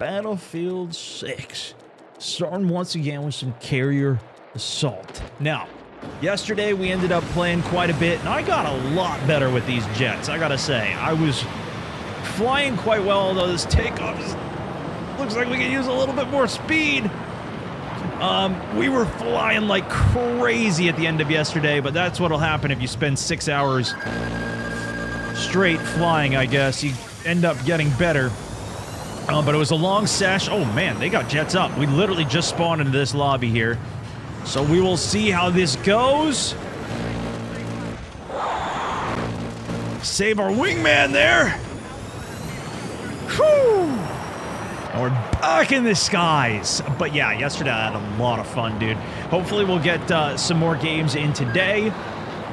Battlefield 6. Starting once again with some carrier assault. Now, yesterday we ended up playing quite a bit, and I got a lot better with these jets, I gotta say. I was flying quite well, although this takeoff looks like we could use a little bit more speed. We were flying like crazy at the end of yesterday, but that's what'll happen if you spend 6 hours straight flying, I guess. You end up getting better. But it was a long sesh. Oh man, they got jets up. We literally just spawned into this lobby here. So we will see how this goes. Save our wingman there. Whew. And we're back in the skies. But yeah, yesterday I had a lot of fun, dude. Hopefully we'll get some more games in today.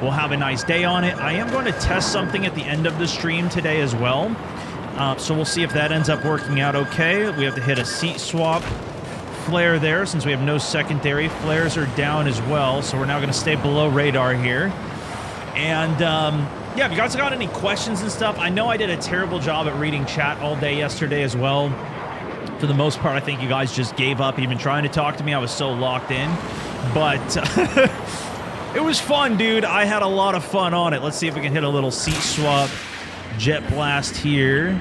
We'll have a nice day on it. I am going to test something at the end of the stream today as well. So we'll see if that ends up working out okay. We have to hit a seat swap flare there since we have no secondary. Flares are down as well, so we're now going to stay below radar here. And yeah, if you guys got any questions and stuff, I know I did a terrible job at reading chat all day yesterday as well. For the most part, I think you guys just gave up even trying to talk to me. I was so locked in. But it was fun, dude. I had a lot of fun on it. Let's see if we can hit a little seat swap. Jet blast here.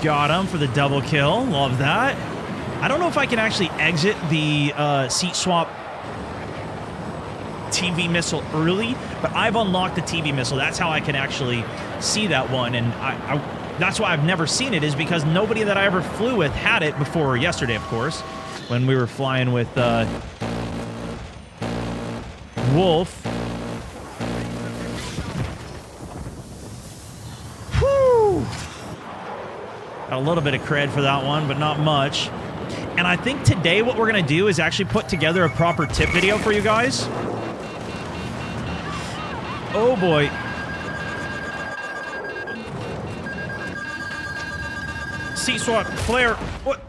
Got him for the double kill. Love that. I don't know if I can actually exit the seat swap TV missile early, but I've unlocked the TV missile. That's how I can actually see that one, and that's why I've never seen it, is because nobody that I ever flew with had it before yesterday, of course, when we were flying with Wolf. Got a little bit of cred for that one, but not much. And I think today what we're going to do is actually put together a proper tip video for you guys. Oh boy. Seat swap, flare. What?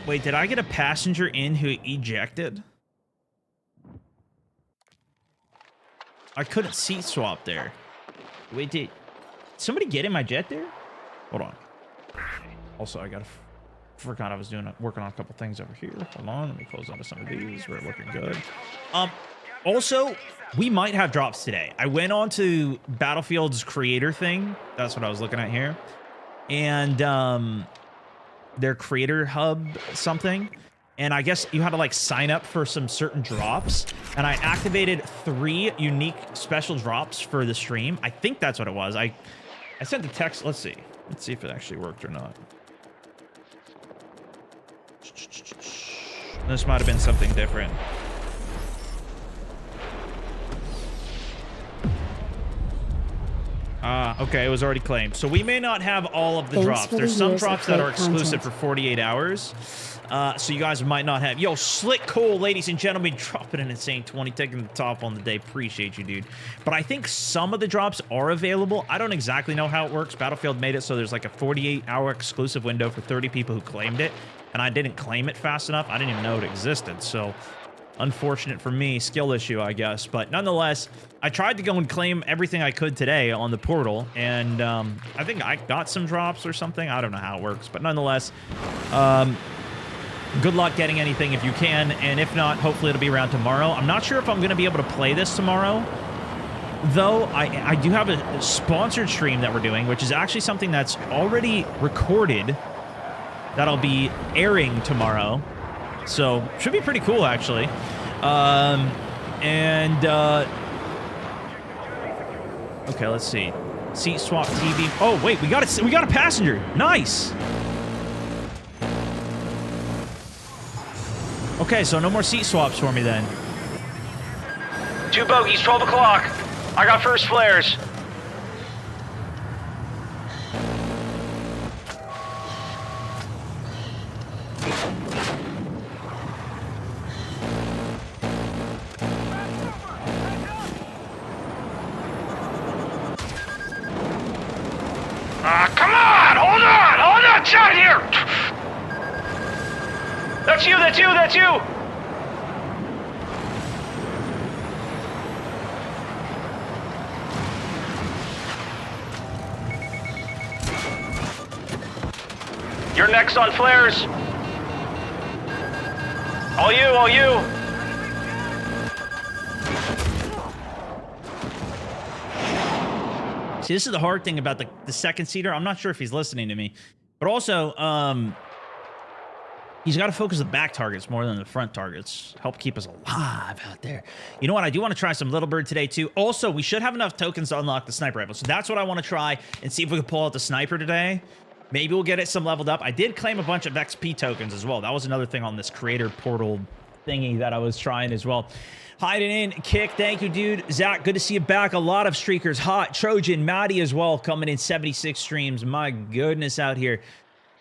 Wait, did I get a passenger in who ejected? I couldn't seat swap there. Wait, did somebody get in my jet there? Hold on. Also, I forgot I was working on a couple things over here. Hold on, let me close onto some of these. We're looking good. Also, we might have drops today. I went on to Battlefield's creator thing. That's what I was looking at here. And their creator hub something. And I guess you had to like sign up for some certain drops. And I activated 3 unique special drops for the stream. I think that's what it was. I sent the text. Let's see. Let's see if it actually worked or not. This might have been something different. Okay, it was already claimed. So we may not have all of the drops. There's some drops that are exclusive for 48 hours. So you guys might not have. Yo, Slick Cole, ladies and gentlemen, dropping an insane 20, taking the top on the day. Appreciate you, dude. But I think some of the drops are available. I don't exactly know how it works. Battlefield made it so there's like a 48-hour exclusive window for 30 people who claimed it. And I didn't claim it fast enough. I didn't even know it existed. So unfortunate for me, skill issue, I guess. But nonetheless, I tried to go and claim everything I could today on the portal. And I think I got some drops or something. I don't know how it works. But nonetheless, good luck getting anything if you can, and if not, hopefully it'll be around tomorrow. I'm not sure if I'm going to be able to play this tomorrow, though. I do have a sponsored stream that we're doing, which is actually something that's already recorded that'll be airing tomorrow. So, should be pretty cool, actually. Okay, let's see. Seat swap TV. Oh, wait, we got a passenger. Nice. Okay, so no more seat swaps for me then. 2 bogeys, 12 o'clock. I got first flares. Come on! Hold on! Shot here! That's you! You're next on flares. All you, all you. See, this is the hard thing about the second seater. I'm not sure if he's listening to me, but also, he's got to focus the back targets more than the front targets. Help keep us alive out there. You know what? I do want to try some Little Bird today, too. Also, we should have enough tokens to unlock the sniper rifle. So that's what I want to try and see if we can pull out the sniper today. Maybe we'll get it some leveled up. I did claim a bunch of XP tokens as well. That was another thing on this creator portal thingy that I was trying as well. Hiding in, Kick, thank you, dude. Zach, good to see you back. A lot of streakers. Hot, Trojan, Maddie as well, coming in 76 streams. My goodness out here.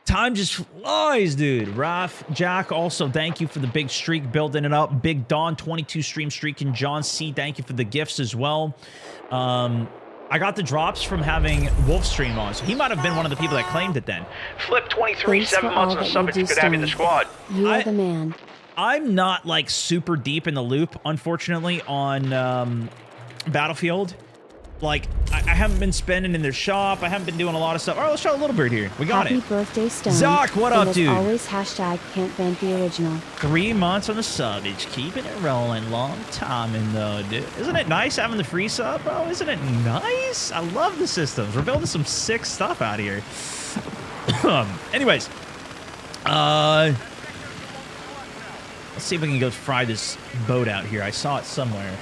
Time just flies, dude. Raf, Jack, also thank you for the big streak, building it up. Big Don, 22 stream streaking. John C, thank you for the gifts as well. I got the drops from having Wolf stream on, so he might have been one of the people that claimed it then. Flip 23, 7 months on the sub. It's good to have you in the squad. You are the man. I'm not like super deep in the loop, unfortunately, on Battlefield. Like, I haven't been spending in their shop. I haven't been doing a lot of stuff. All right, let's try a Little Bird here. We got Happy it. Happy birthday, Stone. Zoc, what up, dude? Always hashtag can't ban the original. 3 months on the sub. It's keeping it rolling. Long timing, though, dude. Isn't it nice having the free sub, bro? Isn't it nice? I love the systems. We're building some sick stuff out here. Anyways. Let's see if we can go fry this boat out here. I saw it somewhere.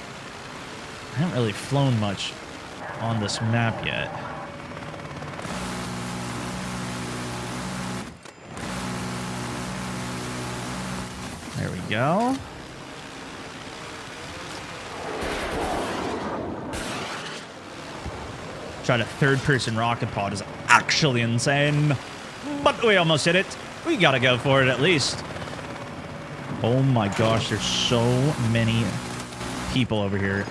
I haven't really flown much on this map yet. There we go. Try to third-person rocket pod is actually insane, but we almost hit it. We gotta go for it at least. Oh my gosh, there's so many people over here.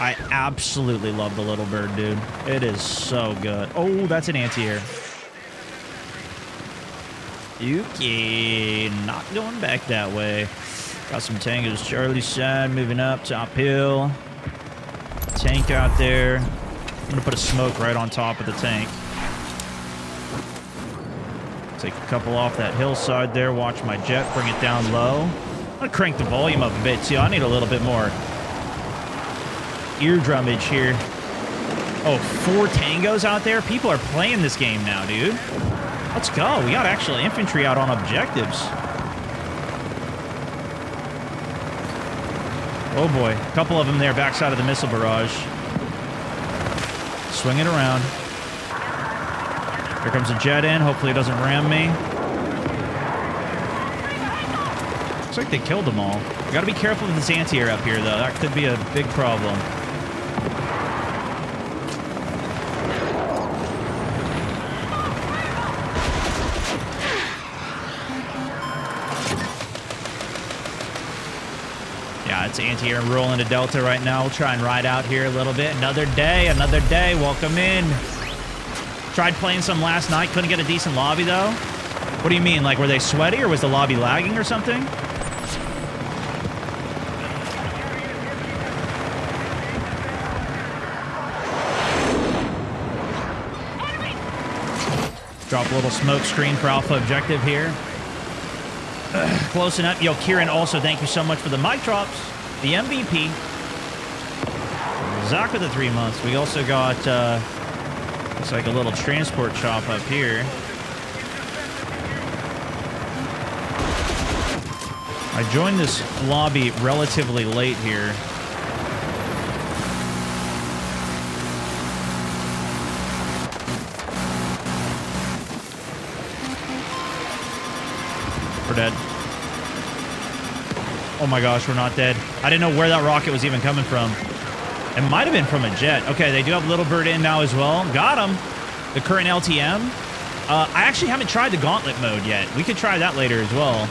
I absolutely love the Little Bird, dude. It is so good. Oh, that's an anti-air. Okay, not going back that way. Got some tangos. Charlie's side, moving up, top hill. Tank out there. I'm gonna put a smoke right on top of the tank. Take a couple off that hillside there. Watch my jet, bring it down low. I'm gonna crank the volume up a bit too. I need a little bit more eardrummage here. Oh, 4 tangos out there? People are playing this game now, dude. Let's go. We got actual infantry out on objectives. Oh boy. A couple of them there backside of the missile barrage. Swing it around. Here comes a jet in. Hopefully it doesn't ram me. Looks like they killed them all. We gotta be careful with this anti-air up here, though. That could be a big problem. Yeah, it's anti-air rolling to Delta right now. We'll try and ride out here a little bit. Another day, another day. Welcome in. Tried playing some last night. Couldn't get a decent lobby, though. What do you mean? Like, were they sweaty or was the lobby lagging or something? Drop a little smoke screen for Alpha objective here. Close enough. Yo, Kieran, also, thank you so much for the mic drops. The MVP. Zach with the 3 months. We also got, looks like a little transport shop up here. I joined this lobby relatively late here. We're dead. Oh my gosh, we're not dead. I didn't know where that rocket was even coming from. It might have been from a jet. Okay, they do have Little Bird in now as well. Got him. The current LTM. I actually haven't tried the gauntlet mode yet. We could try that later as well.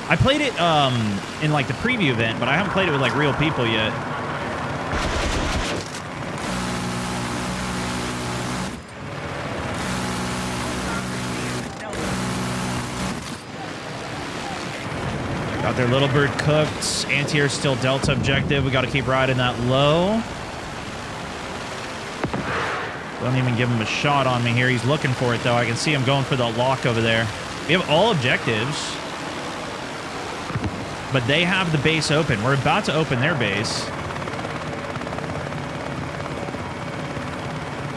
I played it in like the preview event, but I haven't played it with like real people yet. Got their Little Bird cooked. Anti-air still Delta objective. We got to keep riding that low. Don't even give him a shot on me here. He's looking for it, though. I can see him going for the lock over there. We have all objectives. But they have the base open. We're about to open their base.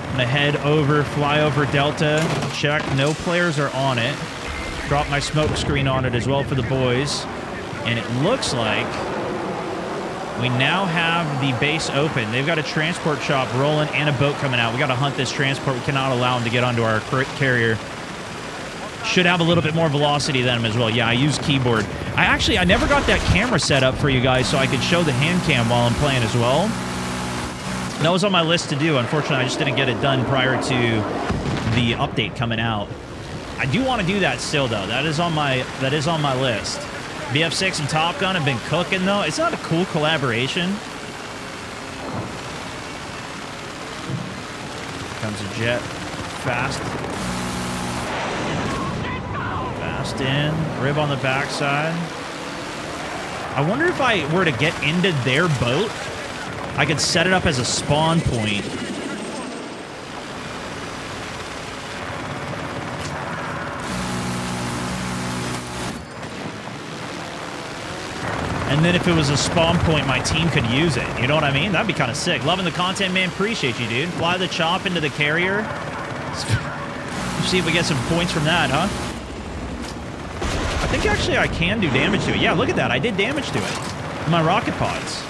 I'm going to head over, fly over Delta. Check. No players are on it. Drop my smoke screen on it as well for the boys. And it looks like we now have the base open. They've got a transport shop rolling and a boat coming out. We got to hunt this transport. We cannot allow them to get onto our carrier. Should have a little bit more velocity than him as well. Yeah, I use keyboard. I never got that camera set up for you guys so I could show the hand cam while I'm playing as well. That was on my list to do. Unfortunately, I just didn't get it done prior to the update coming out. I do want to do that still, though. That is on my list. BF6 and Top Gun have been cooking, though. It's not a cool collaboration. Comes a jet. Fast. Fast in. Rib on the backside. I wonder if I were to get into their boat, I could set it up as a spawn point. And then if it was a spawn point, my team could use it. You know what I mean? That'd be kind of sick. Loving the content, man. Appreciate you, dude. Fly the chop into the carrier. See if we get some points from that, huh? I think actually I can do damage to it. Yeah, look at that. I did damage to it. My rocket pods.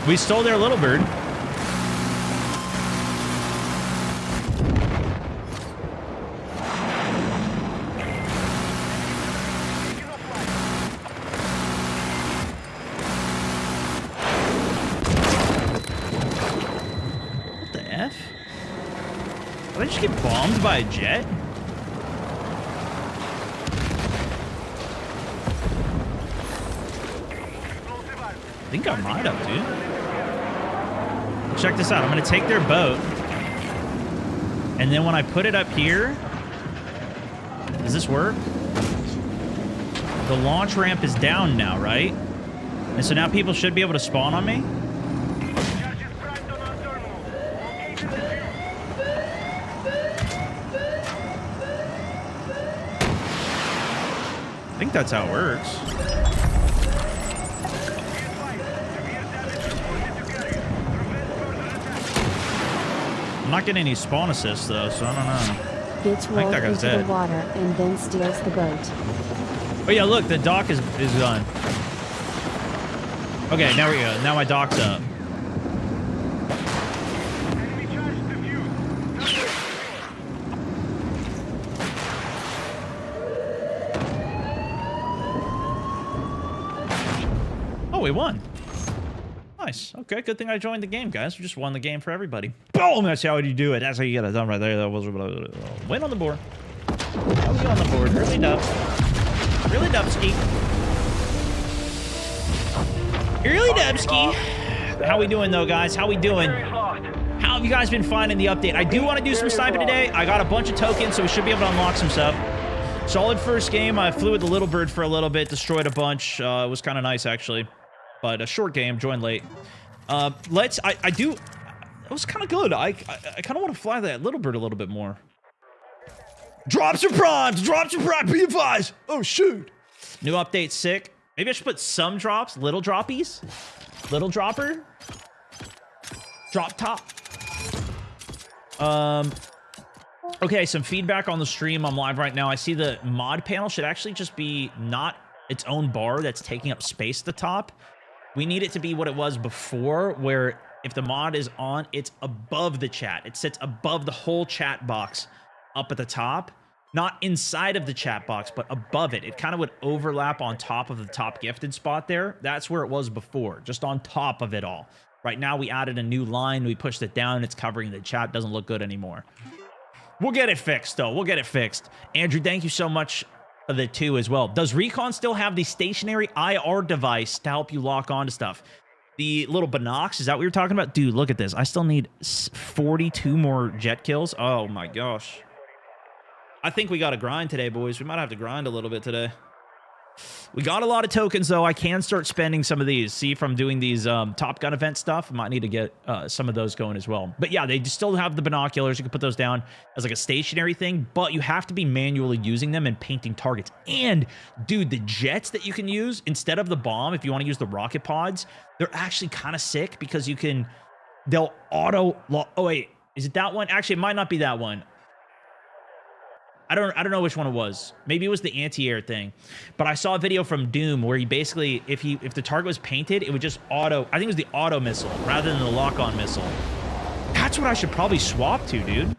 We stole their little bird. Did I just get bombed by a jet? I think I might have, dude. Check this out. I'm going to take their boat. And then when I put it up here... Does this work? The launch ramp is down now, right? And so now people should be able to spawn on me? I think that's how it works. I'm not getting any spawn assists though, so I don't know. Gets rolled into the water and then steals the boat. Oh yeah, look, the dock is done. Okay, now we go. Now my dock's up. Oh, we won. Nice. Okay, good thing I joined the game, guys. We just won the game for everybody. Boom! That's how you do it. That's how you get it done right there. That was win on the board. How we on the board? Really dub. Really dubski. Really dubski. How we doing, though, guys? How we doing? How have you guys been finding the update? I do want to do some sniping today. I got a bunch of tokens, so we should be able to unlock some stuff. Solid first game. I flew with the little bird for a little bit, destroyed a bunch. It was kind of nice, actually. But a short game, joined late. It was kind of good. I kind of want to fly that little bird a little bit more. Drops or primes, be advised. Oh, shoot. New update, sick. Maybe I should put some drops, little droppies. Little dropper. Drop top. Okay, some feedback on the stream. I'm live right now. I see the mod panel should actually just be not its own bar that's taking up space at the top. We need it to be what it was before, where if the mod is on, it's above the chat. It sits above the whole chat box up at the top. Not inside of the chat box, but above it. It kind of would overlap on top of the top gifted spot there. That's where it was before, just on top of it all. Right now, we added a new line. We pushed it down. It's covering the chat. Doesn't look good anymore. We'll get it fixed, though. We'll get it fixed. Andrew, thank you so much for the 2 as well. Does Recon still have the stationary IR device to help you lock onto stuff? The little binocs, is that what you're talking about? Dude, look at this. I still need 42 more jet kills. Oh, my gosh. I think we got to grind today, boys. We might have to grind a little bit today. We got a lot of tokens, though. I can start spending some of these. See, from doing these Top Gun event stuff, I might need to get some of those going as well. But yeah, they still have the binoculars. You can put those down as like a stationary thing, but you have to be manually using them and painting targets. And, dude, the jets that you can use, instead of the bomb, if you want to use the rocket pods, they're actually kind of sick because you can... They'll auto... Oh, wait. Is it that one? Actually, it might not be that one. I don't know which one it was. Maybe it was the anti-air thing. But I saw a video from Doom where he basically, if the target was painted, it would just auto... I think it was the auto missile rather than the lock-on missile. That's what I should probably swap to, dude.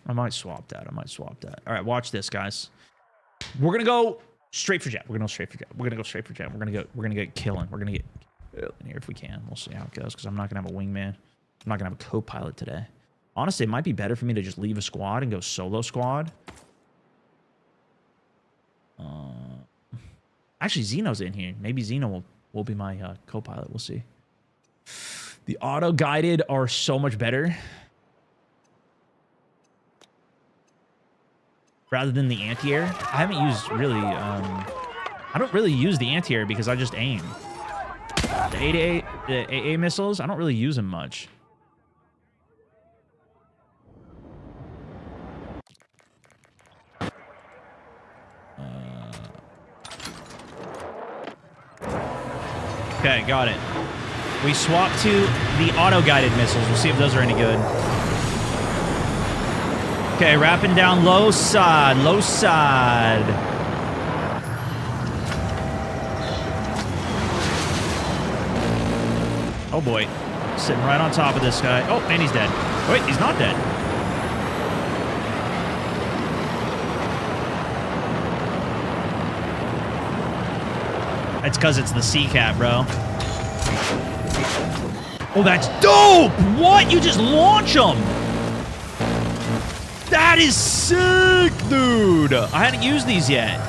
I might swap that. All right, watch this, guys. We're going to go straight for jet. We're going to get killing. We're going to get in here if we can. We'll see how it goes because I'm not going to have a wingman. I'm not going to have a co-pilot today. Honestly, it might be better for me to just leave a squad and go solo squad. Actually, Xeno's in here. Maybe Xeno will be my co-pilot. We'll see. The auto-guided are so much better. Rather than the anti-air. I haven't used really... I don't really use the anti-air because I just aim. The AA missiles, I don't really use them much. Okay, got it. We swap to the auto-guided missiles. We'll see if those are any good. Okay, wrapping down low side. Oh boy. Sitting right on top of this guy. Oh, and he's dead. Wait, he's not dead. That's because it's the C-Cat, bro. Oh, that's dope! What? You just launch them! That is sick, dude! I hadn't used these yet.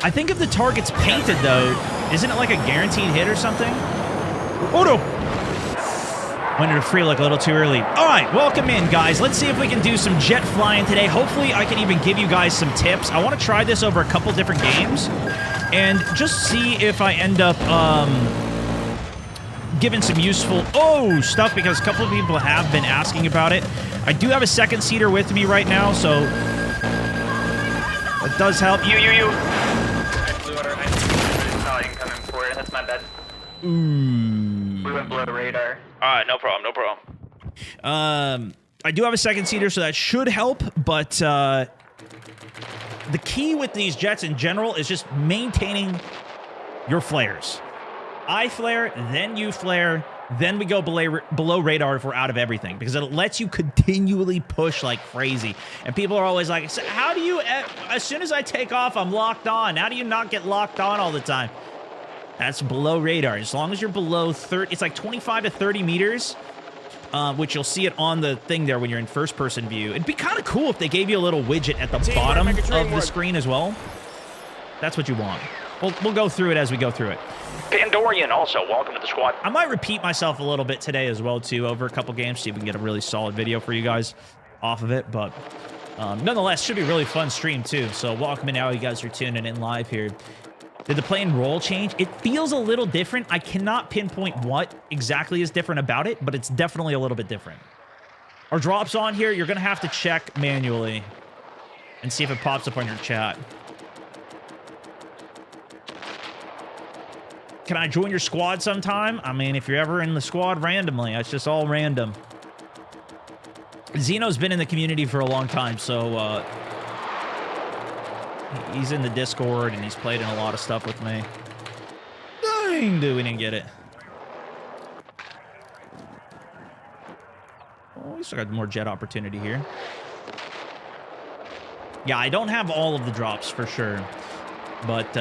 I think if the target's painted, though, isn't it like a guaranteed hit or something? Oh, no! Went into free look a little too early. All right, welcome in, guys. Let's see if we can do some jet flying today. Hopefully, I can even give you guys some tips. I want to try this over a couple different games and just see if I end up giving some useful stuff because a couple of people have been asking about it. I do have a second seater with me right now, so it does help. You. Blue order. I saw you coming for it. That's my bad. We went below the radar. All right, no problem. I do have a second seater, so that should help, but the key with these jets in general is just maintaining your flares. I flare, then you flare, then we go below radar if we're out of everything, because it lets you continually push like crazy. And people are always like, so how do you, as soon as I take off, I'm locked on. How do you not get locked on all the time? That's below radar. As long as you're below 30, it's like 25 to 30 meters, which you'll see it on the thing there when you're in first-person view. It'd be kind of cool if they gave you a little widget at the bottom of the screen as well. That's what you want. We'll go through it as we go through it. Pandorian also, welcome to the squad. I might repeat myself a little bit today as well, too, over a couple games, see if we can get a really solid video for you guys off of it. But nonetheless, should be a really fun stream, too. So welcome in now. You guys are tuning in live here. Did the play and roll change? It feels a little different. I cannot pinpoint what exactly is different about it, but it's definitely a little bit different. Are drops on here? You're going to have to check manually and see if it pops up on your chat. Can I join your squad sometime? I mean, if you're ever in the squad randomly, it's just all random. Xeno's been in the community for a long time, so he's in the Discord, and he's played in a lot of stuff with me. Dang, dude, we didn't get it. Oh, we still got more jet opportunity here. Yeah, I don't have all of the drops for sure, but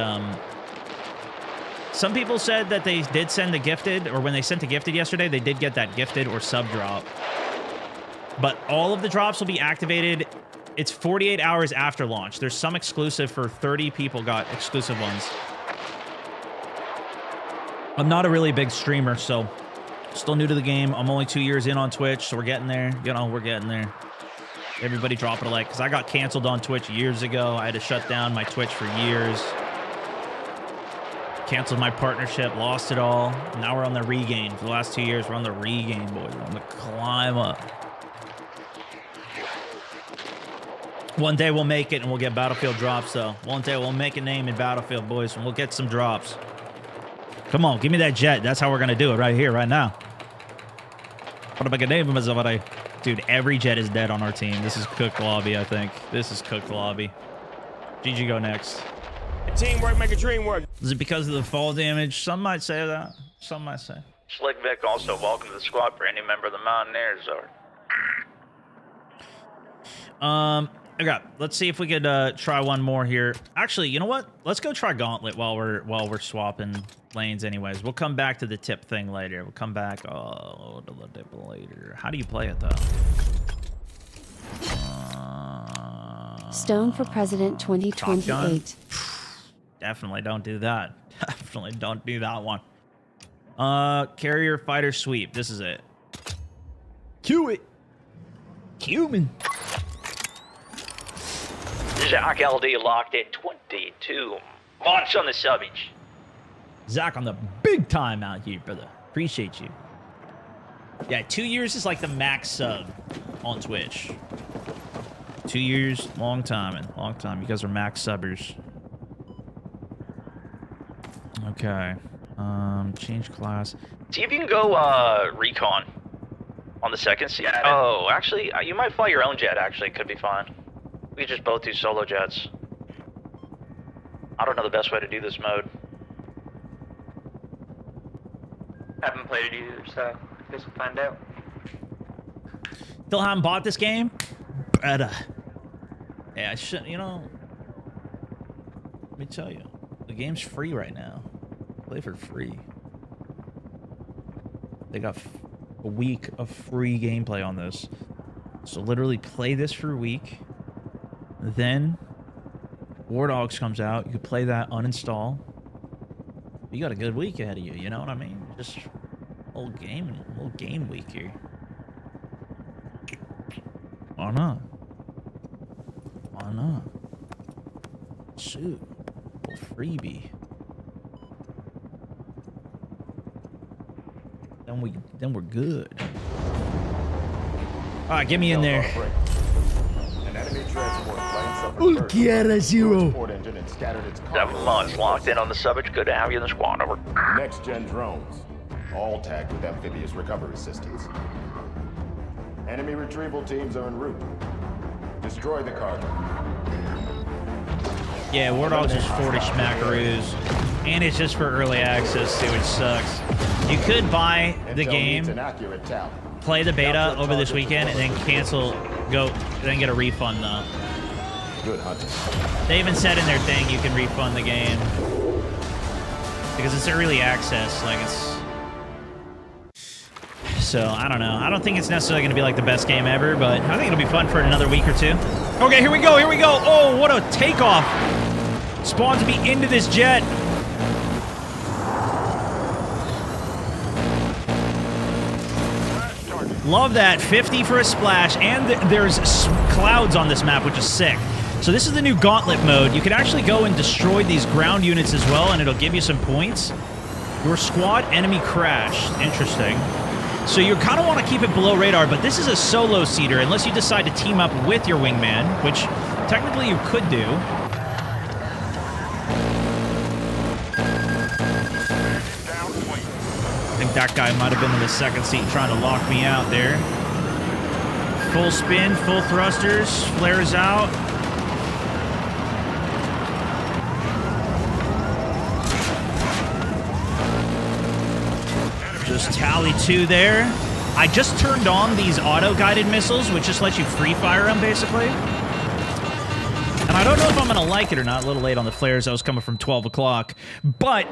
some people said that they did send the gifted, or when they sent the gifted yesterday, they did get that gifted or sub drop. But all of the drops will be activated. It's 48 hours after launch. There's some exclusive for 30 people got exclusive ones. I'm not a really big streamer, so still new to the game. I'm only 2 years in on Twitch, so we're getting there. You know, we're getting there. Everybody drop it a like, because I got canceled on Twitch years ago. I had to shut down my Twitch for years. Canceled my partnership, lost it all. Now we're on the regain. For the last 2 years, we're on the regain, boys. We're on the climb up. One day we'll make it and we'll get Battlefield drops, though. One day we'll make a name in Battlefield, boys, and we'll get some drops. Come on, give me that jet. That's how we're going to do it right here, right now. Dude, every jet is dead on our team. This is cooked lobby, I think. This is cooked lobby. GG go next. Teamwork make a dream work. Is it because of the fall damage? Some might say that. Some might say. Slick Vic also welcome to the squad for any member of the Mountaineers. Okay, let's see if we could try one more here. Actually, you know what? Let's go try Gauntlet while we're swapping lanes anyways. We'll come back to the tip thing later. We'll come back to the tip later. How do you play it though? Stone for President 2028. Definitely don't do that. Definitely don't do that one. Carrier fighter sweep. This is it. Cue it. Cumin. Zach LD locked in 22 months on the subbage. Zach on the big time out here, brother. Appreciate you. Yeah, 2 years is like the max sub on Twitch. 2 years, long time, and long time. You guys are max subbers. Okay. Change class. See if you can go recon on the second seat. Yeah, Oh, actually, you might fly your own jet. Actually, could be fine. We could just both do solo jets. I don't know the best way to do this mode. Haven't played it either, so I guess we'll find out. Still haven't bought this game? But, yeah, I shouldn't, you know. Let me tell you. The game's free right now. Play for free. They got a week of free gameplay on this. So literally play this for a week. Then War Dogs comes out. You can play that, uninstall. You got a good week ahead of you, you know what I mean? Just whole game week here. Why not? Why not? Shoot. Little freebie. Then we're good. Alright, get me in there. Ulquiera Zero. 7 months locked in on the subbage. Good to have you in the squad. Over. Next-gen drones, all tagged with amphibious recovery systems. Enemy retrieval teams are en route. Destroy the cargo. Yeah, War Dogs is 40 schmackaroos. And it's just for early access too, which sucks. You could buy the game, play the beta over this weekend, and then cancel, then get a refund though. Good hunting. They even said in their thing you can refund the game. Because it's early access, like it's... So, I don't know. I don't think it's necessarily going to be like the best game ever, but I think it'll be fun for another week or two. Okay, here we go, here we go. Oh, what a takeoff. Spawns me into this jet. Love that. 50 for a splash, and there's clouds on this map, which is sick. So this is the new Gauntlet mode. You can actually go and destroy these ground units as well, and it'll give you some points. Your squad enemy crashed. Interesting. So you kind of want to keep it below radar, but this is a solo seater, unless you decide to team up with your wingman, which technically you could do. I think that guy might have been in the second seat trying to lock me out there. Full spin, full thrusters, flares out. Just tally 2 there. I just turned on these auto-guided missiles, which just lets you free fire them, basically. And I don't know if I'm going to like it or not. A little late on the flares. I was coming from 12 o'clock. But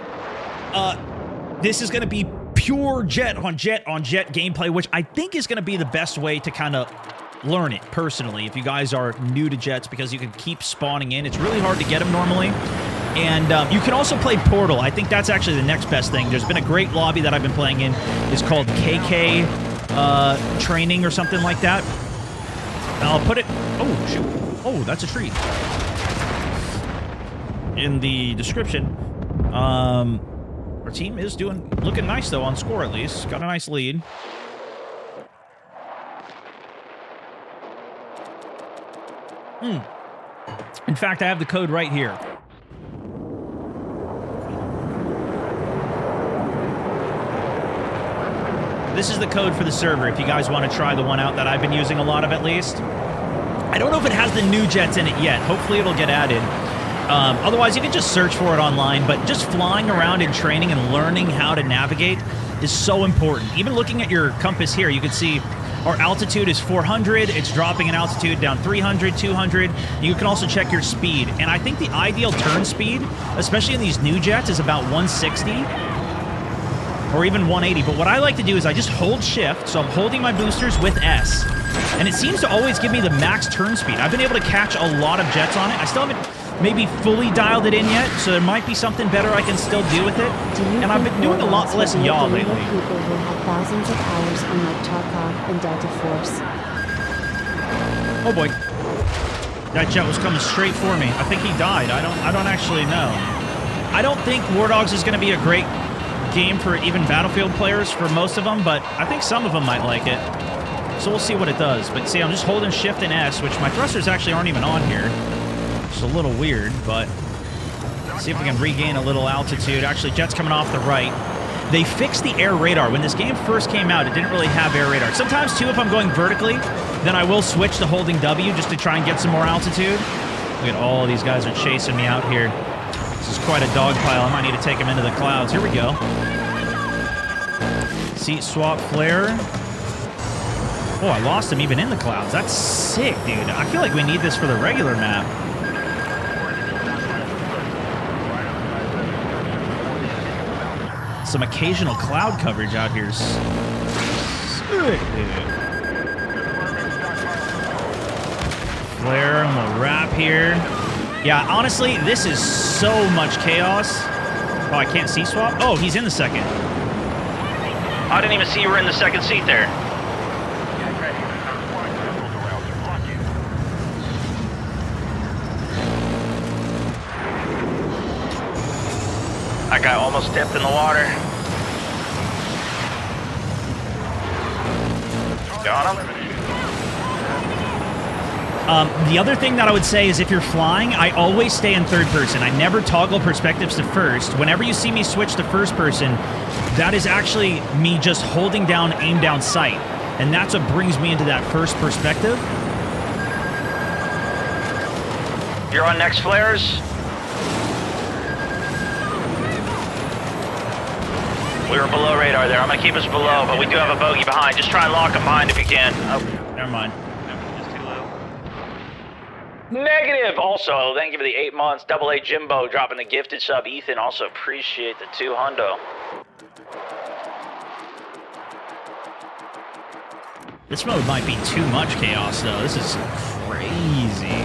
this is going to be pure jet on jet on jet gameplay, which I think is going to be the best way to kind of learn it, personally, if you guys are new to jets, because you can keep spawning in. It's really hard to get them normally. And you can also play Portal. I think that's actually the next best thing. There's been a great lobby that I've been playing in. It's called KK Training or something like that. I'll put it... Oh, shoot. Oh, that's a treat. In the description. Our team is looking nice, though, on score at least. Got a nice lead. In fact, I have the code right here. This is the code for the server if you guys want to try the one out that I've been using a lot of at least. I don't know if it has the new jets in it yet. Hopefully it'll get added. Otherwise, you can just search for it online. But just flying around in training and learning how to navigate is so important. Even looking at your compass here, you can see our altitude is 400. It's dropping in altitude down 300, 200. You can also check your speed. And I think the ideal turn speed, especially in these new jets, is about 160 or even 180. But what I like to do is I just hold shift. So I'm holding my boosters with S. And it seems to always give me the max turn speed. I've been able to catch a lot of jets on it. I still haven't maybe fully dialed it in yet, so there might be something better I can still do with it. And I've been doing a lot less yaw lately. People will have thousands of hours on like Tarkov and Delta Force. Oh boy. That jet was coming straight for me. I think he died. I don't actually know. I don't think War Dogs is going to be a great game for even Battlefield players for most of them, but I think some of them might like it. So we'll see what it does. But see, I'm just holding shift and S, which my thrusters actually aren't even on here. It's a little weird, but see if we can regain a little altitude. Actually, jet's coming off the right. They fixed the air radar. When this game first came out, it didn't really have air radar. Sometimes, too, if I'm going vertically, then I will switch to holding W just to try and get some more altitude. Look at all these guys are chasing me out here. This is quite a dog pile. I might need to take him into the clouds. Here we go. Seat swap flare. Oh, I lost him even in the clouds. That's sick, dude. I feel like we need this for the regular map. Some occasional cloud coverage out here. Sick, dude. Flare, and we'll wrap here. Yeah, honestly, this is so much chaos. Oh, I can't see swap? Oh, he's in the second. I didn't even see you were in the second seat there. That guy almost dipped in the water. Got him. The other thing that I would say is if you're flying, I always stay in third person. I never toggle perspectives to first. Whenever you see me switch to first person, that is actually me just holding down aim down sight. And that's what brings me into that first perspective. You're on next flares. We were below radar there. I'm going to keep us below, but we do have a bogey behind. Just try and lock them behind if you can. Oh, never mind. Just too low. Negative. Also, thank you for the 8 months. Double A Jimbo dropping the gifted sub. Ethan, also appreciate the 2 hundo. This mode might be too much chaos, though. This is crazy.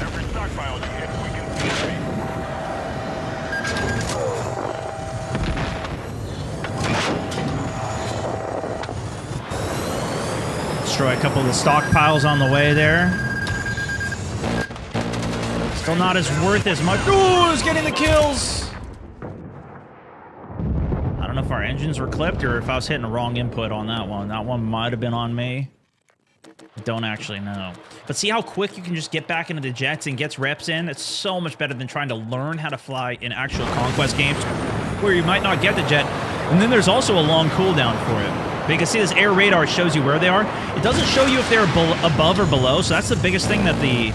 Every stockpile you hit, we can see. Destroy a couple of the stockpiles on the way there. Still not as worth as much. Ooh, it's getting the kills. I don't know if our engines were clipped or if I was hitting the wrong input on that one. That one might have been on me. Don't actually know. But see how quick you can just get back into the jets and gets reps in? It's so much better than trying to learn how to fly in actual Conquest games where you might not get the jet. And then there's also a long cooldown for it. But you can see this air radar shows you where they are. It doesn't show you if they're above or below, so that's the biggest thing that the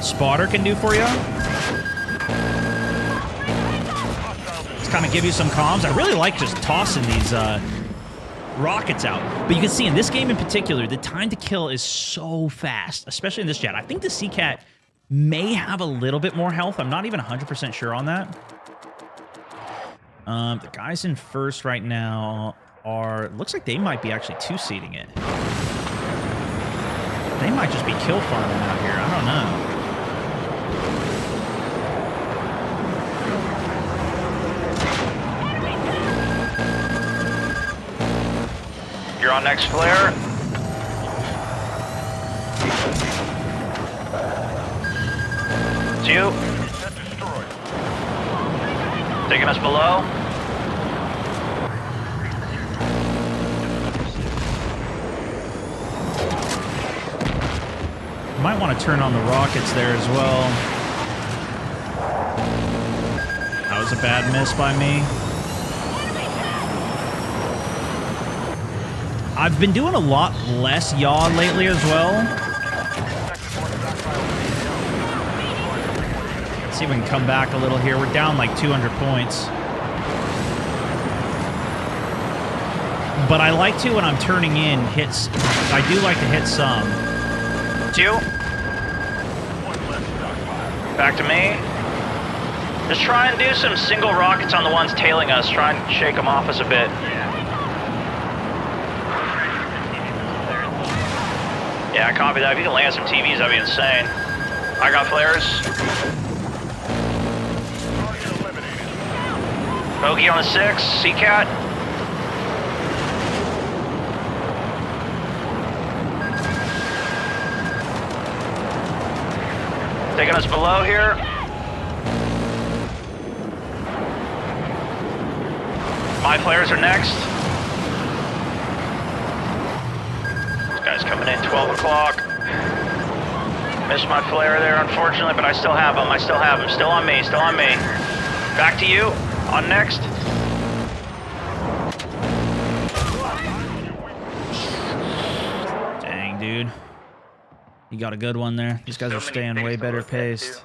spotter can do for you. Just kind of give you some comms. I really like just tossing these rockets out. But you can see in this game in particular, the time to kill is so fast, especially in this jet. I think the Seacat may have a little bit more health. I'm not even 100% sure on that. The guys in first right now are... Looks like they might be actually two-seating it. They might just be kill farming out here. I don't know. You're on next flare. It's you. Set destroyed. Taking us below. Might want to turn on the rockets there as well. That was a bad miss by me. I've been doing a lot less yaw lately as well. Let's see if we can come back a little here. We're down like 200 points. But I like to, when I'm turning in, hits. I do like to hit some. It's you. Back to me. Just try and do some single rockets on the ones tailing us. Try and shake them off us a bit. Yeah, copy that. If you can land some TVs, that'd be insane. I got flares. Bogey on the 6. Seacat. Taking us below here. My flares are next. This guy's coming in 12 o'clock. Missed my flare there, unfortunately, but I still have them. I still have them. Still on me. Still on me. Back to you. On next. Dang, dude. You got a good one there. These guys are staying way better paced.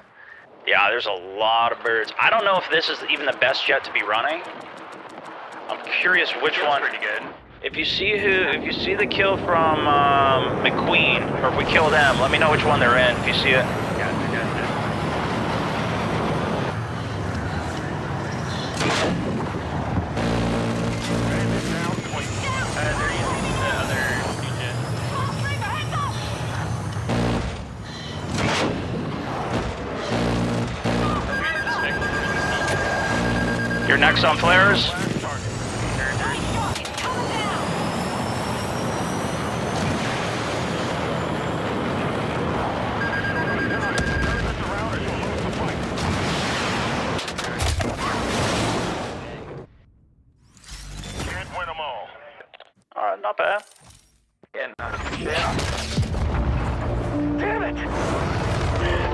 Yeah, there's a lot of birds. I don't know if this is even the best jet to be running. I'm curious which one. Pretty good. If you see the kill from McQueen, or if we kill them, let me know which one they're in. If you see it. You're next on flares. Not bad. Yeah, damn it!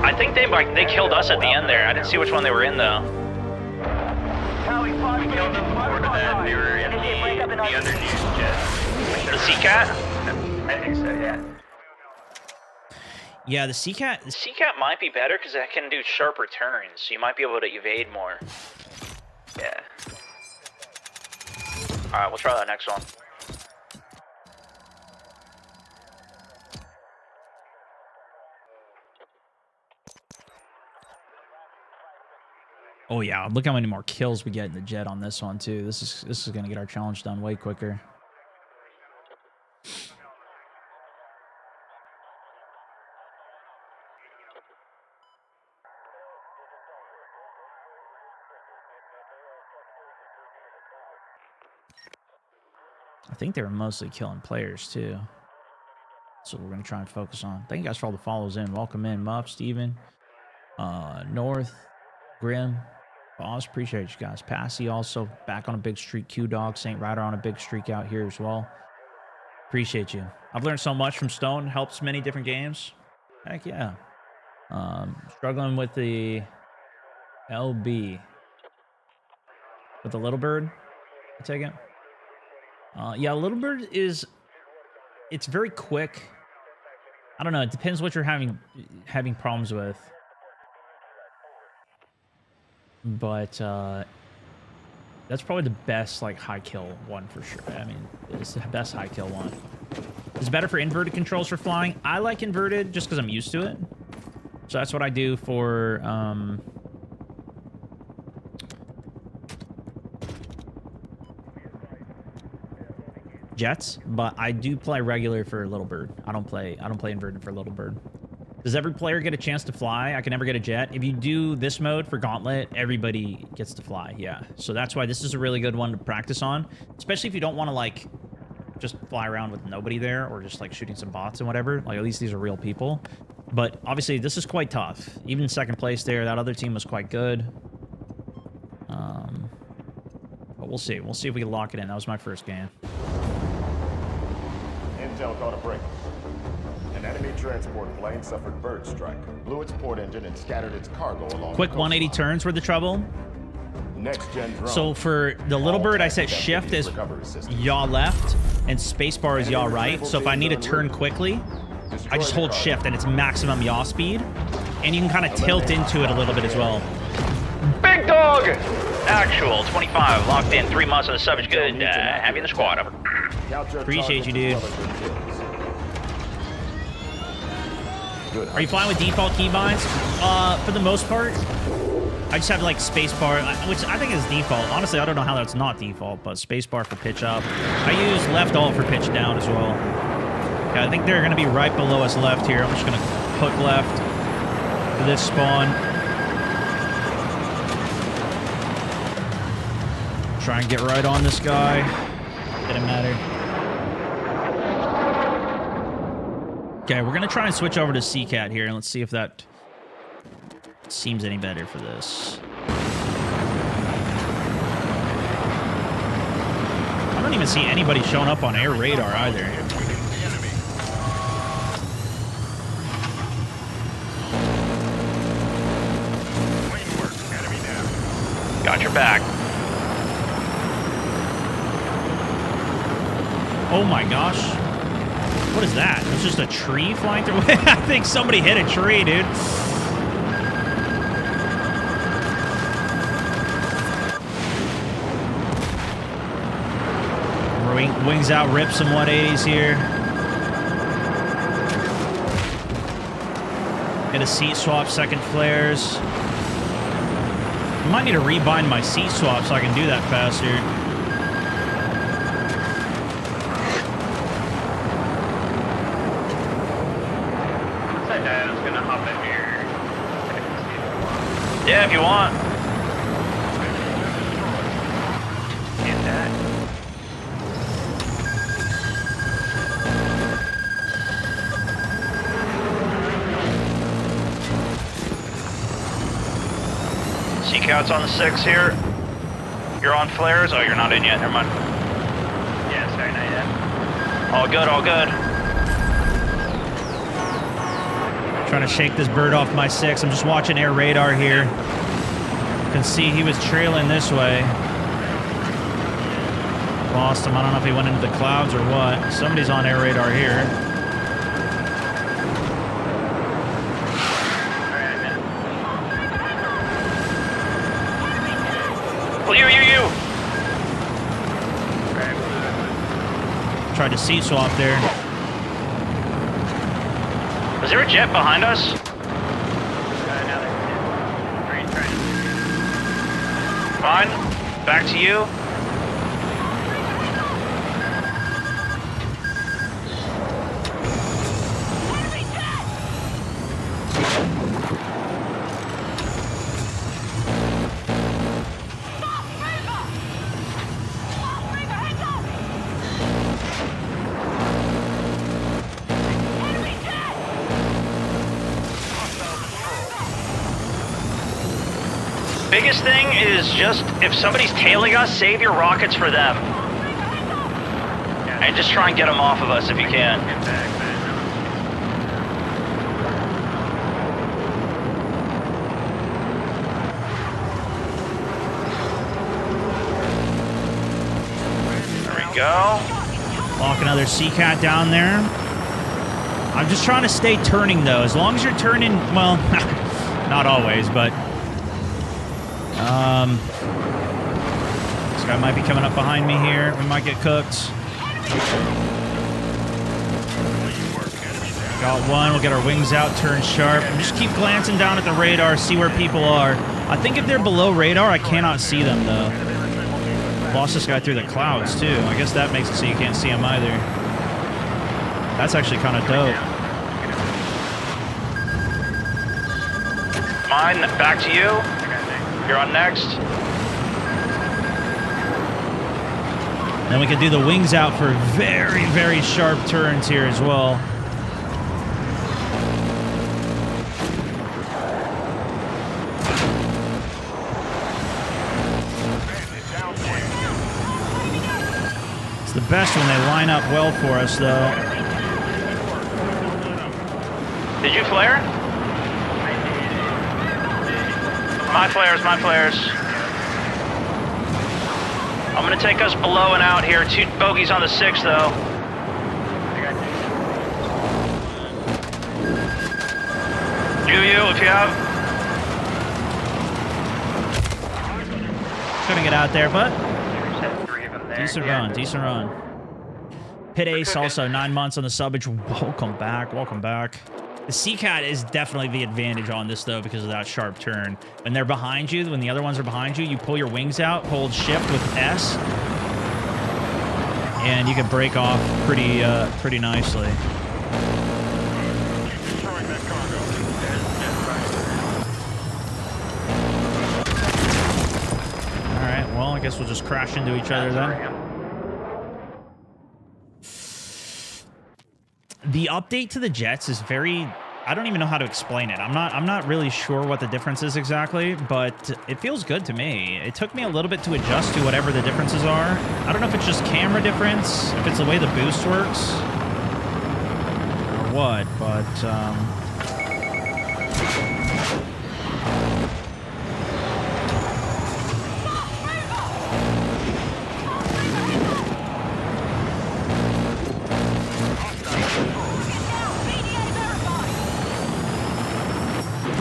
I think they killed us at the end there. I didn't see which one they were in though. We killed them before that. We were in the underneath jet. The Seacat? I think so, yeah. Yeah, the Seacat. The Seacat might be better because it can do sharper turns, so you might be able to evade more. Yeah. All right, we'll try that next one. Oh yeah, look how many more kills we get in the jet on this one too. This is gonna get our challenge done way quicker. I think they were mostly killing players too. So we're gonna try and focus on. Thank you guys for all the follows in. Welcome in, Muff, Steven, North, Grim. Boss, appreciate you guys. Passy also back on a big streak. Q-Dog, Saint Rider on a big streak out here as well. Appreciate you. I've learned so much from Stone. Helps many different games. Heck yeah. Struggling with the LB. With the Little Bird, I take it. Yeah, Little Bird is... It's very quick. I don't know. It depends what you're having problems with. But that's probably the best like high kill one for sure. I mean, it's the best high kill one. It's better for inverted controls for flying. I like inverted just because I'm used to it. So that's what I do for jets. But I do play regular for Little Bird. I don't play inverted for Little Bird. Does every player get a chance to fly? I can never get a jet. If you do this mode for Gauntlet, everybody gets to fly, yeah. So that's why this is a really good one to practice on, especially if you don't want to, like, just fly around with nobody there or just like shooting some bots and whatever. Like at least these are real people. But obviously this is quite tough. Even second place there, that other team was quite good. But we'll see. We'll see if we can lock it in. That was my first game. Intel caught a break. An enemy transport plane suffered bird strike, blew its port engine, and scattered its cargo along Quick the 180 coastline. turns were the trouble. Next-gen drone. So for the little bird, I set All shift as recovery systems. yaw left and spacebar is yaw right. So if I need to turn quickly, I just hold shift and it's maximum yaw speed. And you can kind of tilt into it a little bit as well. Big dog! Actual 25 locked in. 3 months of the subject. Good. Happy in the squad. Over. Appreciate you, dude. Good. Are you fine with default keybinds? For the most part, I just have like spacebar, which I think is default. Honestly, I don't know how that's not default, but spacebar for pitch up. I use left alt for pitch down as well. Okay, I think they're going to be right below us left here. I'm just going to hook left to this spawn. Try and get right on this guy. Didn't matter. Okay, we're going to try and switch over to CCAT here, and let's see if that seems any better for this. I don't even see anybody showing up on air radar either. Got your back. Oh my gosh. What is that? It's just a tree flying through? I think somebody hit a tree, dude. Wings out, rip some 180s here. Get a seat swap, second flares. I might need to rebind my seat swap so I can do that faster. I was gonna hop in here. Yeah, if you want. Get that. Seacout's on the 6 here. You're on flares? Oh, you're not in yet. Never mind. Yeah, sorry, not yet. All good, all good. Trying to shake this bird off my 6. I'm just watching air radar here. Can see he was trailing this way. Lost him. I don't know if he went into the clouds or what. Somebody's on air radar here. Well, you. Tried to seat swap there. Is there a jet behind us? Fine. Back to you. Biggest thing is just, if somebody's tailing us, save your rockets for them. And just try and get them off of us if you can. There we go. Lock another CCAT down there. I'm just trying to stay turning, though. As long as you're turning, well, not always, but... this guy might be coming up behind me here. We might get cooked. Got one. We'll get our wings out, turn sharp. And just keep glancing down at the radar, see where people are. I think if they're below radar, I cannot see them, though. Lost this guy through the clouds, too. I guess that makes it so you can't see him either. That's actually kind of dope. Mine, back to you. You're on next. Then we can do the wings out for very, very sharp turns here as well. It's the best when they line up well for us, though. Did you flare? My flares, my flares. I'm gonna take us below and out here. 2 bogeys on the 6, though. You, if you have. Couldn't get out there, but There's 3 of them there. decent Yeah. run, decent run. Pit Ace also 9 months on the subbage. Welcome back, welcome back. The C-Cat is definitely the advantage on this, though, because of that sharp turn. When they're behind you, when the other ones are behind you, you pull your wings out, hold shift with S, and you can break off pretty nicely. Destroying that cargo. All right, well, I guess we'll just crash into each other then. The update to the jets is very... I don't even know how to explain it. I'm not really sure what the difference is exactly, but it feels good to me. It took me a little bit to adjust to whatever the differences are. I don't know if it's just camera difference, if it's the way the boost works, or what, but...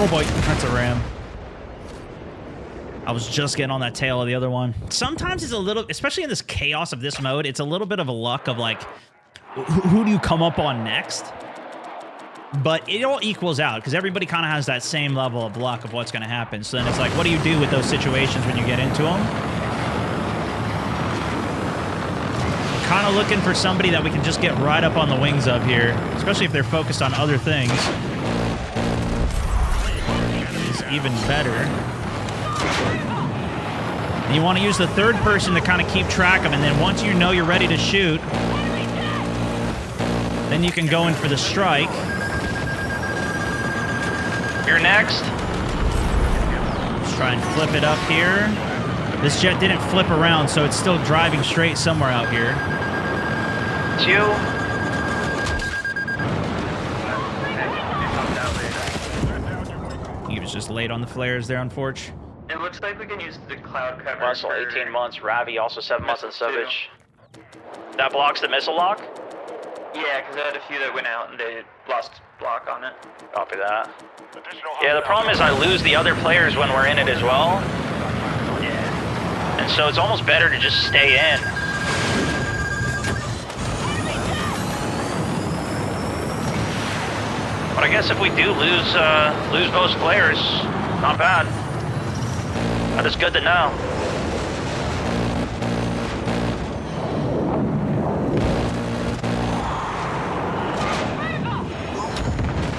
Oh boy, that's a ram. I was just getting on that tail of the other one. Sometimes it's a little, especially in this chaos of this mode, it's a little bit of a luck of like, who do you come up on next? But it all equals out because everybody kind of has that same level of luck of what's going to happen. So then it's like, what do you do with those situations when you get into them? Kind of looking for somebody that we can just get right up on the wings of here, especially if they're focused on other things. Even better. And you want to use the third person to kind of keep track of, and then once you know you're ready to shoot, then you can go in for the strike. You're next. Let's try and flip it up here. This jet didn't flip around, so it's still driving straight somewhere out here. It's you. He was just late on the flares there on Forge. It looks like we can use the cloud cover. Russell, for 18 months. Ravi, also 7 months on missiles, too. Savage. That blocks the missile lock? Yeah, because I had a few that went out and they lost block on it. Copy that. Additional Yeah, the problem is I lose the other players when we're in it as well. Yeah. And so it's almost better to just stay in. But I guess if we do lose most players, not bad. That is good to know.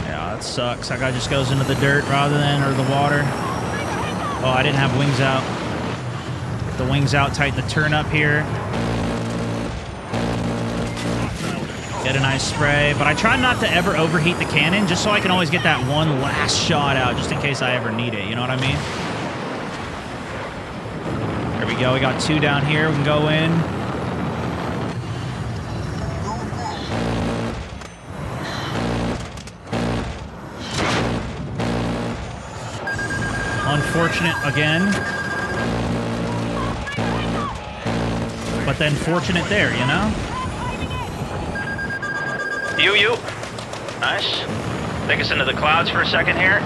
Yeah, that sucks. That guy just goes into the dirt rather than, or the water. Oh, I didn't have wings out. Get the wings out, tighten the turn up here. Get a nice spray, but I try not to ever overheat the cannon just so I can always get that one last shot out just in case I ever need it, you know what I mean? There we go, we got 2 down here, we can go in. Unfortunate again. But then fortunate there, you know? You. Nice. Take us into the clouds for a second here.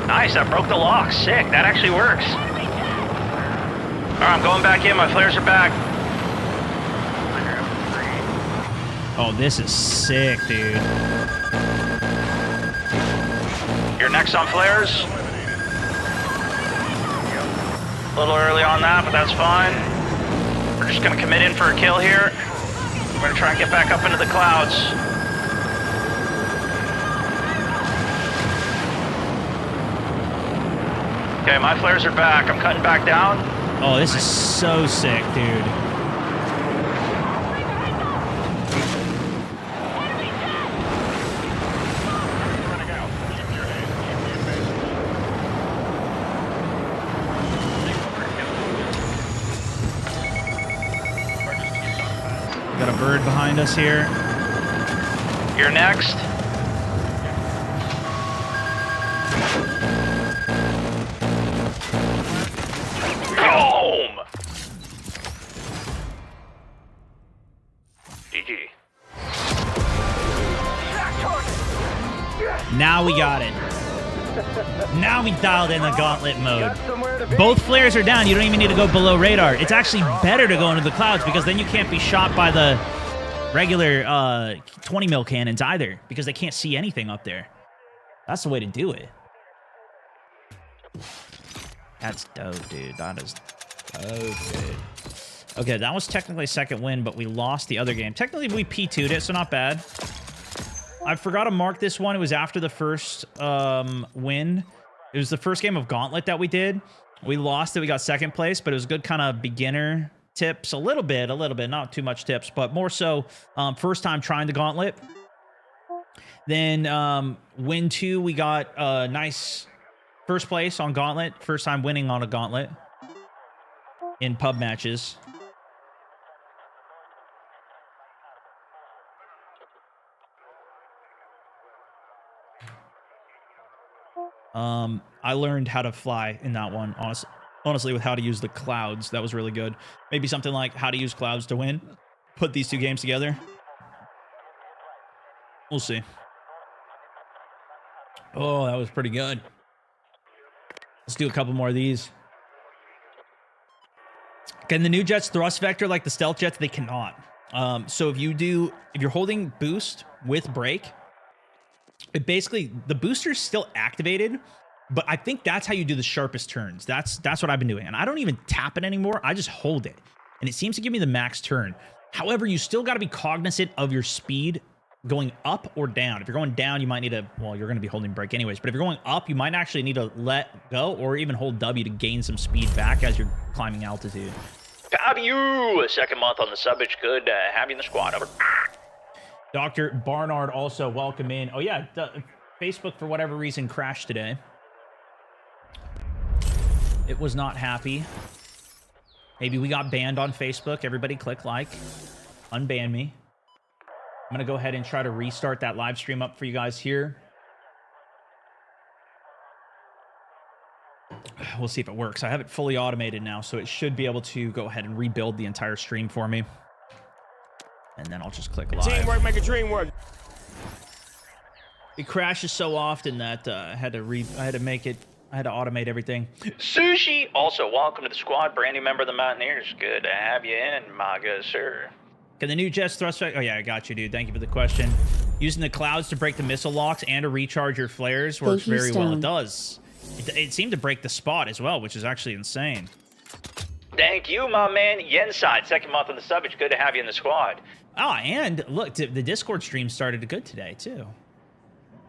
Nice, that broke the lock. Sick, that actually works. All right, I'm going back in. My flares are back. Oh, this is sick, dude. You're next on flares. A little early on that, but that's fine. We're just gonna commit in for a kill here. We're gonna try and get back up into the clouds. Okay, my flares are back. I'm cutting back down. Oh, this is so sick, dude. Running out. Keep your head. Keep the We got a bird behind us here. You're next. Boom! GG. Now we got it. Now we dialed in the gauntlet mode. Both flares are down. You don't even need to go below radar. It's actually better to go into the clouds because then you can't be shot by the regular 20 mil cannons either because they can't see anything up there. That's the way to do it. That's dope, dude. That is dope, dude. Okay, that was technically second win, but we lost the other game. Technically, we P2'd it, so not bad. I forgot to mark this one. It was after the first win. It was the first game of Gauntlet that we did. We lost it. We got second place, but it was good kind of beginner tips. A little bit. Not too much tips, but more so first time trying the Gauntlet. Then win 2, we got a nice first place on Gauntlet. First time winning on a Gauntlet in pub matches. I learned how to fly in that one, honestly, with how to use the clouds. That was really good. Maybe something like how to use clouds to win. Put these two games together. We'll see. Oh, that was pretty good. Let's do a couple more of these. Can the new jets thrust vector like the stealth jets? They cannot. So if you're holding boost with brake, it basically, the booster's still activated, but I think that's how you do the sharpest turns. That's what I've been doing. And I don't even tap it anymore. I just hold it. And it seems to give me the max turn. However, you still got to be cognizant of your speed going up or down. If you're going down, you might need to, well, you're going to be holding brake anyways. But if you're going up, you might actually need to let go or even hold W to gain some speed back as you're climbing altitude. Fabio, second month on the sub. It's good to have you in the squad. Over. Dr. Barnard also welcome in. Oh yeah, Facebook for whatever reason crashed today. It was not happy. Maybe we got banned on Facebook. Everybody click like. Unban me. I'm going to go ahead and try to restart that live stream up for you guys here. We'll see if it works. I have it fully automated now, so it should be able to go ahead and rebuild the entire stream for me. And then I'll just click live. teamwork make a dream work. It crashes so often that I had to automate everything. Sushi, also welcome to the squad. Brand new member of the Mountaineers. Good to have you in, my good sir. Can the new jets thrust? Oh yeah, I got you, dude. Thank you for the question. Using the clouds to break the missile locks and to recharge your flares works very well. It does. It seemed to break the spot as well, which is actually insane. Thank you, my man. Yenside, second month on the sub. It's good to have you in the squad. Oh, and look, the Discord stream started good today, too.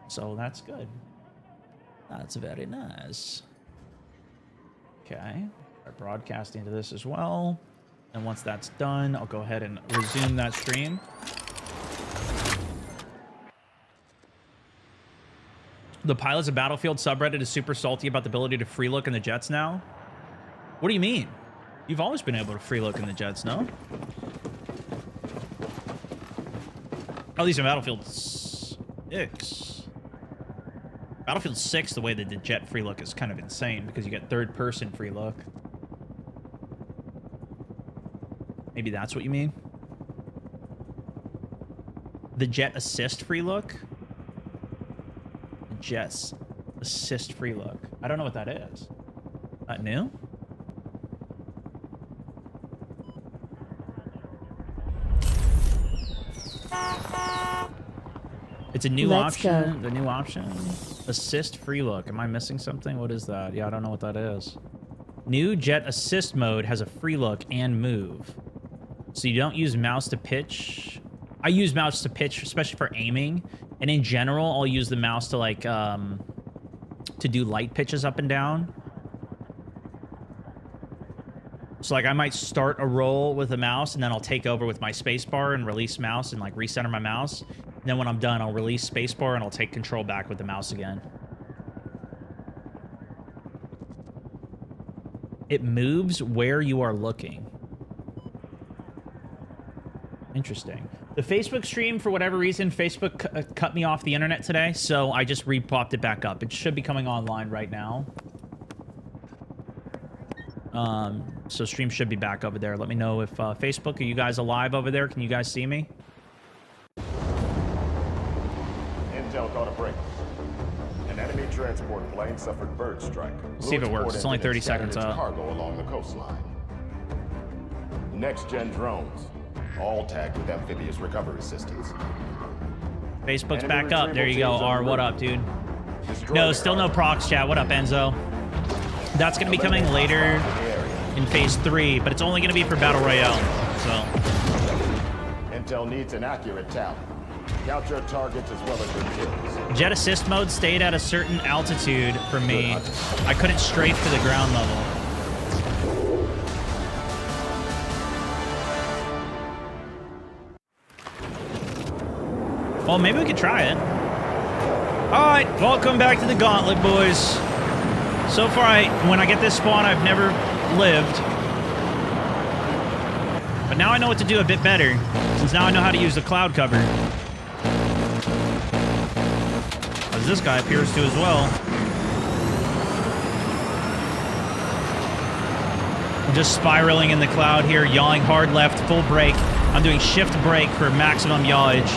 So that's good. That's very nice. Okay. Start broadcasting to this as well. And once that's done, I'll go ahead and resume that stream. The pilots of Battlefield subreddit is super salty about the ability to free look in the jets now. What do you mean? You've always been able to free look in the jets, no? At least in Battlefield 6. Battlefield 6, the way that the jet free look is kind of insane because you get third-person free look. Maybe that's what you mean? The jet assist free look? The jet's assist free look. I don't know what that is. That new? It's a new option. The new option. Assist free look. Am I missing something? What is that? Yeah, I don't know what that is. New jet assist mode has a free look and move. So you don't use mouse to pitch. I use mouse to pitch, especially for aiming. And in general, I'll use the mouse to like to do light pitches up and down. So like I might start a roll with a mouse and then I'll take over with my spacebar and release mouse and like recenter my mouse. And then when I'm done, I'll release spacebar and I'll take control back with the mouse again. It moves where you are looking. Interesting. The Facebook stream, for whatever reason, Facebook cut me off the internet today, so I just re-popped it back up. It should be coming online right now. So stream should be back over there. Let me know if Facebook, are you guys alive over there? Can you guys see me? Intel caught a break. An enemy transport plane suffered bird strike. See if it works. It's only 30 seconds up. Cargo along the coastline. Next-gen drones, all tagged with amphibious recovery systems. Facebook's Enemy back up. There you go. retrieval R, teams what en up, dude? route. Destroy No, the still no cargo. procs chat. What up, Enzo? That's going to be coming Eliminate later hostiles in the area. in Phase 3, but it's only going to be for Battle Royale. So, Intel needs an accurate tally. Count your targets as well as your kills. jet assist mode stayed at a certain altitude for me. I couldn't strafe to the ground level. Well, maybe we could try it. Alright, welcome back to the Gauntlet, boys. So far, when I get this spawn, I've never lived. But now I know what to do a bit better, since now I know how to use the cloud cover. As this guy appears to as well. I'm just spiraling in the cloud here, yawing hard left, full brake. I'm doing shift brake for maximum yawage.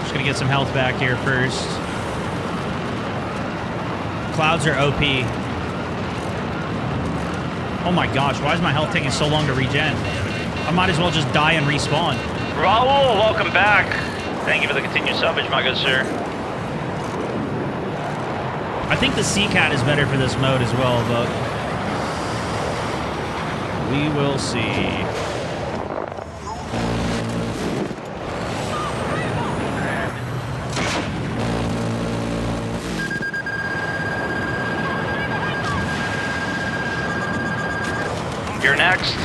Just gonna get some health back here first. Clouds are OP. Oh my gosh, why is my health taking so long to regen? I might as well just die and respawn. Raul, welcome back. Thank you for the continued subbage, my good sir. I think the Seacat is better for this mode as well, but we will see. You're next.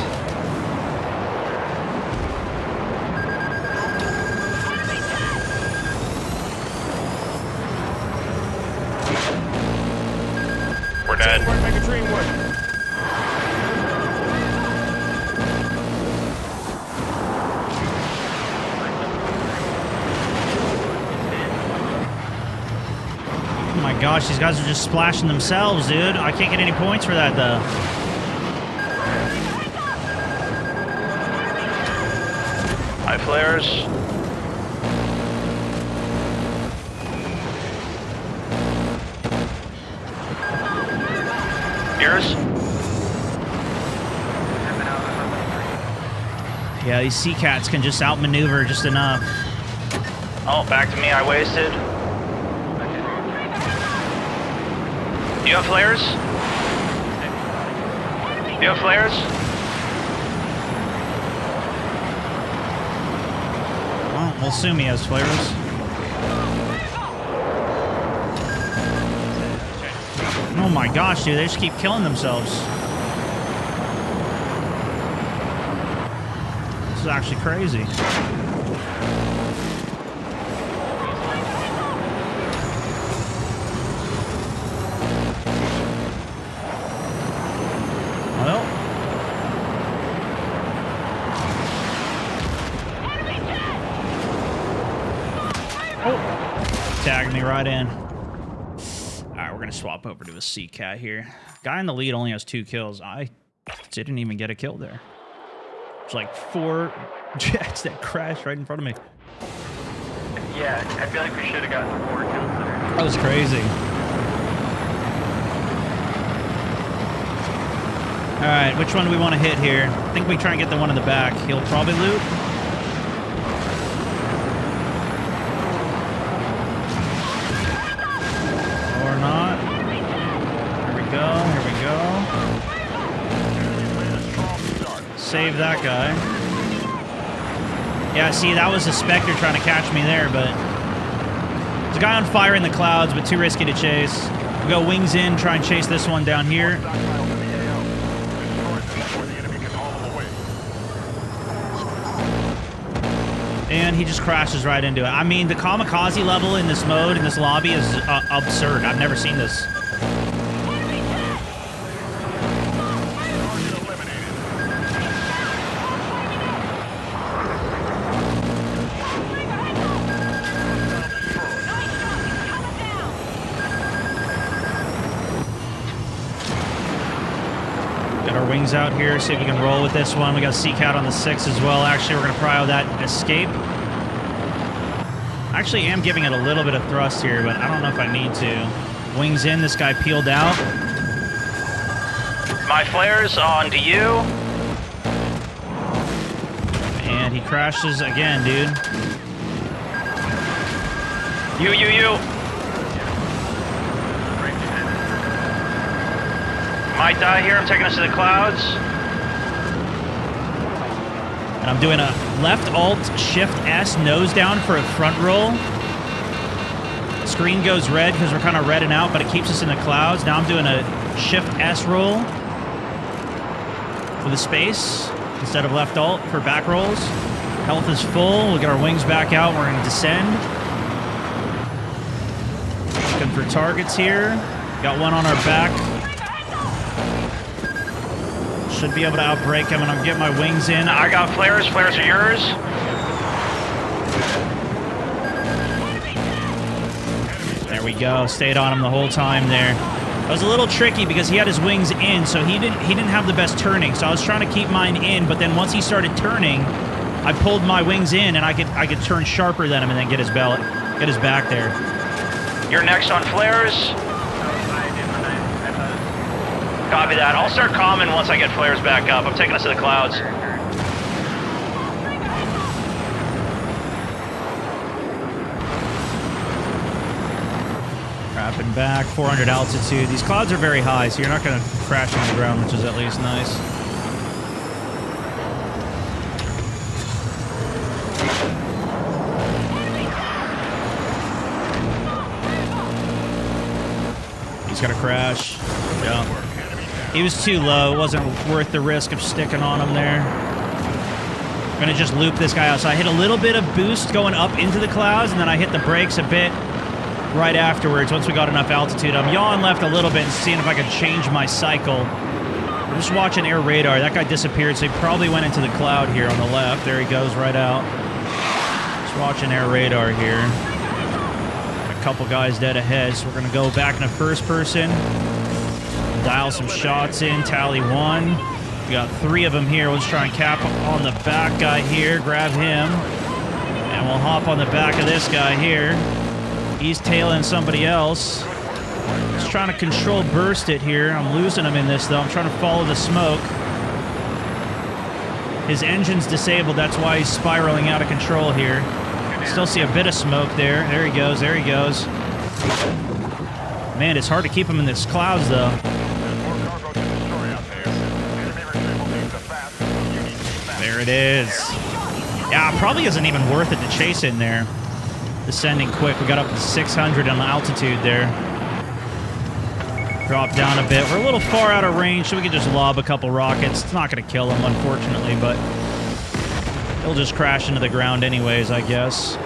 We're dead. Make a dream work. Oh my gosh, these guys are just splashing themselves, dude. I can't get any points for that, though. High flares. Yours? Yeah, these Seacats can just outmaneuver just enough. Oh, back to me. I wasted. You have flares? You have flares? Well, we'll assume he has flares. Oh my gosh, dude, they just keep killing themselves. This is actually crazy. Well. Oh. Tagged me right in. Alright, we're gonna swap over to a Seacat here. Guy in the lead only has 2 kills. I didn't even get a kill there. There's like 4 jets that crashed right in front of me. Yeah, I feel like we should have gotten 4 kills there. That was crazy. Alright, which one do we want to hit here? I think we try and get the one in the back. He'll probably loot. Or not. Here we go, here we go. Save that guy. Yeah, see, that was a Spectre trying to catch me there, but... There's a guy on fire in the clouds, but too risky to chase. We'll go wings in, try and chase this one down here. And he just crashes right into it. I mean, the kamikaze level in this mode, in this lobby, is absurd. I've never seen this. Got our wings out here, see if we can roll with this one. We got Seacat on the 6 as well. Actually, we're going to prio that escape. Actually, am giving it a little bit of thrust here, but I don't know if I need to. Wings in, this guy peeled out. My flares on to you. And he crashes again, dude. You. Might die here. I'm taking us to the clouds. And I'm doing a left alt shift S nose down for a front roll. Screen goes red because we're kind of redding out, but it keeps us in the clouds. Now I'm doing a shift S roll for the space instead of left alt for back rolls. Health is full. We'll get our wings back out. We're going to descend. Looking for targets here. Got one on our back. Should be able to outbreak him, and I'm getting my wings in. I got flares. Flares are yours. There we go. Stayed on him the whole time there. It was a little tricky because he had his wings in, so he didn't have the best turning. So I was trying to keep mine in, but then once he started turning, I pulled my wings in, and I could turn sharper than him and then get his back there. You're next on flares. Copy that. I'll start calming once I get flares back up. I'm taking us to the clouds. Crapping back, 400 altitude. These clouds are very high, so you're not going to crash on the ground, which is at least nice. He's going to crash. Yeah. He was too low. It wasn't worth the risk of sticking on him there. I'm going to just loop this guy out. So I hit a little bit of boost going up into the clouds, and then I hit the brakes a bit right afterwards once we got enough altitude. I'm yawing left a little bit and seeing if I could change my cycle. I'm just watching air radar. That guy disappeared, so he probably went into the cloud here on the left. There he goes, right out. Just watching air radar here. A couple guys dead ahead, so we're going to go back into first person. Dial some shots in, tally 1. We got 3 of them here. We'll just try and cap on the back guy here, grab him. And we'll hop on the back of this guy here. He's tailing somebody else. Just trying to control burst it here. I'm losing him in this, though. I'm trying to follow the smoke. His engine's disabled. That's why he's spiraling out of control here. Still see a bit of smoke there. There he goes. There he goes. Man, it's hard to keep him in this clouds, though. There it is. Yeah, probably isn't even worth it to chase in there. Descending quick. We got up to 600 on the altitude there. Drop down a bit. We're a little far out of range, so we can just lob a couple rockets. It's not going to kill him, unfortunately, but he'll just crash into the ground anyways, I guess.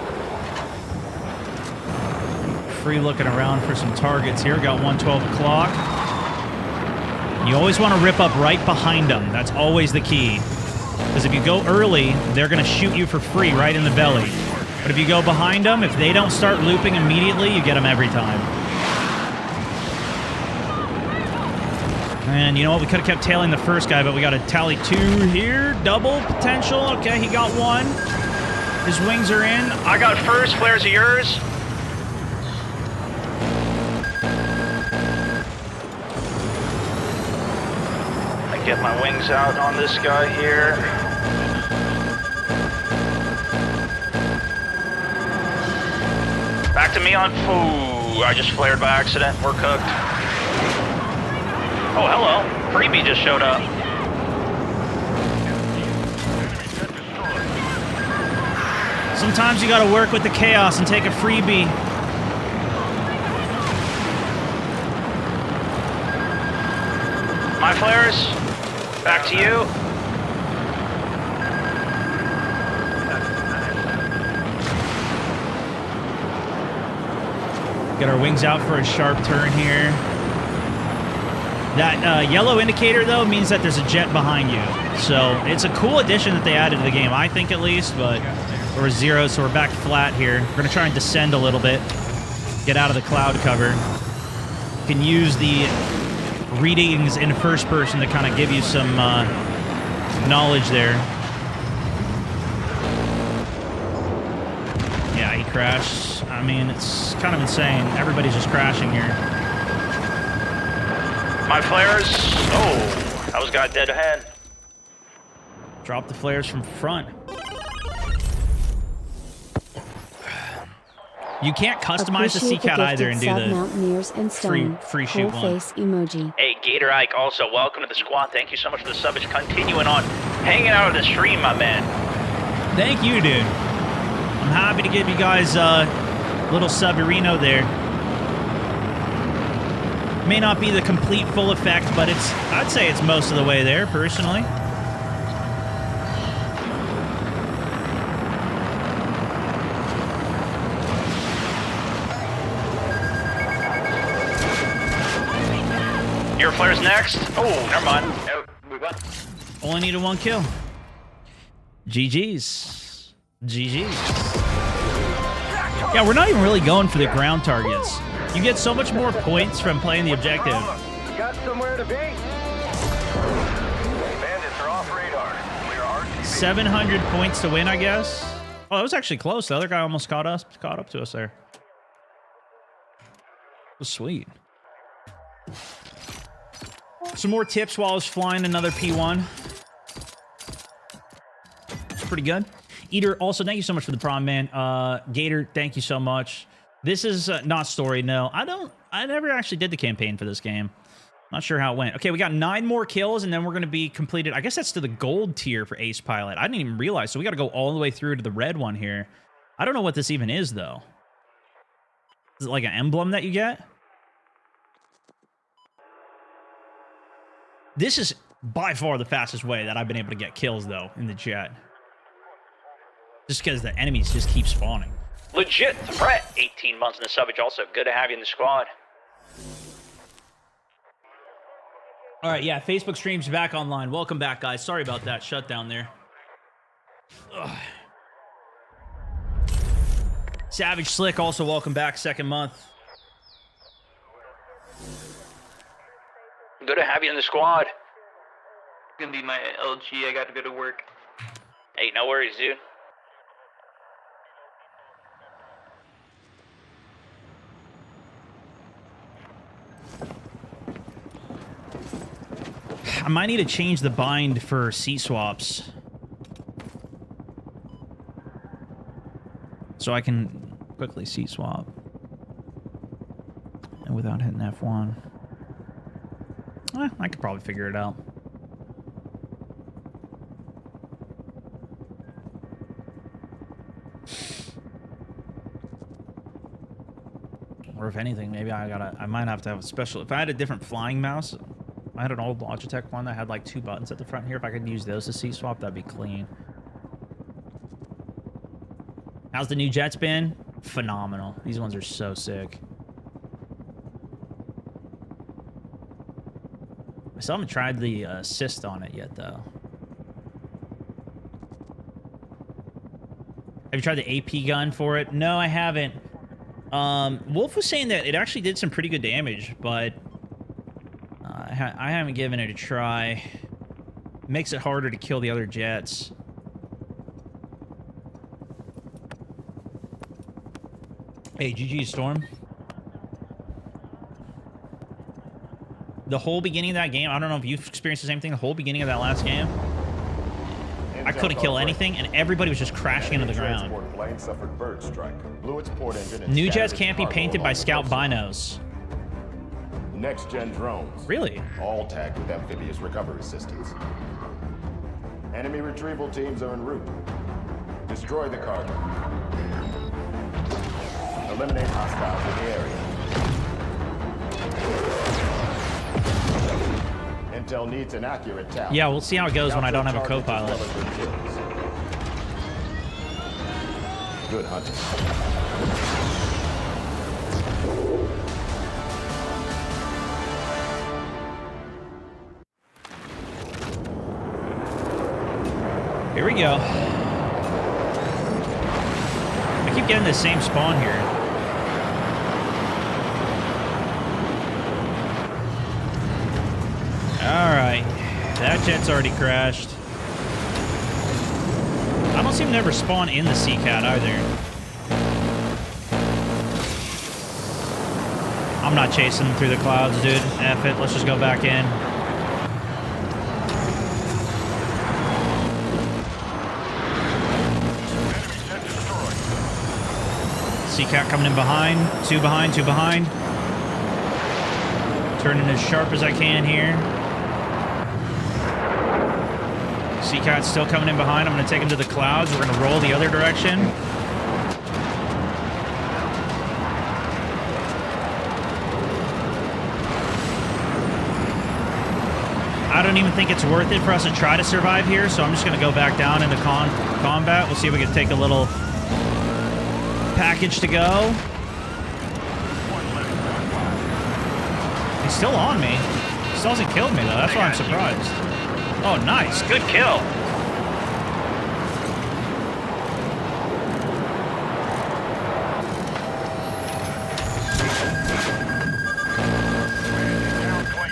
Free looking around for some targets here. Got 112 o'clock. You always want to rip up right behind them. That's always the key. Because if you go early, they're going to shoot you for free right in the belly. But if you go behind them, if they don't start looping immediately, you get them every time. And you know what? We could have kept tailing the first guy, but we got a tally 2 here. Double potential. Okay, he got 1. His wings are in. I got first. Flares are yours. I get my wings out on this guy here. Back to me on... Ooh, I just flared by accident. We're cooked. Oh, hello. Freebie just showed up. Sometimes you gotta work with the chaos and take a freebie. My flares. Back to you. Get our wings out for a sharp turn here. That yellow indicator, though, means that there's a jet behind you. So it's a cool addition that they added to the game, I think at least, but we're 0, so we're back flat here. We're going to try and descend a little bit. Get out of the cloud cover. You can use the readings in first person to kind of give you some knowledge there. Yeah, he crashed. I mean, it's kind of insane. Everybody's just crashing here. My flares. Oh, that was guy dead ahead. Drop the flares from front. You can't customize the Seacat either and do the free shoot one. Face emoji. Hey, Gator Ike, also welcome to the squad. Thank you so much for the sub. It's continuing on, hanging out of the stream, my man. Thank you, dude. I'm happy to give you guys a little subarino there. May not be the complete full effect, but I'd say it's most of the way there, personally. Your flare's next. Oh, never mind. Oh, we won. Only needed 1 kill. GG's. GG's. Yeah, we're not even really going for the ground targets. You get so much more points from playing the objective. Got somewhere to be. Bandits are off radar. We are RTB. 700 points to win, I guess. Oh, that was actually close. The other guy almost caught up to us there. It was sweet. Some more tips while I was flying another P1. It's pretty good. Eater, also, thank you so much for the prom, man. Gator, thank you so much. This is not story, no. I never actually did the campaign for this game. Not sure how it went. Okay, we got 9 more kills, and then we're going to be completed. I guess that's to the gold tier for Ace Pilot. I didn't even realize, so we got to go all the way through to the red one here. I don't know what this even is, though. Is it like an emblem that you get? This is by far the fastest way that I've been able to get kills, though, in the jet. Just because the enemies just keep spawning. Legit threat. 18 months in the subbage. Also, good to have you in the squad. All right, yeah, Facebook stream's back online. Welcome back, guys. Sorry about that shutdown there. Ugh. Savage Slick, also welcome back, 2nd month. Good to have you in the squad. It's gonna be my LG. I got to go to work. Hey, no worries, dude. I might need to change the bind for seat swaps. So I can quickly seat swap. And without hitting F1. I could probably figure it out. Or if anything, maybe I might have to have a special. If I had a different flying mouse, I had an old Logitech one that had like 2 buttons at the front here. If I could use those to seat swap, that'd be clean. How's the new jets been? Phenomenal. These ones are so sick. I still haven't tried the assist on it yet, though. Have you tried the AP gun for it? No, I haven't. Wolf was saying that it actually did some pretty good damage, but I haven't given it a try. It makes it harder to kill the other jets. Hey, GG Storm. The whole beginning of that game, I don't know if you've experienced the same thing, the whole beginning of that last game, I couldn't kill anything, and everybody was just crashing into the ground. Plane suffered bird strike, blew its port engine and New jets scattered can't be its cargo painted by along scout the binos. Next-gen drones. Really? All tagged with amphibious recovery systems. Enemy retrieval teams are en route. Destroy the cargo. Eliminate hostiles in the area. Intel needs an accurate tally. Yeah, we'll see how it goes when I don't have a Capture co-pilot. targets as well as their kills. Good hunting. Here we go. I keep getting the same spawn here. Alright. That jet's already crashed. I don't seem to ever spawn in the Seacat either. I'm not chasing them through the clouds, dude. F it. Let's just go back in. Seacat coming in behind. Two behind, two behind. Turning as sharp as I can here. Seacat's still coming in behind. I'm going to take him to the clouds. We're going to roll the other direction. I don't even think it's worth it for us to try to survive here, so I'm just going to go back down into combat. We'll see if we can take a little package to go. He's still on me. He still hasn't killed me, though. That's why I'm surprised. Oh, nice. Good kill.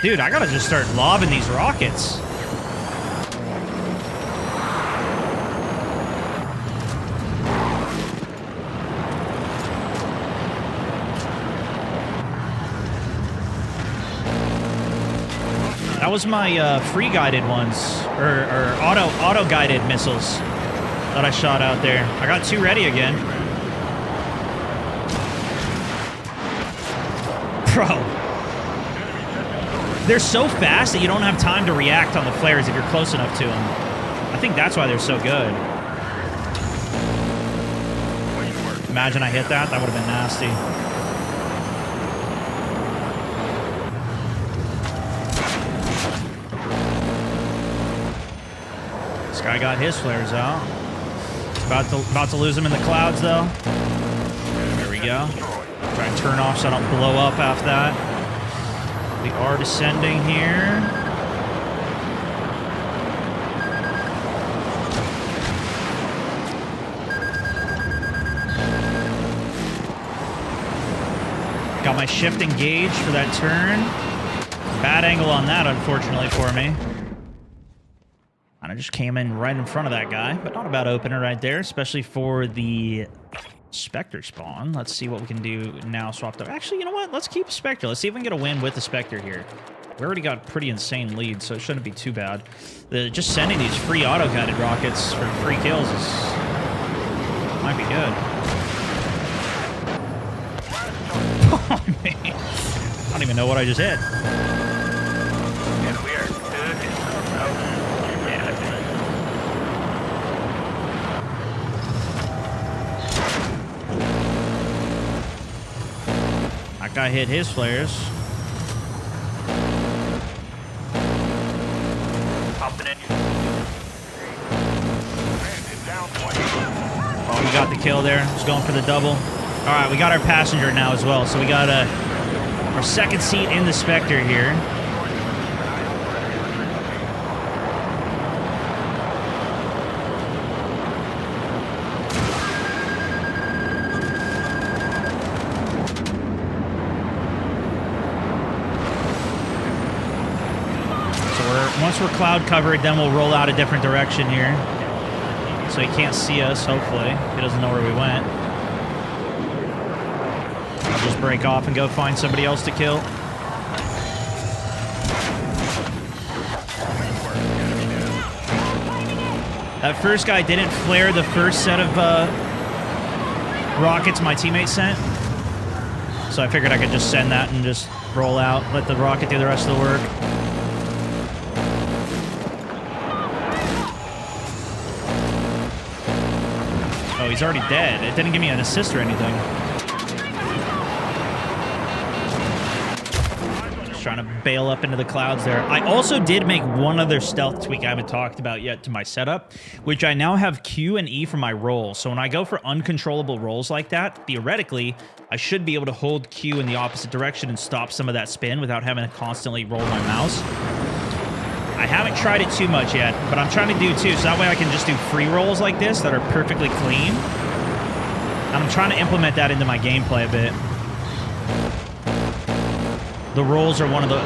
Dude, I gotta just start lobbing these rockets. That was my free guided ones, or auto guided missiles that I shot out there. I got two ready again. Bro. They're so fast that you don't have time to react on the flares if you're close enough to them. I think that's why they're so good. Imagine I hit that. That would have been nasty. This guy got his flares out. It's about to lose him in the clouds, though. There we go. Try and turn off so I don't blow up after that. We are descending here. Got my shift engaged for that turn. Bad angle on that, unfortunately, for me. And I just came in right in front of that guy, but not a bad opener right there, especially for the Spectre spawn. Let's see what we can do now. Swapped up. Actually, you know what? Let's keep Spectre. Let's see if we can get a win with the Spectre here. We already got a pretty insane lead, so it shouldn't be too bad. Just sending these free auto-guided rockets for free kills might be good. Oh, man. I don't even know what I just hit. Yeah, we are good. Yeah, that's it. That guy hit his flares. Popping in. Oh, we got the kill there. Just going for the double. All right, we got our passenger now as well. So we got our second seat in the Spectre here. Once we're cloud covered, then we'll roll out a different direction here. So he can't see us, hopefully. He doesn't know where we went. I'll just break off and go find somebody else to kill. That first guy didn't flare the first set of rockets my teammate sent. So I figured I could just send that and just roll out, let the rocket do the rest of the work. Oh, he's already dead. It didn't give me an assist or anything. Just trying to bail up into the clouds there. I also did make one other stealth tweak I haven't talked about yet to my setup, which I now have Q and E for my rolls. So when I go for uncontrollable rolls like that, theoretically, I should be able to hold Q in the opposite direction and stop some of that spin without having to constantly roll my mouse. I haven't tried it too much yet, but I'm trying to do two, so that way I can just do free rolls like this that are perfectly clean. And I'm trying to implement that into my gameplay a bit. The rolls are one of the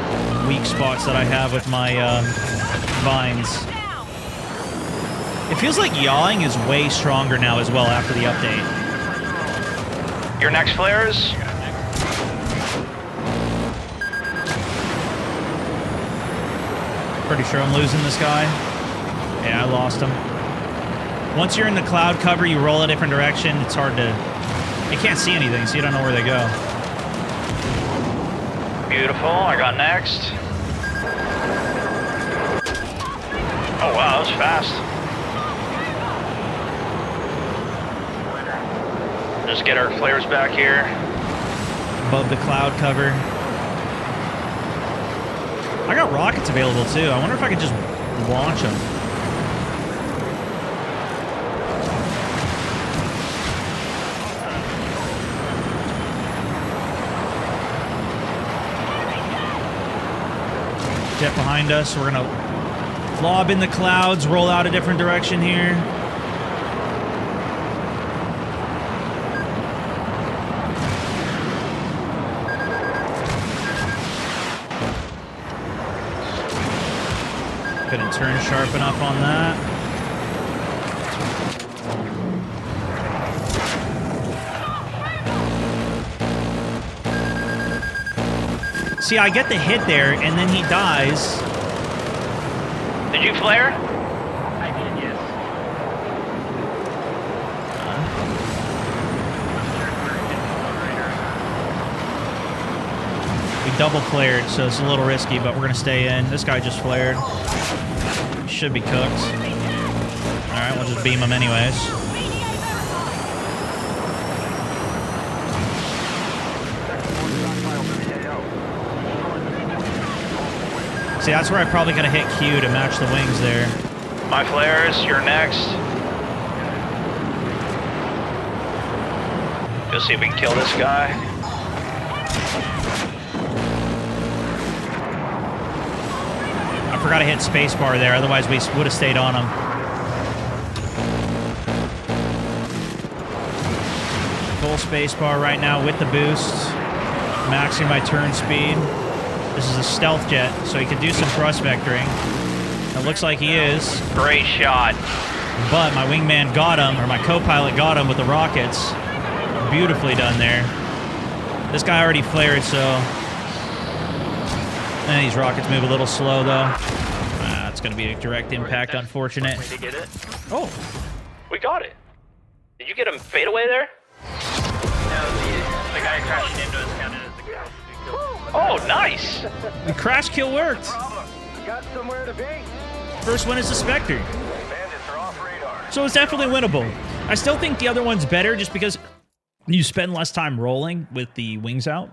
weak spots that I have with my vines. It feels like yawing is way stronger now as well after the update. Your next flares? Pretty sure I'm losing this guy. Yeah, I lost him. Once you're in the cloud cover, you roll a different direction. It's hard to... You can't see anything, so you don't know where they go. Beautiful. I got next. Oh, wow. That was fast. Just get our flares back here. Above the cloud cover. I got rockets available too. I wonder if I could just launch them. Jet behind us. We're gonna lob in the clouds, roll out a different direction here. Couldn't turn sharp enough on that. See, I get the hit there, and then he dies. Did you flare? I did, yes. We double flared, so it's a little risky, but we're going to stay in. This guy just flared. Should be cooked. Alright, we'll just beam him anyways. See, that's where I probably gotta hit Q to match the wings there. My flares, you're next. Go see if we can kill this guy. I forgot to hit spacebar there, otherwise we would have stayed on him. Full spacebar right now with the boost. Maxing my turn speed. This is a stealth jet, so he could do some thrust vectoring. It looks like he is. Great shot. But my wingman got him, or my co-pilot got him with the rockets. Beautifully done there. This guy already flared, so... And these rockets move a little slow, though. It's going to be a direct impact, unfortunate. Did you get it? Oh, We got it. Did you get him fade away there? No, the guy crashing into us counted as the crash. Oh, nice. the crash kill worked. Got somewhere to be. First one is the Spectre. Bandits are off radar. So it's definitely winnable. I still think the other one's better just because you spend less time rolling with the wings out.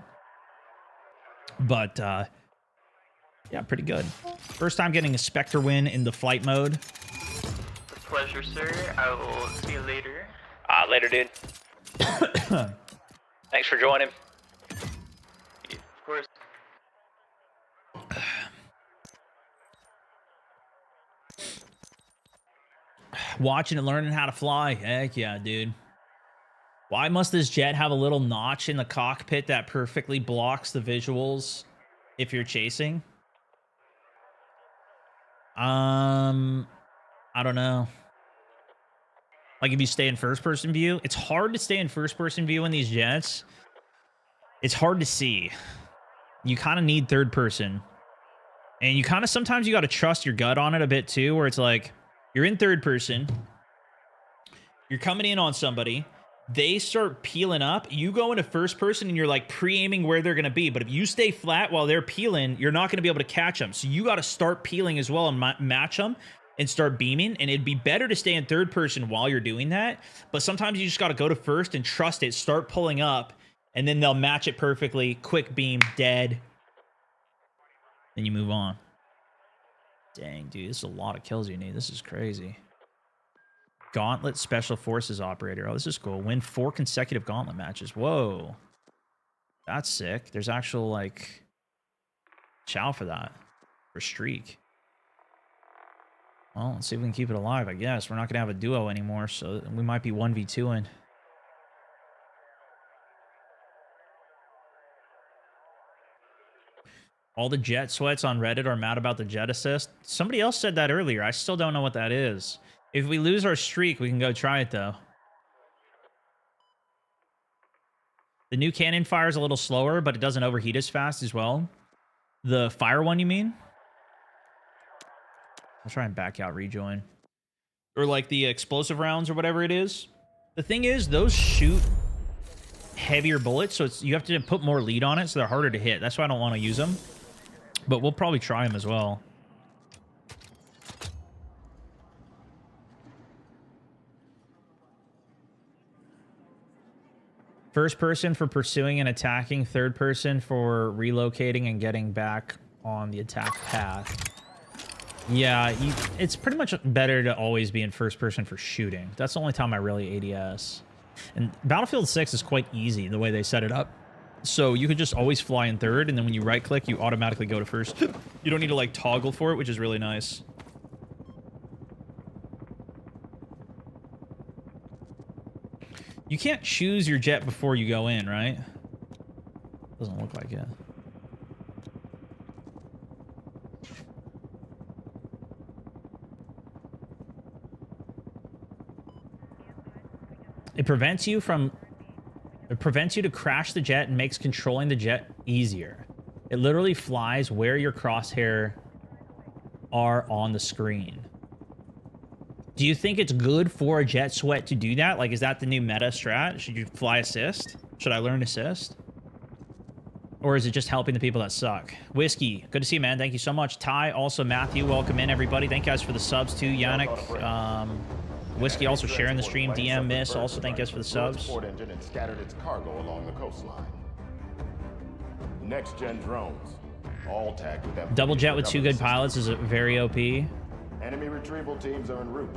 But, yeah, pretty good. First time getting a Spectre win in the flight mode. Pleasure, sir. I will see you later. Later, dude. Thanks for joining. Of course. Watching and learning how to fly. Heck yeah, dude. Why must this jet have a little notch in the cockpit that perfectly blocks the visuals if you're chasing? I don't know. Like if you stay in first person view, it's hard to stay in first person view in these jets. It's hard to see. You kind of need third person. And you kind of, sometimes you got to trust your gut on it a bit too, where it's like, you're in third person, you're coming in on somebody, they start peeling up, you go into first person and you're like pre-aiming where they're going to be. But if you stay flat while they're peeling, you're not going to be able to catch them. So you got to start peeling as well and match them and start beaming. And it'd be better to stay in third person while you're doing that. But sometimes you just got to go to first and trust it, start pulling up, and then they'll match it perfectly. Quick beam, dead. Then you move on. Dang, dude, this is a lot of kills you need. This is crazy. Gauntlet Special Forces Operator. Oh, this is cool. Win 4 consecutive Gauntlet matches. Whoa. That's sick. There's actual, like, chow for that. For streak. Well, let's see if we can keep it alive, I guess. We're not going to have a duo anymore, so we might be 1v2ing. All the jet sweats on Reddit are mad about the jet assist. Somebody else said that earlier. I still don't know what that is. If we lose our streak, we can go try it, though. The new cannon fires a little slower, but it doesn't overheat as fast as well. The fire one, you mean? I'll try and back out rejoin. Or like the explosive rounds or whatever it is. The thing is, those shoot heavier bullets, so you have to put more lead on it, so they're harder to hit. That's why I don't want to use them. But we'll probably try them as well. First person for pursuing and attacking, third person for relocating and getting back on the attack path. Yeah, it's pretty much better to always be in first person for shooting. That's the only time I really ADS. And Battlefield 6 is quite easy the way they set it up. So you could just always fly in third, and then when you right click, you automatically go to first. You don't need to like toggle for it, which is really nice. You can't choose your jet before you go in, right? Doesn't look like it. It prevents you to crash the jet and makes controlling the jet easier. It literally flies where your crosshair are on the screen. Do you think it's good for a jet sweat to do that? Like, is that the new meta strat? Should you fly assist? Should I learn assist? Or is it just helping the people that suck? Whiskey, good to see you, man. Thank you so much. Ty, also Matthew, welcome in, everybody. Thank you guys for the subs too. Yannick, Whiskey also sharing the stream. DM Miss, also thank you guys for the subs. Engine and scattered its cargo along the coastline. Next-gen drones, all tagged with that. Double jet with 2 good pilots is very OP. Enemy retrieval teams are en route.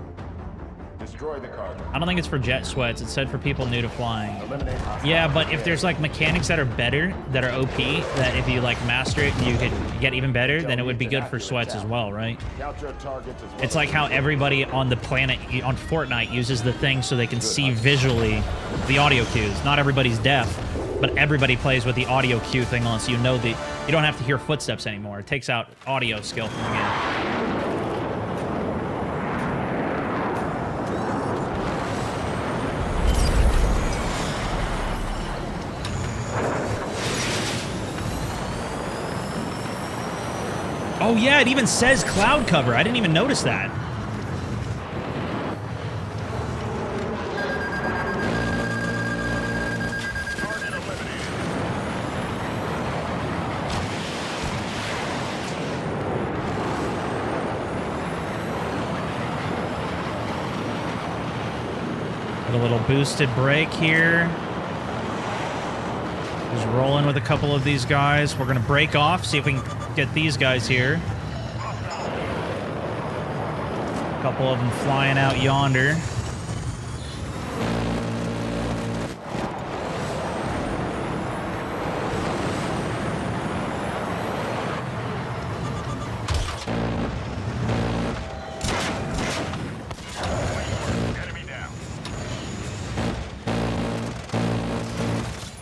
Destroy the cargo. I don't think it's for jet sweats. It said for people new to flying. Eliminate hostile. Yeah, but if there's like mechanics that are better, that are OP, that if you like master it, you could get even better, then it would be good for sweats as well, right? Count your targets as well. It's like how everybody on the planet on Fortnite uses the thing so they can see visually the audio cues. Not everybody's deaf, but everybody plays with the audio cue thing on, so you know that you don't have to hear footsteps anymore. It takes out audio skill from the game. Oh yeah, it even says cloud cover. I didn't even notice that. Got a little boosted brake here. Just rolling with a couple of these guys. We're gonna break off, see if we can get these guys here. A couple of them flying out yonder.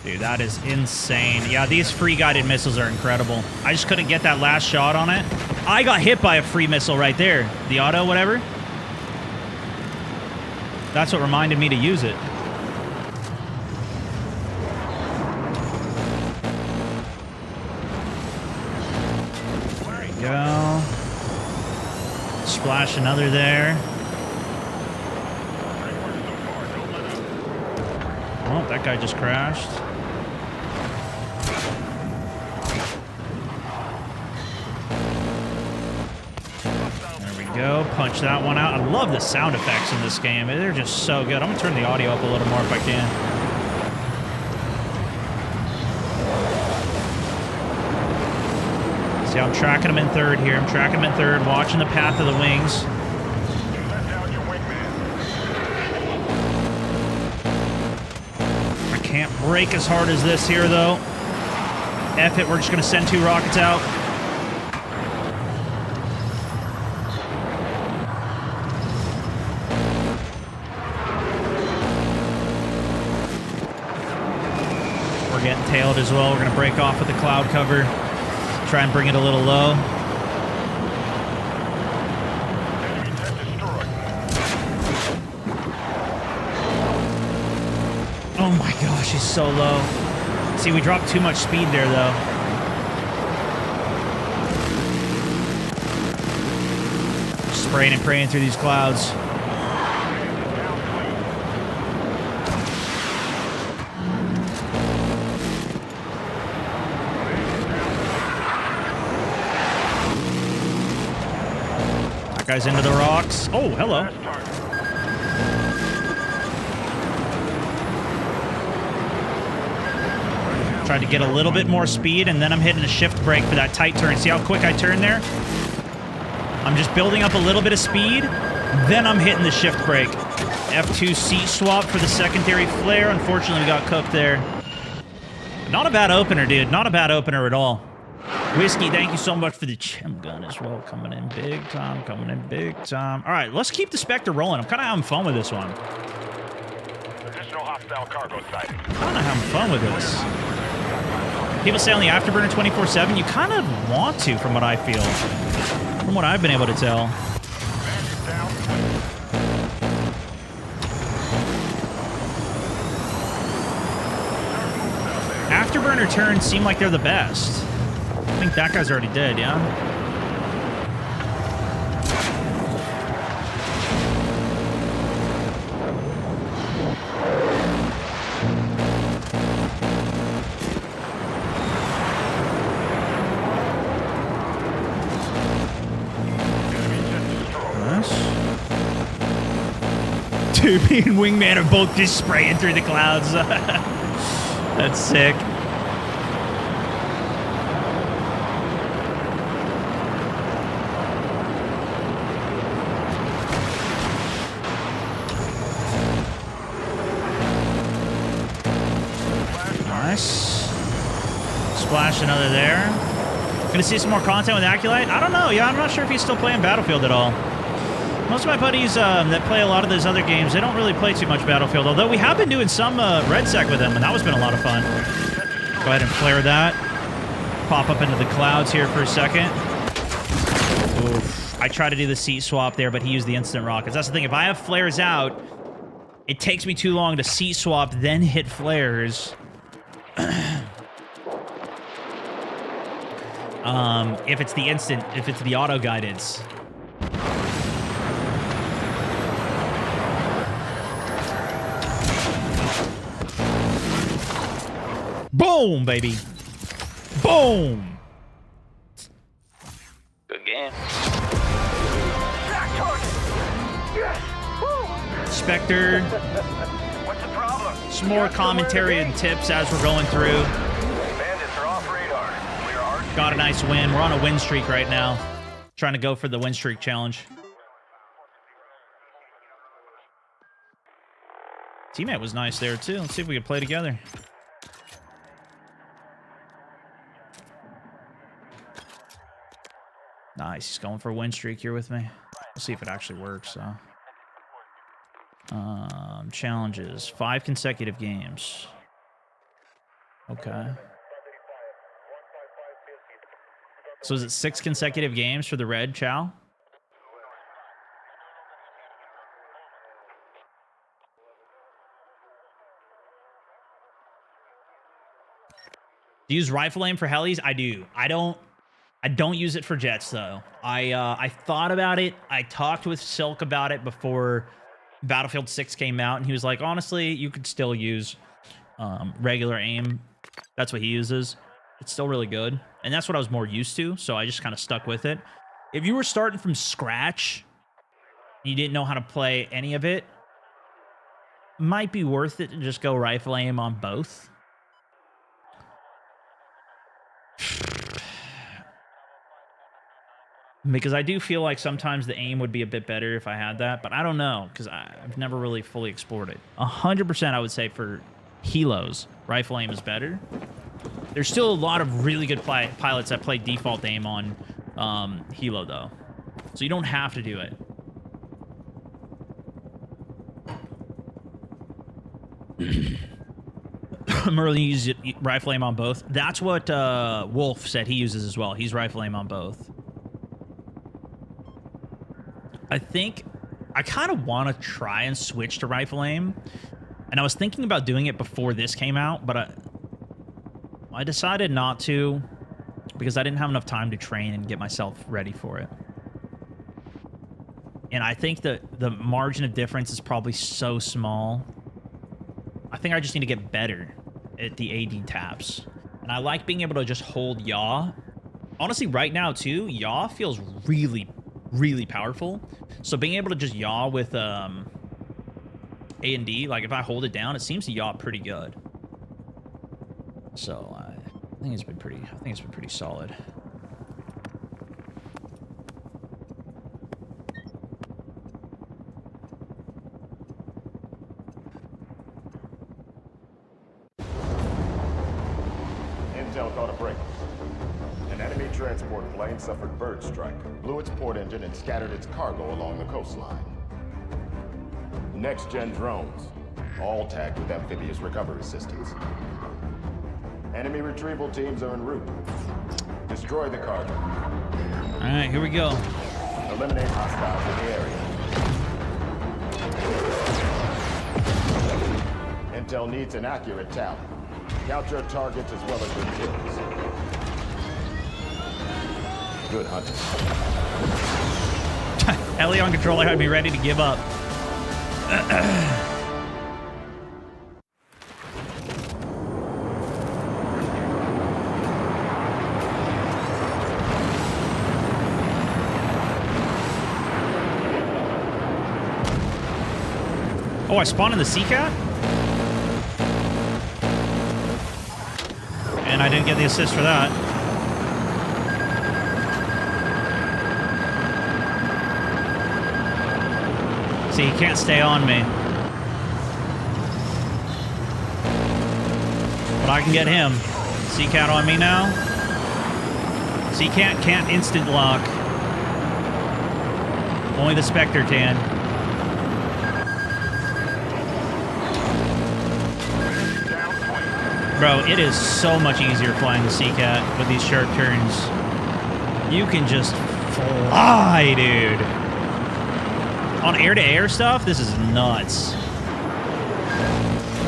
Dude, that is insane. Yeah, these free guided missiles are incredible. I just couldn't get that last shot on it. I got hit by a free missile right there. The auto, whatever. That's what reminded me to use it. There we go. Splash another there. Oh, that guy just crashed. Go punch that one out. I love the sound effects in this game. They're just so good. I'm gonna turn the audio up a little more if I can. See, I'm tracking them in third here. I'm tracking them in third, watching the path of the wings. I can't brake as hard as this here though. F it, we're just gonna send 2 rockets out. getting tailed as well. We're going to break off with the cloud cover. Try and bring it a little low. Oh my gosh, he's so low. See, we dropped too much speed there, though. Spraying and praying through these clouds. That guy's into the rocks. Oh, hello. Tried to get a little bit more speed, and then I'm hitting a shift brake for that tight turn. See how quick I turn there? I'm just building up a little bit of speed, then I'm hitting the shift brake. F2 seat swap for the secondary flare. Unfortunately, we got cooked there. Not a bad opener, dude. Not a bad opener at all. Whiskey, thank you so much for the chim gun as well. Coming in big time, coming in big time. All right, let's keep the Spectre rolling. I'm kind of having fun with this one. Additional hostile cargo sighting. Kind of having fun with this. People say on the Afterburner 24/7, you kind of want to, from what I feel. From what I've been able to tell. Afterburner turns seem like they're the best. I think that guy's already dead, yeah? Dude, me and Wingman are both just spraying through the clouds. That's sick. Nice. Splash another there. Gonna see some more content with Aculite? I don't know. Yeah, I'm not sure if he's still playing Battlefield at all. Most of my buddies that play a lot of those other games, they don't really play too much Battlefield, although we have been doing some RedSec with them, and that has been a lot of fun. Go ahead and flare that. Pop up into the clouds here for a second. Oof. I tried to do the seat swap there, but he used the instant rockets. That's the thing. If I have flares out, it takes me too long to seat swap, then hit flares. If it's the instant, if it's the auto guidance. Boom, baby. Boom. Good game. Spectre. What's the problem? Some more commentary and tips as we're going through. Bandits are off radar. We are Got a nice win. We're on a win streak right now. Trying to go for the win streak challenge. Teammate was nice there too. Let's see if we can play together. Nice. He's going for a win streak here with me. We'll see if it actually works. Challenges. 5 consecutive games. Okay. So is it 6 consecutive games for the red Chow? Do you use rifle aim for helis? I do. I don't use it for jets though. I thought about it. I talked with Silk about it before Battlefield 6 came out, and he was like, honestly, you could still use regular aim. That's what he uses. It's still really good, and that's what I was more used to, so I just kind of stuck with it. If you were starting from scratch, you didn't know how to play any of it, might be worth it to just go rifle aim on both. Because I do feel like sometimes the aim would be a bit better if I had that, but I don't know, because I've never really fully explored it. 100% I would say for helos, rifle aim is better. There's still a lot of really good pilots that play default aim on helo, though. So you don't have to do it. Merlin uses rifle aim on both. That's what Wolf said he uses as well. He's rifle aim on both. I think I kind of want to try and switch to rifle aim. And I was thinking about doing it before this came out, but I decided not to because I didn't have enough time to train and get myself ready for it. And I think that the margin of difference is probably so small. I think I just need to get better at the AD taps. And I like being able to just hold yaw. Honestly, right now, too, yaw feels really, really powerful. So being able to just yaw with A and D, like if I hold it down, it seems to yaw pretty good. So I think it's been pretty solid. Intel caught a break. An enemy transport plane suffered bird strike, blew its port engine, and scattered its cargo along the coastline. Next-gen drones, all tagged with amphibious recovery systems. Enemy retrieval teams are en route. Destroy the cargo. All right, here we go. Eliminate hostiles in the area. Intel needs an accurate tally. Count your targets as well as your kills. Good hunting. Ellie on controller had me ready to give up. Oh, I spawned in the Seacat? And I didn't get the assist for that. See, he can't stay on me. But I can get him. Seacat on me now. Seacat can't instant lock. Only the Spectre can. Bro, it is so much easier flying the Seacat with these sharp turns. You can just fly, dude. On air-to-air stuff, this is nuts.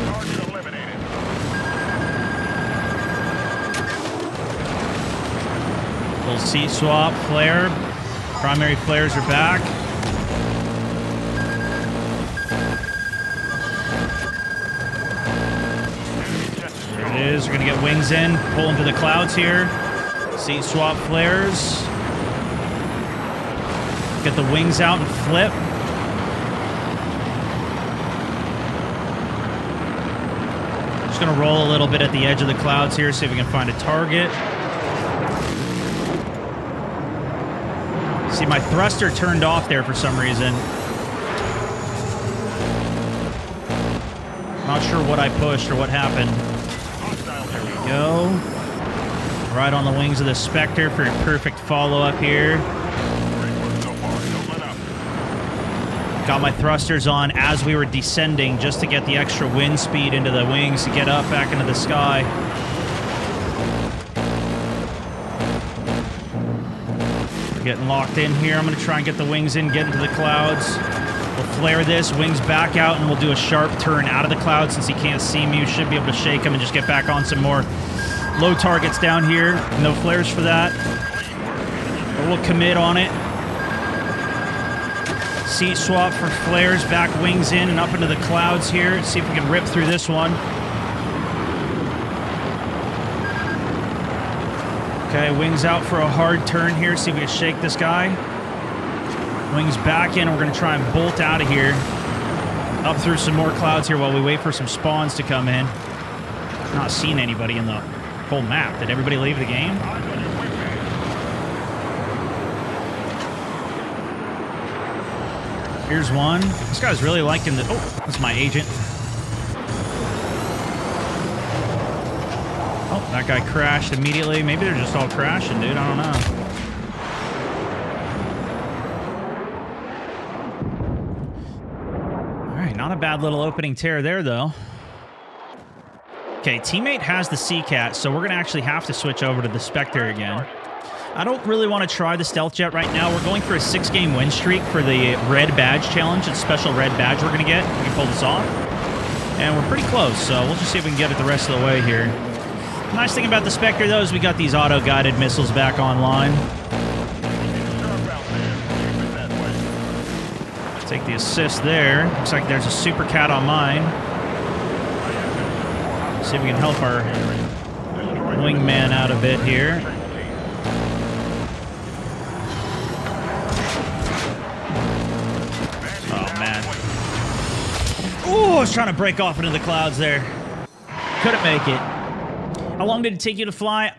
Target eliminated. Little seat swap, flare. Primary flares are back. There it is. We're gonna get wings in, pull into the clouds here. Seat swap flares. Get the wings out and flip. Just gonna roll a little bit at the edge of the clouds here, see if we can find a target. See, my thruster turned off there for some reason. Not sure what I pushed or what happened. There we go. Right on the wings of the Spectre for a perfect follow-up here. Got my thrusters on as we were descending just to get the extra wind speed into the wings to get up back into the sky. We're getting locked in here. I'm going to try and get the wings in, get into the clouds. We'll flare this, wings back out, and we'll do a sharp turn out of the clouds since he can't see me. We should be able to shake him and just get back on some more low targets down here. No flares for that. But we'll commit on it. Seat swap for flares, back wings in and up into the clouds here. See if we can rip through this one. Okay, wings out for a hard turn here. See if we can shake this guy. Wings back in. We're going to try and bolt out of here. Up through some more clouds here while we wait for some spawns to come in. Not seeing anybody in the whole map. Did everybody leave the game? Here's one. This guy's really liking the... Oh, that's my agent. Oh, that guy crashed immediately. Maybe they're just all crashing, dude. I don't know. All right, not a bad little opening tear there, though. Okay, teammate has the Seacat, so we're going to actually have to switch over to the Spectre again. I don't really want to try the stealth jet right now. We're going for a 6-game win streak for the red badge challenge. It's a special red badge we're going to get if we can pull this off. And we're pretty close, so we'll just see if we can get it the rest of the way here. The nice thing about the Spectre, though, is we got these auto-guided missiles back online. Take the assist there. Looks like there's a Super Cat on mine. See if we can help our wingman out a bit here. Oh, man. Oh, I was trying to break off into the clouds there. Couldn't make it. How long did it take you to fly?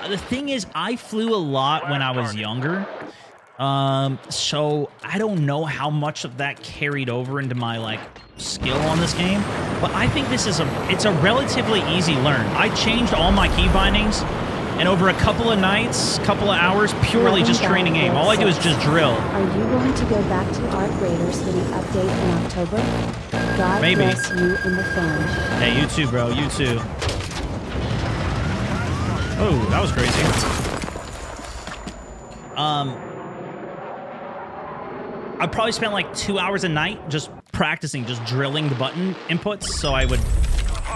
The thing is, I flew a lot when I was younger. So I don't know how much of that carried over into my, like, skill on this game. But I think this is it's a relatively easy learn. I changed all my key bindings, and over a couple of nights, couple of hours, purely just training aim. All I do is just drill. Are you going to go back to Arc Raiders for the update in October? God Maybe. bless you and the fam. Hey, you too, bro. You too. Oh, that was crazy. I probably spent like 2 hours a night just practicing, just drilling the button inputs so I would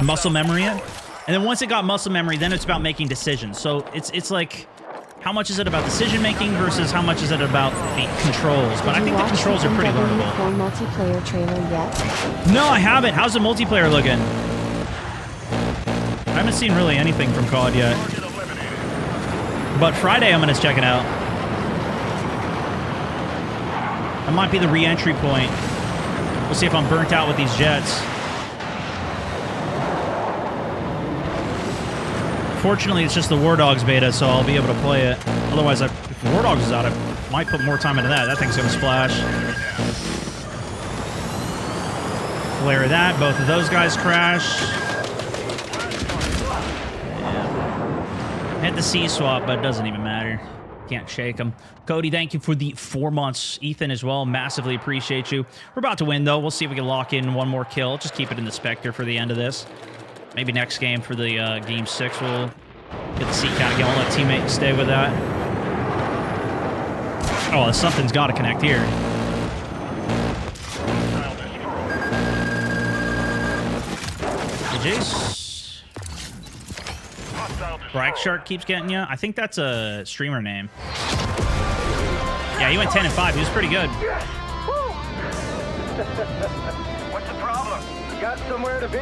muscle memory it. And then once it got muscle memory, then it's about making decisions. So it's like, how much is it about decision making versus how much is it about the controls? But I think the controls are pretty learnable. Full multiplayer trailer yet? No, I haven't. How's the multiplayer looking? I haven't seen really anything from COD yet. But Friday I'm going to check it out. That might be the re-entry point. We'll see if I'm burnt out with these jets. Fortunately, it's just the War Dogs beta, so I'll be able to play it. Otherwise, if War Dogs is out, I might put more time into that. That thing's going to splash. Flare that. Both of those guys crash. Yeah. Hit the C-swap, but it doesn't even matter. Can't shake them. Cody, thank you for the 4 months. Ethan as well, massively appreciate you. We're about to win, though. We'll see if we can lock in one more kill. Just keep it in the Spectre for the end of this. Maybe next game for the Game 6, we'll get the Seacat again. We'll let teammates stay with that. Oh, something's got to connect here. GG's. Bright Shark keeps getting you. I think that's a streamer name. Yeah, he went 10 and 5. He was pretty good. What's the problem? Got somewhere to be?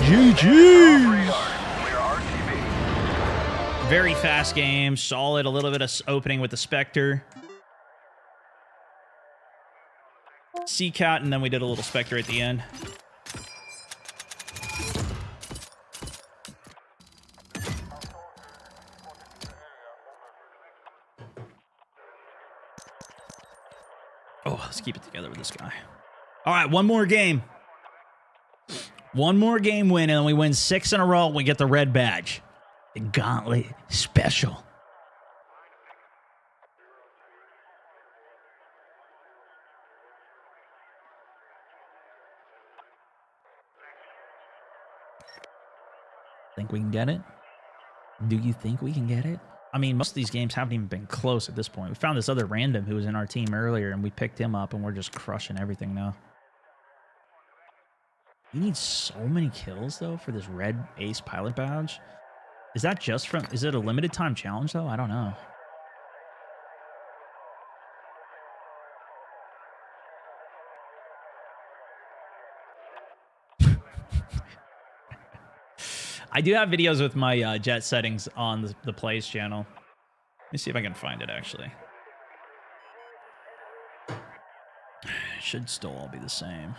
GG. Clear RTB. Very fast game. Solid. A little bit of opening with the Spectre. Seacat, and then we did a little Spectre at the end. Oh, let's keep it together with this guy. All right, one more game. One more game win, and then we win 6 in a row. We get the red badge. The Gauntlet Special. Think we can get it? Do you think we can get it? I mean, most of these games haven't even been close at this point. We found this other random who was in our team earlier, and we picked him up, and we're just crushing everything now. You need so many kills, though, for this red ace pilot badge. Is that just from... Is it a limited time challenge, though? I don't know. I do have videos with my jet settings on the Plays channel. Let me see if I can find it, actually. It should still all be the same.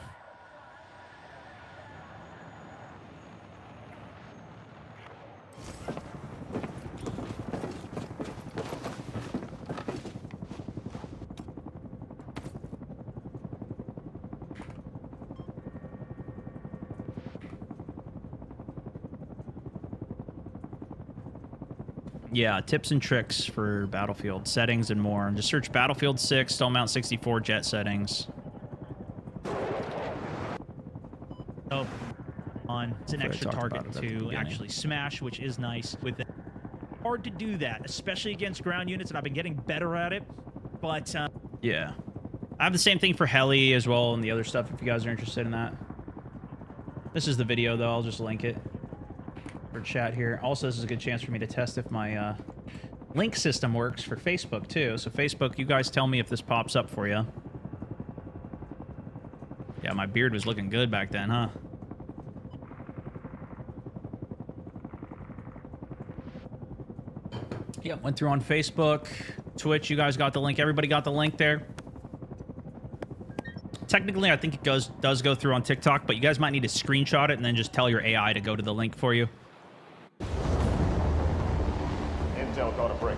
Yeah, tips and tricks for Battlefield settings and more. Just search Battlefield 6, Stone Mount 64 jet settings. So on, it's an I extra talked target about it at the to beginning. actually smash, which is nice. With it, hard to do that, especially against ground units, and I've been getting better at it. But Yeah. I have the same thing for heli as well and the other stuff. If you guys are interested in that, this is the video though. I'll just link it for chat here. Also, this is a good chance for me to test if my link system works for Facebook too. So Facebook, you guys tell me if this pops up for you. Yeah, my beard was looking good back then, huh? Yep, went through on Facebook, Twitch. You guys got the link. Everybody got the link there. Technically, I think it does go through on TikTok, but you guys might need to screenshot it and then just tell your AI to go to the link for you. Intel caught a break.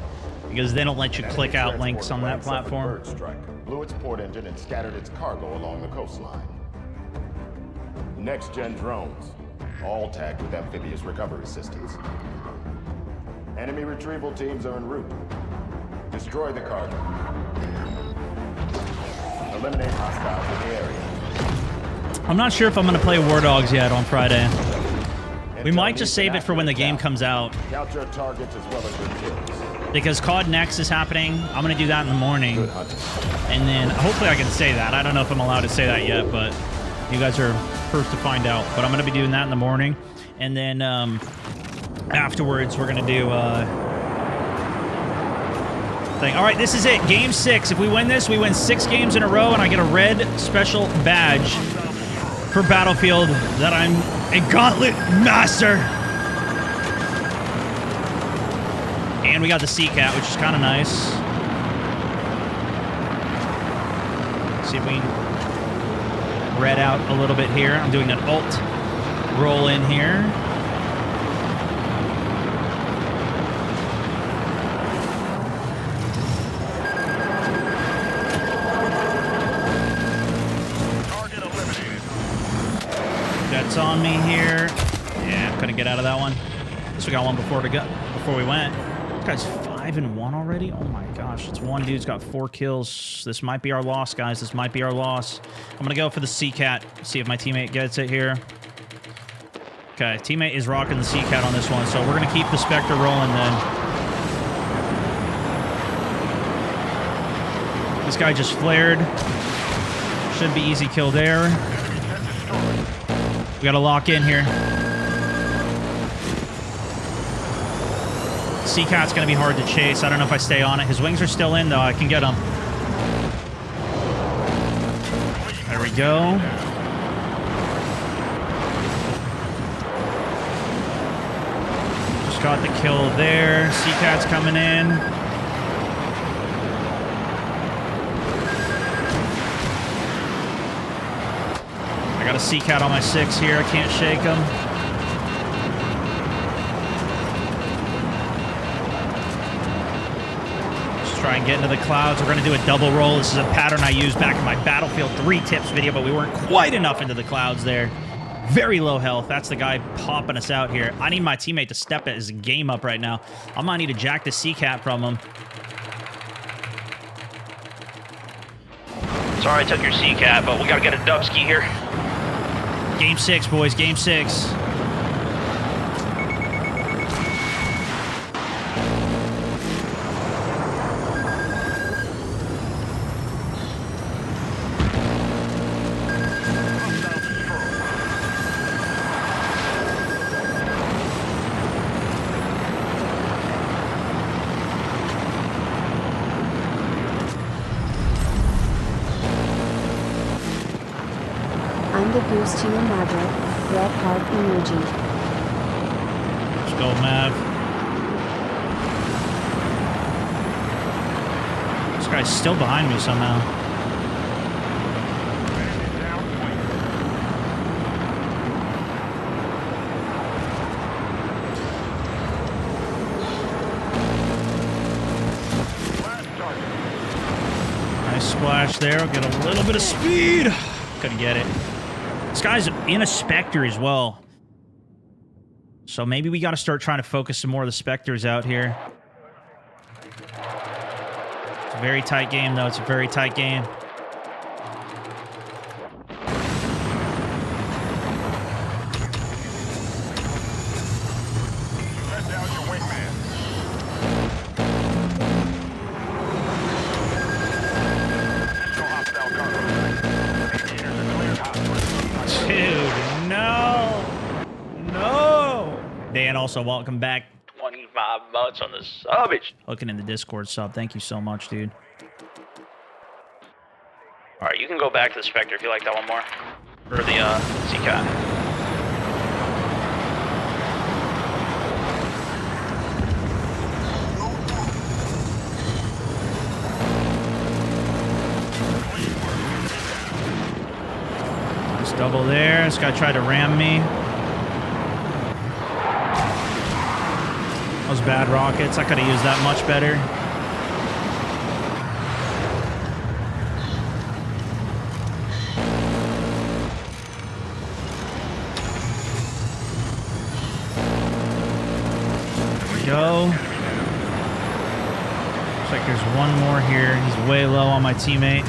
Because they don't let you An click enemy out links on that transport platform. Bird strike, blew its port engine and scattered its cargo along the coastline. Next-gen drones, all tagged with amphibious recovery systems. Enemy retrieval teams are en route. Destroy the cargo. Eliminate hostiles in the area. I'm not sure if I'm going to play War Dogs yet on Friday. We Intel might needs just an save it for when the accurate game count. comes out. Count your targets as well as your kills. Because COD Next is happening. I'm going to do that in the morning. Good hunting. And then hopefully I can say that. I don't know if I'm allowed to say that yet, but you guys are first to find out. But I'm going to be doing that in the morning. And then afterwards, we're going to do... thing. All right, this is it. Game 6. If we win this, we win 6 games in a row, and I get a red special badge for Battlefield that I'm a Gauntlet Master. And we got the Sea-Cat, which is kind of nice. See if we can red out a little bit here. I'm doing an alt roll in here. Target eliminated. That's on me here. Yeah, couldn't get out of that one. Guess we got one before we went. This guy's 5-1 already. Oh my gosh, it's one dude's got 4 kills. This might be our loss, guys. This might be our loss. I'm gonna go for the Sea-Cat. See if my teammate gets it here. Okay, teammate is rocking the Sea-Cat on this one, so we're gonna keep the Spectre rolling then. This guy just flared. Should be easy kill there. We gotta lock in here. Sea-Cat's gonna be hard to chase. I don't know if I stay on it. His wings are still in, though. I can get him. There we go. Just got the kill there. Sea-Cat's coming in. I got a Sea-Cat on my 6 here. I can't shake him. Try and get into the clouds. We're going to do a double roll. This is a pattern I used back in my Battlefield 3 tips video, but we weren't quite enough into the clouds there. Very low health. That's the guy popping us out here. I need my teammate to step his game up right now. I might need to jack the Sea-Cat from him. Sorry I took your Sea-Cat, but we gotta get a Dubsky here. Game 6, boys. Game 6. I'm the goose to your Maverick, red heart emoji. Let's go, Mav. This guy's still behind me somehow. Down point. Last target. Nice splash there. Get a little bit of speed. Couldn't get it. This guy's in a Spectre as well. So maybe we got to start trying to focus some more of the Spectres out here. It's a very tight game, though. It's a very tight game. also welcome back. 25 months on the subbage. Looking in the Discord sub. Thank you so much, dude. All right, you can go back to the Spectre if you like that one more. Or the Seacat. Nice double there. This guy tried to ram me. Those bad rockets. I could have used that much better. Go. Looks like there's one more here. He's way low on my teammate.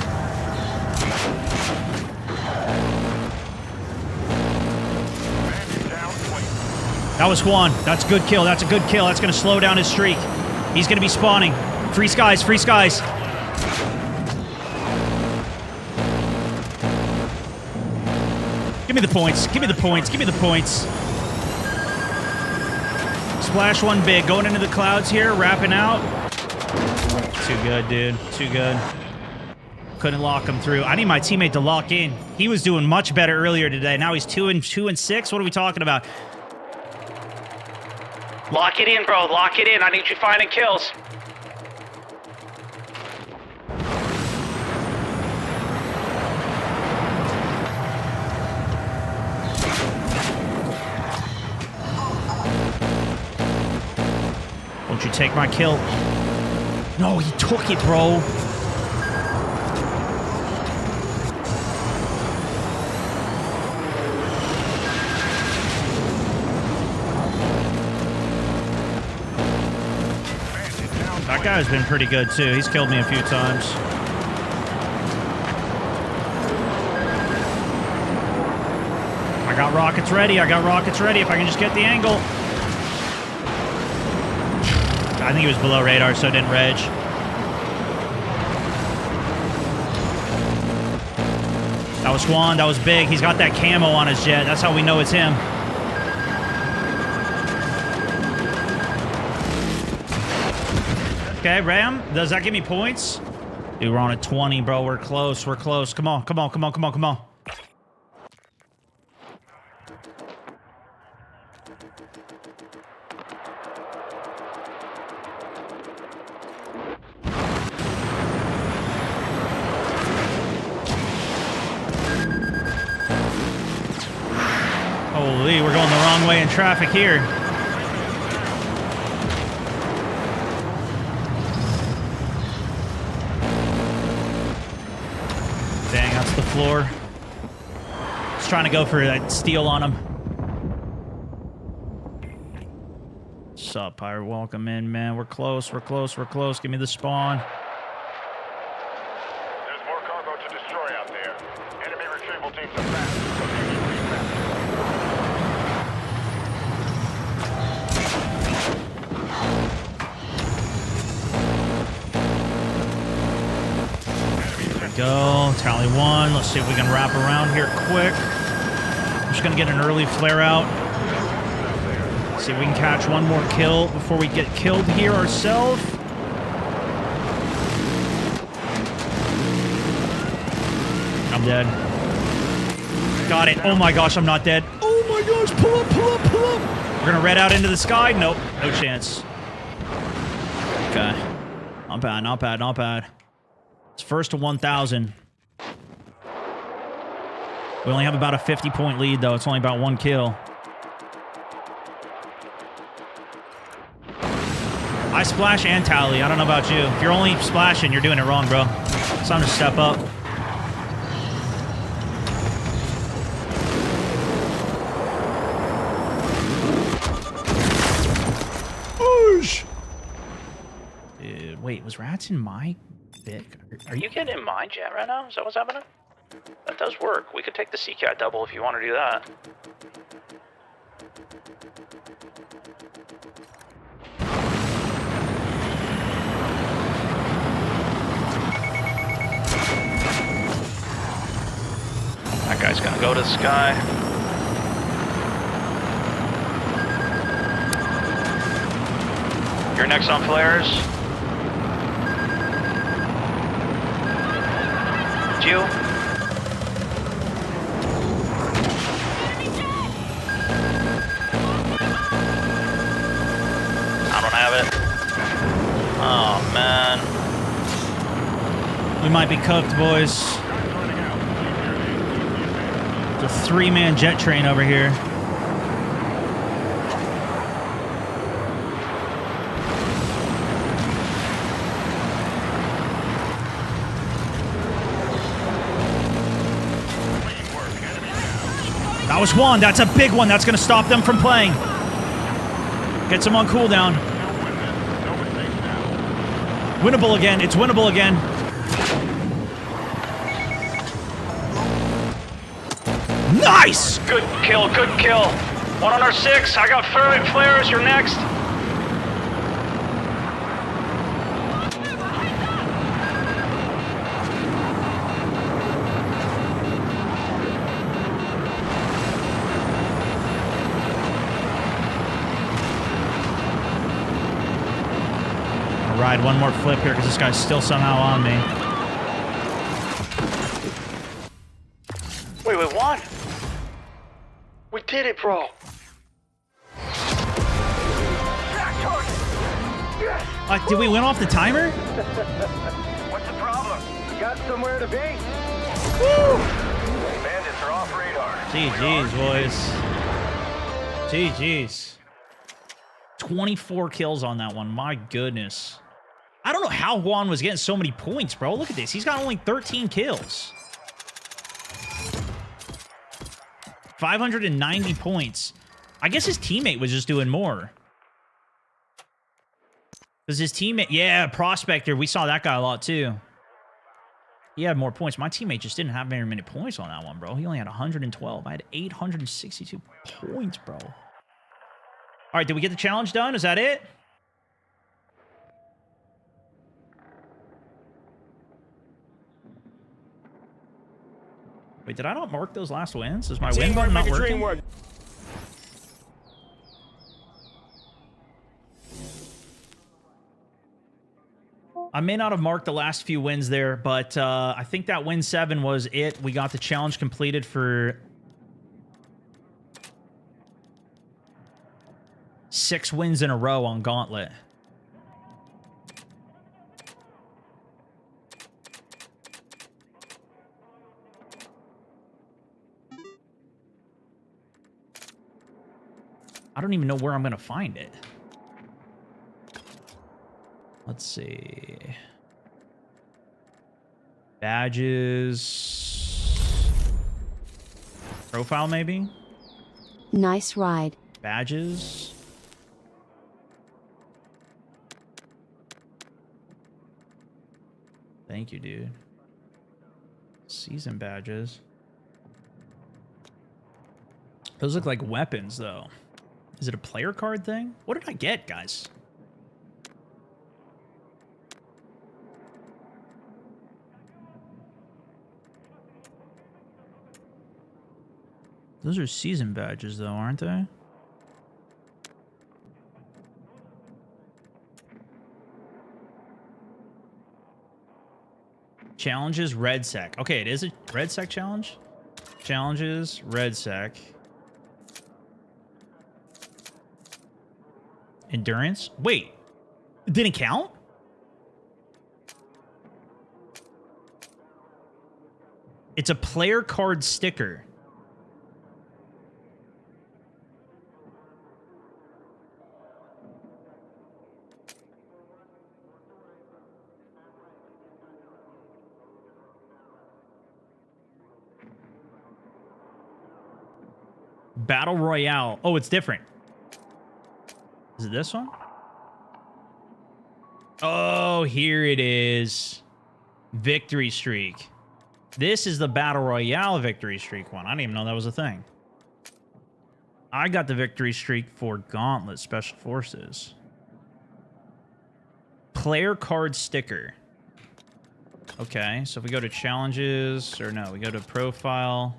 That was Juan. That's a good kill. That's a good kill. That's going to slow down his streak. He's going to be spawning. Free skies. Free skies. Give me the points. Give me the points. Give me the points. Splash one big. Going into the clouds here. Wrapping out. Too good, dude. Too good. Couldn't lock him through. I need my teammate to lock in. He was doing much better earlier today. Now he's 2 and 6. What are we talking about? Lock it in, bro. Lock it in. I need you finding kills. Won't you take my kill? No, he took it, bro. That guy's been pretty good, too. He's killed me a few times. I got rockets ready. I got rockets ready if I can just get the angle. I think he was below radar, so it didn't reg. That was Juan. That was big. He's got that camo on his jet. That's how we know it's him. Okay, Ram, does that give me points? Dude, we're on a 20, bro. We're close. We're close. Come on, come on, come on, come on, come on. Holy, we're going the wrong way in traffic here. Dang, that's the floor. Just trying to go for that steal on him. What's up, Pirate? Welcome in, man. We're close, we're close, we're close. Give me the spawn. There's more cargo to destroy out there. Enemy retrieval teams are fast, so they need to be fast. Go, tally one. Let's see if we can wrap around here quick. I'm just gonna get an early flare out. See if we can catch one more kill before we get killed here ourselves. I'm dead. Got it. Oh my gosh, I'm not dead. Oh my gosh, pull up, pull up, pull up. We're gonna red out into the sky. Nope, no chance. Okay. Not bad, not bad, not bad. It's first to 1,000. We only have about a 50-point lead, though. It's only about one kill. I splash and tally. I don't know about you. If you're only splashing, you're doing it wrong, bro. It's time to step up. Oosh! Dude, wait, was Rats in my... Are you getting in my jet right now? Is that what's happening? That does work. We could take the Seacat double if you want to do that. That guy's gonna go to the sky. You're next on flares. It's you. I don't have it. Oh, man. We might be cooked, boys. It's a 3-man jet train over here. That was one. That's a big one. That's going to stop them from playing. Gets them on cooldown. Winnable again. It's winnable again. Nice! Good kill, good kill. 1 on our 6. I got flares. You're next. Ride one more flip here because this guy's still somehow on me. Wait, we won. We did it, bro. Did we win off the timer? What's the problem? You got somewhere to be? Woo! Bandits are off radar. GG's, boys. GG's. 24 kills on that one. My goodness. I don't know how Juan was getting so many points, bro. Look at this. He's got only 13 kills. 590 points. I guess his teammate was just doing more. Because his teammate... Yeah, Prospector. We saw that guy a lot, too. He had more points. My teammate just didn't have very many points on that one, bro. He only had 112. I had 862 points, bro. All right, did we get the challenge done? Is that it? Wait, did I not mark those last wins? Is my win button not working? I may not have marked the last few wins there, but I think that win 7 was it. We got the challenge completed for 6 wins in a row on Gauntlet. I don't even know where I'm going to find it. Let's see. Badges. Profile, maybe? Nice ride. Badges. Thank you, dude. Season badges. Those look like weapons, though. Is it a player card thing? What did I get, guys? Those are season badges, though, aren't they? Challenges, red sec. Okay, it is a red sec challenge. Challenges, red sec. Endurance. Wait, it didn't count? It's a player card sticker. Battle Royale. Oh, it's different. Is it this one? Oh, here it is. Victory streak. This is the Battle Royale victory streak one. I didn't even know that was a thing. I got the victory streak for Gauntlet Special Forces. Player card sticker. Okay, so if we go to challenges, or no, we go to profile.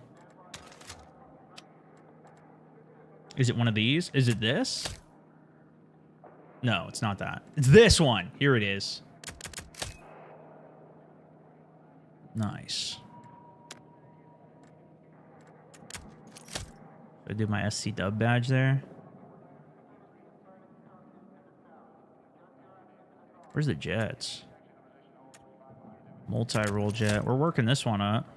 Is it one of these? Is it this? No, it's not that. It's this one. Here it is. Nice. I do my SC dub badge there. Where's the jets? Multi-roll jet. We're working this one up.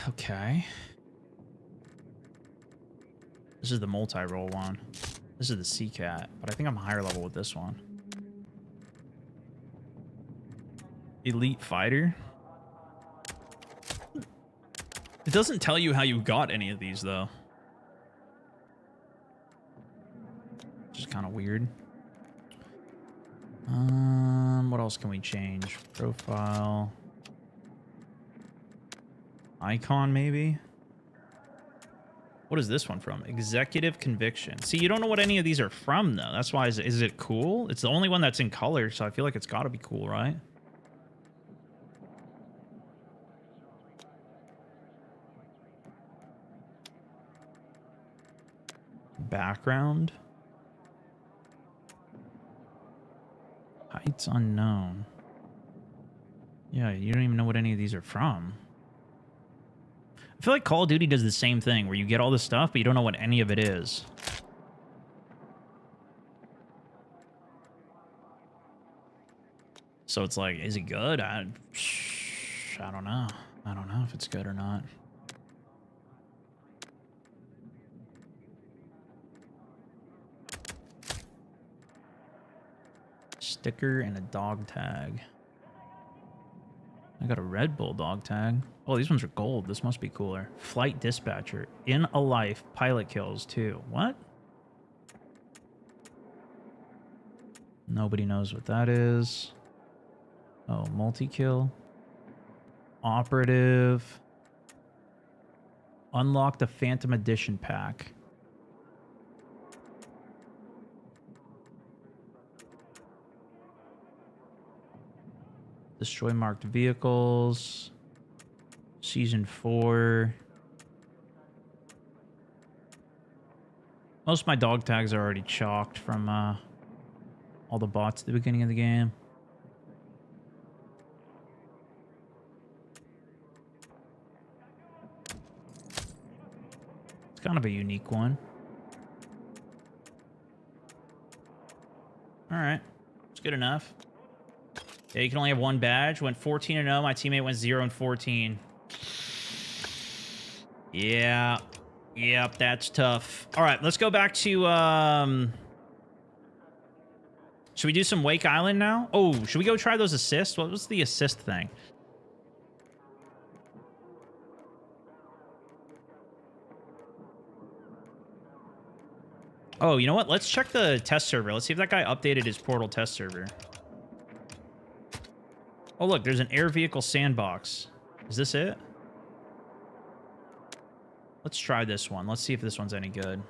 Okay. This is the multi-roll one. This is the Sea-Cat, but I think I'm higher level with this one. Elite fighter. It doesn't tell you how you got any of these, though. Which is kind of weird. What else can we change? Profile. Icon, maybe? What is this one from? Executive Conviction. See, you don't know what any of these are from, though. That's why, is it cool? It's the only one that's in color, so I feel like it's got to be cool, right? Background. Heights unknown. Yeah, you don't even know what any of these are from. I feel like Call of Duty does the same thing, where you get all this stuff, but you don't know what any of it is. So it's like, is it good? I don't know. I don't know if it's good or not. Sticker and a dog tag. I got a Red Bull dog tag. Oh, these ones are gold. This must be cooler. Flight dispatcher. In a life. Pilot kills too. What? Nobody knows what that is. Oh, multi-kill. Operative. Unlock the Phantom Edition pack. Destroy marked vehicles. Season 4. Most of my dog tags are already chalked from all the bots at the beginning of the game. It's kind of a unique one. Alright. It's good enough. Yeah, you can only have one badge. Went 14-0. My teammate went 0-14. Yeah. Yep, that's tough. All right, let's go back to... Should we do some Wake Island now? Oh, should we go try those assists? What was the assist thing? Oh, you know what? Let's check the test server. Let's see if that guy updated his Portal test server. Oh, look, there's an air vehicle sandbox. Is this it? Let's try this one. Let's see if this one's any good.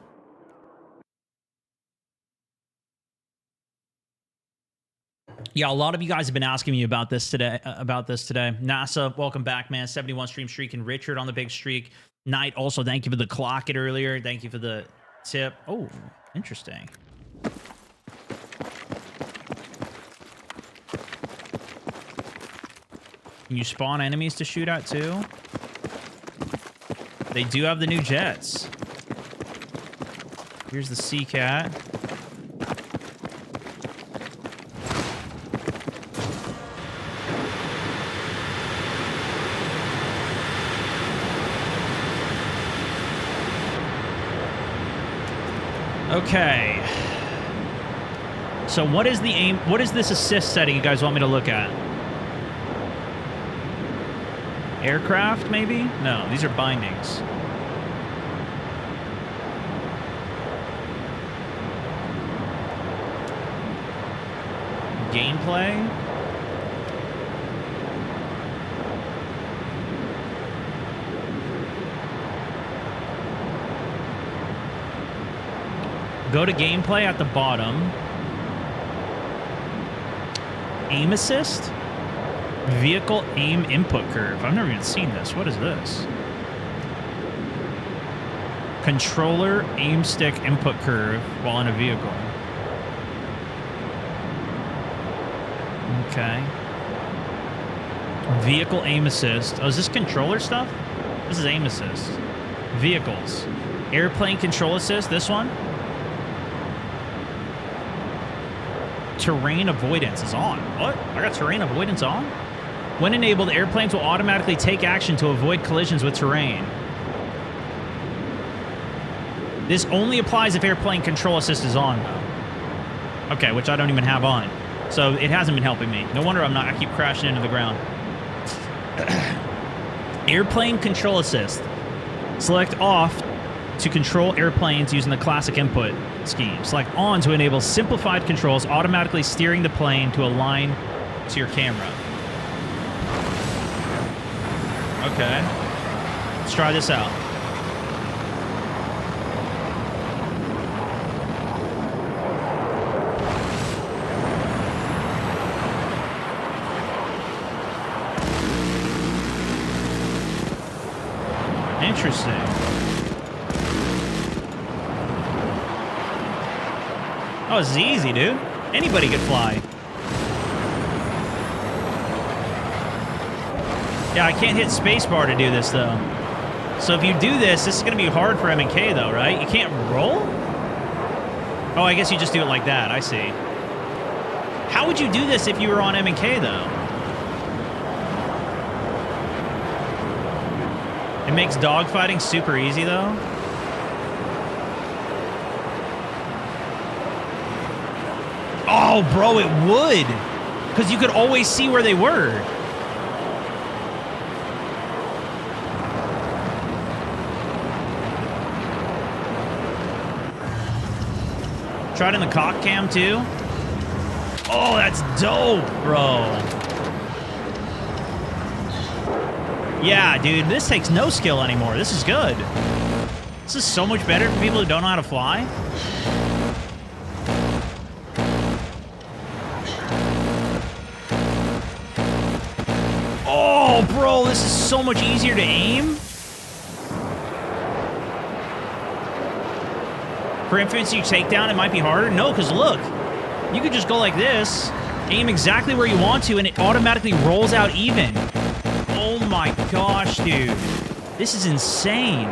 Yeah, a lot of you guys have been asking me about this today. NASA, welcome back, man. 71 stream streak, and Richard on the big streak. Knight, also thank you for the clock it earlier. Thank you for the tip. Oh, interesting. Can you spawn enemies to shoot at too? They do have the new jets. Here's the Sea-Cat. Okay. So what is the aim? What is this assist setting you guys want me to look at? Aircraft, maybe? No, these are bindings. Gameplay? Go to gameplay at the bottom. Aim assist? Vehicle aim input curve. I've never even seen this. What is this? Controller aim stick input curve while in a vehicle. Okay. Vehicle aim assist. Oh, is this controller stuff? This is aim assist. Vehicles. Airplane control assist, this one. Terrain avoidance is on. What? I got terrain avoidance on? When enabled, airplanes will automatically take action to avoid collisions with terrain. This only applies if airplane control assist is on, though. Okay, which I don't even have on. So it hasn't been helping me. No wonder I keep crashing into the ground. Airplane control assist. Select off to control airplanes using the classic input scheme. Select on to enable simplified controls, automatically steering the plane to align to your camera. Okay. Let's try this out. Interesting. Oh, this is easy, dude. Anybody could fly. Yeah, I can't hit spacebar to do this, though. So if you do this, this is going to be hard for M&K, though, right? You can't roll? Oh, I guess you just do it like that. I see. How would you do this if you were on M&K, though? It makes dogfighting super easy, though. Oh, bro, it would. Because you could always see where they were. Try it in the cock cam, too. Oh, that's dope, bro. Yeah, dude, this takes no skill anymore. This is good. This is so much better for people who don't know how to fly. Oh, bro, this is so much easier to aim. For infantry takedown, it might be harder. No, because look, you could just go like this, aim exactly where you want to, and it automatically rolls out even. Oh my gosh, dude. This is insane.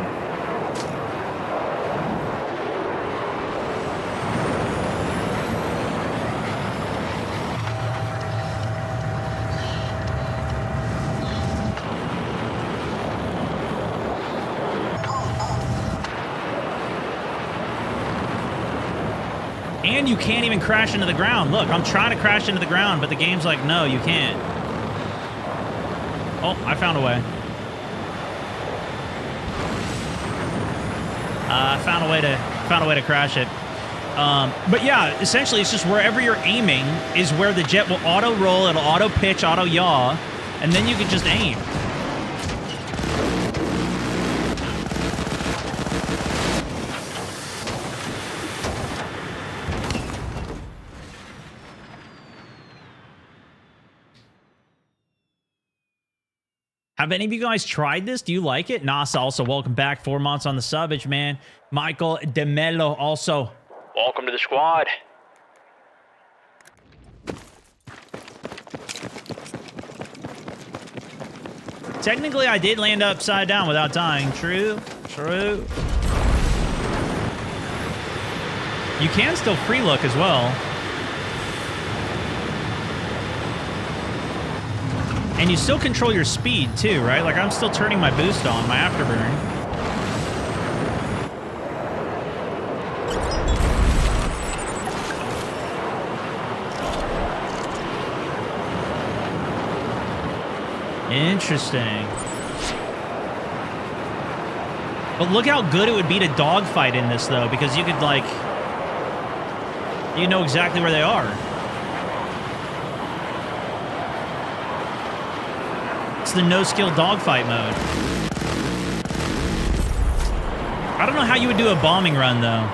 And you can't even crash into the ground. Look, I'm trying to crash into the ground, but the game's like, no, you can't. Oh, I found a way. Found a way to crash it. But yeah, essentially, it's just wherever you're aiming is where the jet will auto roll, it'll auto pitch, auto yaw, and then you can just aim. Have any of you guys tried this? Do you like it? Nasa also, welcome back. 4 months on the subbage, man. Michael DeMello also. Welcome to the squad. Technically, I did land upside down without dying. True. True. You can still free look as well. And you still control your speed, too, right? Like, I'm still turning my boost on, my afterburn. Interesting. But look how good it would be to dogfight in this, though, because you could, like... You know exactly where they are. It's the no-skill dogfight mode. I don't know how you would do a bombing run, though.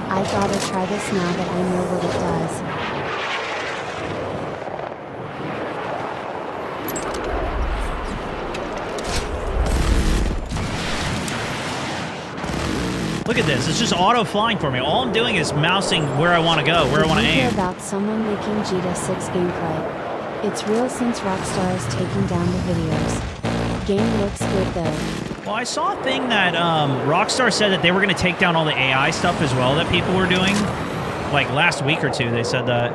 I gotta try this now that I know what it does. Look at this. It's just auto flying for me. All I'm doing is mousing where I want to go, where I want to Did you hear aim. about someone leaking GTA 6 gameplay? It's real since Rockstar is taking down the videos. Game looks good though. Well, I saw a thing that Rockstar said that they were going to take down all the AI stuff as well that people were doing. Like last week or two, they said that.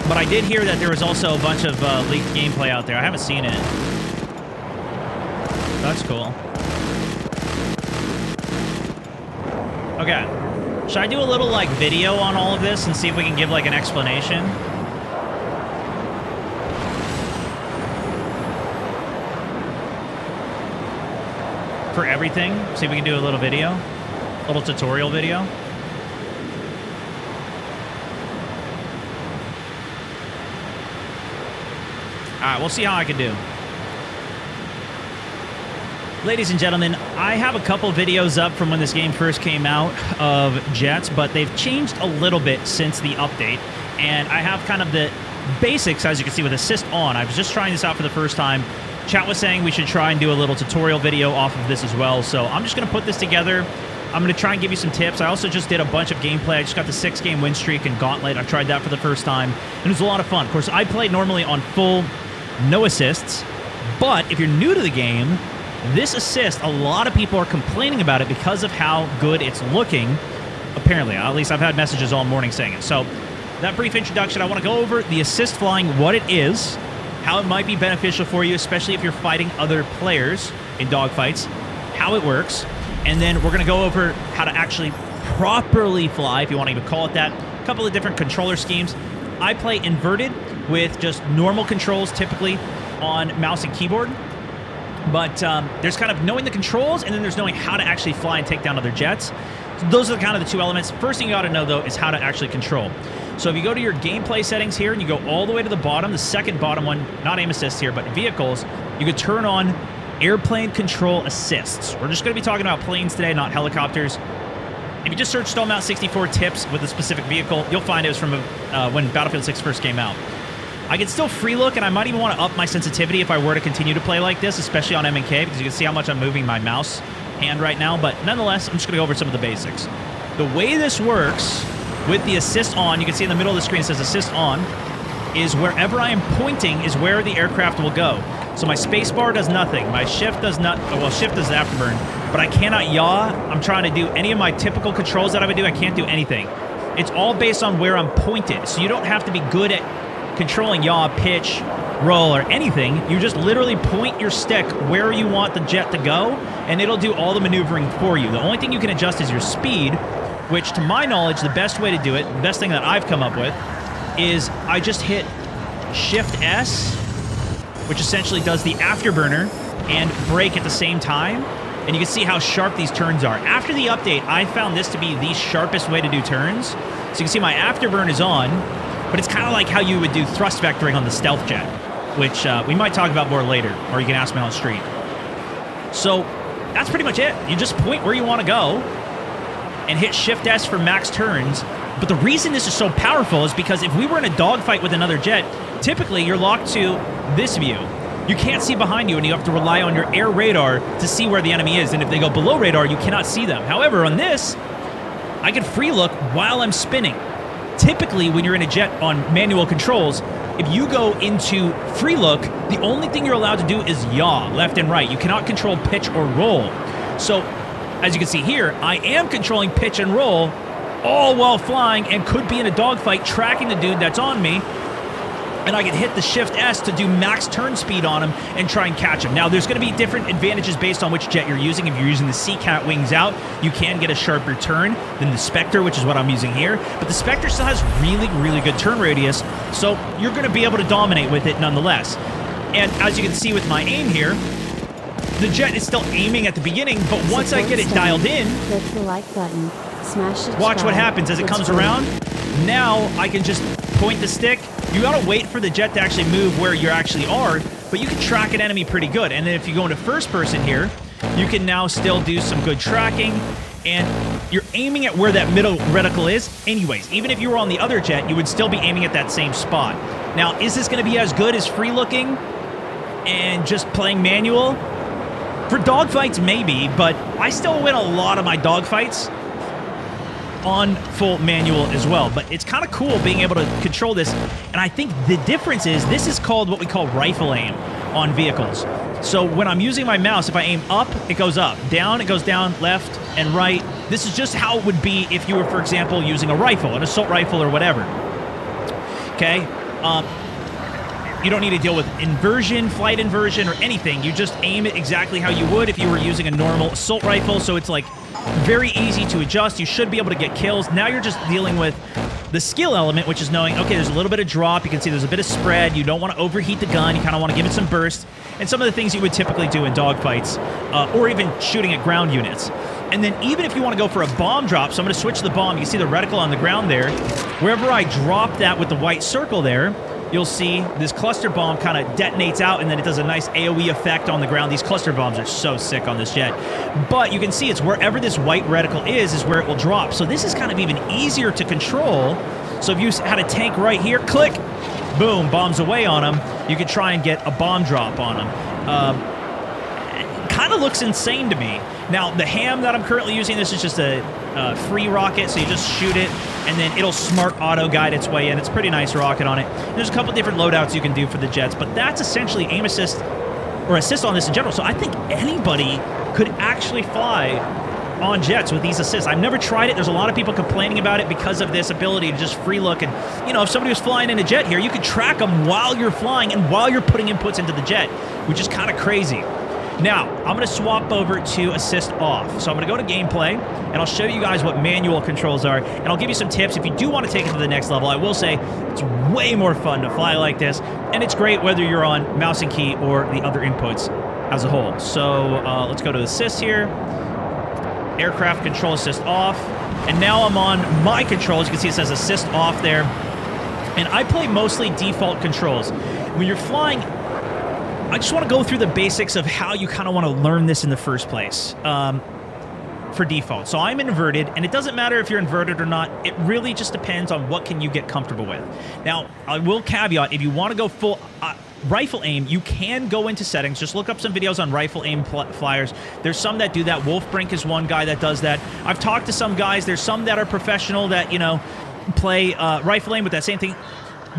But I did hear that there was also a bunch of leaked gameplay out there. I haven't seen it. That's cool. Okay. Should I do a little, like, video on all of this and see if we can give, like, an explanation? For everything? See if we can do a little video? A little tutorial video? Alright, we'll see how I can do. Ladies and gentlemen, I have a couple videos up from when this game first came out of jets, but they've changed a little bit since the update. And I have kind of the basics, as you can see, with assist on. I was just trying this out for the first time. Chat was saying we should try and do a little tutorial video off of this as well. So I'm just going to put this together. I'm going to try and give you some tips. I also just did a bunch of gameplay. I just got the 6-game win streak in Gauntlet. I tried that for the first time, and it was a lot of fun. Of course, I played normally on full, no assists. But if you're new to the game, this assist, a lot of people are complaining about it because of how good it's looking. Apparently, at least I've had messages all morning saying it. So that brief introduction, I want to go over the assist flying, what it is, how it might be beneficial for you, especially if you're fighting other players in dogfights, how it works, and then we're going to go over how to actually properly fly, if you want to even call it that. A couple of different controller schemes. I play inverted with just normal controls, typically on mouse and keyboard. But there's kind of knowing the controls, and then there's knowing how to actually fly and take down other jets. So those are kind of the two elements. First thing you got to know, though, is how to actually control. So if you go to your gameplay settings here, and you go all the way to the bottom, the second bottom one, not aim assist here, but vehicles, you could turn on airplane control assists. We're just going to be talking about planes today, not helicopters. If you just search StoneMount 64 tips with a specific vehicle, you'll find it was from when Battlefield 6 first came out. I can still free look, and I might even want to up my sensitivity if I were to continue to play like this, especially on M&K, because you can see how much I'm moving my mouse hand right now. But nonetheless, I'm just going to go over some of the basics. The way this works with the assist on, you can see in the middle of the screen it says assist on, is wherever I am pointing is where the aircraft will go. So my space bar does nothing. My shift does not, well, shift does the afterburn, but I cannot yaw. I'm trying to do any of my typical controls that I would do. I can't do anything. It's all based on where I'm pointed. So you don't have to be good at controlling yaw, pitch, roll, or anything. You just literally point your stick where you want the jet to go, and it'll do all the maneuvering for you. The only thing you can adjust is your speed, which, to my knowledge, the best way to do it, the best thing that I've come up with, is I just hit Shift S, which essentially does the afterburner and brake at the same time, and you can see how sharp these turns are. After the update, I found this to be the sharpest way to do turns. So you can see my afterburn is on, but it's kind of like how you would do thrust vectoring on the stealth jet, which we might talk about more later, or you can ask me on the street. So that's pretty much it. You just point where you want to go and hit Shift S for max turns. But the reason this is so powerful is because if we were in a dogfight with another jet, typically you're locked to this view. You can't see behind you, and you have to rely on your air radar to see where the enemy is. And if they go below radar, you cannot see them. However, on this, I can free look while I'm spinning. Typically, when you're in a jet on manual controls, if you go into free look, the only thing you're allowed to do is yaw left and right. You cannot control pitch or roll. So, as you can see here, I am controlling pitch and roll all while flying, and could be in a dogfight tracking the dude that's on me. And I can hit the Shift S to do max turn speed on him and try and catch him. Now, there's going to be different advantages based on which jet you're using. If you're using the Seacat wings out, you can get a sharper turn than the Spectre, which is what I'm using here. But the Spectre still has really, really good turn radius, so you're going to be able to dominate with it nonetheless. And as you can see with my aim here, the jet is still aiming at the beginning, but once I get it dialed in, click the like button, smash subscribe. Watch what happens as it comes around. Now I can just point the stick. You gotta wait for the jet to actually move where you actually are, but you can track an enemy pretty good. And then if you go into first person here, you can now still do some good tracking And you're aiming at where that middle reticle is anyways. Even if you were on the other jet, you would still be aiming at that same spot. Now, is this going to be as good as free looking and just playing manual? For dogfights, maybe, but I still win a lot of my dogfights on full manual as well. But it's kind of cool being able to control this. And I think the difference is this is called what we call rifle aim on vehicles. So when I'm using my mouse, if I aim up, it goes up. Down, it goes down, left and right. This is just how it would be if you were, for example, using a rifle, an assault rifle or whatever. Okay? You don't need to deal with inversion, flight inversion, or anything. You just aim it exactly how you would if you were using a normal assault rifle. So it's like very easy to adjust. You should be able to get kills. Now you're just dealing with the skill element, which is knowing, okay, there's a little bit of drop. You can see there's a bit of spread. You don't want to overheat the gun. You kind of want to give it some burst. And some of the things you would typically do in dogfights, or even shooting at ground units. And then even if you want to go for a bomb drop, so I'm going to switch the bomb. You see the reticle on the ground there. Wherever I drop that with the white circle there, you'll see this cluster bomb kind of detonates out, and then it does a nice AoE effect on the ground. These cluster bombs are so sick on this jet. But you can see it's wherever this white reticle is where it will drop. So this is kind of even easier to control. So if you had a tank right here, click, boom, bombs away on them. You could try and get a bomb drop on them. Kind of looks insane to me. Now, the ham that I'm currently using, this is just a free rocket, so you just shoot it, and then it'll smart auto-guide its way in. It's a pretty nice rocket on it. There's a couple different loadouts you can do for the jets, but that's essentially aim assist, or assist on this in general. So I think anybody could actually fly on jets with these assists. I've never tried it. There's a lot of people complaining about it because of this ability to just free look. And, you know, if somebody was flying in a jet here, you could track them while you're flying and while you're putting inputs into the jet, which is kind of crazy. Now, I'm going to swap over to assist off. So I'm going to go to gameplay, and I'll show you guys what manual controls are, and I'll give you some tips if you do want to take it to the next level. I will say it's way more fun to fly like this, and it's great whether you're on mouse and key or the other inputs as a whole. So let's go to assist here. Aircraft control assist off. And now I'm on my controls. You can see it says assist off there. And I play mostly default controls. When you're flying, I just want to go through the basics of how you kind of want to learn this in the first place for default. So I'm inverted, and it doesn't matter if you're inverted or not. It really just depends on what can you get comfortable with. Now, I will caveat, if you want to go full rifle aim, you can go into settings. Just look up some videos on rifle aim flyers. There's some that do that. Wolfbrink is one guy that does that. I've talked to some guys. There's some that are professional that, you know, play rifle aim with that same thing.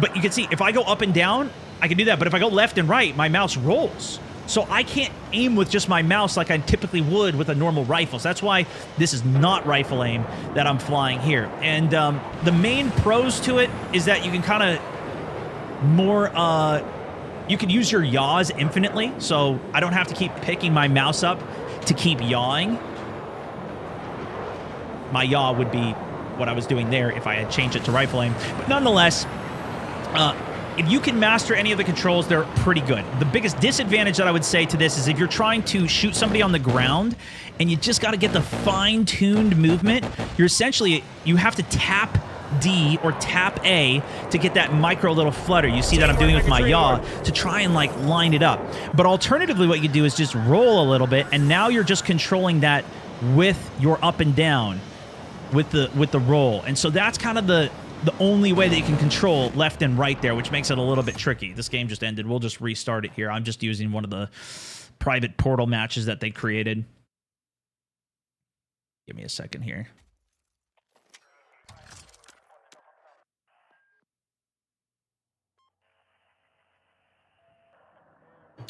But you can see, if I go up and down, I can do that, but if I go left and right, my mouse rolls. So I can't aim with just my mouse like I typically would with a normal rifle. So that's why this is not rifle aim that I'm flying here. And the main pros to it is that you can kind of more, you can use your yaws infinitely. So I don't have to keep picking my mouse up to keep yawing. My yaw would be what I was doing there if I had changed it to rifle aim. But nonetheless, if you can master any of the controls, they're pretty good. The biggest disadvantage that I would say to this is if you're trying to shoot somebody on the ground and you just got to get the fine-tuned movement, you have to tap D or tap A to get that micro little flutter. You see that I'm doing with my yaw to try and like line it up. But alternatively, what you do is just roll a little bit, and now you're just controlling that with your up and down with the roll. And so that's kind of the only way that you can control left and right there, which makes it a little bit tricky. This game just ended. We'll just restart it here. I'm just using one of the private portal matches that they created. Give me a second here.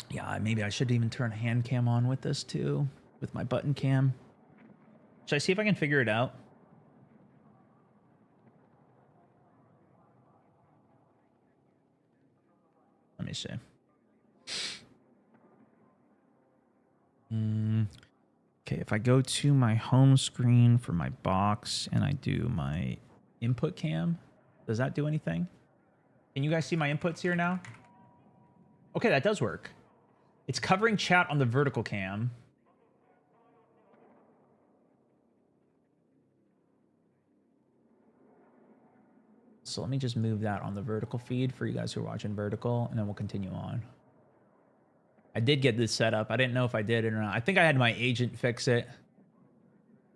Yeah, maybe I should even turn hand cam on with this too, with my button cam. Should I see if I can figure it out? Let me see. Okay, if I go to my home screen for my box and I do my input cam, does that do anything? Can you guys see my inputs here now? Okay, that does work. It's covering chat on the vertical cam. So let me just move that on the vertical feed for you guys who are watching vertical, and then we'll continue on. I did get this set up. I didn't know if I did it or not. I think I had my agent fix it.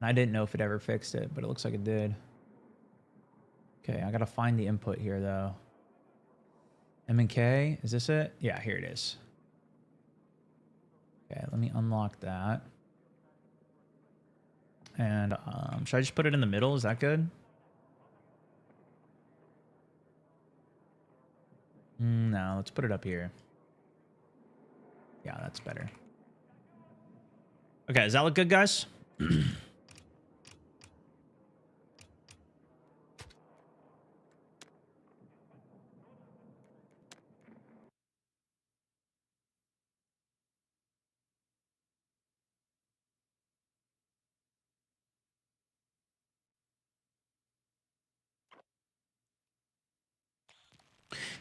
I didn't know if it ever fixed it, but it looks like it did. Okay, I gotta find the input here though. M&K, is this it? Yeah, here it is. Okay, let me unlock that. And should I just put it in the middle? Is that good? No, let's put it up here. Yeah, that's better. Okay, does that look good, guys?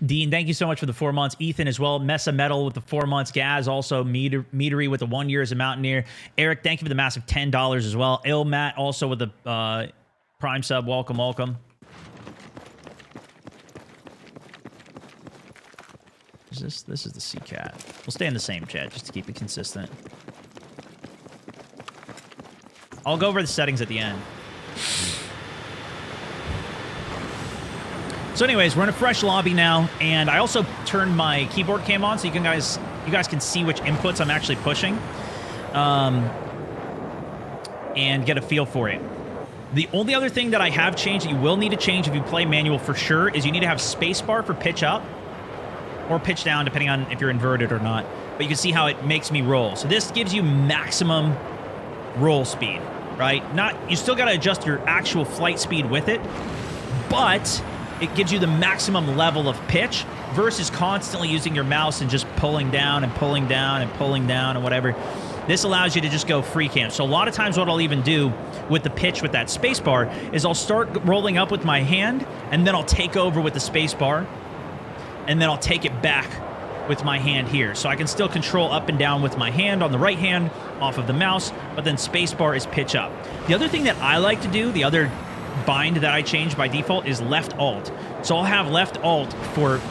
Dean, thank you so much for the 4 months. Ethan as well. Mesa Metal with the 4 months. Gaz also. Meadery with the 1 year as a Mountaineer. Eric, thank you for the massive $10 as well. Matt also with the Prime sub. Welcome, welcome. Is this? This is the CCAT. We'll stay in the same chat just to keep it consistent. I'll go over the settings at the end. So anyways, we're in a fresh lobby now, and I also turned my keyboard cam on so you guys can see which inputs I'm actually pushing, and get a feel for it. The only other thing that I have changed that you will need to change if you play manual for sure is you need to have spacebar for pitch up or pitch down, depending on if you're inverted or not. But you can see how it makes me roll. So this gives you maximum roll speed, right? You still got to adjust your actual flight speed with it, but it gives you the maximum level of pitch versus constantly using your mouse and just pulling down and pulling down and pulling down and whatever. This allows you to just go free cam. So a lot of times what I'll even do with the pitch with that space bar is I'll start rolling up with my hand, and then I'll take over with the space bar, and then I'll take it back with my hand here. So I can still control up and down with my hand on the right hand off of the mouse, but then space bar is pitch up. The other thing that I like to do, the other bind that I change by default, is left alt. So I'll have left alt for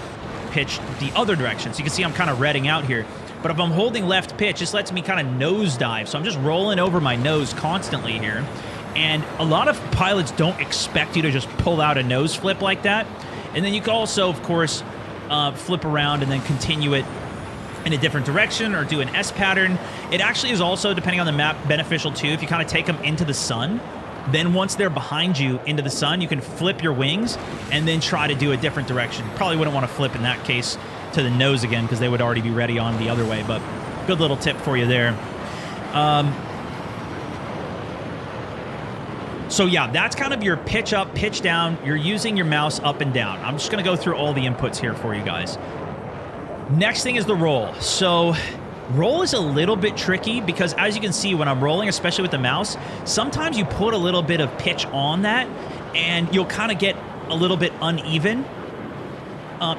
pitch the other direction. So you can see I'm kind of redding out here. But if I'm holding left pitch, this lets me kind of nosedive. So I'm just rolling over my nose constantly here. And a lot of pilots don't expect you to just pull out a nose flip like that. And then you can also, of course, flip around and then continue it in a different direction or do an S pattern. It actually is also, depending on the map, beneficial too. If you kind of take them into the sun, then once they're behind you into the sun, you can flip your wings and then try to do a different direction. Probably wouldn't want to flip in that case to the nose again because they would already be ready on the other way, but good little tip for you there. So yeah, that's kind of your pitch up, pitch down. You're using your mouse up and down. I'm just going to go through all the inputs here for you guys. Next thing is the roll. So roll is a little bit tricky because, as you can see, when I'm rolling, especially with the mouse, sometimes you put a little bit of pitch on that and you'll kind of get a little bit uneven.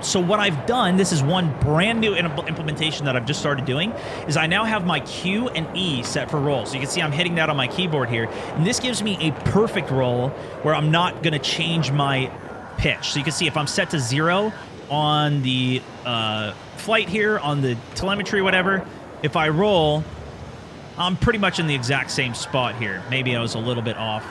So what I've done, this is one brand new implementation that I've just started doing, is I now have my Q and E set for roll. So you can see I'm hitting that on my keyboard here. And this gives me a perfect roll where I'm not going to change my pitch. So you can see if I'm set to 0 on the flight here, on the telemetry, whatever, if I roll, I'm pretty much in the exact same spot here. Maybe I was a little bit off,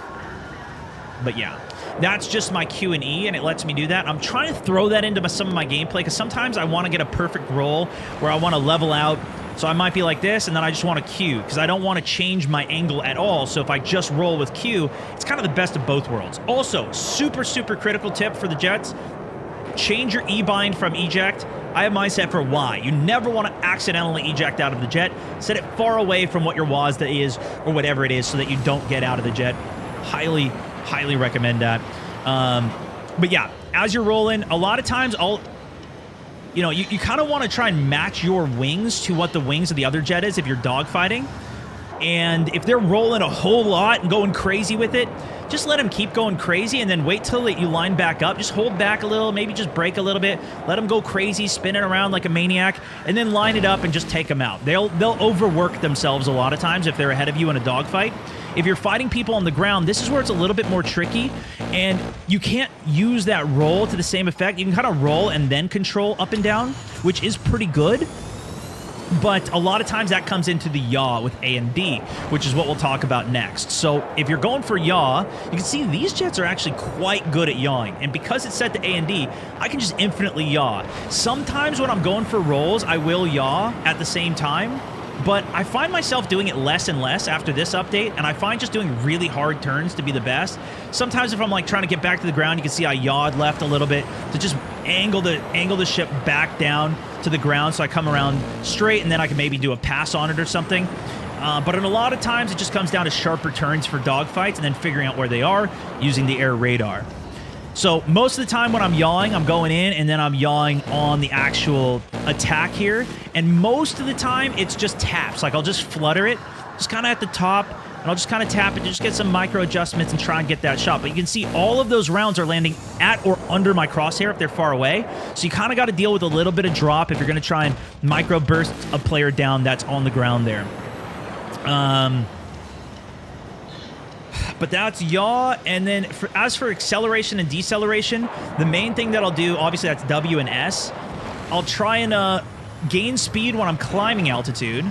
but yeah. That's just my Q and E, and it lets me do that. I'm trying to throw that into some of my gameplay, because sometimes I want to get a perfect roll where I want to level out. So I might be like this, and then I just want to Q, because I don't want to change my angle at all. So if I just roll with Q, it's kind of the best of both worlds. Also, super, super critical tip for the jets. Change your E-bind from eject. I have mine set for Y. You never want to accidentally eject out of the jet. Set it far away from what your WASDA is, or whatever it is, so that you don't get out of the jet. Highly recommend that. But yeah, as you're rolling, a lot of times you kind of want to try and match your wings to what the wings of the other jet is if you're dogfighting. And if they're rolling a whole lot and going crazy with it, just let them keep going crazy and then wait till you line back up. Just hold back a little, maybe just brake a little bit. Let them go crazy, spinning around like a maniac, and then line it up and just take them out. They'll overwork themselves a lot of times if they're ahead of you in a dogfight. If you're fighting people on the ground, this is where it's a little bit more tricky, and you can't use that roll to the same effect. You can kind of roll and then control up and down, which is pretty good. But a lot of times that comes into the yaw with A and D, which is what we'll talk about next. So if you're going for yaw, you can see these jets are actually quite good at yawing. And because it's set to A and D, I can just infinitely yaw. Sometimes when I'm going for rolls, I will yaw at the same time. But I find myself doing it less and less after this update, and I find just doing really hard turns to be the best. Sometimes if I'm like trying to get back to the ground, you can see I yawed left a little bit to just angle the ship back down to the ground so I come around straight, and then I can maybe do a pass on it or something. But in a lot of times, it just comes down to sharper turns for dogfights and then figuring out where they are using the air radar. So most of the time when I'm yawing, I'm going in and then I'm yawing on the actual attack here. And most of the time, it's just taps. Like I'll just flutter it, just kind of at the top, and I'll just kind of tap it to just get some micro adjustments and try and get that shot. But you can see all of those rounds are landing at or under my crosshair if they're far away. So you kind of got to deal with a little bit of drop if you're going to try and micro burst a player down that's on the ground there. But that's yaw, and then as for acceleration and deceleration, the main thing that I'll do, obviously that's W and S. I'll try and gain speed when I'm climbing altitude,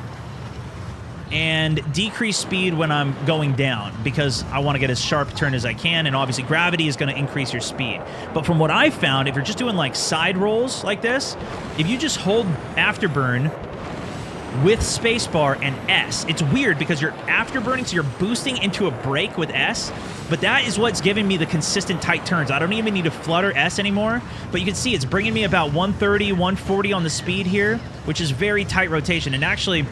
and decrease speed when I'm going down, because I want to get as sharp a turn as I can, and obviously gravity is going to increase your speed. But from what I found, if you're just doing like side rolls like this, if you just hold afterburn with spacebar and S. It's weird because you're afterburning, so you're boosting into a brake with S, but that is what's giving me the consistent tight turns. I don't even need to flutter S anymore, but you can see it's bringing me about 130, 140 on the speed here, which is very tight rotation. And actually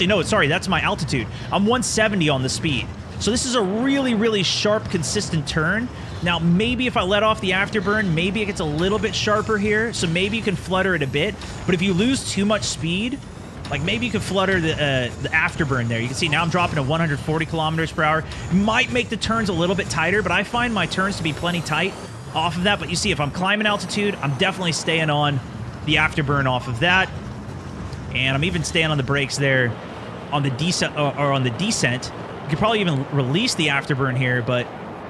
no, sorry, that's my altitude. I'm 170 on the speed. So this is a really, really sharp, consistent turn. Now, maybe if I let off the afterburn, maybe it gets a little bit sharper here, so maybe you can flutter it a bit, but if you lose too much speed, like maybe you could flutter the afterburn there. You can see now I'm dropping to 140 kilometers per hour. Might make the turns a little bit tighter, but I find my turns to be plenty tight off of that. But you see, if I'm climbing altitude, I'm definitely staying on the afterburn off of that. And I'm even staying on the brakes there on the descent, or on the descent. You could probably even release the afterburn here, but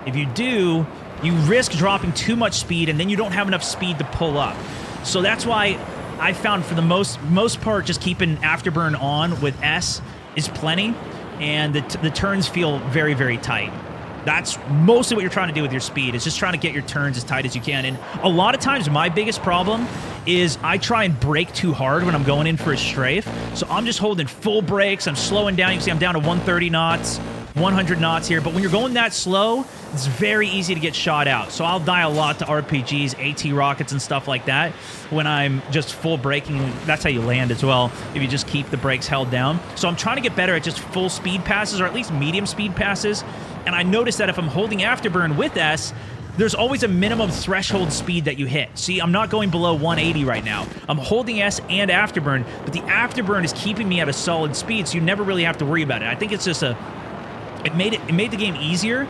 if you do, you risk dropping too much speed, and then you don't have enough speed to pull up. So that's why I found for the most part, just keeping afterburn on with S is plenty, and the turns feel very, very tight. That's mostly what you're trying to do with your speed. It's just trying to get your turns as tight as you can. And a lot of times, my biggest problem is I try and brake too hard when I'm going in for a strafe. So I'm just holding full brakes. I'm slowing down. You can see I'm down to 130 knots, 100 knots here. But when you're going that slow, it's very easy to get shot out. So I'll die a lot to RPGs, AT rockets, and stuff like that when I'm just full braking. That's how you land as well, if you just keep the brakes held down. So I'm trying to get better at just full speed passes, or at least medium speed passes. And I noticed that if I'm holding afterburn with S, there's always a minimum threshold speed that you hit. See, I'm not going below 180 right now. I'm holding S and afterburn, but the afterburn is keeping me at a solid speed, so you never really have to worry about it. I think it's just it made the game easier,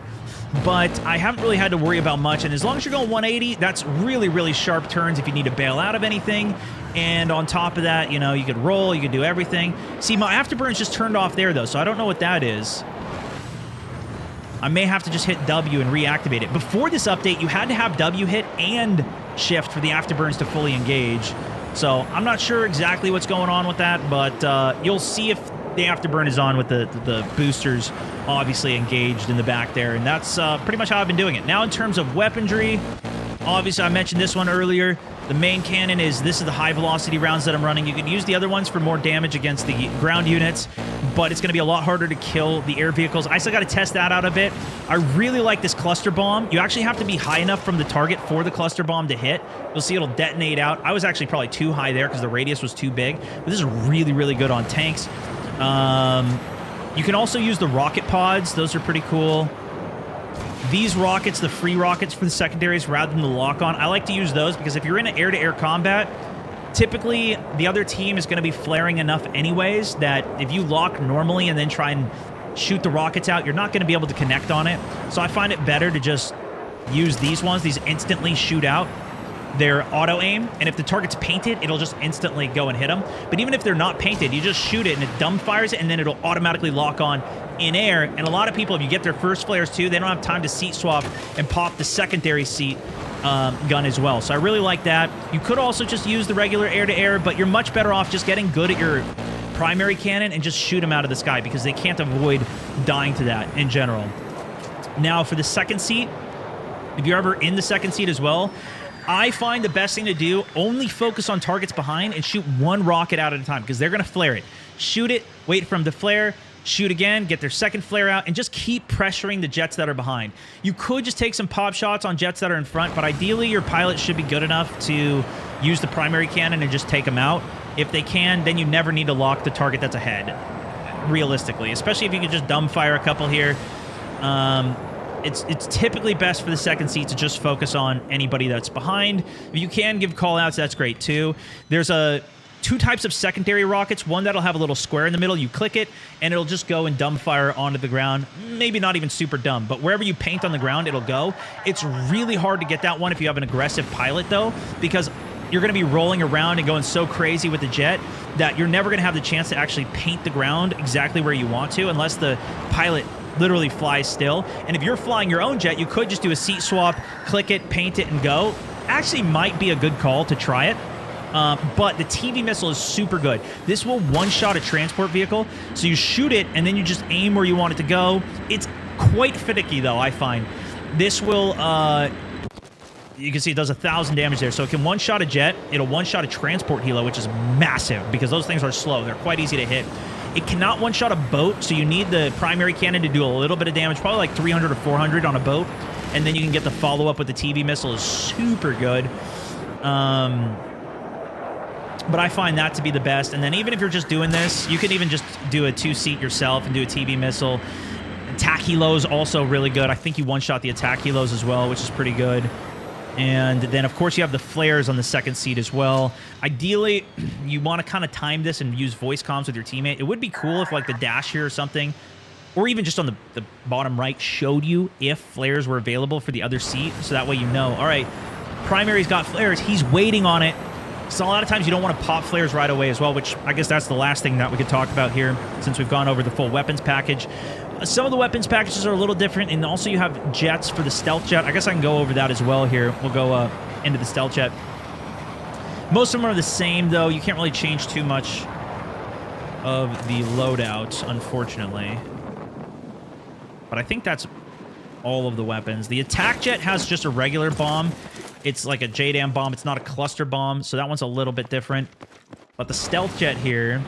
but I haven't really had to worry about much. And as long as you're going 180, that's really, really sharp turns if you need to bail out of anything. And on top of that, you know, you could roll, you could do everything. See, my afterburn's just turned off there, though, so I don't know what that is. I may have to just hit W and reactivate it. Before this update, you had to have W hit and shift for the afterburns to fully engage. So I'm not sure exactly what's going on with that, but you'll see if the afterburn is on with the boosters obviously engaged in the back there. And that's pretty much how I've been doing it. Now, in terms of weaponry, obviously I mentioned this one earlier. The main cannon this is the high velocity rounds that I'm running. You can use the other ones for more damage against the ground units, but it's going to be a lot harder to kill the air vehicles. I still got to test that out a bit. I really like this cluster bomb. You actually have to be high enough from the target for the cluster bomb to hit. You'll see it'll detonate out. I was actually probably too high there because the radius was too big, but this is really, really good on tanks. You can also use the rocket pods. Those are pretty cool. These rockets, the free rockets for the secondaries rather than the lock-on, I like to use those because if you're in an air-to-air combat, typically the other team is going to be flaring enough anyways that if you lock normally and then try and shoot the rockets out, you're not going to be able to connect on it. So I find it better to just use these ones. These instantly shoot out. They're auto-aim, and if the target's painted, it'll just instantly go and hit them. But even if they're not painted, you just shoot it, and it dumb fires it, and then it'll automatically lock on in air. And a lot of people, if you get their first flares too, they don't have time to seat swap and pop the secondary seat gun as well. So I really like that. You could also just use the regular air-to-air, but you're much better off just getting good at your primary cannon and just shoot them out of the sky because they can't avoid dying to that in general. Now, for the second seat, if you're ever in the second seat as well, I find the best thing to do, only focus on targets behind and shoot one rocket out at a time because they're going to flare it. Shoot it, wait for them to flare, shoot again, get their second flare out, and just keep pressuring the jets that are behind. You could just take some pop shots on jets that are in front, but ideally your pilot should be good enough to use the primary cannon and just take them out. If they can, then you never need to lock the target that's ahead, realistically, especially if you could just dumbfire a couple here. It's typically best for the second seat to just focus on anybody that's behind. If you can give call-outs, that's great too. There's two types of secondary rockets. One that'll have a little square in the middle. You click it, and it'll just go and dumbfire onto the ground. Maybe not even super dumb, but wherever you paint on the ground, it'll go. It's really hard to get that one if you have an aggressive pilot, though, because you're going to be rolling around and going so crazy with the jet that you're never going to have the chance to actually paint the ground exactly where you want to unless the pilot literally flies still. And if you're flying your own jet, you could just do a seat swap, click it, paint it, and go. Actually might be a good call to try it. But the TV missile is super good. This will one-shot a transport vehicle, so you shoot it, and then you just aim where you want it to go. It's quite finicky, though, I find. This will, you can see it does 1,000 damage there. So it can one-shot a jet. It'll one-shot a transport helo, which is massive, because those things are slow. They're quite easy to hit. It cannot one-shot a boat, so you need the primary cannon to do a little bit of damage, probably like 300 or 400 on a boat, and then you can get the follow-up with the TV missile is super good. But I find that to be the best. And then even if you're just doing this, you can even just do a two-seat yourself and do a TV missile. Attack helos also really good. I think you one-shot the attack helos as well, which is pretty good. And then, of course, you have the flares on the second seat as well. Ideally, you want to kind of time this and use voice comms with your teammate. It would be cool if, like, the dash here or something, or even just on the bottom right, showed you if flares were available for the other seat. So that way you know, all right, primary's got flares. He's waiting on it. So a lot of times you don't want to pop flares right away as well, which I guess that's the last thing that we could talk about here since we've gone over the full weapons package. Some of the weapons packages are a little different, and also you have jets for the stealth jet. I guess I can go over that as well here. We'll go into the stealth jet. Most of them are the same, though. You can't really change too much of the loadout, unfortunately. But I think that's all of the weapons. The attack jet has just a regular bomb. It's like a JDAM bomb. It's not a cluster bomb, so that one's a little bit different. But the stealth jet here,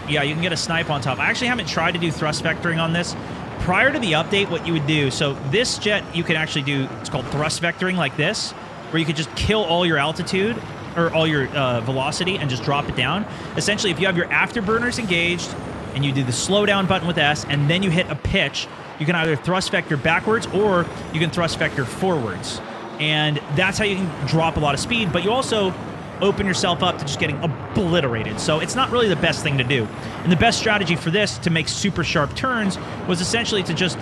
yeah, you can get a snipe on top. I actually haven't tried to do thrust vectoring on this. Prior to the update, what you would do, so this jet, you can actually do, it's called thrust vectoring like this, where you could just kill all your altitude, or all your velocity, and just drop it down. Essentially, if you have your afterburners engaged, and you do the slowdown button with S, and then you hit a pitch, you can either thrust vector backwards, or you can thrust vector forwards. And that's how you can drop a lot of speed, but you also open yourself up to just getting obliterated. So it's not really the best thing to do. And the best strategy for this to make super sharp turns was essentially to just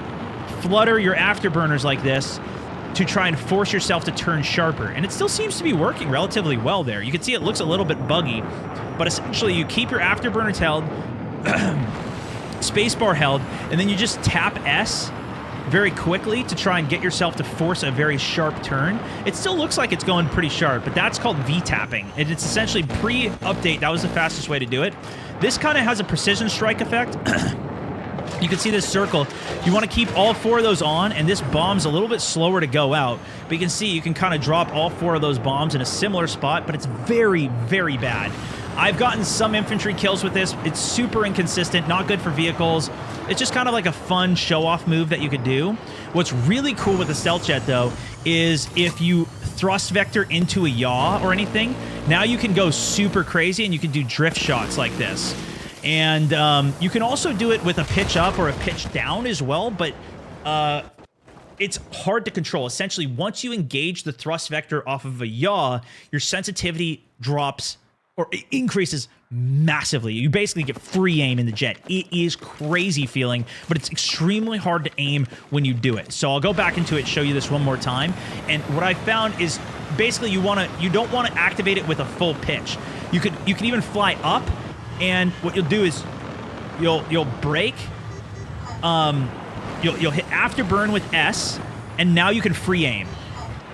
flutter your afterburners like this to try and force yourself to turn sharper. And it still seems to be working relatively well there. You can see it looks a little bit buggy, but essentially you keep your afterburners held, spacebar held, and then you just tap S very quickly to try and get yourself to force a very sharp turn. It still looks like it's going pretty sharp, but that's called V-tapping. And it's essentially pre-update. That was the fastest way to do it. This kind of has a precision strike effect. You can see this circle. You want to keep all four of those on, and this bomb's a little bit slower to go out. But you can see you can kind of drop all four of those bombs in a similar spot, but it's very, very bad. I've gotten some infantry kills with this. It's super inconsistent, not good for vehicles. It's just kind of like a fun show-off move that you could do. What's really cool with the stealth jet, though, is if you thrust vector into a yaw or anything, now you can go super crazy and you can do drift shots like this. And you can also do it with a pitch up or a pitch down as well, but it's hard to control. Essentially, once you engage the thrust vector off of a yaw, your sensitivity drops or it increases massively. You basically get free aim in the jet. It is crazy feeling, but it's extremely hard to aim when you do it. So I'll go back into it, show you this one more time. And what I found is basically you don't want to activate it with a full pitch. You can even fly up, and what you'll do is you'll brake. You'll hit afterburn with S, and now you can free aim.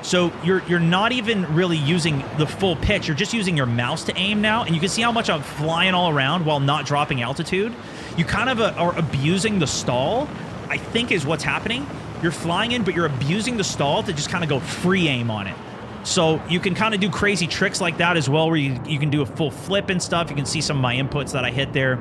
So you're not even really using the full pitch. You're just using your mouse to aim now, and you can see how much I'm flying all around while not dropping altitude. You kind of are abusing the stall, I think is what's happening. You're flying in, but you're abusing the stall to just kind of go free aim on it. So you can kind of do crazy tricks like that as well, where you can do a full flip and stuff. You can see some of my inputs that I hit there.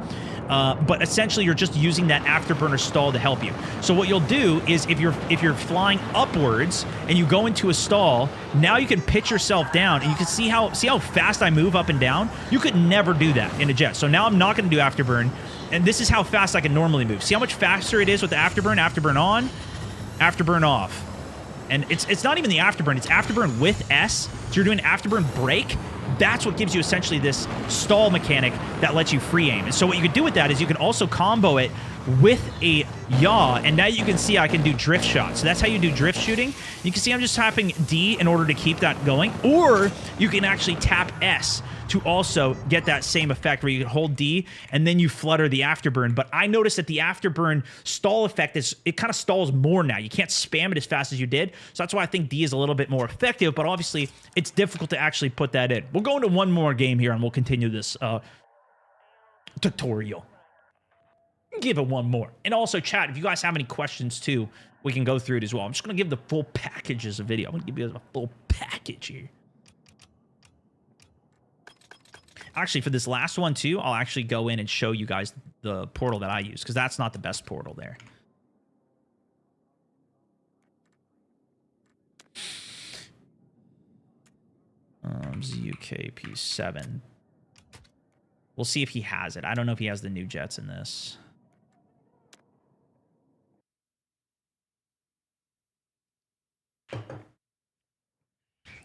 But essentially, you're just using that afterburner stall to help you. So what you'll do is if you're flying upwards and you go into a stall, now you can pitch yourself down, and you can see how fast I move up and down. You could never do that in a jet. So now I'm not going to do afterburn, and this is how fast I can normally move. See how much faster it is with the afterburn? Afterburn on, afterburn off. And it's not even the afterburn, it's afterburn with S. So you're doing afterburn brake. That's what gives you essentially this stall mechanic that lets you free aim. And so what you can do with that is you can also combo it with a yaw, and now you can see I can do drift shots. So that's how you do drift shooting. You can see I'm just tapping D in order to keep that going, or you can actually tap S to also get that same effect where you can hold D and then you flutter the afterburn. But I noticed that the afterburn stall effect it kind of stalls more now. You can't spam it as fast as you did. So that's why I think D is a little bit more effective, but obviously it's difficult to actually put that in. We'll go into one more game here and we'll continue this tutorial. Give it one more. And also, chat, if you guys have any questions too, we can go through it as well. I'm just going to give the full package as a video. I'm going to give you guys a full package here. Actually, for this last one too, I'll actually go in and show you guys the portal that I use, because that's not the best portal there. ZUKP7. We'll see if he has it. I don't know if he has the new jets in this.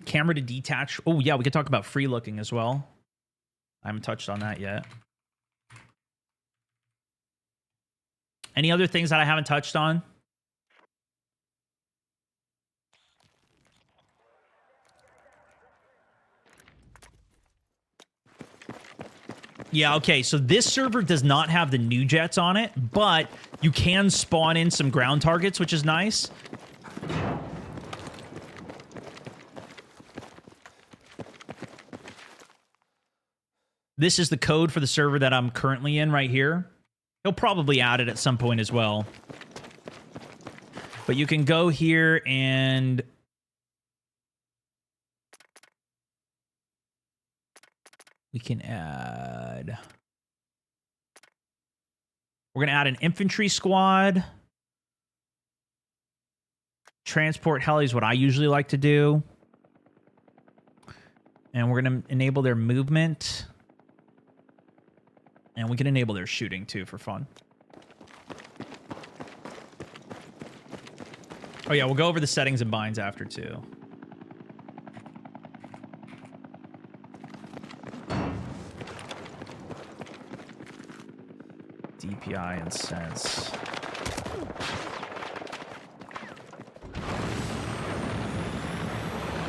Camera to detach. Oh, yeah, we could talk about free looking as well. I haven't touched on that yet. Any other things that I haven't touched on? Yeah, okay, so this server does not have the new jets on it, but you can spawn in some ground targets, which is nice. This is the code for the server that I'm currently in right here. He'll probably add it at some point as well. But you can go here and we can add... We're going to add an infantry squad. Transport heli is what I usually like to do. And we're going to enable their movement. And we can enable their shooting, too, for fun. Oh, yeah, we'll go over the settings and binds after, too. DPI and sense.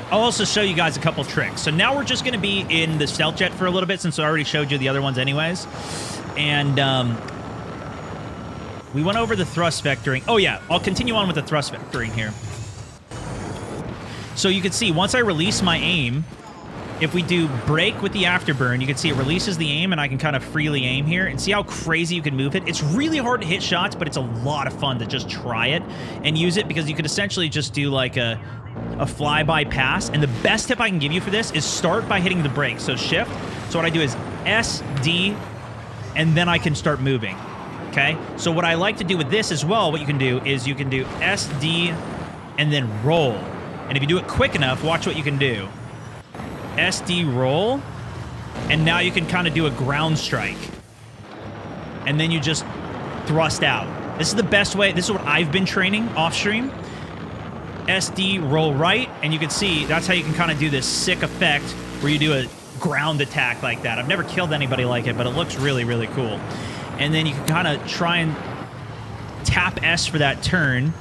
I'll also show you guys a couple tricks. So now we're just going to be in the stealth jet for a little bit, since I already showed you the other ones anyways. And we went over the thrust vectoring. Oh yeah, I'll continue on with the thrust vectoring here. So you can see once I release my aim, if we do brake with the afterburn, you can see it releases the aim, and I can kind of freely aim here and see how crazy you can move it. It's really hard to hit shots, but it's a lot of fun to just try it and use it, because you could essentially just do like a flyby pass. And the best tip I can give you for this is start by hitting the brake. So shift. So what I do is S, D, and then I can start moving. Okay? So what I like to do with this as well, what you can do is you can do S, D, and then roll. And if you do it quick enough, watch what you can do. SD roll, and now you can kind of do a ground strike. And then you just thrust out. This is the best way. This is what I've been training off stream. SD roll right, and you can see that's how you can kind of do this sick effect where you do a ground attack like that. I've never killed anybody like it, but it looks really, really cool. And then you can kind of try and tap S for that turn.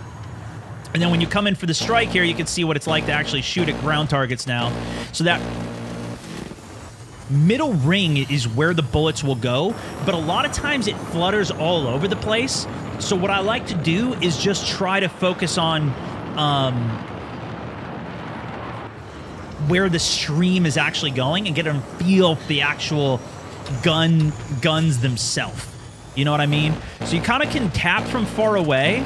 And then when you come in for the strike here, you can see what it's like to actually shoot at ground targets now. So that middle ring is where the bullets will go, but a lot of times it flutters all over the place. So what I like to do is just try to focus on where the stream is actually going and get a feel for the actual guns themselves. You know what I mean? So you kind of can tap from far away,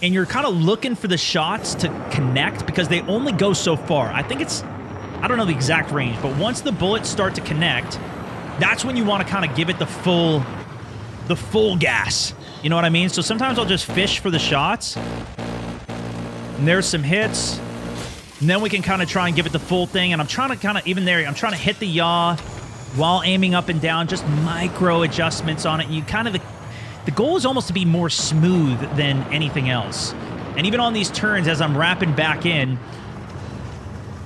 and you're kind of looking for the shots to connect because they only go so far. I think it's, I don't know the exact range, but once the bullets start to connect, that's when you want to kind of give it the full gas. You know what I mean? So sometimes I'll just fish for the shots, and there's some hits, and then we can kind of try and give it the full thing. And I'm trying to kind of, even there, I'm trying to hit the yaw while aiming up and down, just micro adjustments on it. And you kind of, the goal is almost to be more smooth than anything else. And even on these turns, as I'm wrapping back in,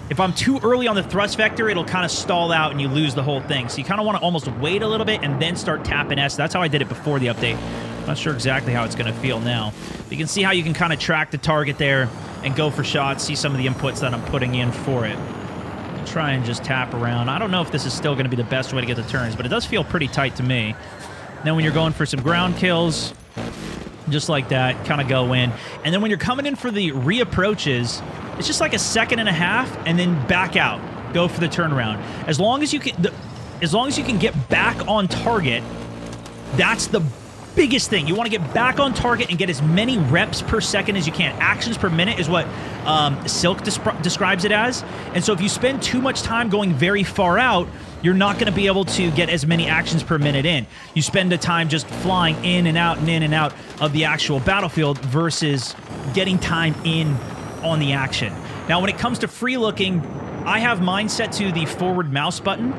if I'm too early on the thrust vector, it'll kind of stall out and you lose the whole thing. So you kind of want to almost wait a little bit and then start tapping S. That's how I did it before the update. Not sure exactly how it's going to feel now. But you can see how you can kind of track the target there and go for shots, see some of the inputs that I'm putting in for it. I'll try and just tap around. I don't know if this is still going to be the best way to get the turns, but it does feel pretty tight to me. Then when you're going for some ground kills, just like that, kind of go in. And then when you're coming in for the reapproaches, it's just like a second and a half, and then back out. Go for the turnaround. As long as you can get back on target, that's the biggest thing. You want to get back on target and get as many reps per second as you can. Actions per minute is what Silk describes it as. And so if you spend too much time going very far out, you're not going to be able to get as many actions per minute in. You spend the time just flying in and out and in and out of the actual battlefield versus getting time in on the action. Now, when it comes to free looking, I have mine set to the forward mouse button.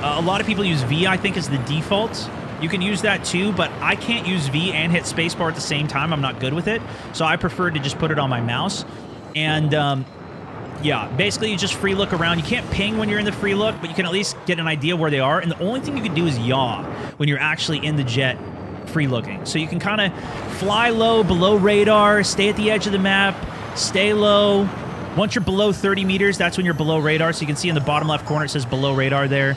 A lot of people use V, I think, as the default. You can use that too, but I can't use V and hit spacebar at the same time. I'm not good with it, so I prefer to just put it on my mouse. And yeah, basically you just free look around. You can't ping when you're in the free look, but you can at least get an idea where they are. And the only thing you can do is yaw when you're actually in the jet free looking. So you can kind of fly low, below radar, stay at the edge of the map, stay low. Once you're below 30 meters, that's when you're below radar. So you can see in the bottom left corner, it says below radar there.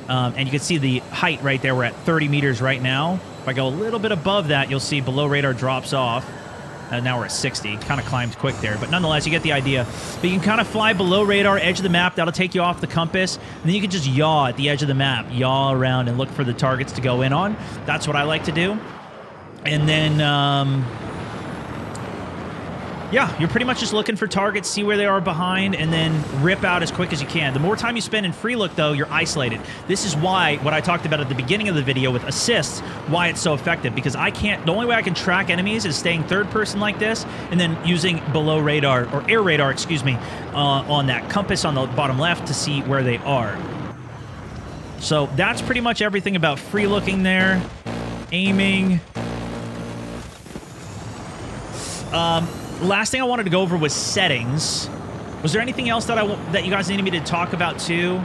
And you can see the height right there. We're at 30 meters right now. If I go a little bit above that, you'll see below radar drops off. Now we're at 60. Kind of climbed quick there. But nonetheless, you get the idea. But you can kind of fly below radar, edge of the map. That'll take you off the compass. And then you can just yaw at the edge of the map. Yaw around and look for the targets to go in on. That's what I like to do. And then... yeah, you're pretty much just looking for targets, see where they are behind, and then rip out as quick as you can. The more time you spend in free look, though, you're isolated. This is why, what I talked about at the beginning of the video with assists, why it's so effective. Because I can't, the only way I can track enemies is staying third person like this, and then using below radar, or air radar, excuse me, on that compass on the bottom left to see where they are. So that's pretty much everything about free looking there. Aiming. Last thing I wanted to go over was settings. Was there anything else that you guys needed me to talk about too?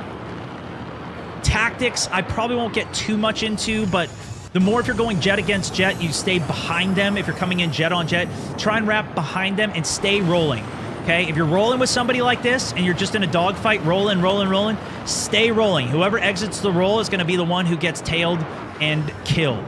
Tactics, I probably won't get too much into, but the more if you're going jet against jet, you stay behind them. If you're coming in jet on jet, try and wrap behind them and stay rolling. Okay? If you're rolling with somebody like this and you're just in a dogfight, rolling, stay rolling. Whoever exits the roll is going to be the one who gets tailed and killed.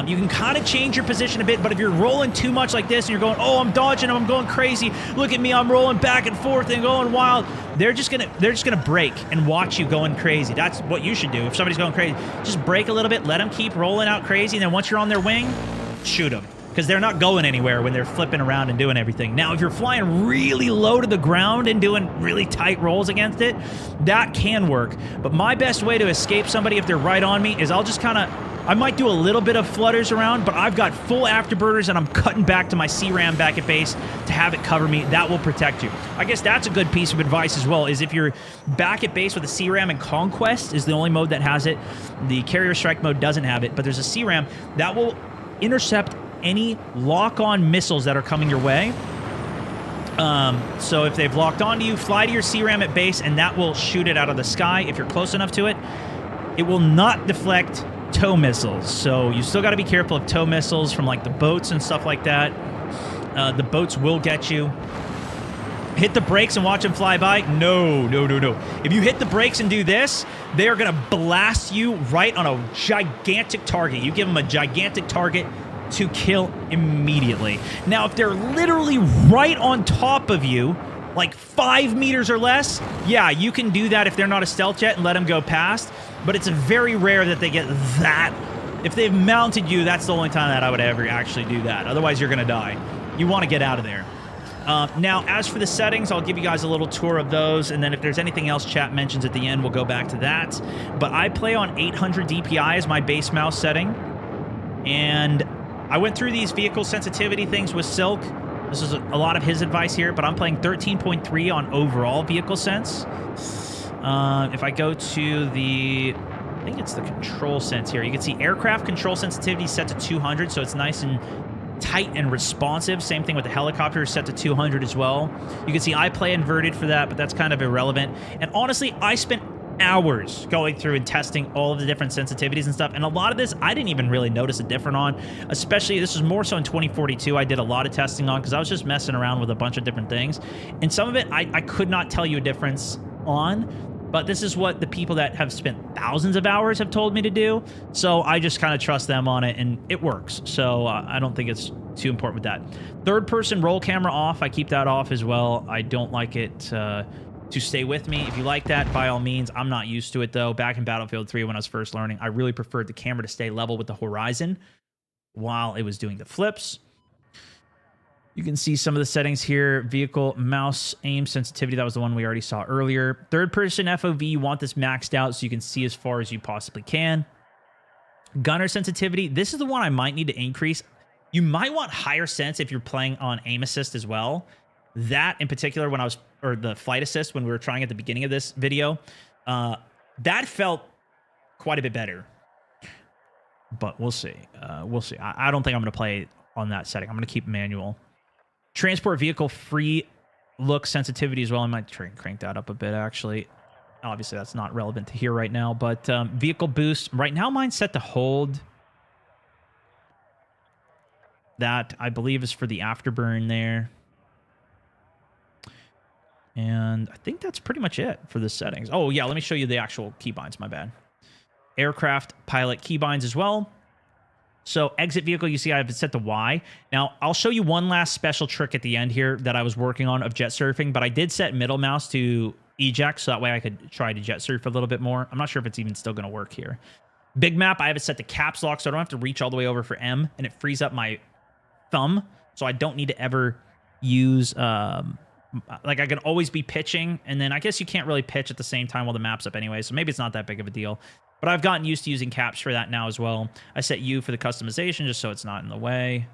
You can kind of change your position a bit, but if you're rolling too much like this and you're going, oh, I'm dodging, I'm going crazy, look at me, I'm rolling back and forth and going wild, they're just gonna break and watch you going crazy. That's what you should do. If somebody's going crazy, just break a little bit, let them keep rolling out crazy, and then once you're on their wing, shoot them. Because they're not going anywhere when they're flipping around and doing everything. Now, if you're flying really low to the ground and doing really tight rolls against it, that can work. But my best way to escape somebody if they're right on me is I'll just kind of... I might do a little bit of flutters around, but I've got full afterburners and I'm cutting back to my CRAM back at base to have it cover me. That will protect you. I guess that's a good piece of advice as well, is if you're back at base with a CRAM, and Conquest is the only mode that has it. The Carrier Strike mode doesn't have it, but there's a CRAM that will intercept any lock-on missiles that are coming your way. So if they've locked onto you, fly to your CRAM at base, and that will shoot it out of the sky if you're close enough to it. It will not deflect tow missiles, so you still got to be careful of tow missiles from like the boats and stuff like that. The boats will get you. Hit the brakes and watch them fly by? No. If you hit the brakes and do this, they are going to blast you right on a gigantic target. You give them a gigantic target to kill immediately. Now, if they're literally right on top of you, Like 5 meters or less, yeah, you can do that if they're not a stealth jet and let them go past, but it's very rare that they get that. If they've mounted you, that's the only time that I would ever actually do that. Otherwise, you're going to die. You want to get out of there. Now, as for the settings, I'll give you guys a little tour of those, and then if there's anything else chat mentions at the end, we'll go back to that. But I play on 800 DPI as my base mouse setting, and I went through these vehicle sensitivity things with Silk. This is a lot of his advice here, but I'm playing 13.3 on overall vehicle sense. If I go to the... I think it's the control sense here. You can see aircraft control sensitivity set to 200, so it's nice and tight and responsive. Same thing with the helicopter, set to 200 as well. You can see I play inverted for that, but that's kind of irrelevant. And honestly, I spent hours going through and testing all of the different sensitivities and stuff, and a lot of this I didn't even really notice a different on. Especially, this was more so in 2042 I did a lot of testing on, because I was just messing around with a bunch of different things, and some of it I could not tell you a difference on. But this is what the people that have spent thousands of hours have told me to do. So I just kind of trust them on it, and it works. So I don't think it's too important with that. Third-person roll camera off. I keep that off as well. I don't like it to stay with me. If you like that, by all means. I'm not used to it, though. Back in Battlefield 3 when I was first learning, I really preferred the camera to stay level with the horizon while it was doing the flips. You can see some of the settings here. Vehicle, mouse, aim sensitivity. That was the one we already saw earlier. Third-person FOV, you want this maxed out so you can see as far as you possibly can. Gunner sensitivity. This is the one I might need to increase. You might want higher sense if you're playing on aim assist as well. That, in particular, when I was... or the flight assist, when we were trying at the beginning of this video, that felt quite a bit better. But we'll see. We'll see. I don't think I'm going to play on that setting. I'm going to keep manual. Transport vehicle free look sensitivity as well. I might try and crank that up a bit, actually. Obviously, that's not relevant to here right now. But vehicle boost. Right now, mine's set to hold. That, I believe, is for the afterburn there. And I think that's pretty much it for the settings. Oh, yeah, let me show you the actual keybinds. My bad. Aircraft pilot keybinds as well. So exit vehicle, you see I have it set to Y. Now, I'll show you one last special trick at the end here that I was working on of jet surfing, but I did set middle mouse to eject, so that way I could try to jet surf a little bit more. I'm not sure if it's even still going to work here. Big map, I have it set to caps lock, so I don't have to reach all the way over for M, and it frees up my thumb, so I don't need to ever use... like I can always be pitching, and then I guess you can't really pitch at the same time while the map's up anyway, so maybe it's not that big of a deal. But I've gotten used to using caps for that now as well. I set U for the customization just so it's not in the way.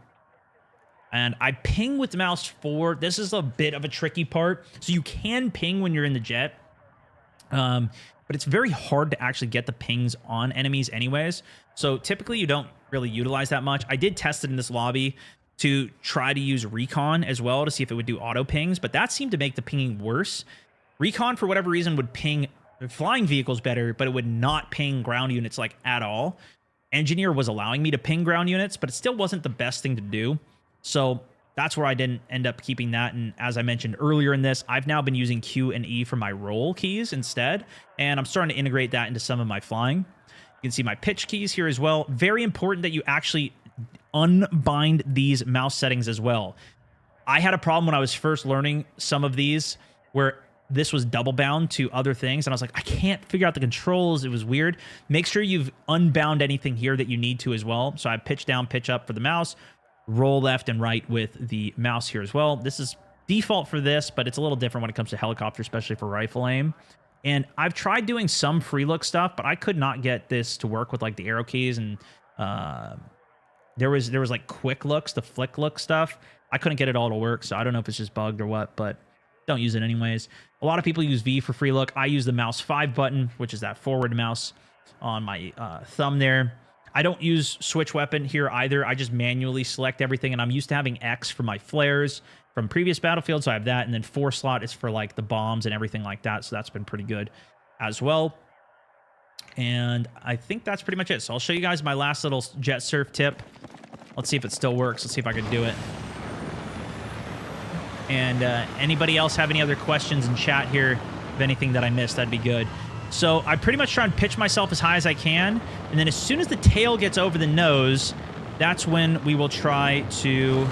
And I ping with the mouse forward. This is a bit of a tricky part. So you can ping when you're in the jet, but it's very hard to actually get the pings on enemies anyways. So typically you don't really utilize that much. I did test it in this lobby to try to use recon as well to see if it would do auto pings, but that seemed to make the pinging worse. Recon, for whatever reason, would ping flying vehicles better, but it would not ping ground units like at all. Engineer was allowing me to ping ground units, but it still wasn't the best thing to do. So that's where I didn't end up keeping that. And as I mentioned earlier in this, I've now been using Q and E for my roll keys instead, and I'm starting to integrate that into some of my flying. You can see my pitch keys here as well. Very important that you actually unbind these mouse settings as well. I had a problem when I was first learning some of these where this was double bound to other things, and I was like, I can't figure out the controls. It was weird. Make sure you've unbound anything here that you need to as well. So I pitch down, pitch up for the mouse, roll left and right with the mouse here as well. This is default for this, but it's a little different when it comes to helicopter, especially for rifle aim. And I've tried doing some free look stuff, but I could not get this to work with like the arrow keys, and there was like quick looks, the flick look stuff. I couldn't get it all to work, so I don't know if it's just bugged or what, but don't use it anyways. A lot of people use V for free look. I use the mouse 5 button, which is that forward mouse on my thumb there. I don't use switch weapon here either. I just manually select everything, and I'm used to having X for my flares from previous Battlefield, so I have that, and then 4 slot is for like the bombs and everything like that, so that's been pretty good as well. And I think that's pretty much it. So I'll show you guys my last little jet surf tip. Let's see if it still works. Let's see if I can do it. And anybody else have any other questions in chat here of anything that I missed, that'd be good. So I pretty much try and pitch myself as high as I can, and then as soon as the tail gets over the nose, that's when we will try to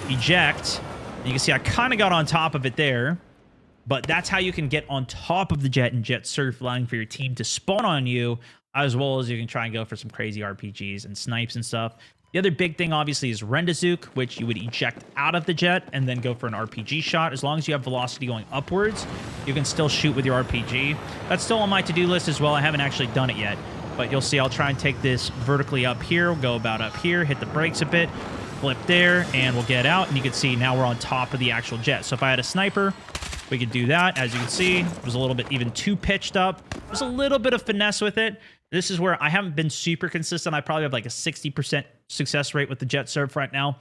eject You can see I kind of got on top of it there, but that's how you can get on top of the jet and jet surf, allowing for your team to spawn on you, as well as you can try and go for some crazy RPGs and snipes and stuff. The other big thing, obviously, is Rendazook, which you would eject out of the jet and then go for an RPG shot. As long as you have velocity going upwards, you can still shoot with your RPG. That's still on my to-do list as well. I haven't actually done it yet, but you'll see I'll try and take this vertically up here. We'll go about up here, hit the brakes a bit, flip there, and we'll get out. And you can see now we're on top of the actual jet. So if I had a sniper, we could do that. As you can see, it was a little bit even too pitched up. There's a little bit of finesse with it. This is where I haven't been super consistent. I probably have like a 60% success rate with the jet surf right now.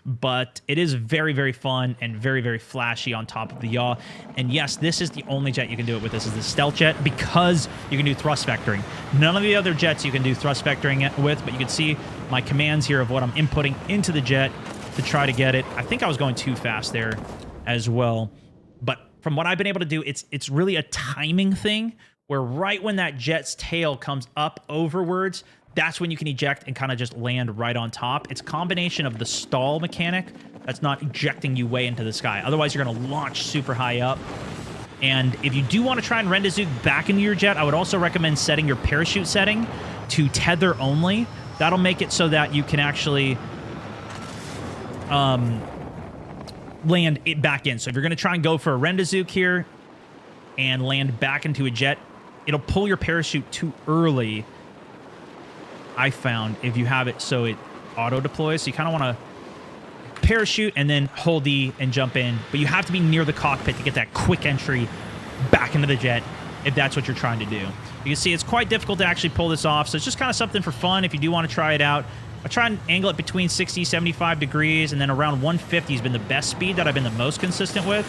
But it is very, very fun and very, very flashy on top of the yaw. And yes, this is the only jet you can do it with. This is the stealth jet because you can do thrust vectoring. None of the other jets you can do thrust vectoring with, but you can see my commands here of what I'm inputting into the jet to try to get it. I think I was going too fast there as well. But from what I've been able to do, it's really a timing thing where right when that jet's tail comes up overwards, that's when you can eject and kind of just land right on top. It's a combination of the stall mechanic that's not ejecting you way into the sky. Otherwise, you're going to launch super high up. And if you do want to try and Rendazook back into your jet, I would also recommend setting your parachute setting to tether only. That'll make it so that you can actually land it back in. So if you're going to try and go for a Rendazook here and land back into a jet, it'll pull your parachute too early, I found, if you have it so it auto deploys. So you kind of want to parachute and then hold E and jump in, but you have to be near the cockpit to get that quick entry back into the jet if that's what you're trying to do. You can see it's quite difficult to actually pull this off, so it's just kind of something for fun if you do want to try it out. I try and angle it between 60, 75 degrees, and then around 150 has been the best speed that I've been the most consistent with.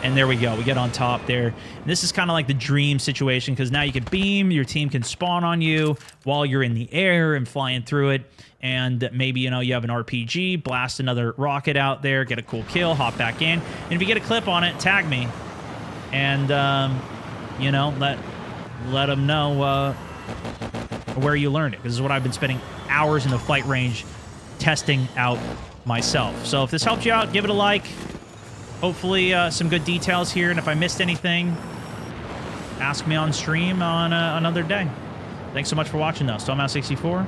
And there we go. We get on top there. And this is kind of like the dream situation because now you can beam, your team can spawn on you while you're in the air and flying through it. And maybe, you know, you have an RPG, blast another rocket out there, get a cool kill, hop back in. And if you get a clip on it, tag me. And, you know, let them know where you learned it. This is what I've been spending hours in the flight range testing out myself. So if this helped you out, give it a like. Hopefully some good details here, and if I missed anything, ask me on stream on another day. Thanks so much for watching, though. Stormhouse64,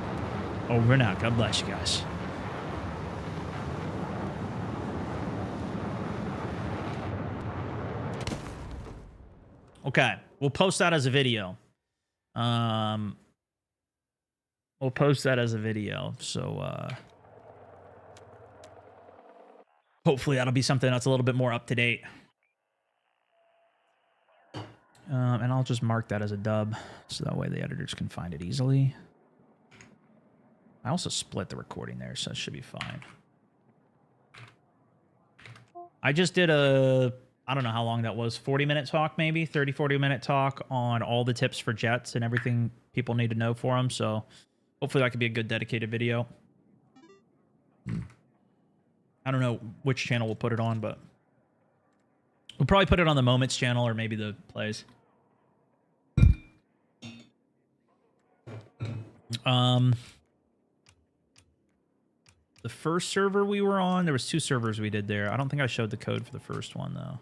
over and out. God bless you guys. Okay, we'll post that as a video. We'll post that as a video, so... hopefully that'll be something that's a little bit more up to date. And I'll just mark that as a dub, so that way the editors can find it easily. I also split the recording there, so it should be fine. I just did a, I don't know how long that was, 40-minute talk maybe, 30, 40-minute talk on all the tips for jets and everything people need to know for them, so hopefully that could be a good dedicated video. I don't know which channel we'll put it on, but we'll probably put it on the Moments channel or maybe the Plays. The first server we were on, there was 2 servers we did there. I don't think I showed the code for the first one, though.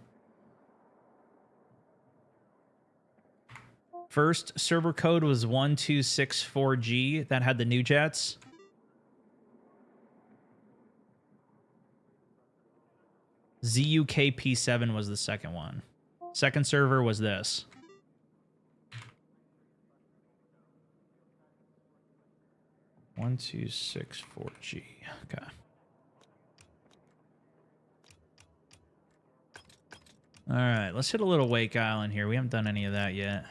First server code was 1264G. That had the new jets. ZUKP7 was the second one. Second server was this. One, 2, 6, 4G. Okay. All right, let's hit a little Wake Island here. We haven't done any of that yet.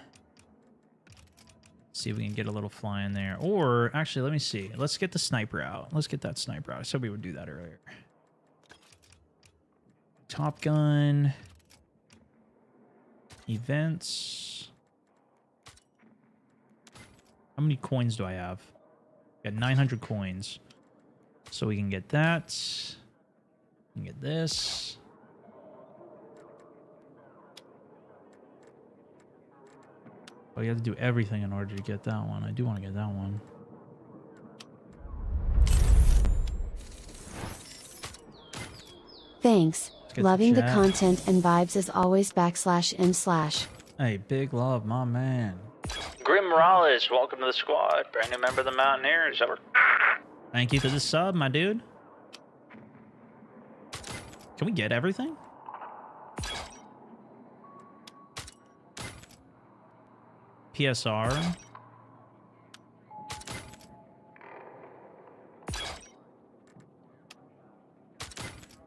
See if we can get a little fly in there. Or, actually, let me see. Let's get the sniper out. Let's get that sniper out. I said we would do that earlier. Top Gun. Events. How many coins do I have? Got 900 coins. So we can get that. We can get this. Oh, you have to do everything in order to get that one. I do want to get that one. Thanks. get Loving the chat. content and vibes as always /m/. Hey, big love, my man. Grim Morales, welcome to the squad. Brand new member of the Mountaineers. Over. Thank you for the sub, my dude. Can we get everything? PSR.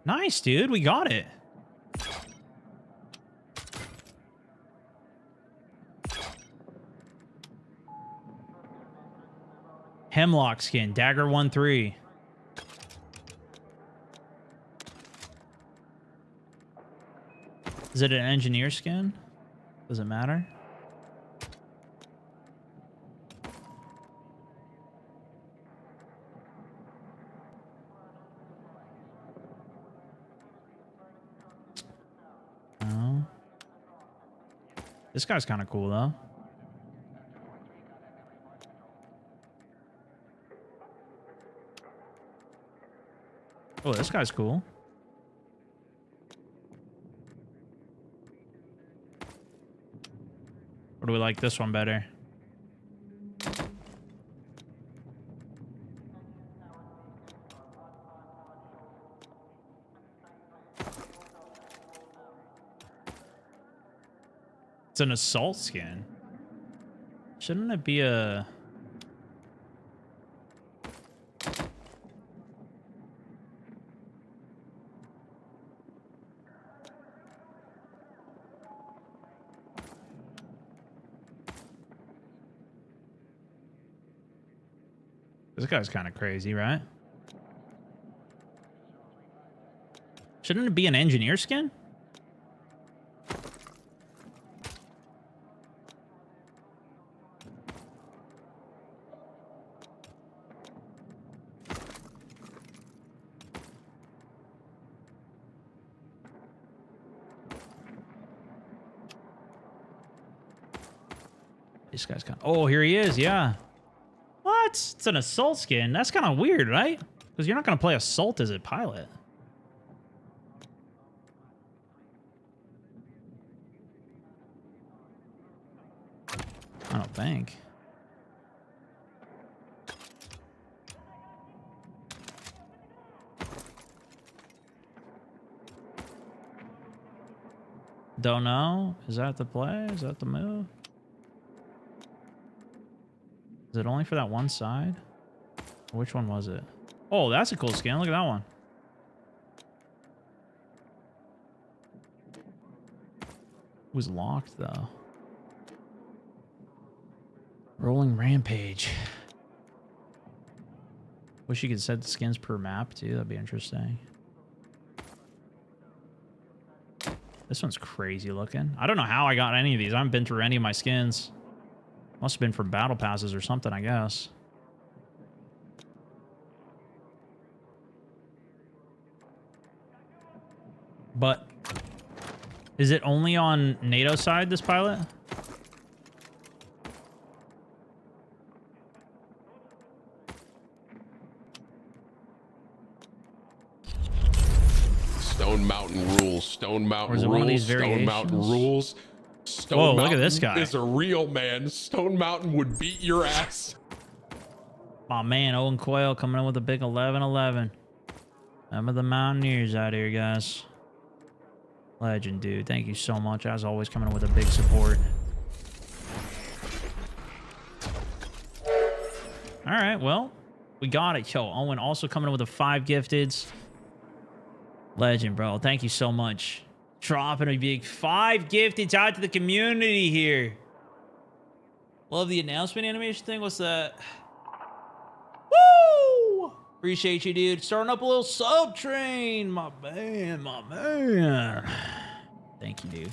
Nice, dude. We got it. Hemlock skin, Dagger 1-3. Is it an engineer skin? Does it matter? Oh. This guy's kind of cool, though. Oh, this guy's cool. Or do we like this one better? It's an assault skin. Shouldn't it be a... This guy's kind of crazy, right? Shouldn't it be an engineer skin? This guy's kind of... Oh, here he is, yeah. What? It's an assault skin. That's kind of weird, right? Because you're not going to play assault as a pilot. I don't think. Don't know. Is that the play? Is that the move? Is it only for that one side? Which one was it? Oh, that's a cool skin. Look at that one. It was locked, though. Rolling Rampage. Wish you could set the skins per map, too. That'd be interesting. This one's crazy looking. I don't know how I got any of these. I haven't been through any of my skins. Must have been from battle passes or something, I guess. But is it only on NATO side, this pilot? Stone Mountain rules. Stone Mountain Or is it rules. one of these Stone Mountain variations? rules. Stone Whoa, Mountain look at this guy. is a real man. Stone Mountain would beat your ass. My man, Owen Quayle coming in with a big 11-11. Some of the Mountaineers out here, guys. Legend, dude. Thank you so much. As always, coming in with a big support. All right, well, we got it. Yo, Owen also coming in with a 5 gifteds. Legend, bro. Thank you so much. Dropping a big 5 gifteds out to the community here. Love the announcement animation thing. What's that? Woo! Appreciate you, dude. Starting up a little sub train. My man, my man. Thank you, dude.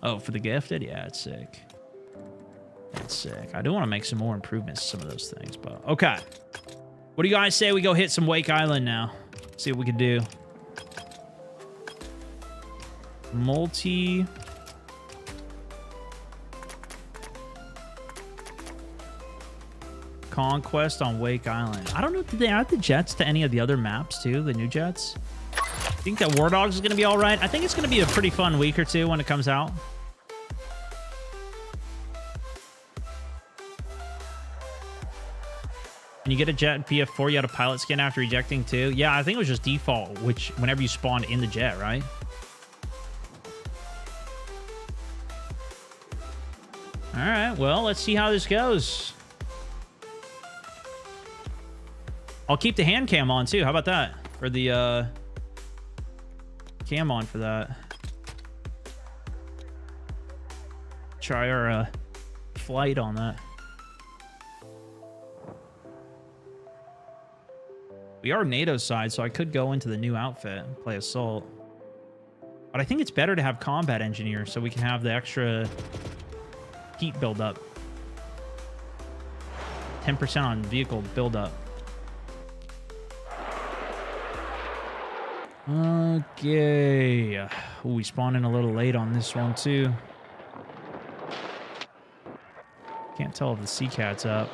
Oh, for the gifted? Yeah, it's sick. It's sick. I do want to make some more improvements to some of those things, but okay. What do you guys say we go hit some Wake Island now? See what we can do. Multi... Conquest on Wake Island. I don't know, did they add the jets to any of the other maps too? The new jets? I think that War Dogs is going to be all right. I think it's going to be a pretty fun week or two when it comes out. When you get a jet in PF4, you had a pilot skin after ejecting too. Yeah, I think it was just default, which whenever you spawned in the jet, right? All right, well, let's see how this goes. I'll keep the hand cam on too. How about that? Or the cam on for that. Try our flight on that. We are NATO side, so I could go into the new outfit and play Assault. But I think it's better to have Combat Engineer so we can have the extra heat buildup. 10% on vehicle buildup. Okay. Ooh, we spawned in a little late on this one, too. Can't tell if the Sea-Cat's up.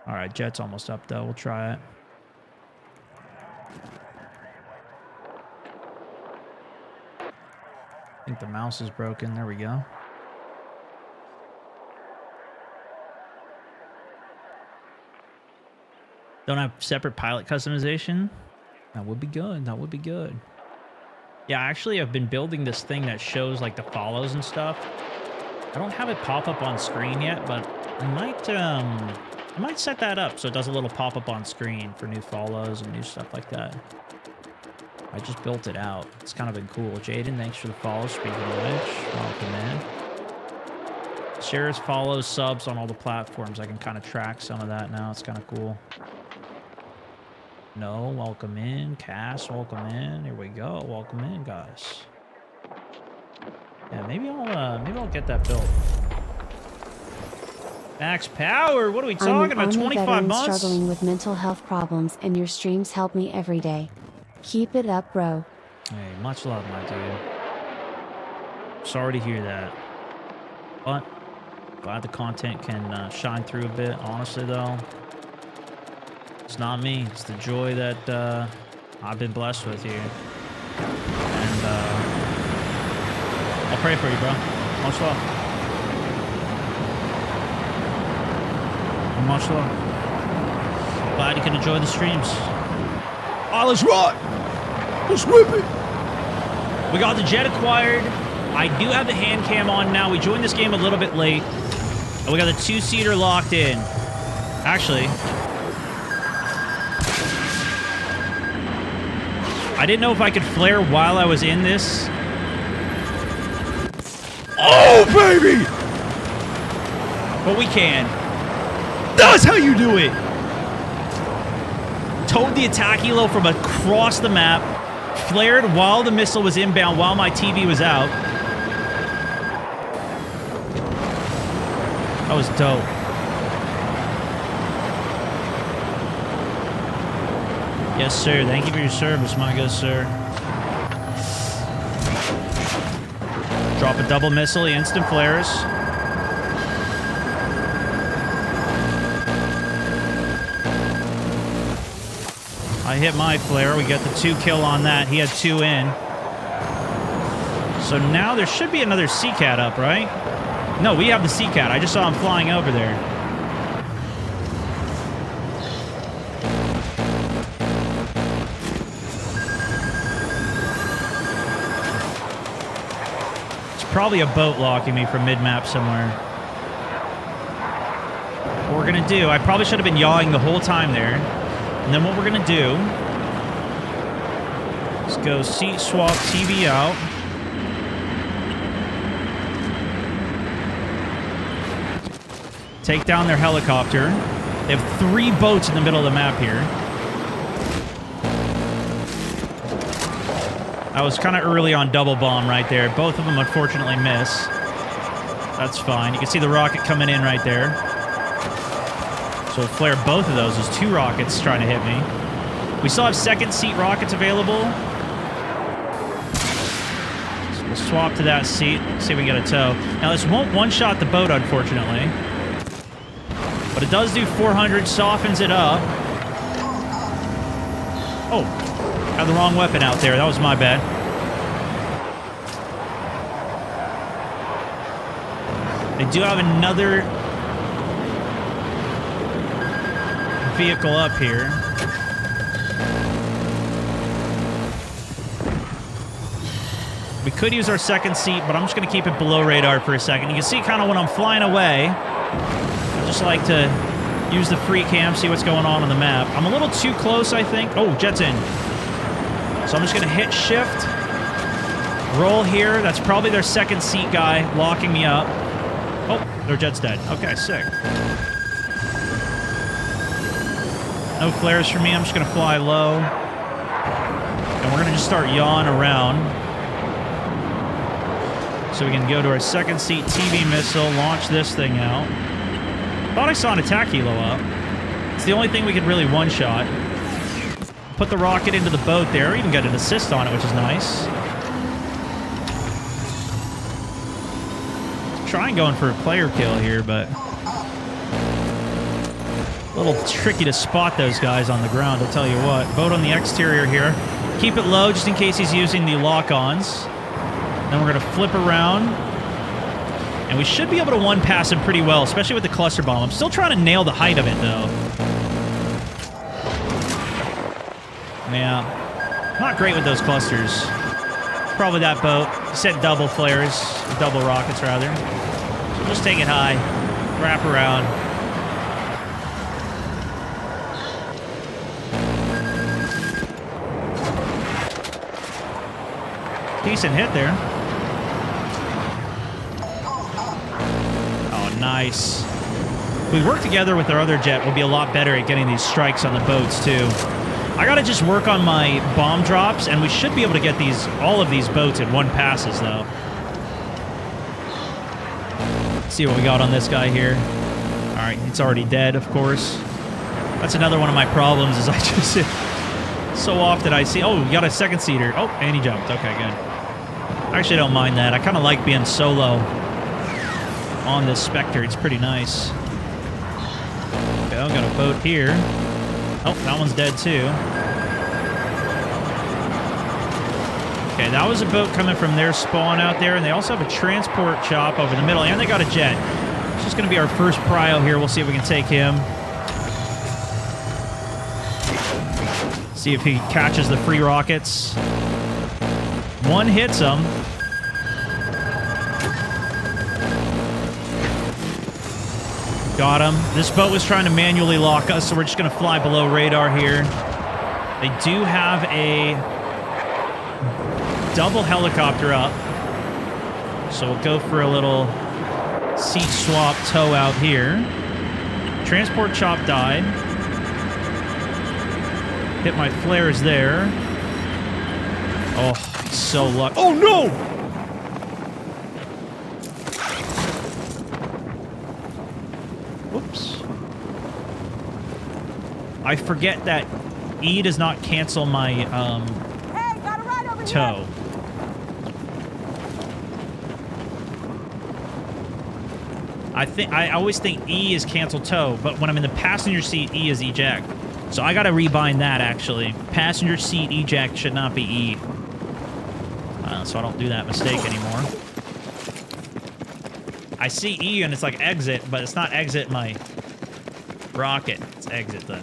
All right, jet's almost up, though. We'll try it. I think the mouse is broken. There we go. Don't have separate pilot customization? That would be good. That would be good. Yeah, actually, I've been building this thing that shows, like, the follows and stuff. I don't have it pop up on screen yet, but I might set that up so it does a little pop-up on screen for new follows and new stuff like that. I just built it out. It's kind of been cool. Jaden, thanks for the follow. Speaking of which, welcome in. Shares, follows, subs on all the platforms. I can kind of track some of that now. It's kind of cool. No, welcome in. Cass, welcome in. Here we go. Welcome in, guys. Yeah, maybe I'll get that built. Max Power, what are we talking about? 25 months? Struggling with mental health problems, and your streams help me every day. Keep it up, bro. Hey, much love, my dude. Sorry to hear that. But glad the content can shine through a bit. Honestly, though, it's not me. It's the joy that I've been blessed with here. And I'll pray for you, bro. Much love. Much love. Glad you can enjoy the streams. Oh, let's run! Let's whip it! We got the jet acquired. I do have the hand cam on now. We joined this game a little bit late. And we got the two-seater locked in. Actually, I didn't know if I could flare while I was in this. Oh, baby! But we can. That's how you do it! Towed the attack helo from across the map, flared while the missile was inbound, while my TV was out. That was dope. Yes, sir. Thank you for your service, my good sir. Drop a double missile, he instant flares. I hit my flare. We got the 2 kill on that. He had 2 in. So now there should be another Sea-Cat up, right? No, we have the Sea-Cat. I just saw him flying over there. It's probably a boat locking me from mid-map somewhere. What we're going to do, I probably should have been yawing the whole time there. And then what we're going to do is go seat swap TV out. Take down their helicopter. They have 3 boats in the middle of the map here. I was kind of early on double bomb right there. Both of them unfortunately miss. That's fine. You can see the rocket coming in right there. So we'll flare both of those. There's 2 rockets trying to hit me. We still have second seat rockets available. So we'll swap to that seat. See if we can get a tow. Now this won't one-shot the boat, unfortunately. But it does do 400, softens it up. Oh, had the wrong weapon out there. That was my bad. They do have another vehicle up here. We could use our second seat, but I'm just going to keep it below radar for a second. You can see kind of when I'm flying away, I just like to use the free cam, see what's going on the map. I'm a little too close, I think. Oh, jet's in. So I'm just going to hit shift, roll here. That's probably their second seat guy locking me up. Oh, their jet's dead. Okay, sick. No flares for me. I'm just going to fly low. And we're going to just start yawing around. So we can go to our second seat TV missile, launch this thing out. Thought I saw an attack helo up. It's the only thing we could really one-shot. Put the rocket into the boat there, even get an assist on it, which is nice. Trying going for a player kill here, but a little tricky to spot those guys on the ground, I'll tell you what. Boat on the exterior here. Keep it low just in case he's using the lock-ons. Then we're going to flip around. And we should be able to one-pass him pretty well, especially with the cluster bomb. I'm still trying to nail the height of it, though. Yeah. Not great with those clusters. Probably that boat. Set double flares. Double rockets, rather. So just take it high. Wrap around. Decent hit there. Nice. If we work together with our other jet, we'll be a lot better at getting these strikes on the boats, too. I gotta just work on my bomb drops, and we should be able to get all of these boats in one passes, though. Let's see what we got on this guy here. All right, it's already dead, of course. That's another one of my problems, is I just... so often I see... Oh, we got a second seater. Oh, and he jumped. Okay, good. I actually don't mind that. I kind of like being solo on this Spectre. It's pretty nice. Okay, I've got a boat here. Oh, that one's dead too. Okay, that was a boat coming from their spawn out there, and they also have a transport chop over the middle, and they got a jet. It's just going to be our first prio here. We'll see if we can take him. See if he catches the free rockets. One hits him. Got him. This boat was trying to manually lock us, so we're just going to fly below radar here. They do have a double helicopter up. So we'll go for a little seat swap tow out here. Transport chop died. Hit my flares there. Oh, so lucky. Oh, no! Whoops. I forget that E does not cancel my hey, got a ride over tow. Here. I always think E is cancel tow, but when I'm in the passenger seat, E is eject. So I gotta rebind that, actually. Passenger seat eject should not be E. So I don't do that mistake anymore. I see E and it's like exit, but it's not exit my rocket. It's exit the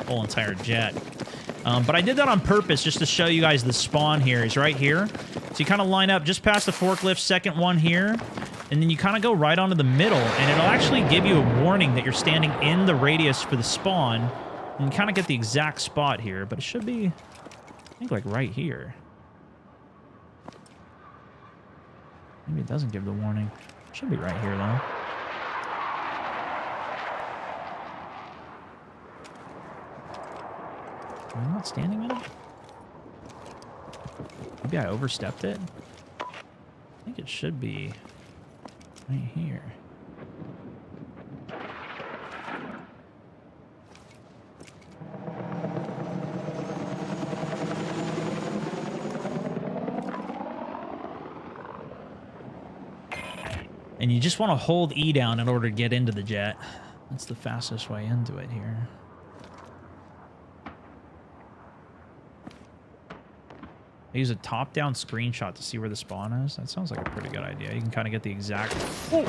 whole entire jet. But I did that on purpose just to show you guys the spawn here is right here. So you kind of line up just past the forklift, second one here, and then you kind of go right onto the middle, and it'll actually give you a warning that you're standing in the radius for the spawn, and you kind of get the exact spot here, but it should be, I think, like right here. Maybe it doesn't give the warning. It should be right here, though. Am I not standing in it? Maybe I overstepped it? I think it should be right here. And you just want to hold E down in order to get into the jet. That's the fastest way into it here. I use a top-down screenshot to see where the spawn is. That sounds like a pretty good idea. You can kind of get the exact... Oh.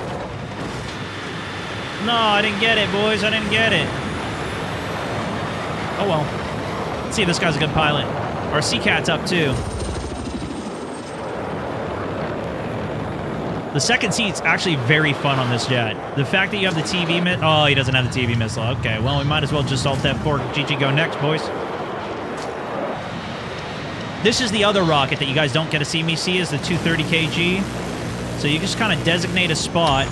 No, I didn't get it, boys. I didn't get it. Oh, well. Let's see if this guy's a good pilot. Our Sea-Cat's up, too. The second seat's actually very fun on this jet. The fact that you have the TV missile... Oh, he doesn't have the TV missile. Okay, well, we might as well just alt F4. GG, go next, boys. This is the other rocket that you guys don't get to see me see, is the 230 kg. So you just kind of designate a spot.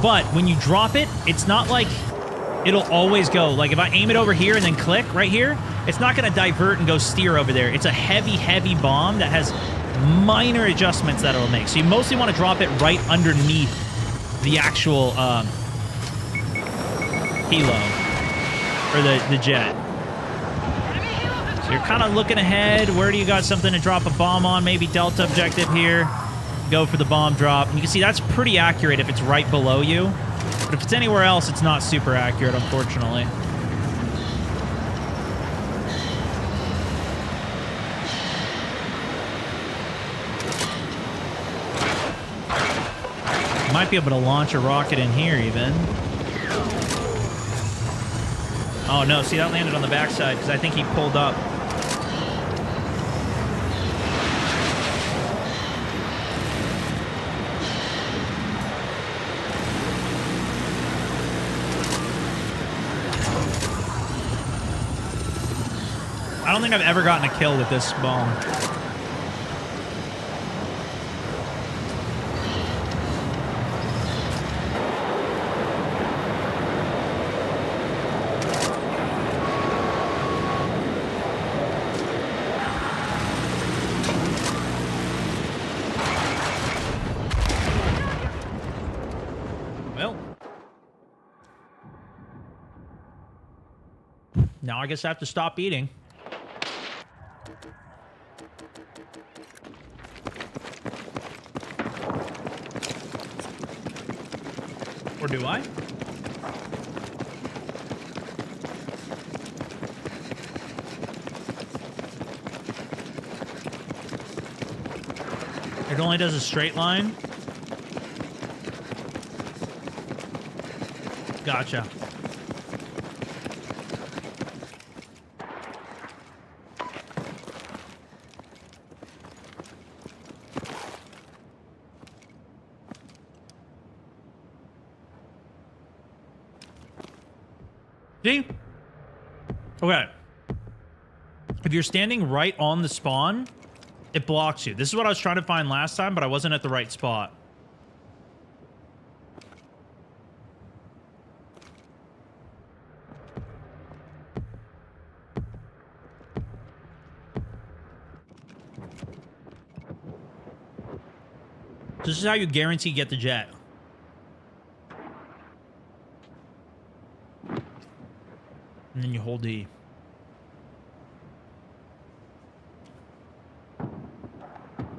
But when you drop it, it's not like it'll always go. Like if I aim it over here and then click right here, it's not going to divert and go steer over there. It's a heavy, heavy bomb that has minor adjustments that it'll make. So you mostly want to drop it right underneath the actual helo, or the jet. So you're kind of looking ahead. Where do you got something to drop a bomb on? Maybe Delta objective here. Go for the bomb drop. And you can see that's pretty accurate if it's right below you. But if it's anywhere else, it's not super accurate, unfortunately. Might be able to launch a rocket in here, even. Oh, no. See, that landed on the backside because I think he pulled up. I don't think I've ever gotten a kill with this bomb. Well. Now I guess I have to stop eating. Or do I? It only does a straight line? Gotcha. See? Okay. If you're standing right on the spawn, it blocks you. This is what I was trying to find last time, but I wasn't at the right spot. This is how you guarantee get the jet. And then you hold E.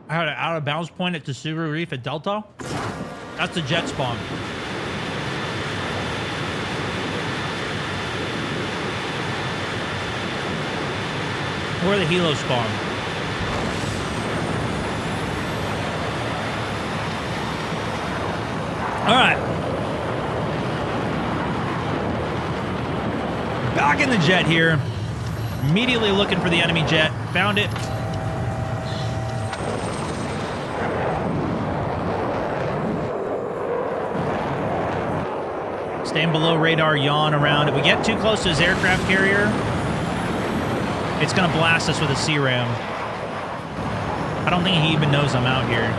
I had an out of bounds point at Tsuru Reef at Delta. That's the jet spawn. Or the helo spawn. All right. Back in the jet here. Immediately looking for the enemy jet. Found it. Staying below radar, yawn around. If we get too close to his aircraft carrier, it's going to blast us with a C-ram. I don't think he even knows I'm out here.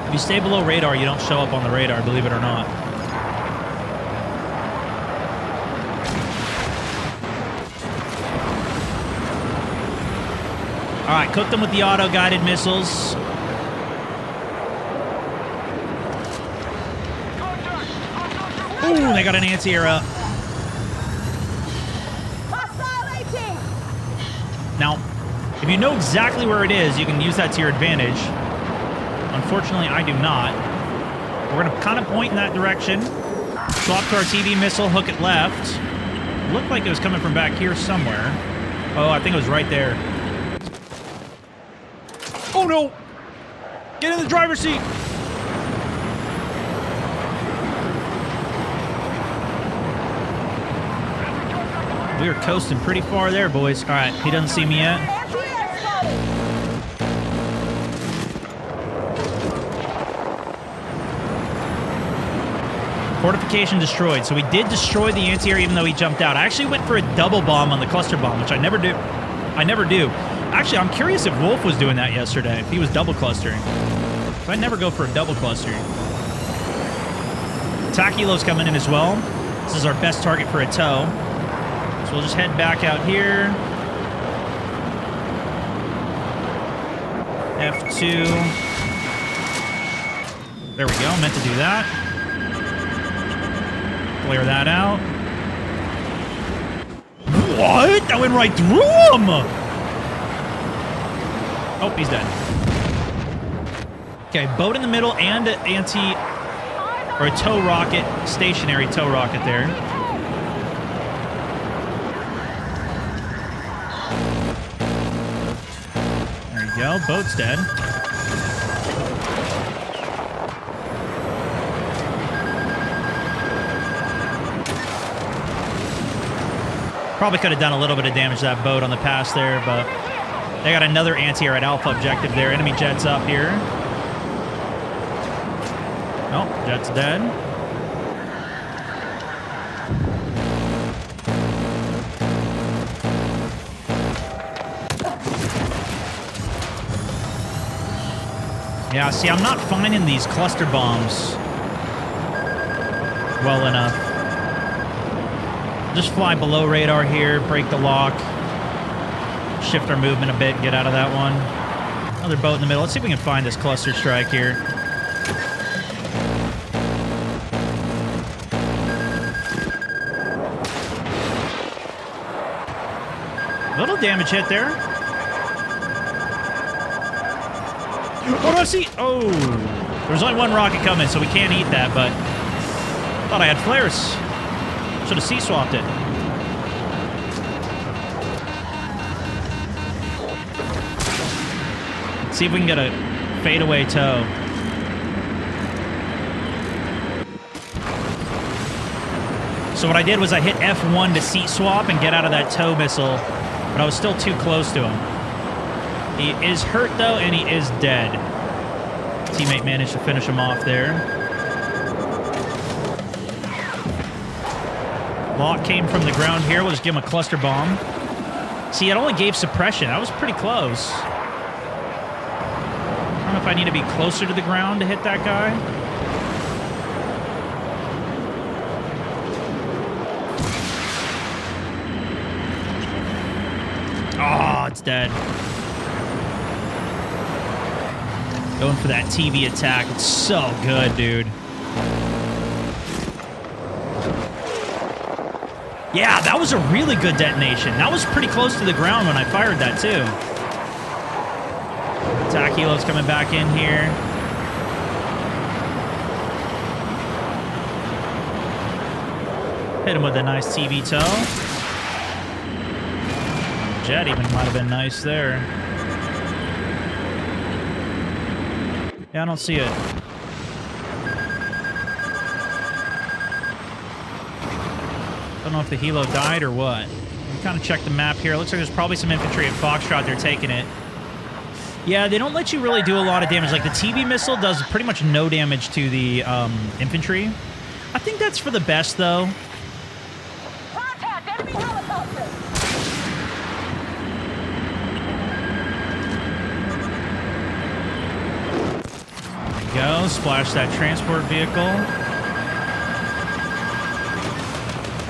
If you stay below radar, you don't show up on the radar, believe it or not. All right, cook them with the auto-guided missiles. Ooh, they got an anti-air up. Now, if you know exactly where it is, you can use that to your advantage. Unfortunately, I do not. We're going to kind of point in that direction. Swap to our TV missile, hook it left. Looked like it was coming from back here somewhere. Oh, I think it was right there. Oh, no! Get in the driver's seat! We are coasting pretty far there, boys. All right, he doesn't see me yet. Fortification destroyed. So we did destroy the anti-air even though he jumped out. I actually went for a double bomb on the cluster bomb, which I never do. Actually, I'm curious if Wolf was doing that yesterday, if he was double clustering. So I never go for a double cluster. Attack helo's coming in as well. This is our best target for a tow. So we'll just head back out here. F2. There we go. Meant to do that. Clear that out. What? That went right through him! Oh, he's dead. Okay, boat in the middle and or a tow rocket, stationary tow rocket there. There you go, boat's dead. Probably could have done a little bit of damage to that boat on the pass there, but they got another anti-air at Alpha objective there. Enemy jet's up here. Oh, jet's dead. Yeah, see, I'm not finding these cluster bombs well enough. Just fly below radar here, break the lock, shift our movement a bit, and get out of that one. Another boat in the middle. Let's see if we can find this cluster strike here. Little damage hit there. Oh, no, see. Oh, there's only one rocket coming, so we can't eat that, but thought I had flares. Should have C-swapped it. Let's see if we can get a fadeaway tow. So what I did was I hit F1 to seat swap and get out of that tow missile, but I was still too close to him. He is hurt, though, and he is dead. Teammate managed to finish him off there. Lock came from the ground here. We'll just give him a cluster bomb. See, it only gave suppression. That was pretty close. I don't know if I need to be closer to the ground to hit that guy. Oh, it's dead. Going for that TV attack. It's so good, dude. Yeah, that was a really good detonation. That was pretty close to the ground when I fired that, too. Attack helo's coming back in here. Hit him with a nice TV tow. Jet even might have been nice there. Yeah, I don't see it. Don't know if the helo died or what. We kind of check the map here. It looks like there's probably some infantry at Foxtrot. They're taking it. Yeah, they don't let you really do a lot of damage. Like, the TV missile does pretty much no damage to the infantry. I think that's for the best, though. Contact! Enemy helicopter! There we go. Splash that transport vehicle.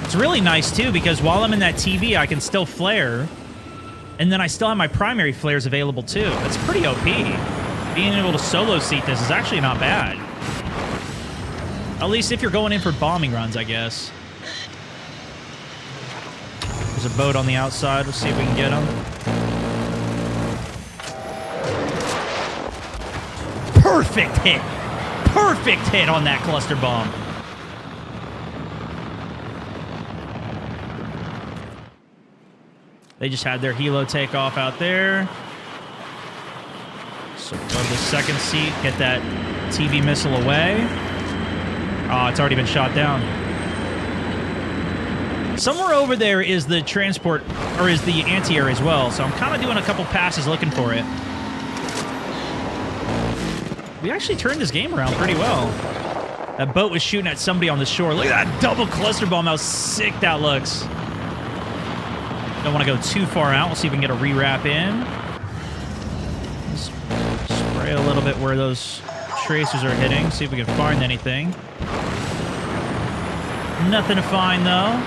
It's really nice, too, because while I'm in that TV, I can still flare. And then I still have my primary flares available, too. That's pretty OP. Being able to solo seat this is actually not bad. At least if you're going in for bombing runs, I guess. There's a boat on the outside. Let's see if we can get him. perfect hit. Perfect hit on that cluster bomb. They just had their helo take off out there. So go to the second seat, get that TV missile away. Oh, it's already been shot down. Somewhere over there is the transport, or is the anti-air as well, so I'm kind of doing a couple passes looking for it. We actually turned this game around pretty well. That boat was shooting at somebody on the shore. Look at that double cluster bomb, how sick that looks. Don't want to go too far out. We'll see if we can get a rewrap in. Just spray a little bit where those tracers are hitting. See if we can find anything. Nothing to find, though.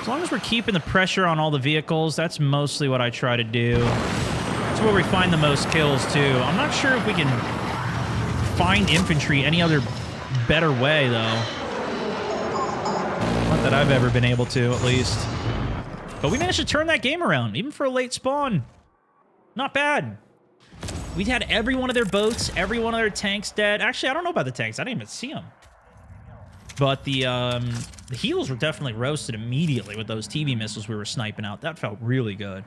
As long as we're keeping the pressure on all the vehicles, that's mostly what I try to do. That's where we find the most kills, too. I'm not sure if we can find infantry any other better way, though. Not that I've ever been able to, at least. But we managed to turn that game around, even for a late spawn. Not bad. We had every one of their boats, every one of their tanks dead. Actually, I don't know about the tanks. I didn't even see them. But the heels were definitely roasted immediately with those TV missiles we were sniping out. That felt really good.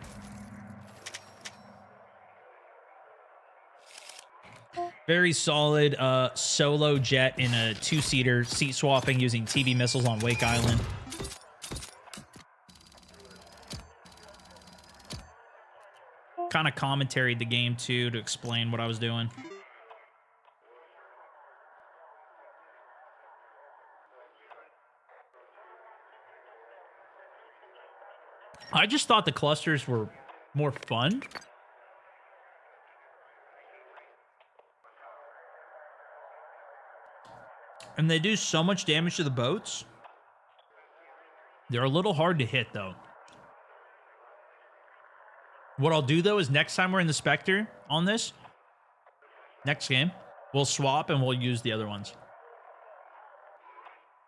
Very solid solo jet in a two-seater, seat swapping using TV missiles on Wake Island. Kind of commentaried the game, too, to explain what I was doing. I just thought the clusters were more fun. And they do so much damage to the boats. They're a little hard to hit, though. What I'll do, though, is next time we're in the Spectre on this, next game, we'll swap and we'll use the other ones.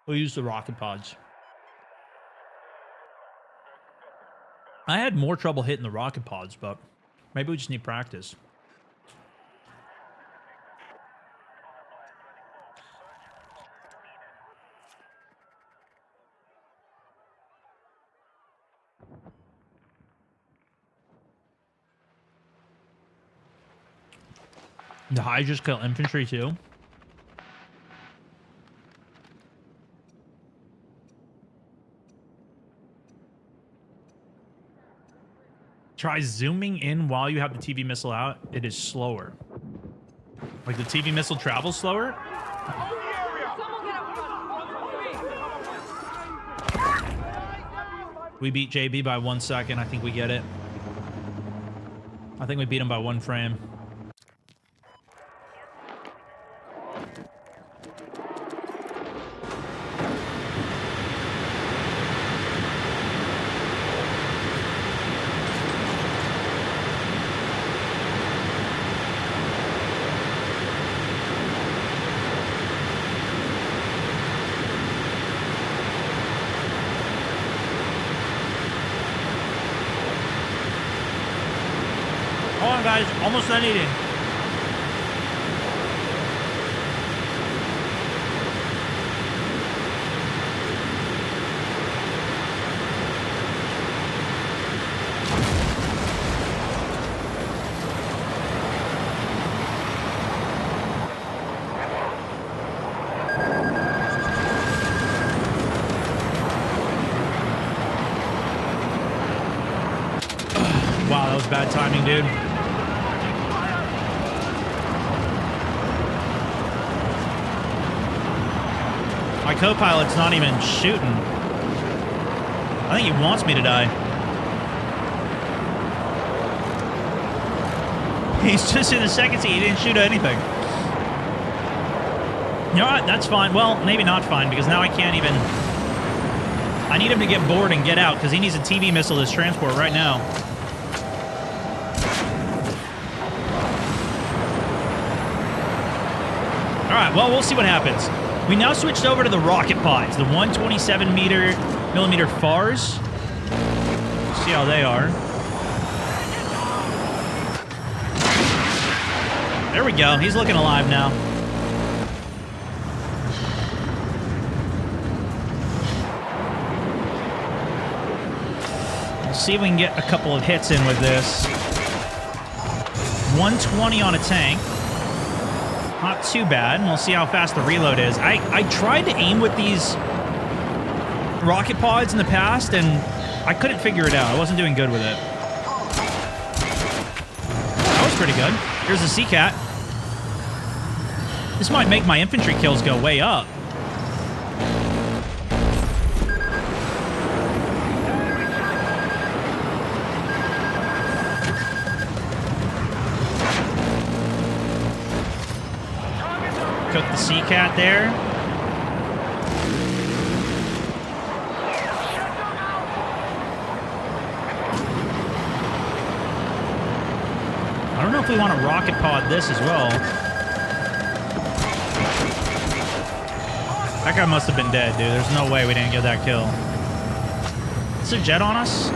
We'll use the rocket pods. I had more trouble hitting the rocket pods, but maybe we just need practice. The Hydras kill infantry too. Try zooming in while you have the TV missile out. It is slower. Like the TV missile travels slower. We beat JB by 1 second. I think we get it. I think we beat him by 1 frame. Hold on, guys. Almost done eating. Wow, that was bad timing, dude. My co-pilot's not even shooting. I think he wants me to die. He's just in the second seat. He didn't shoot anything. You know what? That's fine. Well, maybe not fine, because now I can't even... I need him to get bored and get out, because he needs a TV missile as transport right now. Alright, well, we'll see what happens. We now switched over to the rocket pods, the 127mm FARs. See how they are. There we go. He's looking alive now. We'll see if we can get a couple of hits in with this. 120 on a tank. Not too bad. And we'll see how fast the reload is. I tried to aim with these rocket pods in the past, and I couldn't figure it out. I wasn't doing good with it. That was pretty good. Here's the Sea-Cat. This might make my infantry kills go way up. Cook the Sea-Cat there. I don't know if we want to rocket pod this as well. That guy must have been dead, dude. There's no way we didn't get that kill. Is there a jet on us?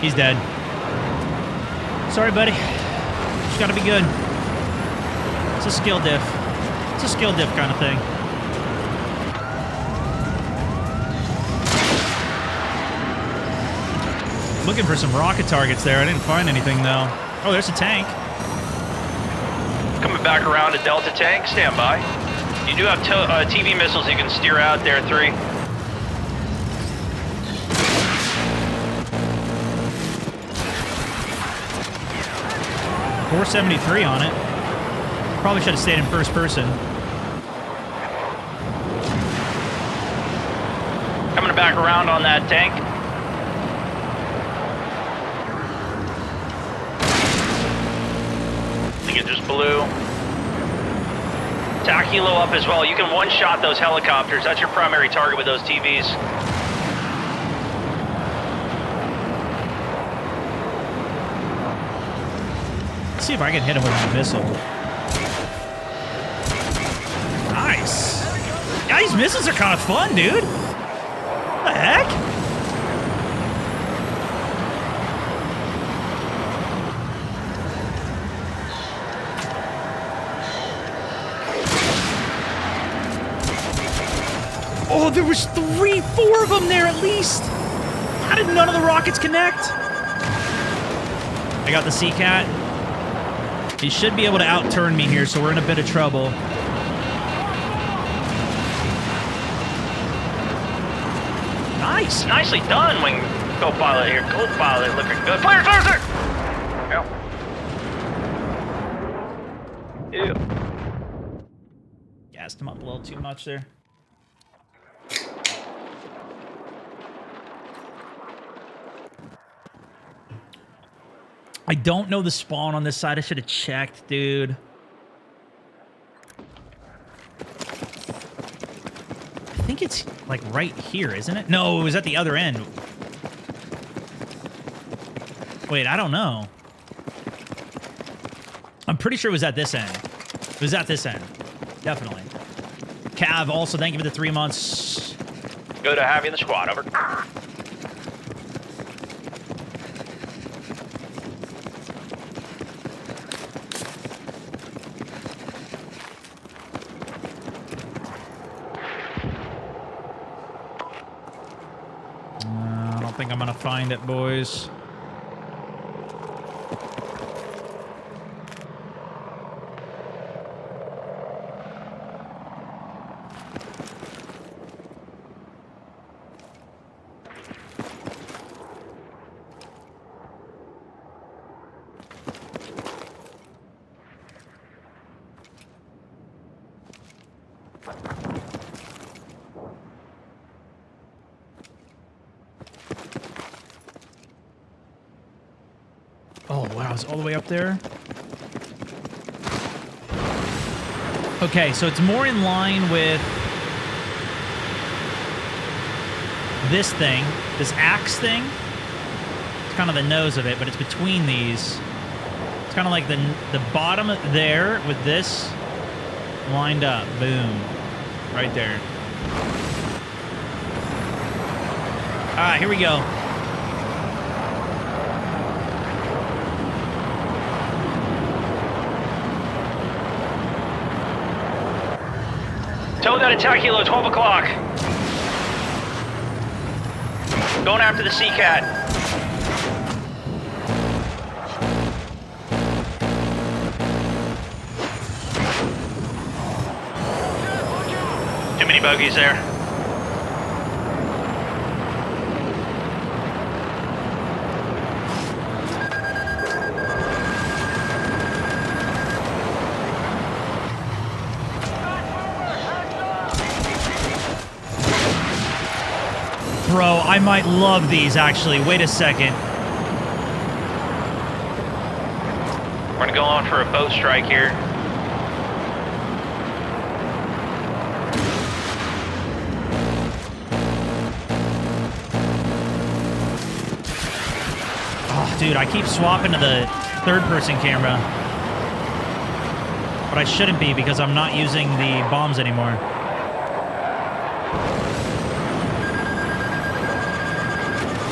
He's dead. Sorry, buddy. Just gotta be good. It's a skill diff. It's a skill diff kind of thing. Looking for some rocket targets there. I didn't find anything, though. Oh, there's a tank. Coming back around to Delta tank. Stand by. You do have TV missiles you can steer out there, 3. 473 on it. Probably should have stayed in first person. Coming back around on that tank. I think it just blew. Tac helo up as well. You can one-shot those helicopters. That's your primary target with those TVs. Let's see if I can hit him with my missile. Nice. Yeah, these missiles are kind of fun, dude. What the heck? Oh, there was 3, 4 of them there at least. How did none of the rockets connect? I got the Sea-Cat. He should be able to outturn me here, so we're in a bit of trouble. Nice. Nicely done, wing co-pilot here. Co-pilot looking good. Clear, clear, clear! Yeah. Ew. Gassed him up a little too much there. I don't know the spawn on this side. I should have checked, dude. I think it's like right here, isn't it? No, it was at the other end. Wait, I don't know. I'm pretty sure it was at this end. It was at this end. Definitely. Cav, also, thank you for the 3 months. Good to have you in the squad, over. I don't think I'm gonna find it, boys. Oh, wow, it's all the way up there. Okay, so it's more in line with this thing, this axe thing. kind of the nose of it, but it's between these. It's kind of like the bottom there with this lined up. Boom. Right there. All right, here we go. Tow that attack helo, 12 o'clock. Going after the Sea-Cat. Too many bogeys there. Bro, I might love these, actually. Wait a second. We're gonna go on for a boat strike here. Oh, dude, I keep swapping to the third-person camera. But I shouldn't be because I'm not using the bombs anymore.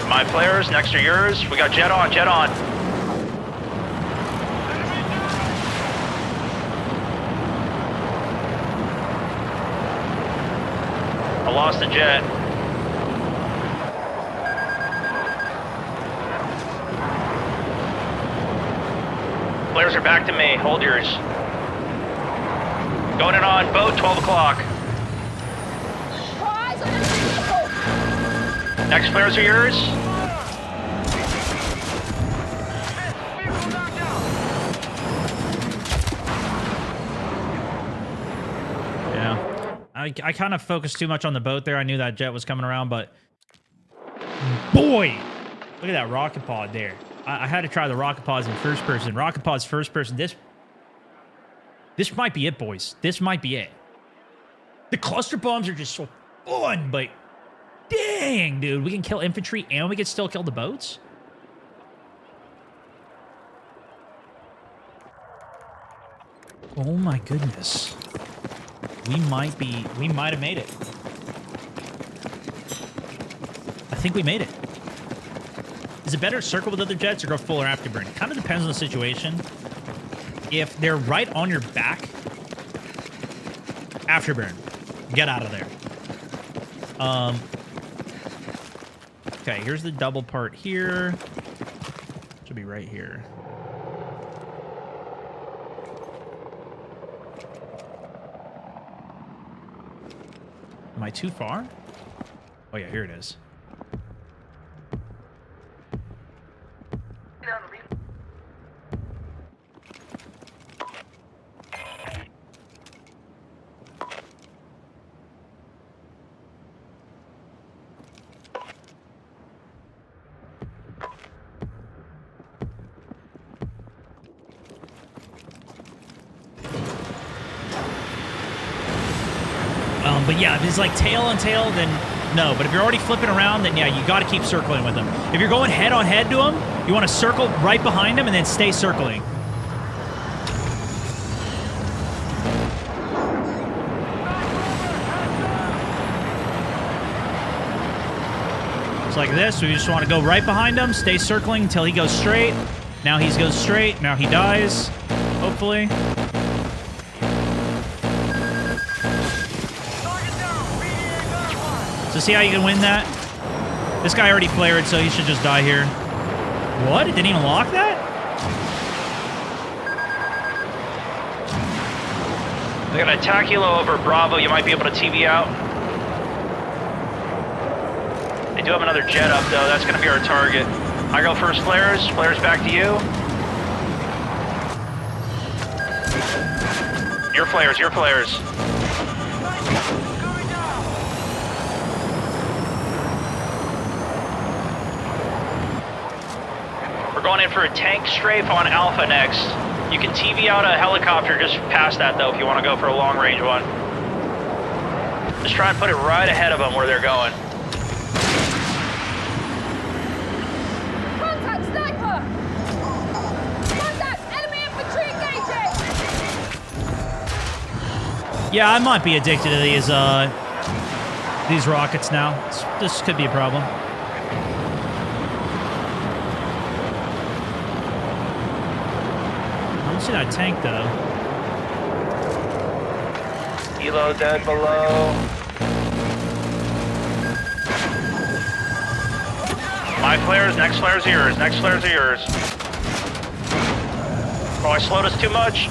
My flares, next are yours. We got jet on, jet on. I lost the jet. Flares are back to me. Hold yours. Going in on boat, 12 o'clock. Eyes on the vehicle! Next flares are yours. Yeah. I kind of focused too much on the boat there. I knew that jet was coming around, but... Boy! Look at that rocket pod there. I had to try the rocket pods in first person. Rocket pods first person. This might be it, boys. This might be it. The cluster bombs are just so fun, but... Dang, dude. We can kill infantry and we can still kill the boats? Oh my goodness. We might have made it. I think we made it. Is it better to circle with other jets or go full or afterburn? It kind of depends on the situation. If they're right on your back, afterburn. Get out of there. Okay, here's the double part here. Should be right here. Am I too far? Oh yeah, here it is. But yeah, if it's like tail on tail, then no. But if you're already flipping around, then yeah, you got to keep circling with them. If you're going head on head to them, you want to circle right behind them and then stay circling. It's like this. We just want to go right behind him, stay circling until he goes straight. Now he goes straight. Now he dies, hopefully. So see how you can win that? This guy already flared, so he should just die here. What? It didn't even lock that? They got an attack helo over Bravo. You might be able to TV out. They do have another jet up, though. That's going to be our target. I go first flares. Flares back to you. Your flares, your flares. We're going in for a tank strafe on Alpha next. You can TV out a helicopter just past that, though, if you want to go for a long-range one. Just try and put it right ahead of them where they're going. Contact Yeah, I might be addicted to these rockets now. This could be a problem. I don't see that tank, though. Kilo dead below. My flares, next flares are yours, next flares are yours. Oh, I slowed us too much.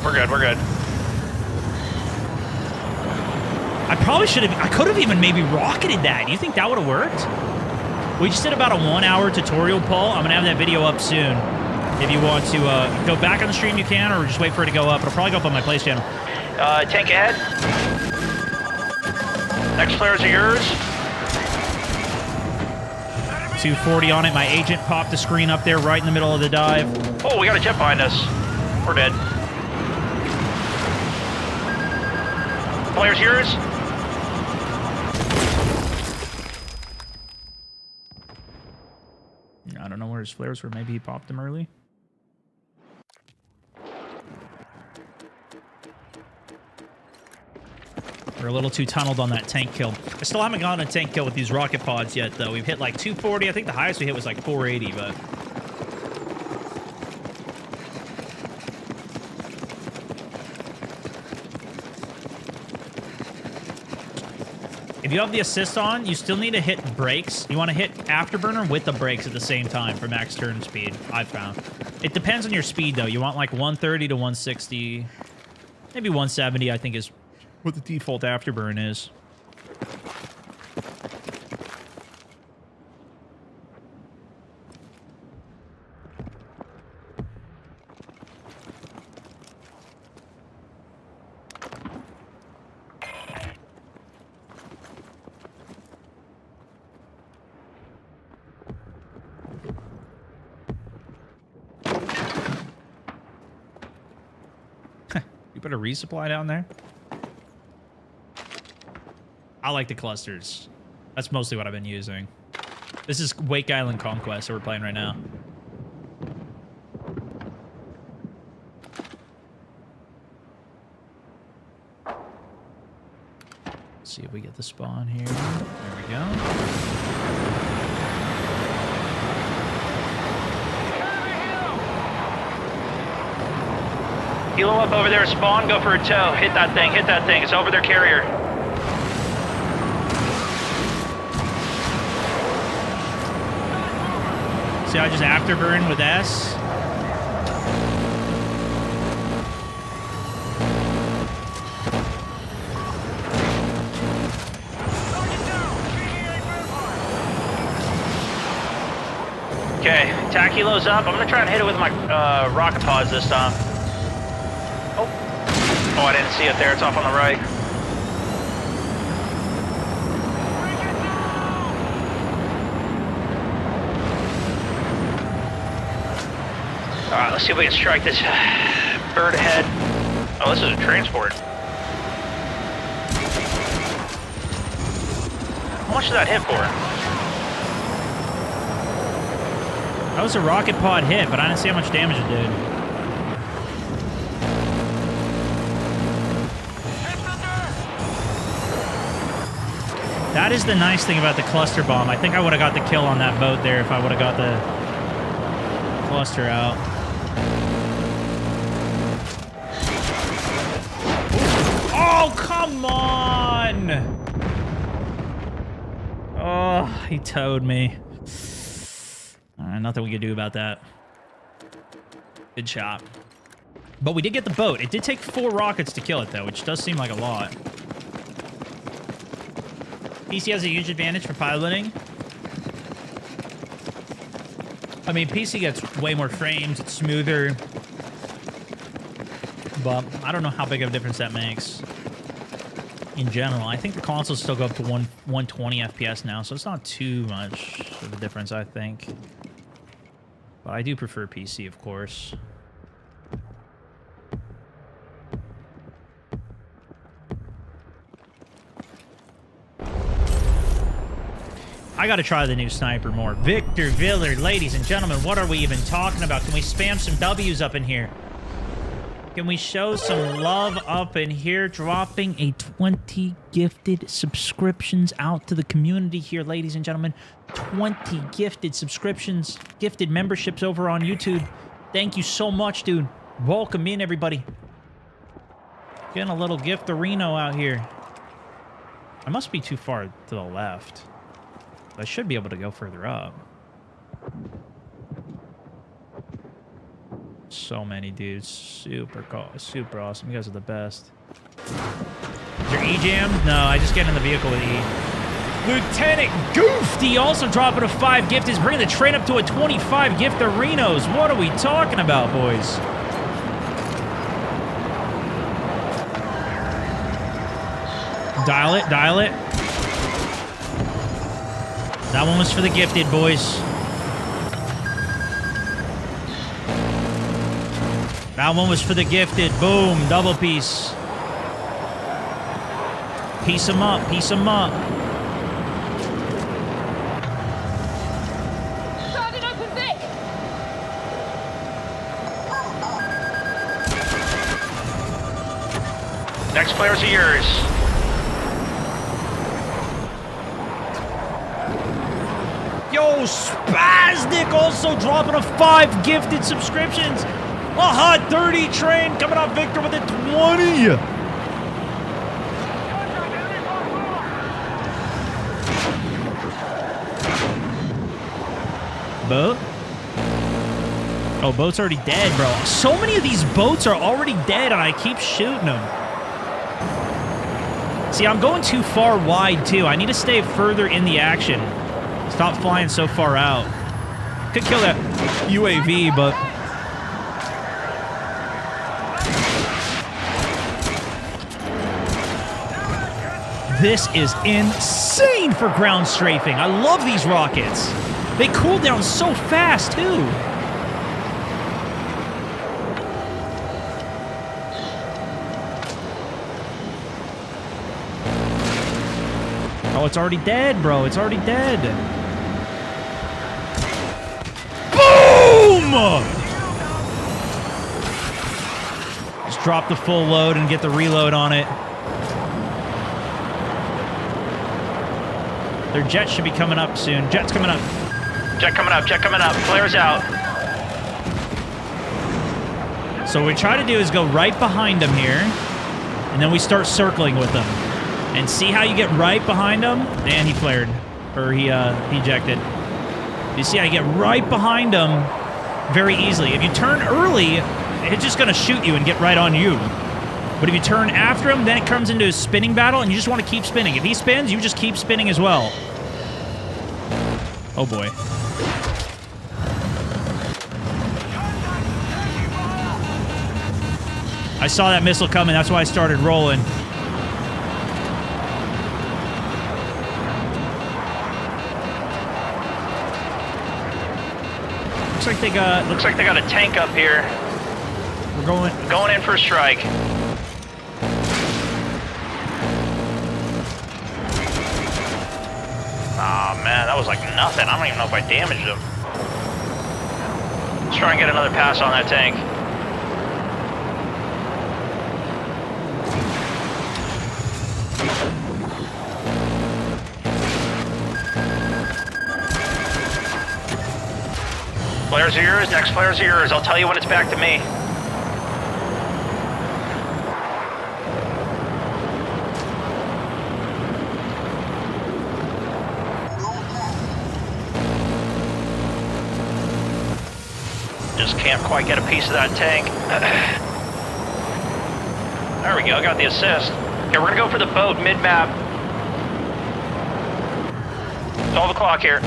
We're good, we're good. I probably should have... I could have even maybe rocketed that. Do you think that would have worked? We just did about a 1-hour tutorial, Paul. I'm going to have that video up soon. If you want to go back on the stream, you can, or just wait for it to go up. It'll probably go up on my Place channel. Tank ahead. Next flares are yours. 240 on it. My agent popped the screen up there right in the middle of the dive. Oh, we got a jet behind us. We're dead. Flares yours. I don't know where his flares were. Maybe he popped them early. We're a little too tunneled on that tank kill. I still haven't gotten a tank kill with these rocket pods yet, though. We've hit like 240. I think the highest we hit was like 480, but... If you have the assist on, you still need to hit brakes. You want to hit afterburner with the brakes at the same time for max turn speed, I've found. It depends on your speed, though. You want like 130 to 160. Maybe 170, I think, is what the default afterburn is. Put a resupply down there. I like the clusters. That's mostly what I've been using. This is Wake Island Conquest that we're playing right now. Let's see if we get the spawn here. There we go. Helo up over there, spawn, go for a tow. Hit that thing, it's over their carrier. See, I just afterburn with S. Okay, attack helo's up. I'm gonna try and hit it with my rocket pods this time. Oh, I didn't see it there. It's off on the right. All right, let's see if we can strike this bird ahead. Oh, this is a transport. How much did that hit for? That was a rocket pod hit, but I didn't see how much damage it did. That is the nice thing about the cluster bomb. I think I would have got the kill on that boat there if I would have got the cluster out. Oh, come on! Oh, he towed me. Nothing we could do about that. Good shot. But we did get the boat. It did take 4 rockets to kill it, though, which does seem like a lot. PC has a huge advantage for piloting. I mean, PC gets way more frames, it's smoother. But I don't know how big of a difference that makes in general. I think the consoles still go up to 120 FPS now, so it's not too much of a difference, I think. But I do prefer PC, of course. I gotta try the new sniper more. Victor Villard, ladies and gentlemen, what are we even talking about? Can we spam some W's up in here? Can we show some love up in here? Dropping a 20 gifted subscriptions out to the community here, ladies and gentlemen. 20 gifted subscriptions, gifted memberships over on YouTube. Thank you so much, dude. Welcome in, everybody. Getting a little gift-a-reno out here. I must be too far to the left. I should be able to go further up. So many dudes. Super cool. Super awesome. You guys are the best. Is your E-jam? No, I just get in the vehicle with E. Lieutenant Goofy also dropping a 5 gift. Is bringing the train up to a 25 gift-a-renos. What are we talking about, boys? Dial it, dial it. That one was for the gifted, boys. That one was for the gifted. Boom, double piece. Piece them up, piece them up. Sergeant, open Vic! Next players are yours. Yo, Spaznik also dropping a 5 gifted subscriptions. A hot 30 train coming up, Victor, with a 20. Boat? Oh, boat's already dead, bro. So many of these boats are already dead, and I keep shooting them. See, I'm going too far wide, too. I need to stay further in the action. Stop flying so far out. Could kill that UAV, but... This is insane for ground strafing. I love these rockets. They cool down so fast, too. Oh, it's already dead, bro. It's already dead. Boom! Just drop the full load and get the reload on it. Their jet should be coming up soon. Jet's coming up. Jet coming up, jet coming up. Flares out. So what we try to do is go right behind them here, and then we start circling with them. And see how you get right behind him? And he flared. Or he ejected. You see how you get right behind him very easily. If you turn early, it's just going to shoot you and get right on you. But if you turn after him, then it comes into a spinning battle, and you just want to keep spinning. If he spins, you just keep spinning as well. Oh, boy. I saw that missile coming. That's why I started rolling. Looks like they got a tank up here. We're going in for a strike. Oh man, that was like nothing. I don't even know if I damaged him. Let's try and get another pass on that tank. Flares are yours, next flares are yours. I'll tell you when it's back to me. Just can't quite get a piece of that tank. There we go, got the assist. Okay, we're gonna go for the boat mid-map. 12 o'clock here.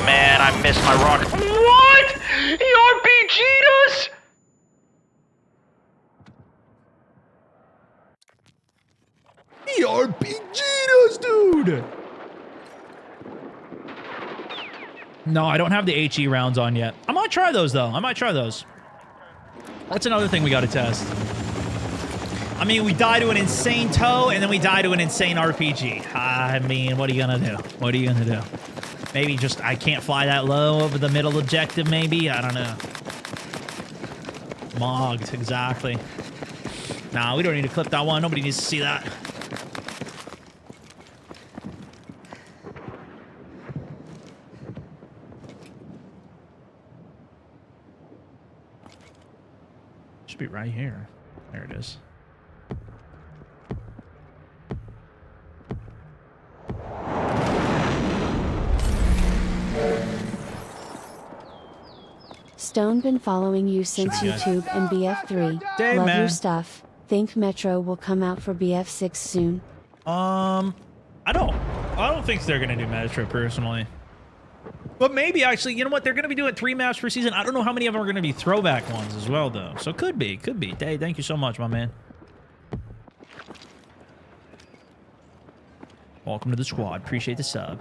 Man, I missed my rocket. What? He RPG'd us? He RPG'd us, dude! No, I don't have the HE rounds on yet. I might try those, though. I might try those. That's another thing we gotta test. I mean, we die to an insane tow, and then we die to an insane RPG. I mean, what are you gonna do? What are you gonna do? Maybe just I can't fly that low over the middle objective, maybe? I don't know. Mogged, exactly. Nah, we don't need to clip that one. Nobody needs to see that. Should be right here. There it is. Stone been following you since Should be good. YouTube and BF3. Day, Love man. your stuff. Think Metro will come out for BF6 soon. I don't think they're gonna do Metro personally. But maybe actually, you know what? They're gonna be doing 3 maps per season. I don't know how many of them are gonna be throwback ones as well, though. So could be. Day, thank you so much, my man. Welcome to the squad. Appreciate the sub.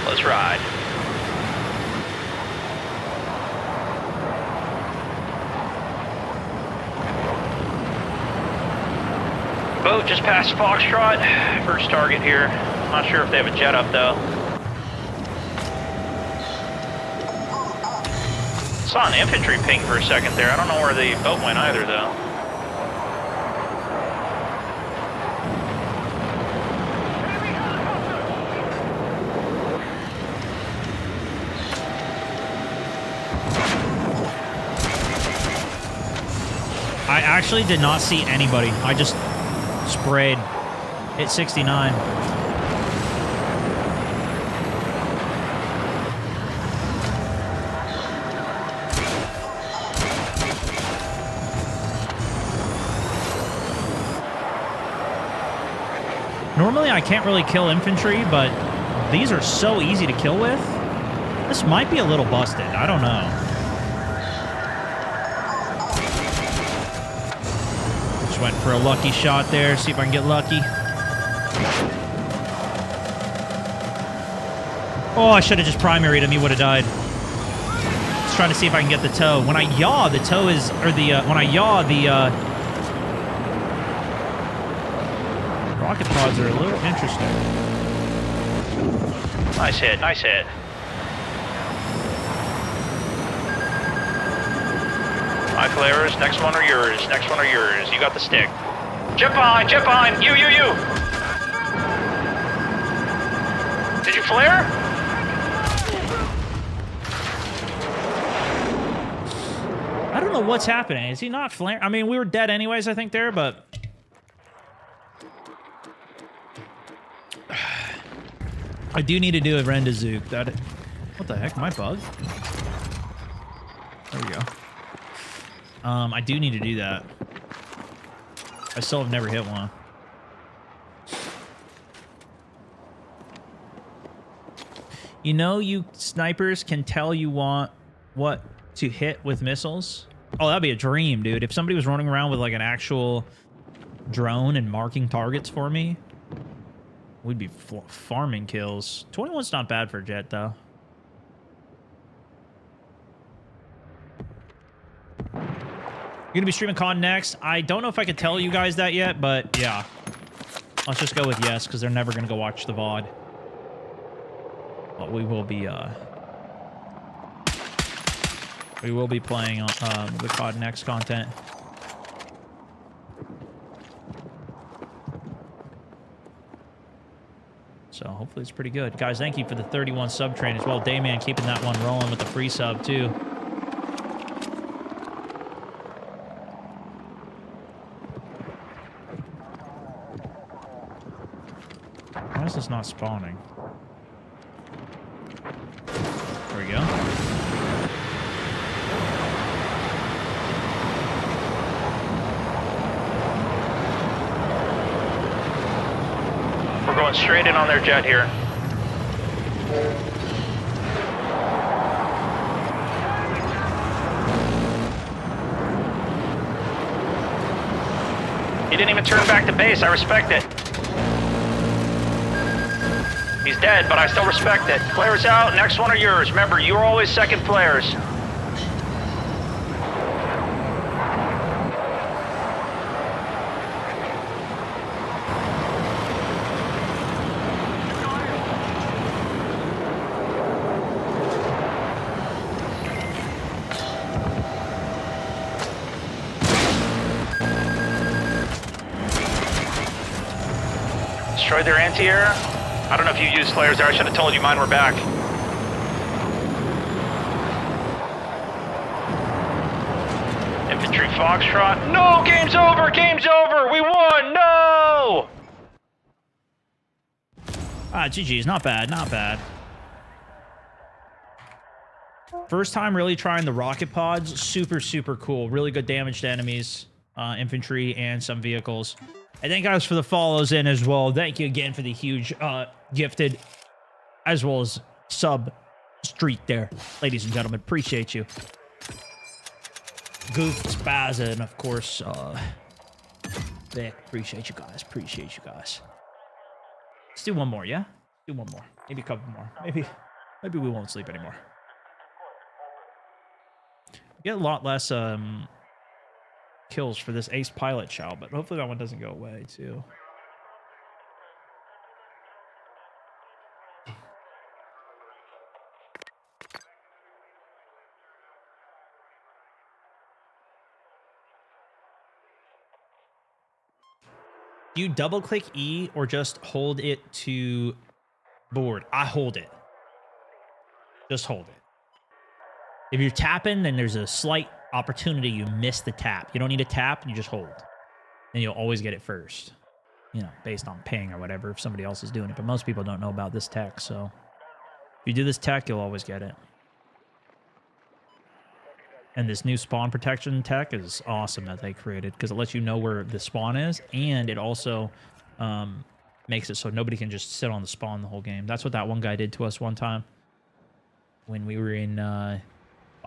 Let's ride. Boat just past Foxtrot. First target here. Not sure if they have a jet up though. Saw an infantry ping for a second there. I don't know where the boat went either though. I actually did not see anybody. I just sprayed. Hit 69. Normally I can't really kill infantry, but these are so easy to kill with. This might be a little busted. I don't know. Went for a lucky shot there. See if I can get lucky. Oh, I should have just primaried him. He would have died. Just trying to see if I can get the toe. When I yaw, the toe is... Or the... when I yaw, the... rocket pods are a little interesting. Nice hit, nice hit. My flares, next one are yours, next one are yours. You got the stick. Jet behind, you. Did you flare? I don't know what's happening. Is he not flaring? I mean, we were dead anyways, I think, there, but... I do need to do a Rendazook. That... What the heck? Am I bugged? There we go. I do need to do that. I still have never hit one. You know, you snipers can tell you want what to hit with missiles. Oh, that'd be a dream, dude. If somebody was running around with like an actual drone and marking targets for me, we'd be farming kills. 21's not bad for a jet, though. You're gonna be streaming COD next? I don't know if I could tell you guys that yet, but yeah. Let's just go with yes, because they're never gonna go watch the VOD. But we will be playing the COD next content. So hopefully it's pretty good. Guys, thank you for the 31 sub train as well. Dayman keeping that one rolling with the free sub too. Why is this not spawning? There we go. We're going straight in on their jet here. He didn't even turn back to base. I respect it. He's dead, but I still respect it. Flares out. Next one are yours. Remember, you're always second flares. destroyed their anti-air. I don't know if you used flares there. I should have told you mine were back. Infantry Foxtrot. No, game's over. Game's over. We won. No. GG's. Not bad. Not bad. First time really trying the rocket pods. Super, super cool. Really good damage to enemies, infantry, and some vehicles. And thank guys for the follows in as well. Thank you again for the huge gifted as well as sub streak there. Ladies and gentlemen, appreciate you. Goof, Spazza, and of course, Vic. Appreciate you guys. Appreciate you guys. Let's do one more, yeah? Do one more. Maybe a couple more. Maybe we won't sleep anymore. Get a lot less kills for this ace pilot shell, but hopefully that one doesn't go away too. Do you double click E or just hold it to board? I hold it. Just hold it. If you're tapping, then there's a slight opportunity you miss the tap. You don't need to tap, you just hold. And you'll always get it first. You know, based on ping or whatever, if somebody else is doing it. But most people don't know about this tech, so if you do this tech, you'll always get it. And this new spawn protection tech is awesome that they created, because it lets you know where the spawn is, and it also makes it so nobody can just sit on the spawn the whole game. That's what that one guy did to us one time when we were in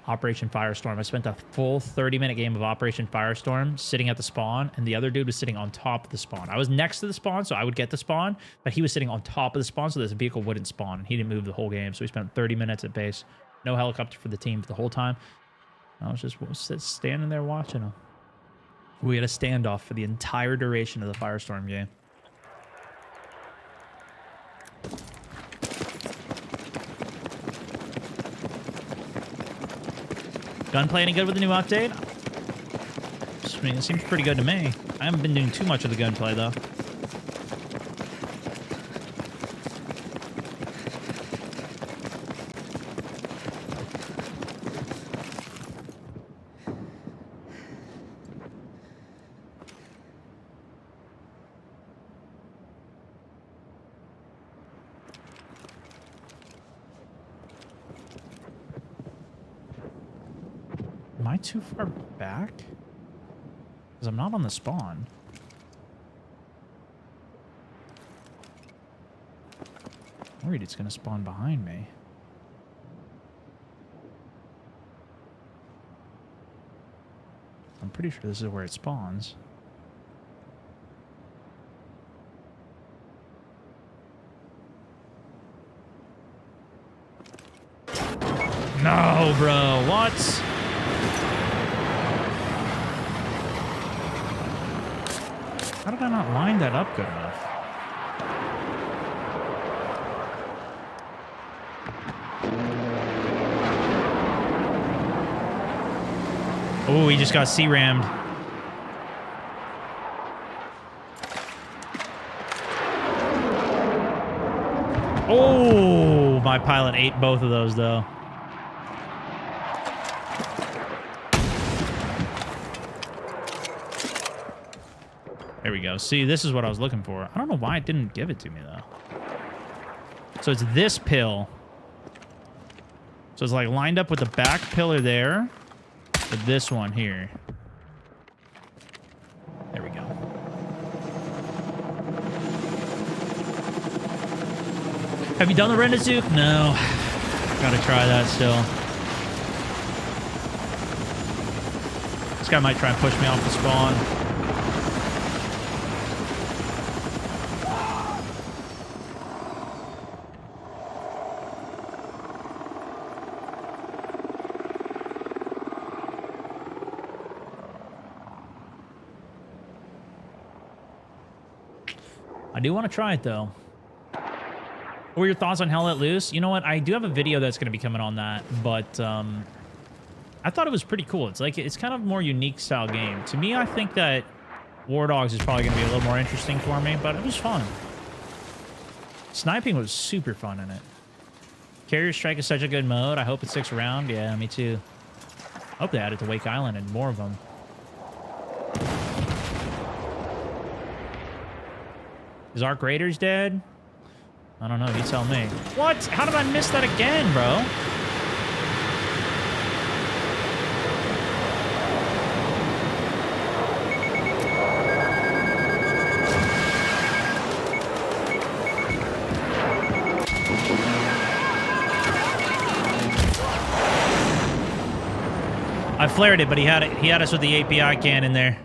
Operation Firestorm. I spent a full 30-minute game of Operation Firestorm sitting at the spawn, and the other dude was sitting on top of the spawn. I was next to the spawn, so I would get the spawn, but he was sitting on top of the spawn, so this vehicle wouldn't spawn, and he didn't move the whole game. So we spent 30 minutes at base. No helicopter for the team for the whole time. I was just standing there watching him. We had a standoff for the entire duration of the Firestorm game. Gunplay any good with the new update? I mean, it seems pretty good to me. I haven't been doing too much of the gunplay, though. Am I too far back? Because I'm not on the spawn. I'm worried it's going to spawn behind me. I'm pretty sure this is where it spawns. No, bro. What? How did I not line that up good enough? Oh, he just got C-rammed. Oh, my pilot ate both of those, though. There we go. See, this is what I was looking for. I don't know why it didn't give it to me, though. So it's this pill. So it's like lined up with the back pillar there. With this one here. There we go. Have you done the Rendazook? No. Gotta try that still. This guy might try and push me off the spawn. I do want to try it, though. What were your thoughts on Hell Let Loose? You know what? I do have a video that's going to be coming on that, but I thought it was pretty cool. It's like, it's kind of a more unique style game. To me, I think that War Dogs is probably going to be a little more interesting for me, but it was fun. Sniping was super fun in it. Carrier Strike is such a good mode. I hope it sticks around. Yeah, me too. I hope they added to Wake Island and more of them. Is Arc Raiders dead? I don't know. You tell me. What? How did I miss that again, bro? I flared it, but he had us with the API cannon there.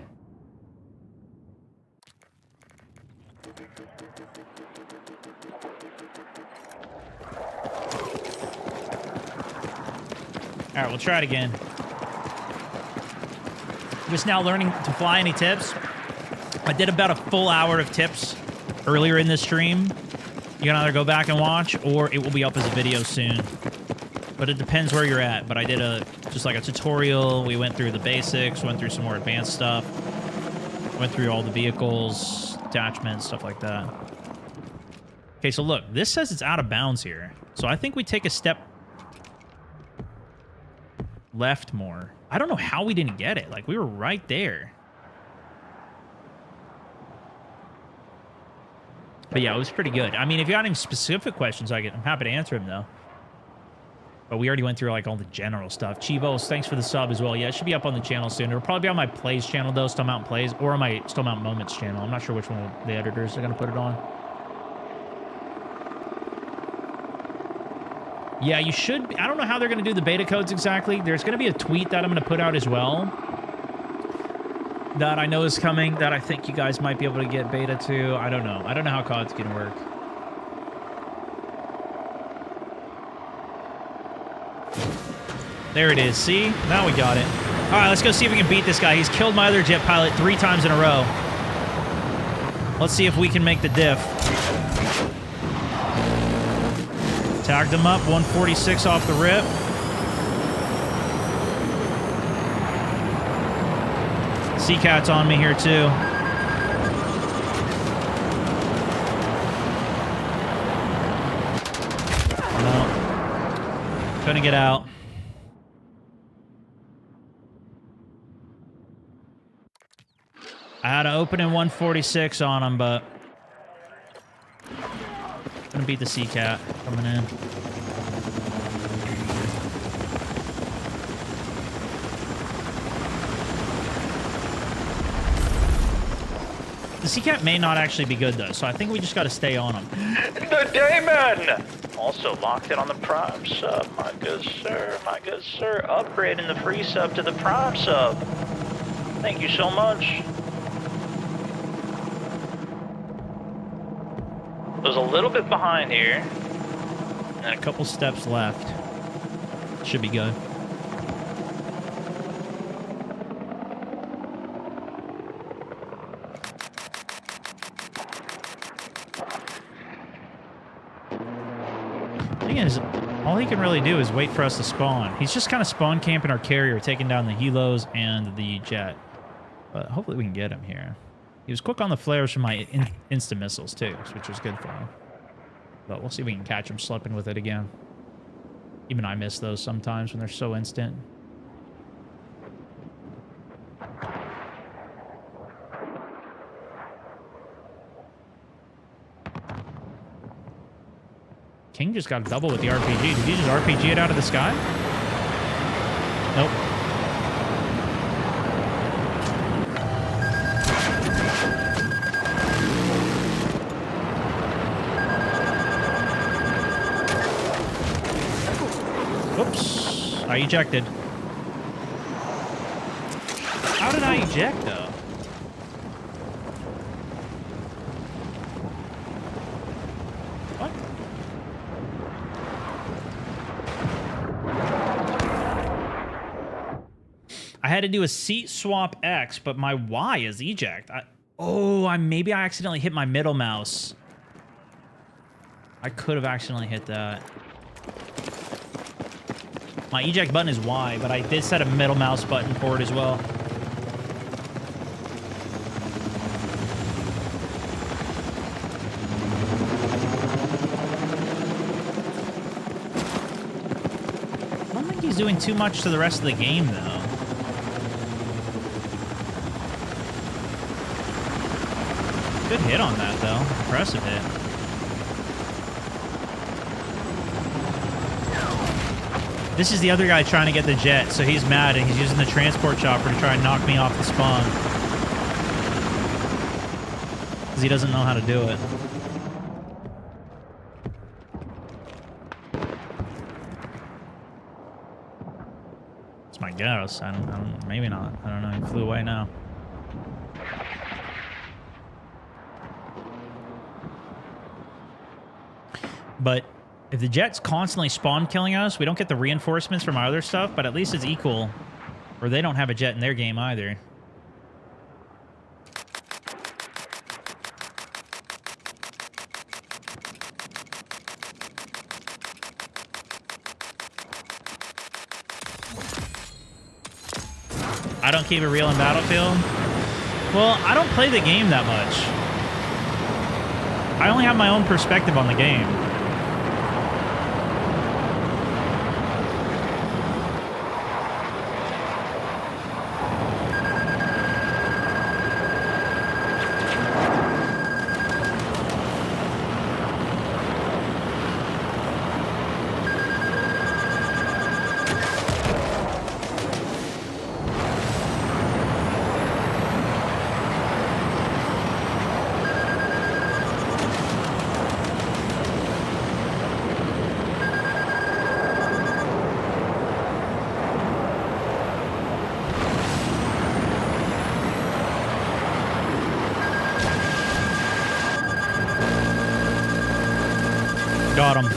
All right, we'll try it again. Just now learning to fly. Any tips? I did about a full hour of tips earlier in this stream. You can either go back and watch, or it will be up as a video soon. But it depends where you're at. But I did just like a tutorial. We went through the basics, went through some more advanced stuff, went through all the vehicles, attachments, stuff like that. Okay, so look, this says it's out of bounds here. So I think we take a step left more. I don't know how we didn't get it. Like, we were right there. But yeah, it was pretty good. I mean, if you got any specific questions, I'm happy to answer them, though. But we already went through, like, all the general stuff. Chivos, thanks for the sub as well. Yeah, it should be up on the channel soon. It'll probably be on my Plays channel, though, Still Mountain Plays, or on my Still Mountain Moments channel. I'm not sure which one the editors are going to put it on. Yeah, you should be. I don't know how they're going to do the beta codes exactly. There's going to be a tweet that I'm going to put out as well that I know is coming that I think you guys might be able to get beta to. I don't know. I don't know how COD's going to work. There it is. See? Now we got it. All right, let's go see if we can beat this guy. He's killed my other jet pilot 3 times in a row. Let's see if we can make the diff. Tagged him up. 146 off the rip. Sea-Cat's on me here, too. No. Couldn't get out. I had to open in 146 on him, but gonna beat the Sea-Cat coming in. The Sea-Cat may not actually be good, though, so I think we just got to stay on him. The Damon! Also locked in on the Prime sub, my good sir, my good sir. Upgrading the free sub to the Prime sub. Thank you so much. I was a little bit behind here. And a couple steps left. Should be good. Thing is, all he can really do is wait for us to spawn. He's just kind of spawn camping our carrier, taking down the helos and the jet. But hopefully we can get him here. He was quick on the flares from my instant missiles, too, which was good for him. But we'll see if we can catch him slipping with it again. Even I miss those sometimes when they're so instant. King just got a double with the RPG. Did he just RPG it out of the sky? Nope. Oops. I ejected. How did I eject, though? What? I had to do a seat swap X, but my Y is eject. Maybe I accidentally hit my middle mouse. I could have accidentally hit that. My eject button is Y, but I did set a middle mouse button for it as well. he's doing too much to the rest of the game, though. Good hit on that, though. Impressive hit. This is the other guy trying to get the jet, so he's mad, and he's using the transport chopper to try and knock me off the spawn. Because he doesn't know how to do it. It's my guess. I don't, maybe not. I don't know. He flew away now. But if the jet's constantly spawn killing us, we don't get the reinforcements from our other stuff, but at least it's equal. Or they don't have a jet in their game either. I don't keep it real in Battlefield. Well, I don't play the game that much. I only have my own perspective on the game. Got him.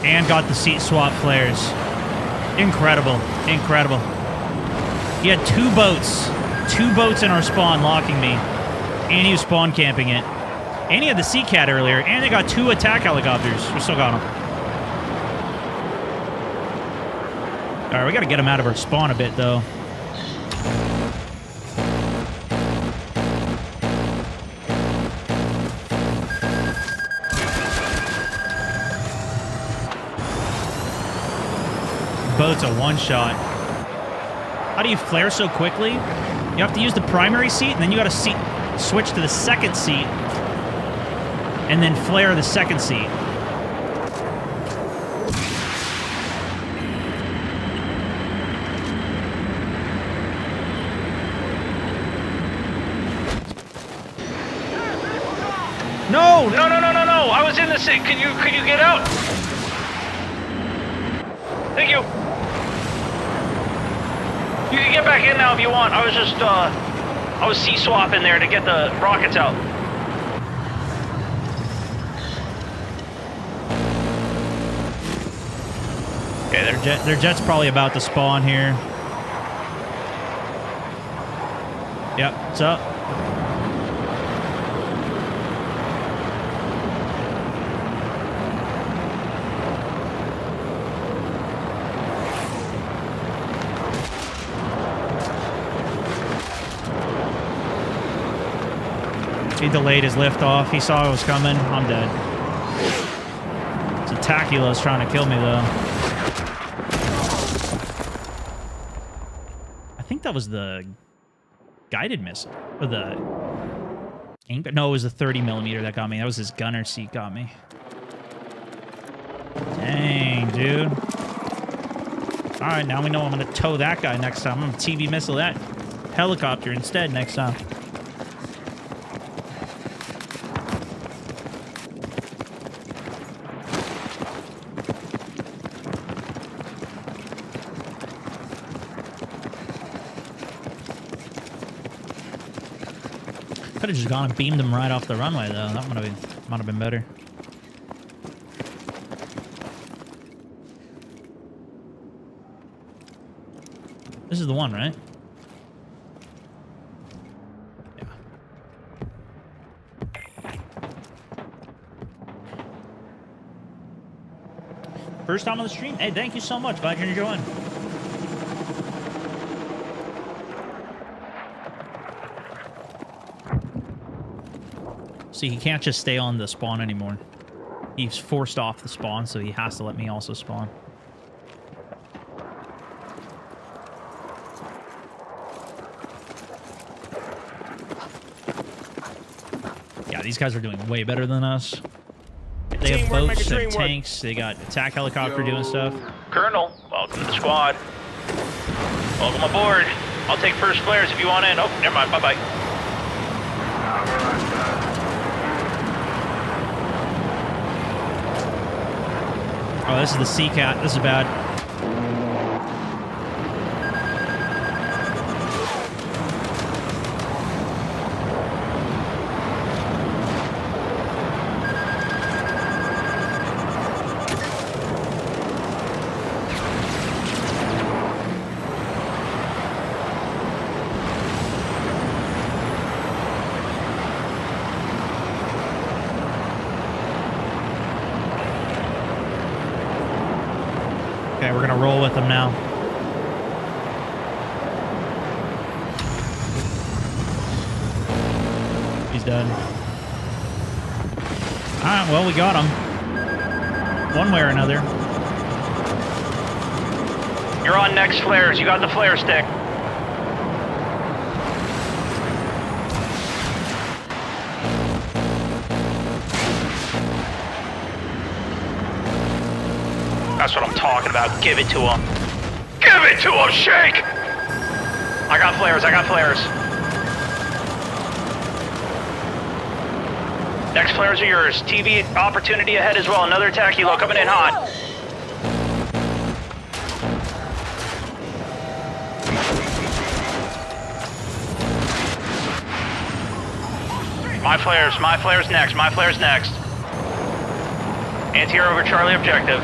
And got the seat swap flares. Incredible. Incredible. He had two boats. Two boats in our spawn locking me. And he was spawn camping it. And he had the Sea Cat earlier. And they got two attack helicopters. We still got him. Alright, we gotta get him out of our spawn a bit, though. Boat's a one-shot. How do you flare so quickly? You have to use the primary seat, and then you got to switch to the second seat, and then flare the second seat. No! No, no, no, no, no! I was in the seat. Could you get out? Thank you. You can get back in now if you want. I was just, I was C-swapping there to get the rockets out. Okay, their jet's probably about to spawn here. Yep, what's up? He delayed his liftoff. He saw it was coming. I'm dead. So Taculo's trying to kill me, though. I think that was the guided missile. Or the... No, it was the 30mm that got me. That was his gunner seat got me. Dang, dude. Alright, now we know I'm going to tow that guy next time. I'm going to TV missile that helicopter instead next time. Could have just gone and beamed him right off the runway, though. That might have been better. This is the one, right? Yeah. First time on the stream? Hey, thank you so much. Glad you're enjoying. See, he can't just stay on the spawn anymore. He's forced off the spawn, so he has to let me also spawn. Yeah, these guys are doing way better than us. They have boats and tanks. They got attack helicopter doing stuff. Colonel, welcome to the squad. Welcome aboard. I'll take first flares if you want in. Oh, never mind. Bye-bye. Oh, this is the Sea Cat. This is bad. Okay, we're gonna roll with them now. He's done. Alright, well, we got him. One way or another. You're on next flares. You got the flare stick. That's what I'm talking about. Give it to him. Give it to him, Shake! I got flares. I got flares. Next flares are yours. TV opportunity ahead as well. Another attack helo coming in hot. My flares next, my flares next. Anti-air over Charlie objective.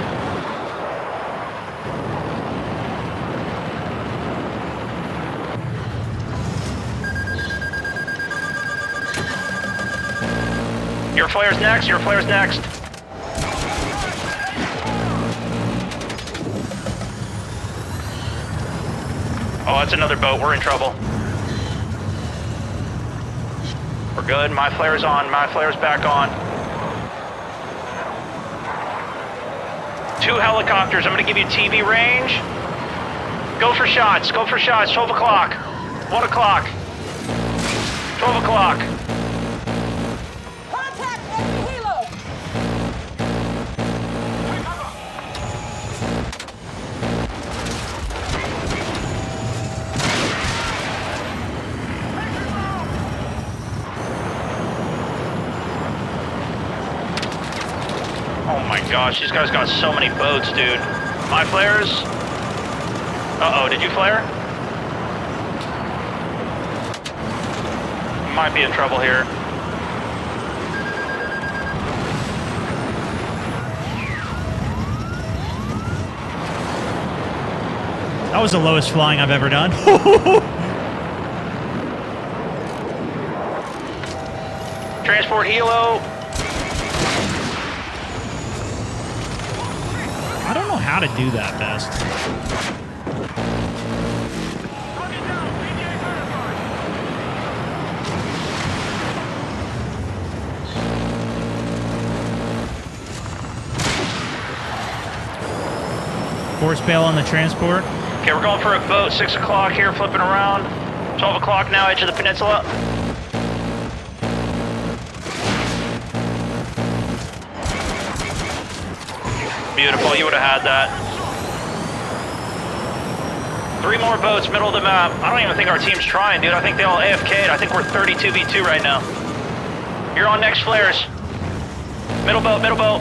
Your flares next, your flares next. Oh, that's another boat, we're in trouble. We're good, my flare's on, my flare's back on. 2 helicopters, I'm gonna give you TV range. Go for shots, 12 o'clock. 1 o'clock. 12 o'clock. Contact enemy helo! Oh my gosh, these guys got so many boats, dude. My flares? Uh-oh, did you flare? Might be in trouble here. That was the lowest flying I've ever done. Transport helo. I don't know how to do that best. Force bail on the transport. Okay, we're going for a boat, 6 o'clock here, flipping around. 12 o'clock now, edge of the peninsula. Beautiful, you would have had that. 3 more boats, middle of the map. I don't even think our team's trying, dude. I think they all AFK'd. I think we're 32v2 right now. You're on next flares. Middle boat, middle boat.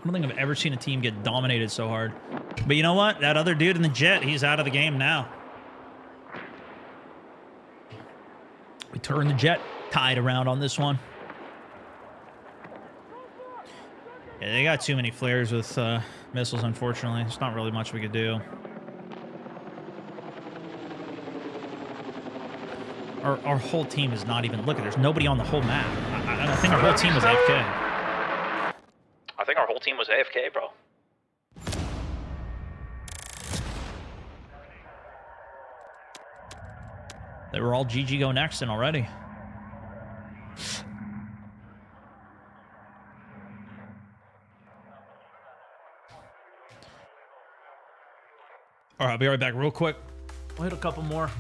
I don't think I've ever seen a team get dominated so hard. But you know what? That other dude in the jet, he's out of the game now. We turned the jet tide around on this one. Yeah, they got too many flares with missiles, unfortunately. There's not really much we could do. Our whole team is not even... Look, there's nobody on the whole map. I think our whole team was AFK. I think our whole team was AFK, bro. They were all GG go next and already. right, I'll be right back real quick. We'll hit a couple more.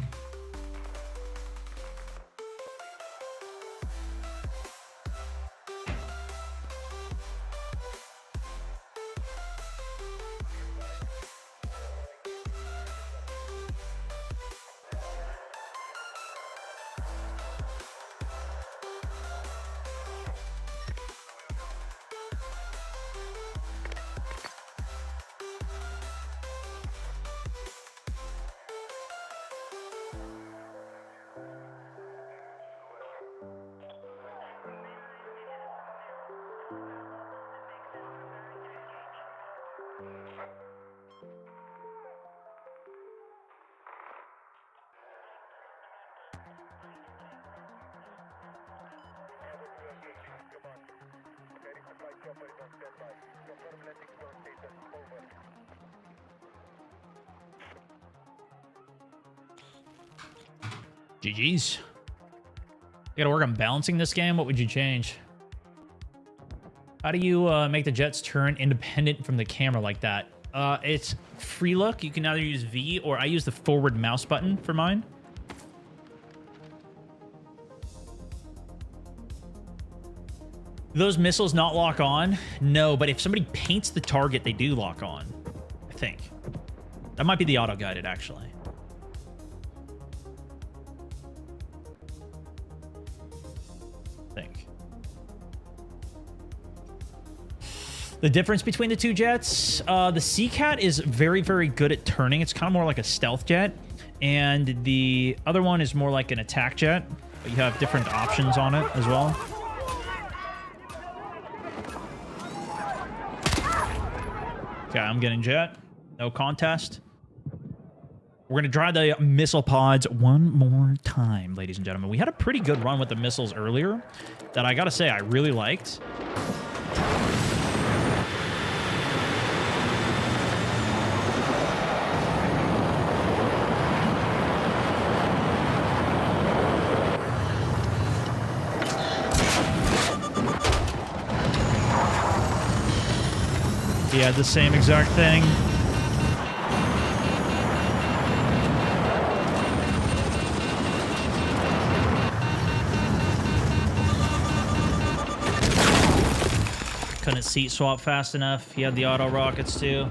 GG's. You gotta work on balancing this game. What would you change? How do you make the jets turn independent from the camera like that? It's free look. You can either use V or I use the forward mouse button for mine. Do those missiles not lock on? No, but if somebody paints the target, they do lock on. I think. That might be the auto-guided, actually. The difference between the two jets, the Sea-Cat is very, very good at turning. It's kind of more like a stealth jet. And the other one is more like an attack jet. But you have different options on it as well. Okay, I'm getting jet. No contest. We're going to try the missile pods one more time, ladies and gentlemen. We had a pretty good run with the missiles earlier that I got to say I really liked. He had the same exact thing. Couldn't seat swap fast enough. He had the auto rockets too.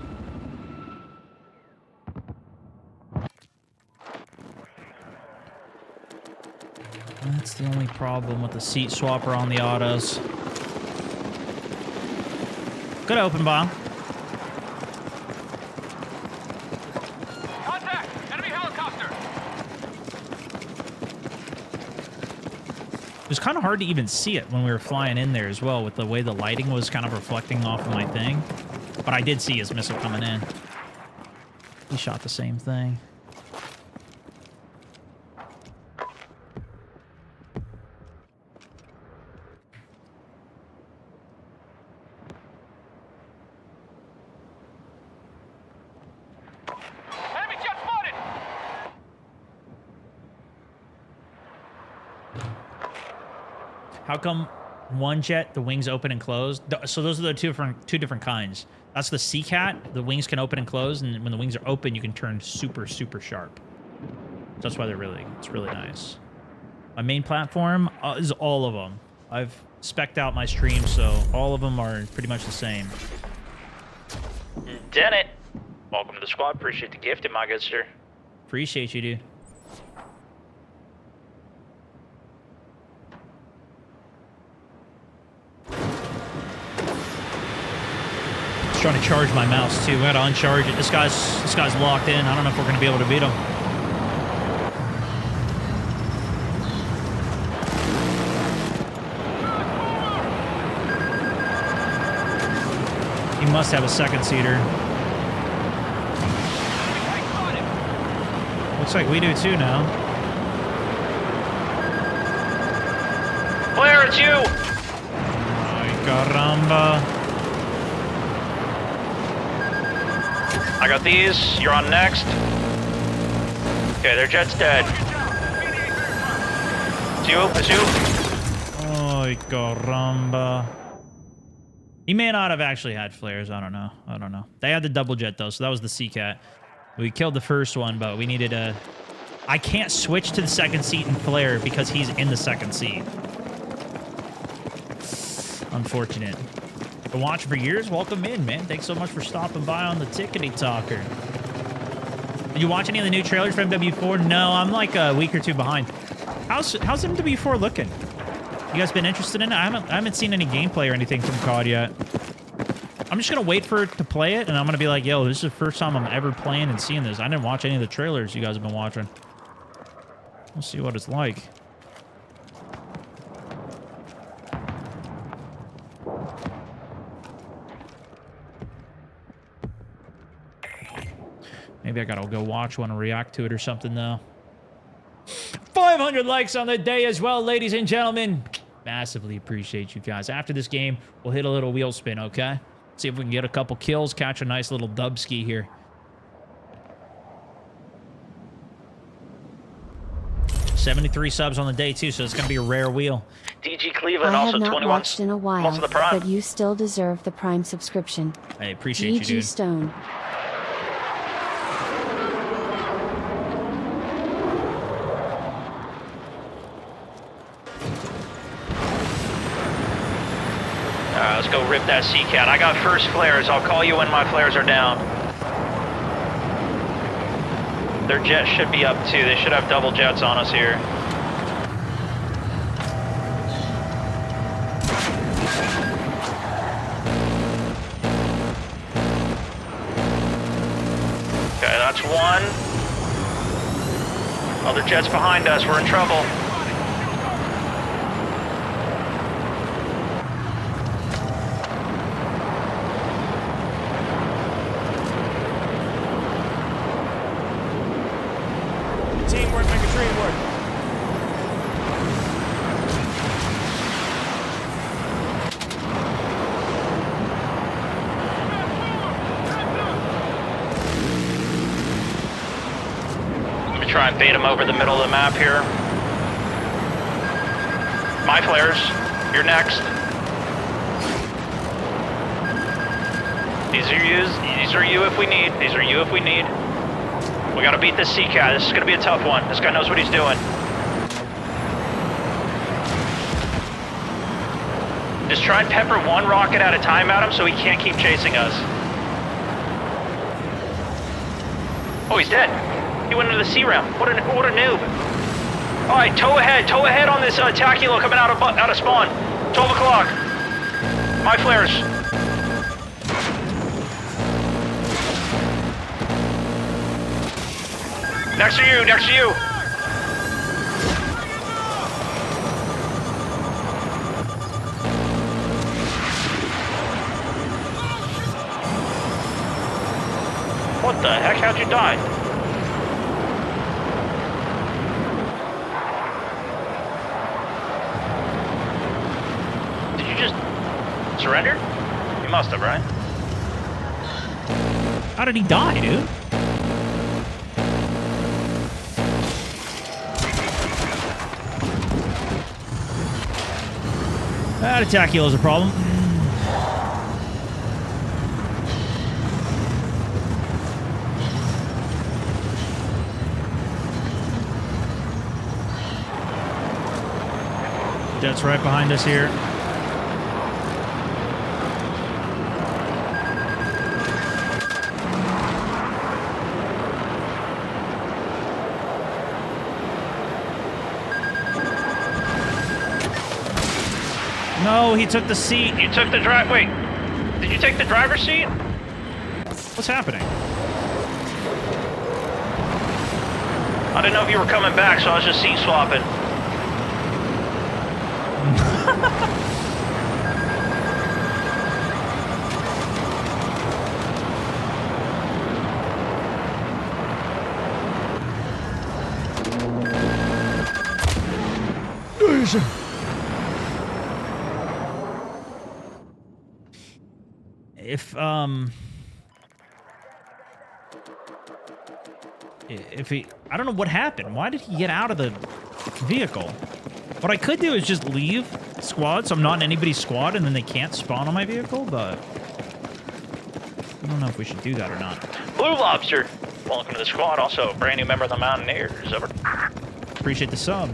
That's the only problem with the seat swapper on the autos. Good open bomb. Contact! Enemy helicopter! It was kind of hard to even see it when we were flying in there as well, with the way the lighting was kind of reflecting off of my thing. But I did see his missile coming in. He shot the same thing. Enemy jet spotted! How come one jet, the wings open and close? So those are the two different kinds. That's the Sea-Cat. The wings can open and close, and when the wings are open, you can turn super, super sharp. So that's why it's really nice. My main platform is all of them. I've spec'd out my stream, so all of them are pretty much the same. Dennett, welcome to the squad. Appreciate the gift, my good sir. Appreciate you, dude. Just trying to charge my mouse too. We gotta uncharge it. This guy's locked in. I don't know if we're gonna be able to beat him. He must have a second seater. Looks like we do too now. Blair, it's you! Ay, caramba. I got these. You're on next. Okay, their jet's dead. It's you. It's you. Ay, caramba. He may not have actually had flares. I don't know. They had the double jet though, so that was the Sea-Cat. We killed the first one, but we needed a... I can't switch to the second seat in Flare because he's in the second seat. Unfortunate. Been watching for years? Welcome in, man. Thanks so much for stopping by on the Tickety Talker. Did you watch any of the new trailers for MW4? No, I'm like a week or two behind. How's MW4 looking? You guys been interested in it? I haven't seen any gameplay or anything from COD yet. I'm just gonna wait for it to play it, and I'm gonna be like, yo, this is the first time I'm ever playing and seeing this. I didn't watch any of the trailers you guys have been watching. We'll see what it's like. Maybe I gotta go watch one and react to it or something, though. 500 likes on the day as well, ladies and gentlemen. Massively appreciate you guys. After this game, we'll hit a little wheel spin, okay? See if we can get a couple kills, catch a nice little dub ski here. 73 subs on the day, too, so it's going to be a rare wheel. DG Cleveland I also have not 21 watched in a while, months of the Prime. but you still deserve the Prime subscription. I appreciate you, GG dude. Stone. Alright, let's go rip that Sea-Cat. I got first flares. I'll call you when my flares are down. Their jets should be up too. They should have double jets on us here. Okay, that's one. Other jets behind us. We're in trouble. Teamwork, make a dream work. Let me try and bait him over the middle of the map here. My flares, you're next. These are you if we need. These are you if we need. We gotta beat this Sea-Cat. This is gonna be a tough one. This guy knows what he's doing. Just try and pepper one rocket at a time at him so he can't keep chasing us. Oh, he's dead. He went into the C-Ram. What a noob. All right, toe ahead on this Taculo coming out of spawn. 12 o'clock. My flares. Next to you, next to you. What the heck? How'd you die? Did you just surrender? You must have, right? How did he die, dude? That Taculo's a problem. Jet's right behind us here. No, he took the seat. You took the drive. Wait, did you take the driver's seat? What's happening? I didn't know if you were coming back, so I was just seat swapping. If he, I don't know what happened. Why did he get out of the vehicle? What I could do is just leave squad, so I'm not in anybody's squad, and then they can't spawn on my vehicle, but I don't know if we should do that or not. Blue Lobster, Welcome to the squad. Also, a brand new member of the Mountaineers. Over. Appreciate the sub.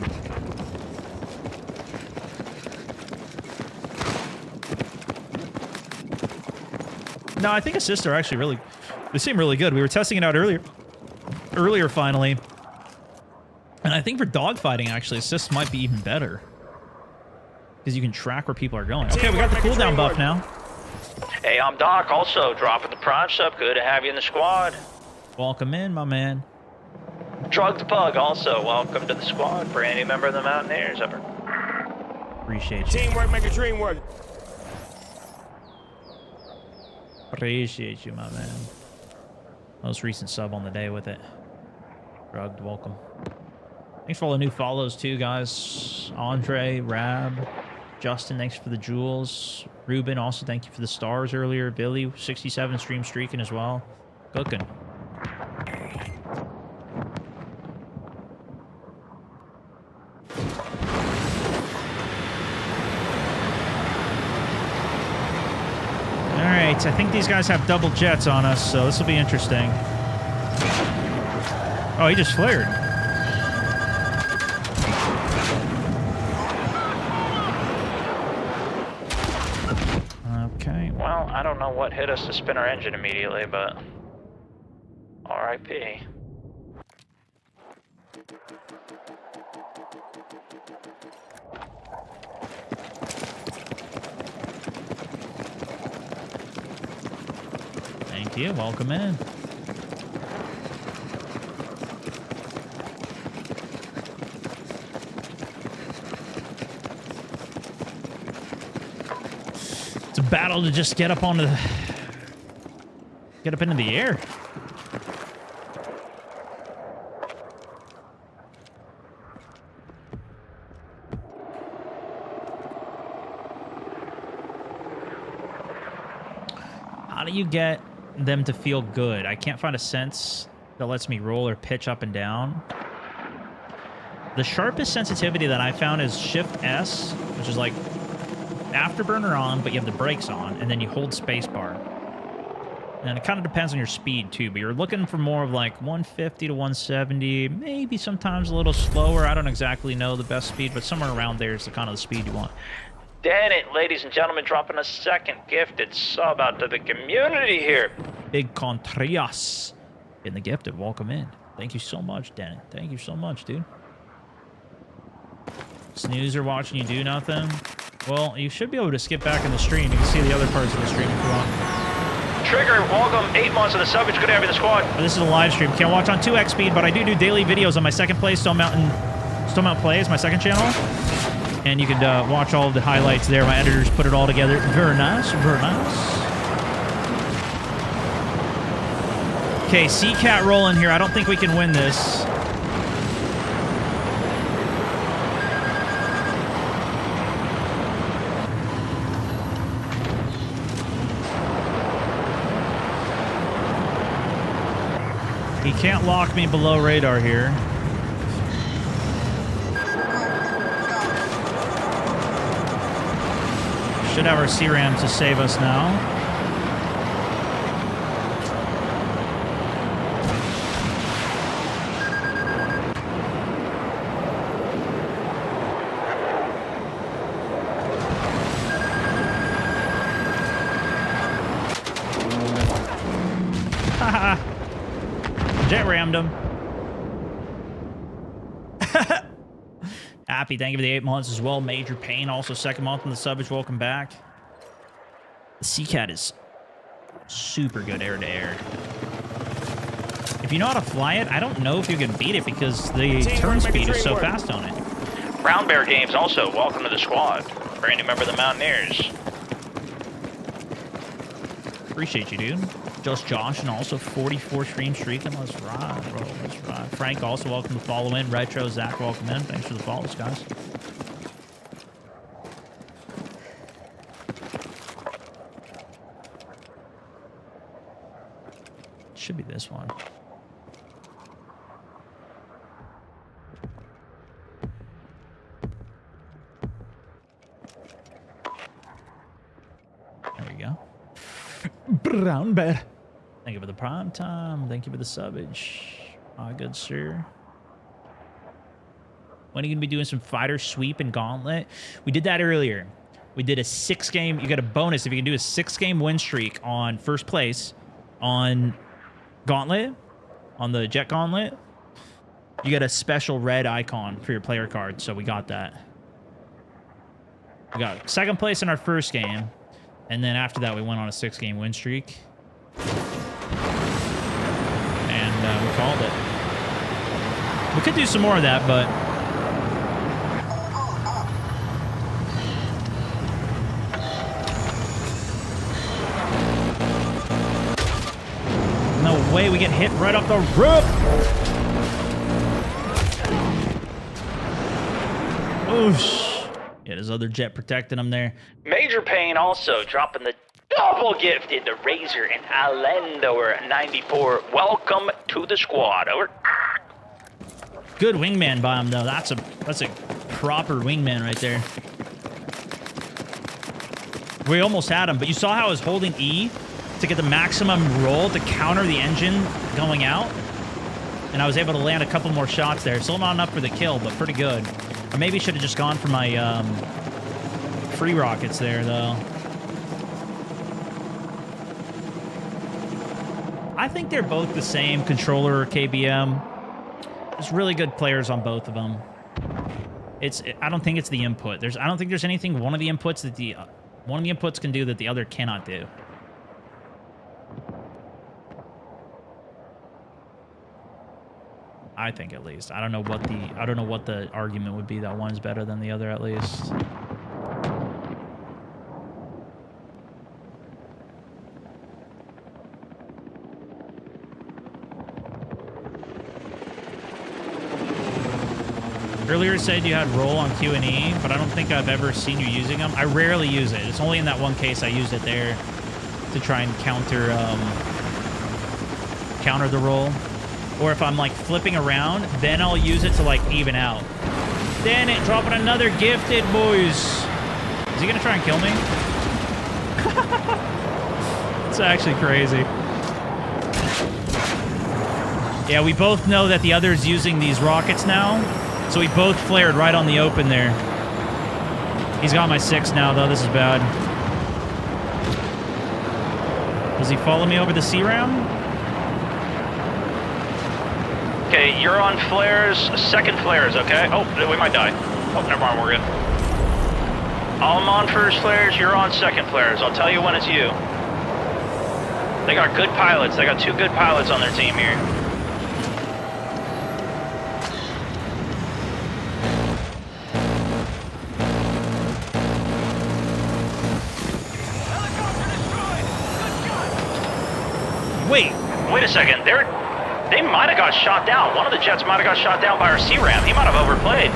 No, I think assists are actually really... They seem really good. We were testing it out earlier finally. And I think for dogfighting, actually, assists might be even better. Because you can track where people are going. Okay, we got the cooldown buff now. Hey, I'm Doc. Also, dropping the Prime sub. Good to have you in the squad. Welcome in, my man. Drug the Pug. Also, welcome to the squad. Brand new member of the Mountaineers. Over. Appreciate you. Teamwork make a dream work. Appreciate you, my man. Most recent sub on the day with it. Drugged, welcome. Thanks for all the new follows too, guys. Andre, Rab, Justin, thanks for the jewels. Ruben, also thank you for the stars earlier. Billy, 67 stream streaking as well. Cooking. Alright, I think these guys have double jets on us, so this will be interesting. Oh, he just flared. Okay. Well, I don't know what hit us to spin our engine immediately, but... R.I.P. Thank you. Welcome in. It's a battle to just get up onto the... Get up into the air. How do you get them to feel good? I can't find a sense that lets me roll or pitch up and down. The sharpest sensitivity that I found is Shift S, which is like afterburner on, but you have the brakes on, and then you hold spacebar. And it kind of depends on your speed too, but you're looking for more of like 150 to 170, maybe sometimes a little slower. I don't exactly know the best speed, but somewhere around there is the kind of the speed you want. Damn it, ladies and gentlemen, dropping a second gifted sub out to the community here. Big Contreras in the gifted. Welcome in. Thank you so much, Danny. Thank you so much, dude. Snoozer watching you do nothing. Well, you should be able to skip back in the stream. You can see the other parts of the stream if you want. Trigger, welcome. 8 months of the sub. It's good to have you in the squad. This is a live stream. Can't watch on 2x speed, but I do daily videos on my second play, Stone Mountain Plays, my second channel. And you can watch all of the highlights there. My editors put it all together. Very nice. Very nice. Okay, C-Cat rolling here. I don't think we can win this. He can't lock me below radar here. Should have our C-Ram to save us now. Haha. Jet rammed him. Happy, thank you for the 8 months as well. Major Pain, also second month in the subbage. Welcome back. The C-Cat is super good air-to-air. If you know how to fly it, I don't know if you can beat it because the turn speed is so fast on it. Brown Bear Games also, welcome to the squad. Brand new member of the Mountaineers. Appreciate you, dude. Just Josh and also 44 stream streaking. Let's ride, bro. Let's ride. Frank, also welcome to follow in. Retro, Zach, welcome in. Thanks for the follows, guys. Should be this one. There we go. Brown Bear. Thank you for the prime time. Thank you for the subbage. Good sir. When are you going to be doing some fighter sweep and gauntlet? We did that earlier. We did a 6-game. You get a bonus if you can do a 6-game win streak on first place on gauntlet, on the jet gauntlet. You get a special red icon for your player card. So we got that. We got 2nd place in our first game. And then after that, we went on a 6-game win streak. And we called it. We could do some more of that, but... No way we get hit right off the roof! Oosh. Yeah, there's other jet protecting him there. Major Pain also dropping the double gift into Razor and Alendor 94. Welcome to the squad. Over. Good wingman by him though. That's a proper wingman right there. We almost had him, but you saw how I was holding E to get the maximum roll to counter the engine going out, and I was able to land a couple more shots there. Still not enough for the kill, but pretty good. I maybe should have just gone for my free rockets there, though. I think they're both the same controller KBM. There's really good players on both of them. I don't think it's the input. I don't think there's anything one of the inputs can do that the other cannot do. I think at least. I don't know what the argument would be that one's better than the other at least. Earlier said you had roll on Q&E, but I don't think I've ever seen you using them. I rarely use it. It's only in that one case I used it there to try and counter the roll. Or if I'm like flipping around, then I'll use it to like even out. Then it dropping another gifted, boys. Is he gonna try and kill me? It's actually crazy. Yeah, we both know that the other's using these rockets now. So we both flared right on the open there. He's got my 6 now, though. This is bad. Does he follow me over the C-round? Okay, you're on flares, 2nd flares, okay? Oh, we might die. Oh, never mind, we're good. I'm on 1st flares, you're on 2nd flares. I'll tell you when it's you. They got good pilots. They got 2 good pilots on their team here. Wait a second. They might have got shot down. One of the jets might have got shot down by our C-Ram. He might have overplayed.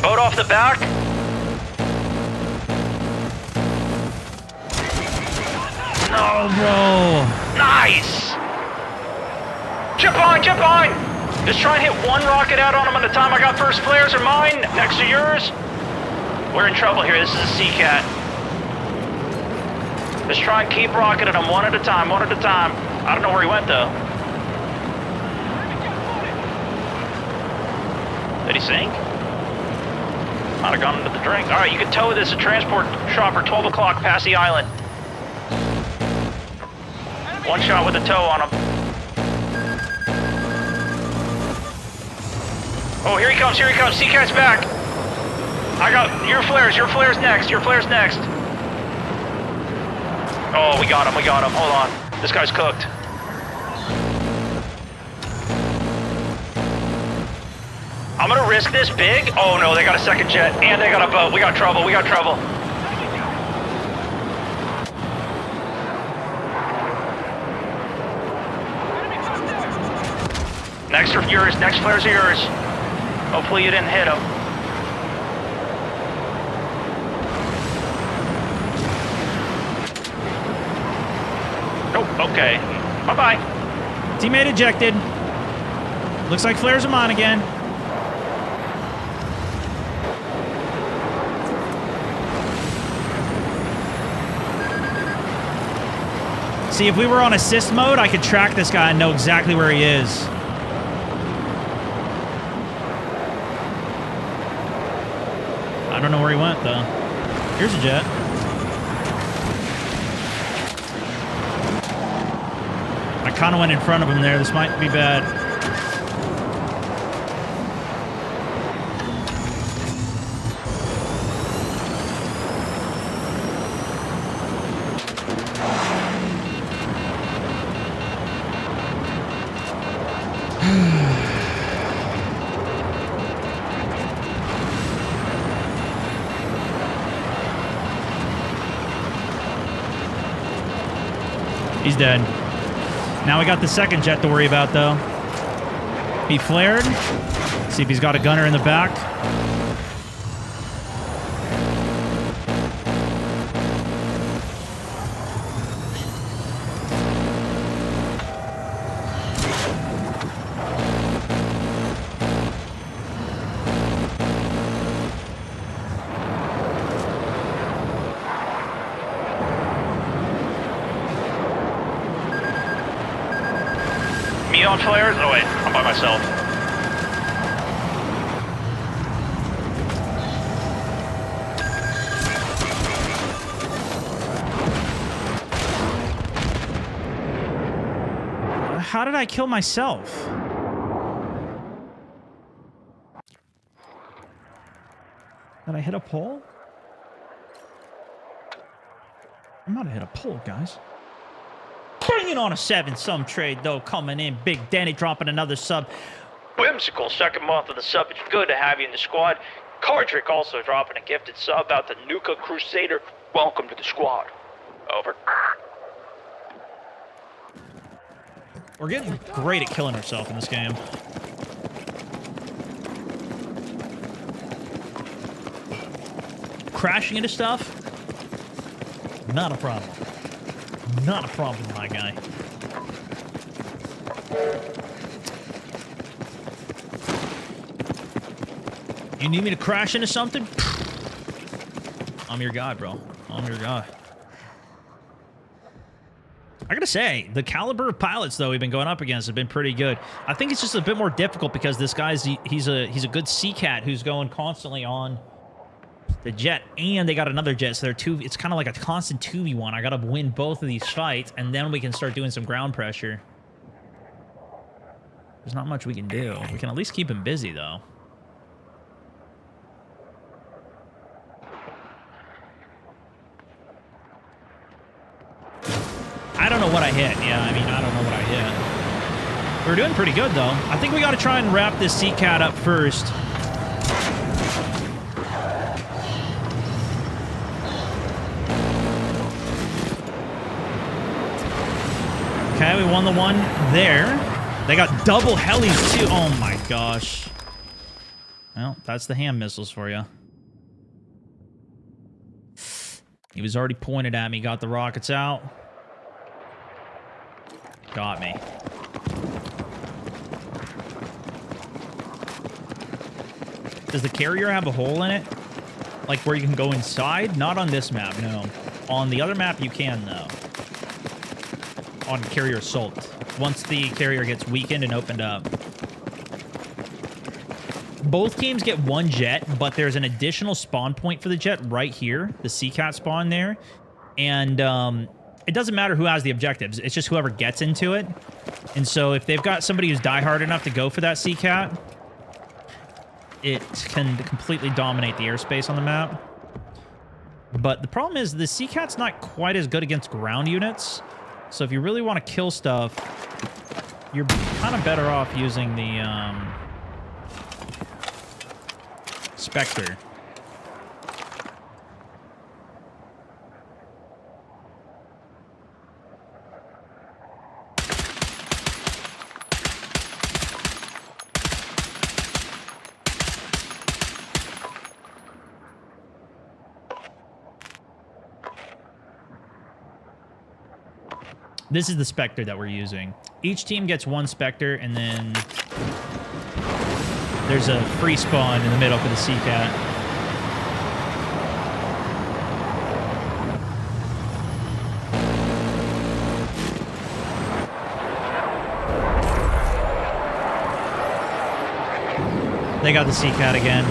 Boat off the back. No, bro. Nice. Jump on, jump on. Just try and hit one rocket out on him at a time. I got 1st flares are mine, next to yours. We're in trouble here. This is a Sea-Cat. Just try and keep rocketing him one at a time, one at a time. I don't know where he went, though. Did he sink? Might have gone into the drink. All right, you can tow this. A transport chopper, 12 o'clock, past the island. One shot with a tow on him. Oh, here he comes, here he comes. Sea-Cat's back. I got your flares next, your flares next. Oh, we got him. Hold on. This guy's cooked. I'm gonna risk this big. Oh no, they got a 2nd jet and they got a boat. We got trouble. Next are yours, next flares are yours. Hopefully you didn't hit him. Oh, okay. Bye-bye. Teammate ejected. Looks like flares are mine again. See, if we were on assist mode, I could track this guy and know exactly where he is. I don't know where he went, though. Here's a jet. I kind of went in front of him there. This might be bad. He's dead. Now we got the second jet to worry about, though. He flared. See if he's got a gunner in the back. Me on flares? Oh wait, I'm by myself. How did I kill myself? Did I hit a pole? I might have hit a pole, guys. Bringing on a 7-sum trade, though, coming in. Big Danny dropping another sub. Whimsical, second month of the sub. It's good to have you in the squad. Cardrick also dropping a gifted sub out to Nuka Crusader. Welcome to the squad. Over. We're getting great at killing ourselves in this game. Crashing into stuff? Not a problem. Not a problem, my guy. You need me to crash into something? I'm your guy, bro. I'm your guy. I gotta say, the caliber of pilots, though, we've been going up against have been pretty good. I think it's just a bit more difficult because this guy's he's a good Seacat who's going constantly on the jet, and they got another jet, so they're two. It's kind of like a constant 2v1. I gotta win both of these fights, and then we can start doing some ground pressure. There's not much we can do. We can at least keep him busy, though. I don't know what I hit. Yeah, I mean, I don't know what I hit. We're doing pretty good, though. I think we got to try and wrap this Seacat up first. Okay, we won the one there. They got double helis, too. Oh, my gosh. Well, that's the hand missiles for you. He was already pointed at me. Got the rockets out. Got me. Does the carrier have a hole in it? Like where you can go inside? Not on this map, no. On the other map, you can, though. On Carrier Assault. Once the carrier gets weakened and opened up. Both teams get one jet, but there's an additional spawn point for the jet right here. The Seacat spawn there. And, it doesn't matter who has the objectives. It's just whoever gets into it. And so if they've got somebody who's diehard enough to go for that Seacat, it can completely dominate the airspace on the map. But the problem is the Seacat's not quite as good against ground units. So if you really want to kill stuff, you're kind of better off using the Spectre. This is the Spectre that we're using. Each team gets one Spectre, and then there's a free spawn in the middle for the Seacat. They got the Seacat again.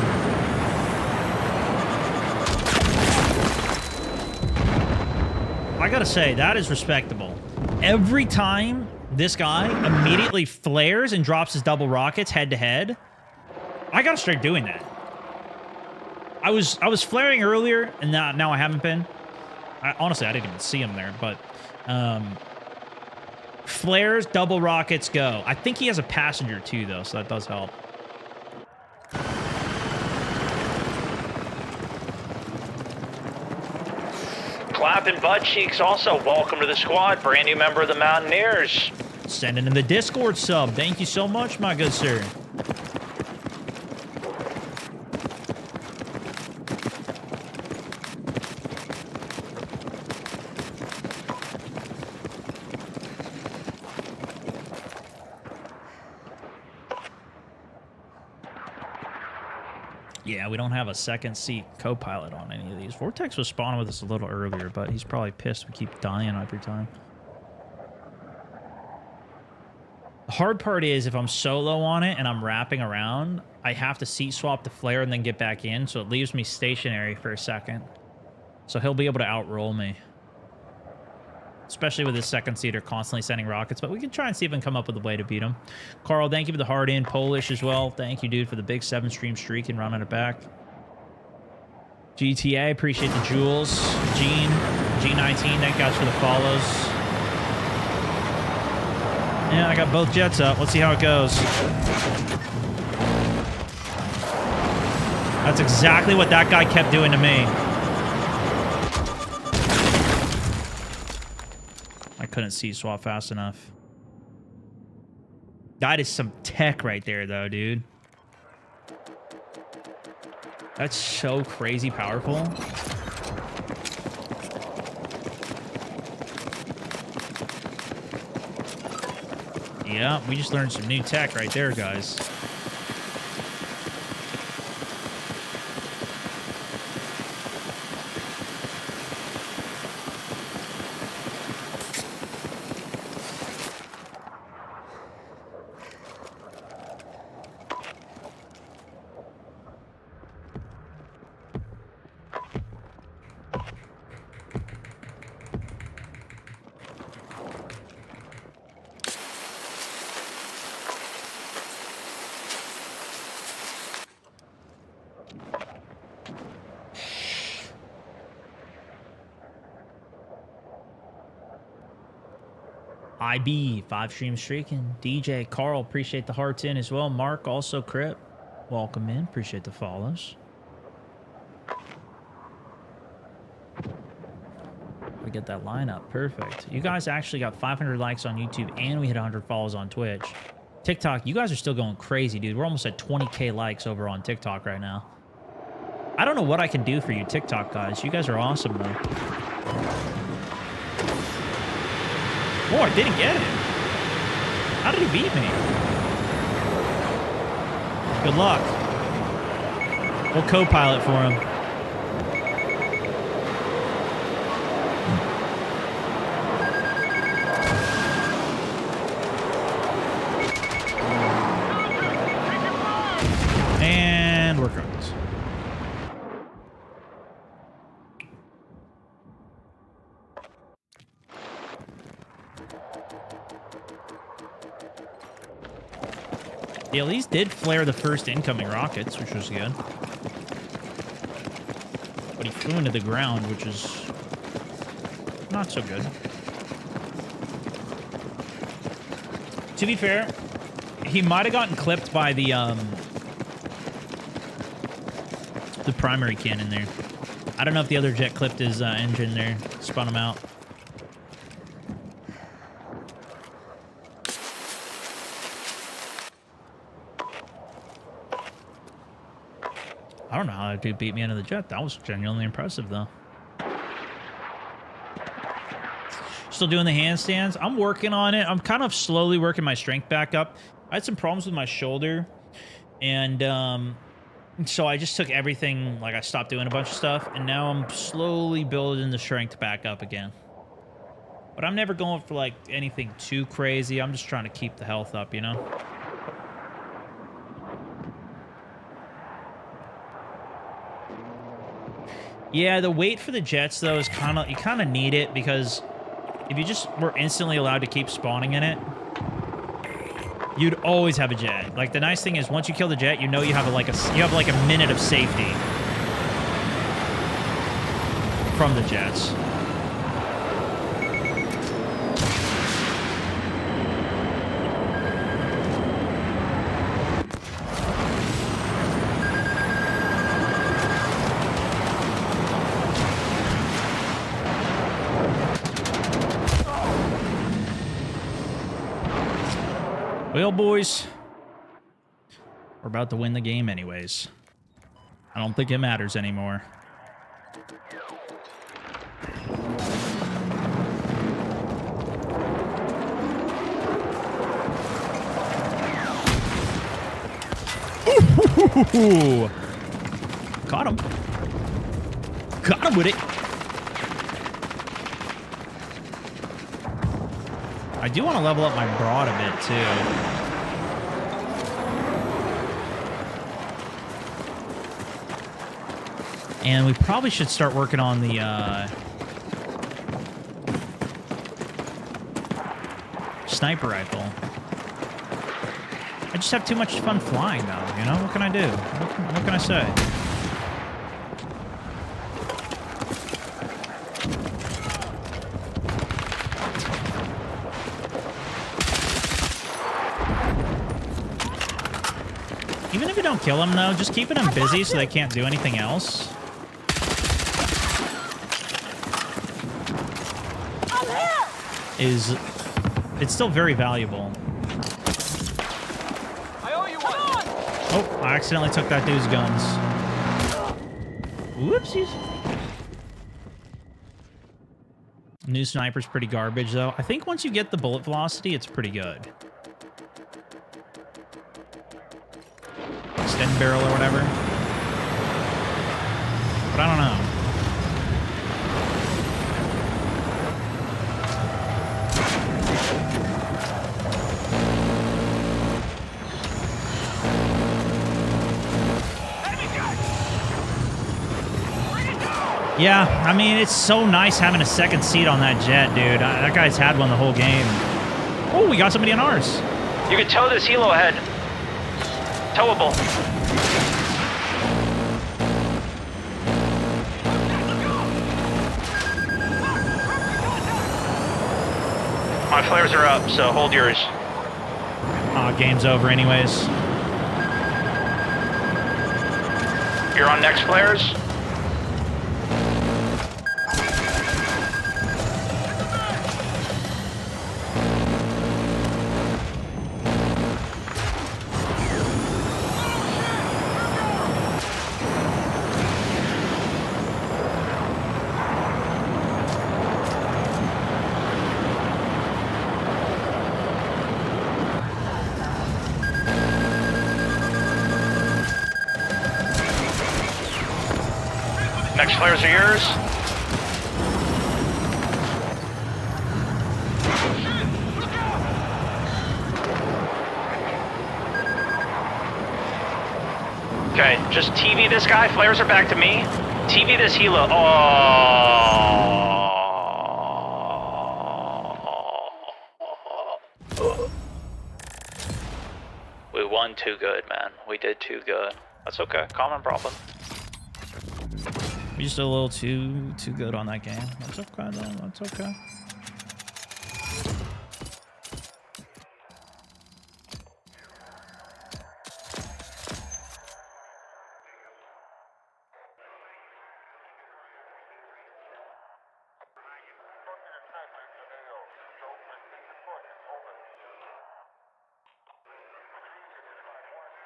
I gotta say, that is respectable. Every time this guy immediately flares and drops his double rockets head to head, I gotta start doing that. I was flaring earlier, and now I haven't been. Honestly, I didn't even see him there, but flares, double rockets, go. I think he has a passenger too, though, so that does help. Clapping butt cheeks also. Welcome to the squad. Brand new member of the Mountaineers. Sending in the Discord sub. Thank you so much, my good sir. Yeah, we don't have a second seat co-pilot on any of these. Vortex was spawning with us a little earlier, but he's probably pissed we keep dying every time. The hard part is if I'm solo on it and I'm wrapping around, I have to seat swap the flare and then get back in, so it leaves me stationary for a second. So he'll be able to outroll me. Especially with his second seater constantly sending rockets, but we can try and see if we can come up with a way to beat him. Carl, thank you for the hard in. Polish as well. Thank you, dude, for the big 7-stream streak and running it back. GTA, appreciate the jewels. Gene, G19, thank guys for the follows. Yeah, I got both jets up. Let's see how it goes. That's exactly what that guy kept doing to me. I couldn't see swap fast enough. That is some tech right there, though, dude. That's so crazy powerful. Yeah, we just learned some new tech right there, guys. IB, 5-stream streaking. DJ, Carl, appreciate the hearts in as well. Mark, also Crip, welcome in. Appreciate the follows. We get that lineup. Perfect. You guys actually got 500 likes on YouTube, and we hit 100 follows on Twitch. TikTok, you guys are still going crazy, dude. We're almost at 20K likes over on TikTok right now. I don't know what I can do for you TikTok guys. You guys are awesome, though. Oh, I didn't get it. How did he beat me? Good luck. We'll co-pilot for him. And we're cooked. The Elise did flare the first incoming rockets, which was good. But he flew into the ground, which is not so good. To be fair, he might have gotten clipped by the primary cannon there. I don't know if the other jet clipped his engine there, spun him out. I don't know how that dude beat me into the jet. That was genuinely impressive, though. Still doing the handstands. I'm working on it. I'm kind of slowly working my strength back up. I had some problems with my shoulder, and so I just took everything, like I stopped doing a bunch of stuff, and now I'm slowly building the strength back up again. But I'm never going for, like, anything too crazy. I'm just trying to keep the health up, you know? Yeah, the wait for the jets, though, is you kind of need it, because if you just were instantly allowed to keep spawning in it, you'd always have a jet. Like, the nice thing is, once you kill the jet, you know you have like a minute of safety from the jets. Well, boys, we're about to win the game anyways. I don't think it matters anymore. Ooh. Caught him. Caught him with it. I do want to level up my broad a bit, too. And we probably should start working on the, sniper rifle. I just have too much fun flying, though, you know? What can I do? What can I say? Even if you don't kill them, though, just keeping them busy so they can't do anything else. It's still very valuable. I owe you one. Oh, I accidentally took that dude's guns. Whoopsies. New sniper's pretty garbage, though. I think once you get the bullet velocity, it's pretty good. Extend barrel or whatever. But I don't know. Yeah, I mean, it's so nice having a second seat on that jet, dude. That guy's had one the whole game. Oh, we got somebody on ours. You can tow this helo ahead. Towable. My flares are up, so hold yours. Game's over anyways. You're on next flares? Next flares are yours. Okay, just TV this guy. Flares are back to me. TV this helo. Oh. We won too good, man. We did too good. That's okay. Common problem. We're just a little too good on that game. That's okay, though. That's okay.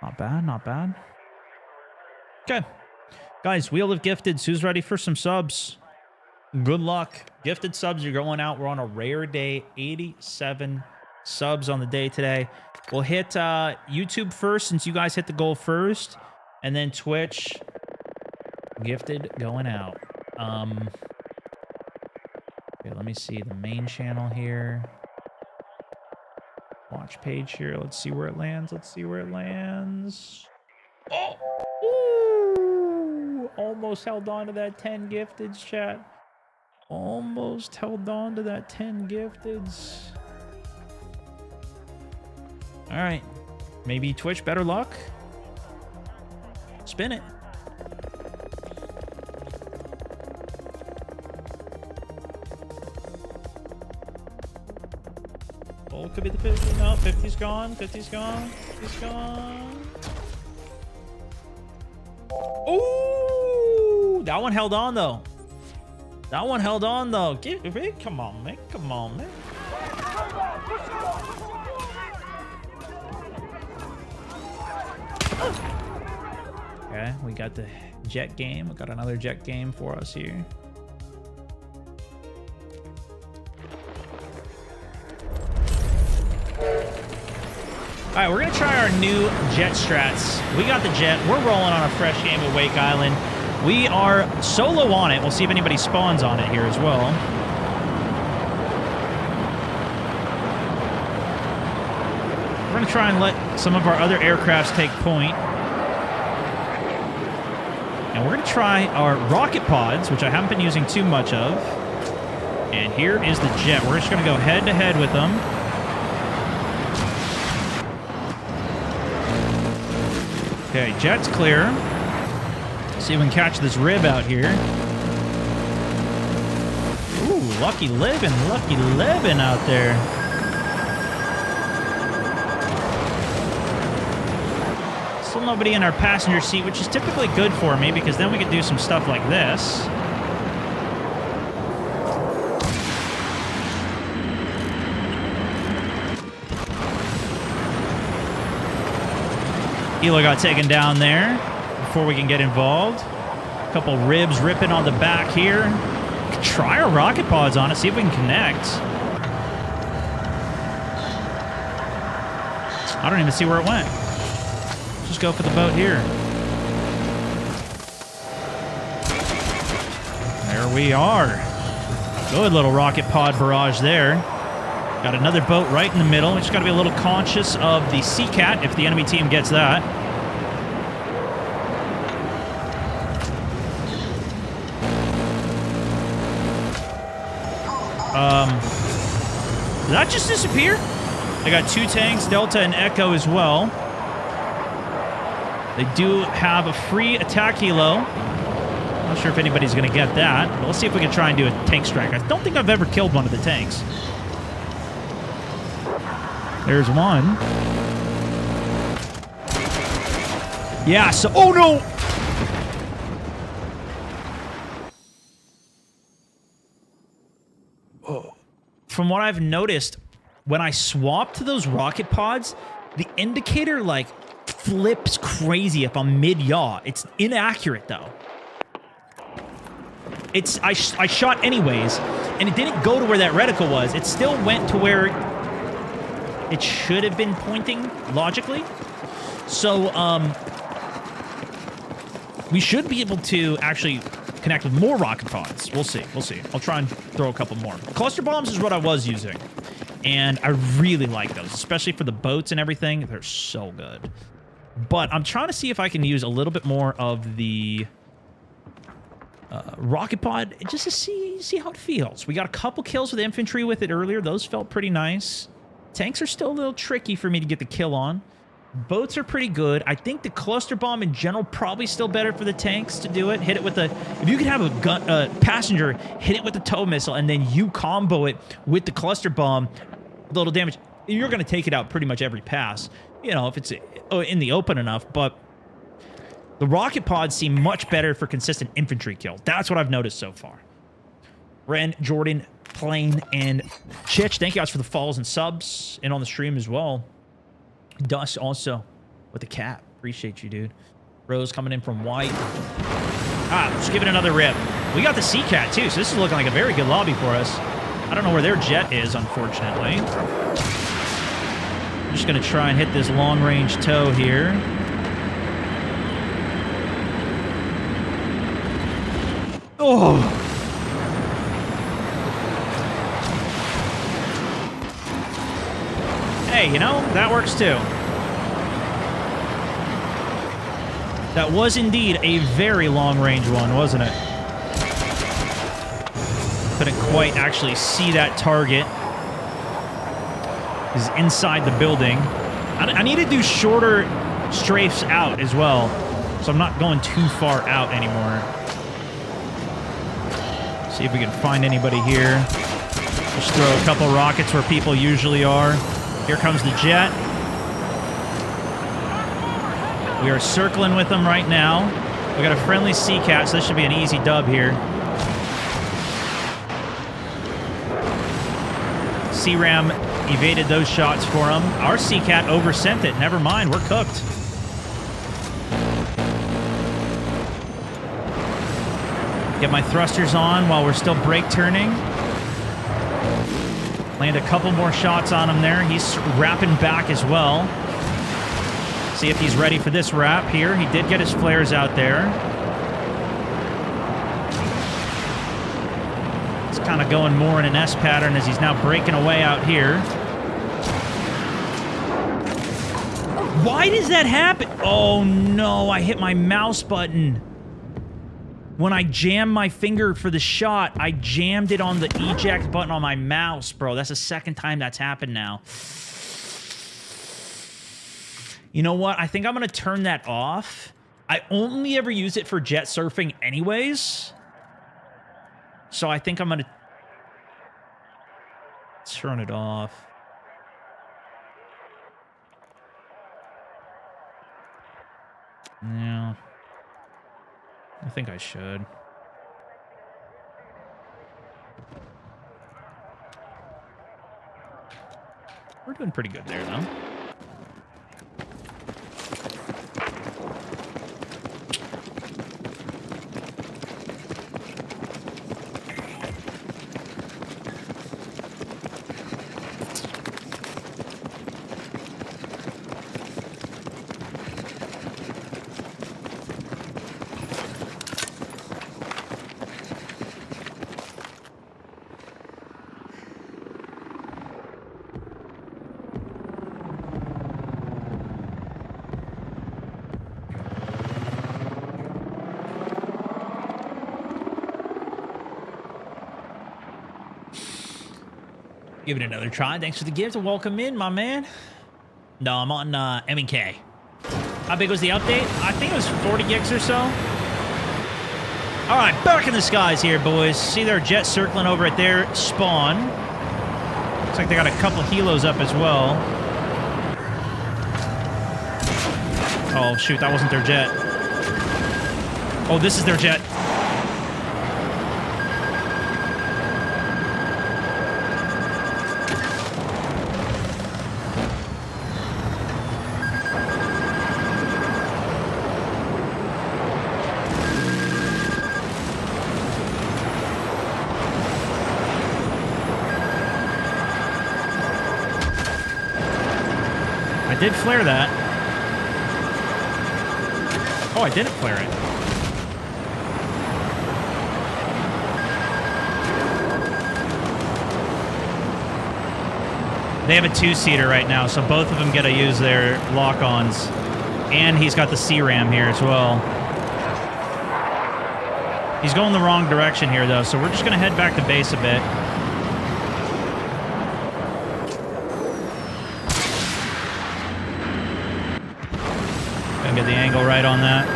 Not bad, not bad. Okay. Guys, Wheel of Gifteds, who's ready for some subs? Good luck. Gifted subs are going out. We're on a rare day. 87 subs on the day today. We'll hit YouTube first, since you guys hit the goal first. And then Twitch. Gifted going out. Okay, let me see the main channel here. Watch page here. Let's see where it lands. Let's see where it lands. Oh! Ooh! Almost. Almost held on to that 10 gifteds, chat. Almost held on to that 10 gifteds. All right. Maybe Twitch, better luck. Spin it. Oh, could be the 50. No, 50's gone. 50's gone. 50's gone. Ooh, that one held on though. That one held on though. Come on, man. Come on, man. Okay, we got the jet game. We got another jet game for us here. All right, we're gonna try our new jet strats. We got the jet. We're rolling on a fresh game of Wake Island. We are solo on it. We'll see if anybody spawns on it here as well. We're gonna try and let some of our other aircrafts take point. And we're gonna try our rocket pods, which I haven't been using too much of. And here is the jet. We're just gonna go head to head with them. Okay, jet's clear. See if we can catch this rib out here. Ooh, lucky living out there. Still nobody in our passenger seat, which is typically good for me because then we can do some stuff like this. Hilo got taken down there before we can get involved. A couple ribs ripping on the back here. Try our rocket pods on it, see if we can connect. I don't even see where it went. Let's just go for the boat here. There we are. Good little rocket pod barrage there. Got another boat right in the middle. We just got to be a little conscious of the Seacat if the enemy team gets that. Did that just disappear? I got 2 tanks, Delta and Echo as well. They do have a free attack helo. Not sure if anybody's going to get that, but let's see if we can try and do a tank strike. I don't think I've ever killed one of the tanks. There's one. Yeah, so... Oh, no! Oh. From what I've noticed, when I swap to those rocket pods, the indicator, like, flips crazy if I'm mid-yaw. It's inaccurate, though. I shot anyways, and it didn't go to where that reticle was. It still went to where... it should have been pointing, logically. So, we should be able to actually connect with more rocket pods. We'll see. We'll see. I'll try and throw a couple more. Cluster bombs is what I was using. And I really like those, especially for the boats and everything. They're so good. But I'm trying to see if I can use a little bit more of the rocket pod just to see how it feels. We got a couple kills with infantry with it earlier. Those felt pretty nice. Tanks are still a little tricky for me to get the kill on. Boats are pretty good. I think the cluster bomb in general probably still better for the tanks to do it. Hit it with a... if you could have a passenger hit it with a tow missile and then you combo it with the cluster bomb, little damage, you're going to take it out pretty much every pass. You know, if it's in the open enough. But the rocket pods seem much better for consistent infantry kill. That's what I've noticed so far. Ren, Jordan, Plane, and Chich, thank you guys for the follows and subs and on the stream as well. Dust also with the cap. Appreciate you, dude. Rose coming in from White. Let's give it another rip. We got the Seacat too, so this is looking like a very good lobby for us. I don't know where their jet is, unfortunately. I'm just going to try and hit this long-range tow here. Oh! Hey, you know, that works too. That was indeed a very long-range one, wasn't it? Couldn't quite actually see that target. He's inside the building. I need to do shorter strafes out as well, so I'm not going too far out anymore. See if we can find anybody here. Just throw a couple rockets where people usually are. Here comes the jet. We are circling with them right now. We got a friendly Seacat, so this should be an easy dub here. C-Ram evaded those shots for him. Our Seacat oversent it. Never mind, we're cooked. Get my thrusters on while we're still brake turning. Land a couple more shots on him there. He's wrapping back as well. See if he's ready for this wrap here. He did get his flares out there. It's kind of going more in an S pattern as he's now breaking away out here. Why does that happen? Oh no, I hit my mouse button. When I jammed my finger for the shot, I jammed it on the eject button on my mouse, bro. That's the second time that's happened now. You know what? I think I'm going to turn that off. I only ever use it for jet surfing anyways. So I think I'm going to turn it off. Yeah. I think I should. We're doing pretty good there, though. Give it another try. Thanks for the gift and welcome in, my man. No, I'm on M&K. How big was the update? I think it was 40 gigs or so. All right, back in the skies here, boys. See their jet circling over at their spawn. Looks like they got a couple helos up as well. Oh, shoot, that wasn't their jet. Oh, this is their jet. I did flare that. Oh, I didn't flare it. They have a two-seater right now, so both of them get to use their lock-ons. And he's got the C-Ram here as well. He's going the wrong direction here, though, so we're just going to head back to base a bit. Get the angle right on that.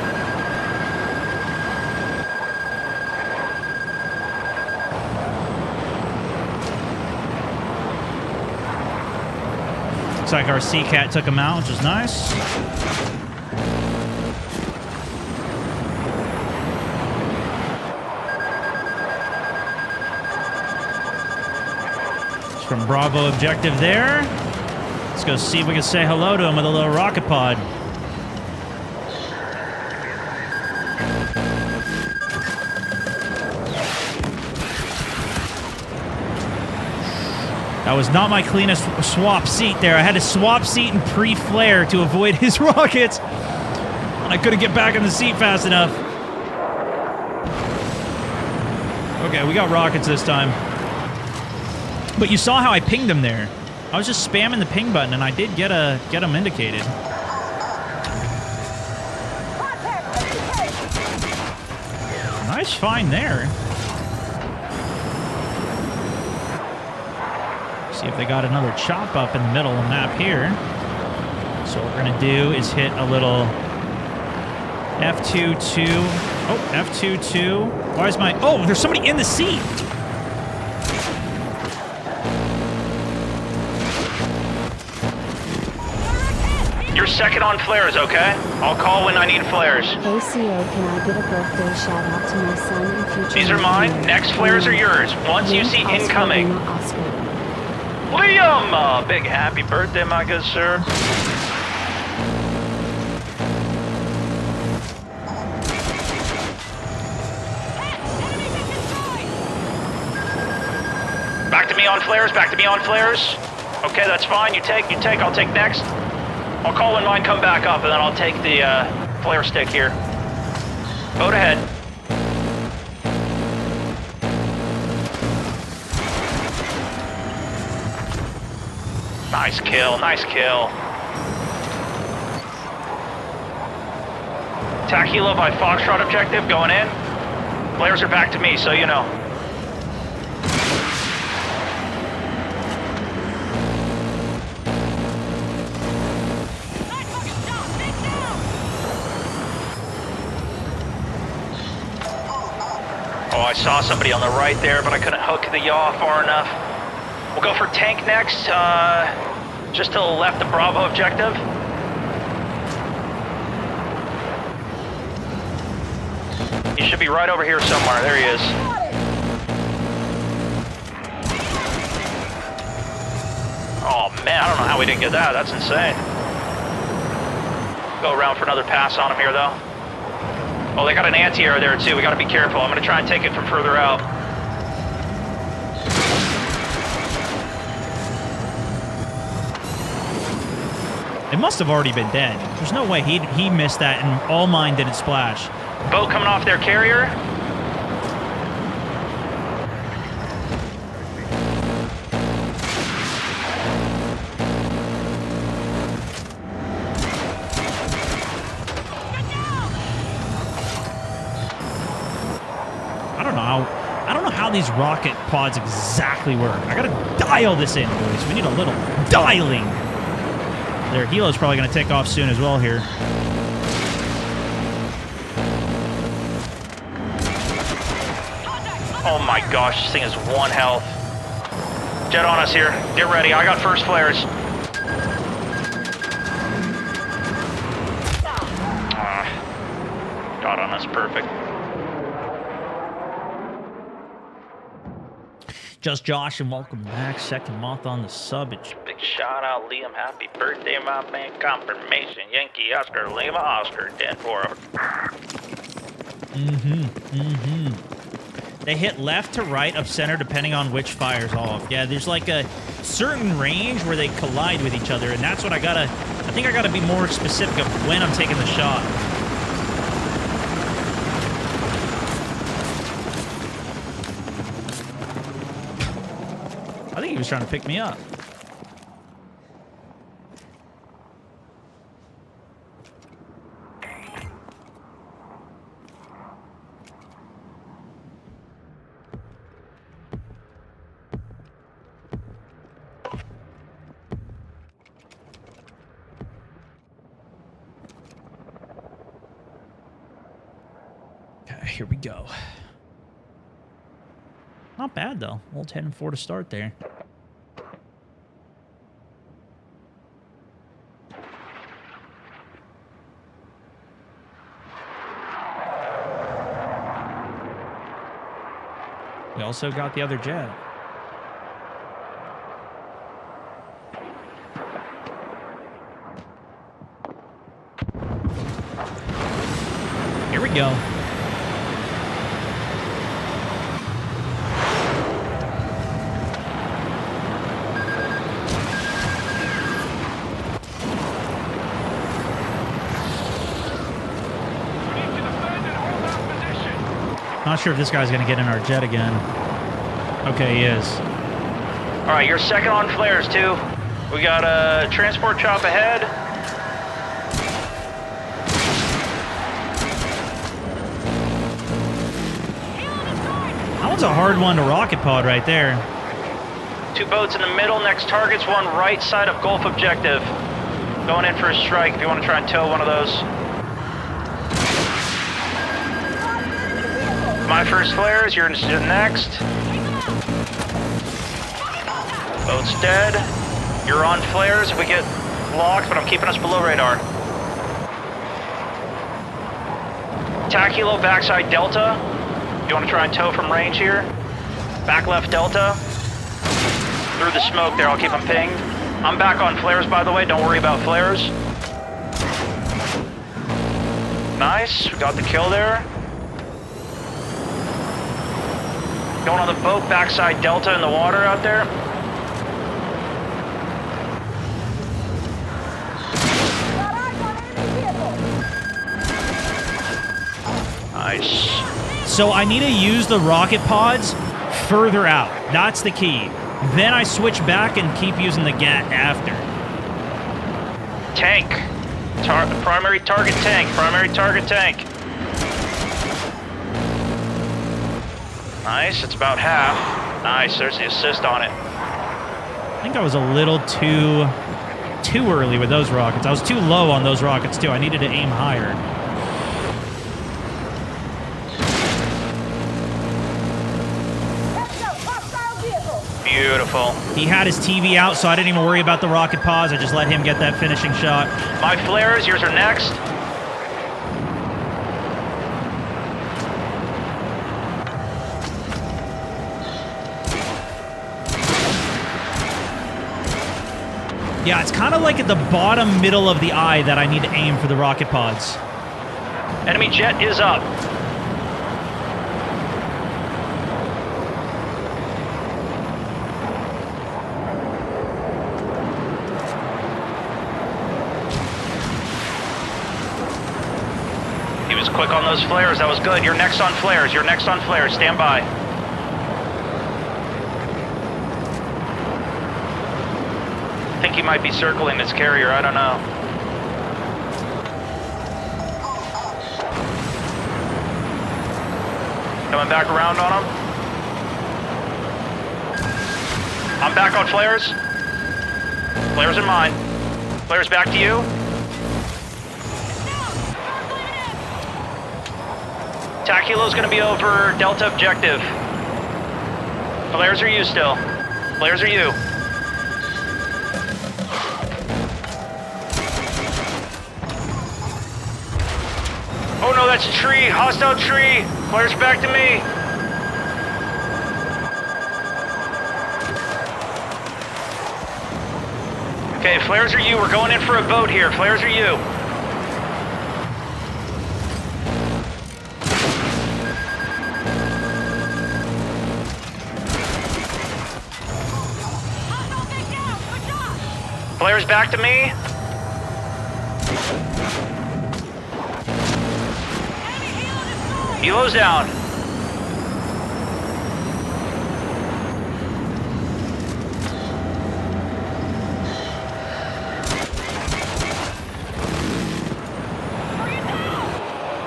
Looks like our Seacat took him out, which is nice. It's from Bravo objective there. Let's go see if we can say hello to him with a little rocket pod. That was not my cleanest swap seat there. I had to swap seat and pre-flare to avoid his rockets. I couldn't get back in the seat fast enough. Okay, we got rockets this time. But you saw how I pinged him there. I was just spamming the ping button, and I did get him indicated. Guy's fine there. See if they got another chop up in the middle of the map here. So what we're going to do is hit a little F22. Oh, F22. Why is my... Oh, there's somebody in the seat. You're second on flares, okay? I'll call when I need flares. Hey CO, can I get a birthday shout out to my son and future... These are mine. Next flares are yours. Once you see incoming. Liam! Big happy birthday, my good sir. Back to me on flares, back to me on flares. Okay, that's fine. You take, I'll take next. I'll call when mine come back up, and then I'll take the flare stick here. Boat ahead. Nice kill, nice kill. Tequila by Foxtrot objective going in. Flares are back to me, so you know. Oh, I saw somebody on the right there, but I couldn't hook the yaw far enough. We'll go for tank next, just to the left of Bravo objective. He should be right over here somewhere. There he is. Oh man, I don't know how we didn't get that. That's insane. Go around for another pass on him here though. Oh, they got an anti-air there too. We gotta be careful. I'm gonna try and take it from further out. It must have already been dead. There's no way he missed that and all mine didn't splash. Boat coming off their carrier. I don't know how these rocket pods exactly work. I gotta dial this in, boys. We need a little dialing. Their helo's probably gonna take off soon as well here. Oh my gosh, this thing is 1 health. Jet on us here. Get ready. I got first flares. Got on us. Perfect. Just Josh and welcome back. Second month on the sub. It's Big shout out, Liam. Happy birthday, my man. Confirmation. Yankee Oscar Lima Oscar 10-4. They hit left to right of center depending on which fires off. Yeah, there's like a certain range where they collide with each other, and that's what I think I gotta be more specific of when I'm taking the shot. I think he was trying to pick me up. Okay, here we go. Not bad though. Old 10-4 to start there. We also got the other jet. Here we go. Not sure if this guy's going to get in our jet again. Okay, he is. All right, you're second on flares, too. We got a transport chop ahead. That's a hard one to rocket pod right there. 2 boats in the middle, next target's one right side of Gulf objective. Going in for a strike if you want to try and tow one of those. My first flares, you're next. Boat's dead. You're on flares if we get locked, but I'm keeping us below radar. Taculo, backside Delta. You want to try and tow from range here? Back left Delta. Through the smoke there, I'll keep them pinged. I'm back on flares, by the way, don't worry about flares. Nice, we got the kill there. Going on the boat, backside Delta in the water out there. Nice. So I need to use the rocket pods further out. That's the key. Then I switch back and keep using the GAT after. Tank. Primary target tank. Primary target tank. Nice, it's about half. Nice, there's the assist on it. I think I was a little too early with those rockets. I was too low on those rockets too. I needed to aim higher. Beautiful. He had his TV out, so I didn't even worry about the rocket pods. I just let him get that finishing shot. My flares, yours are next. Yeah, it's kind of like at the bottom middle of the eye that I need to aim for the rocket pods. Enemy jet is up. He was quick on those flares. That was good. You're next on flares. You're next on flares. Stand by. I think he might be circling his carrier. I don't know. Coming back around on him. I'm back on flares. Flares are mine. Flares back to you. Taculo's gonna be over Delta objective. Flares are you still. Flares are you. Oh no, that's a tree. Hostile tree. Flares back to me. Okay, flares are you. We're going in for a boat here. Flares are you. Flares back to me. Helo's down.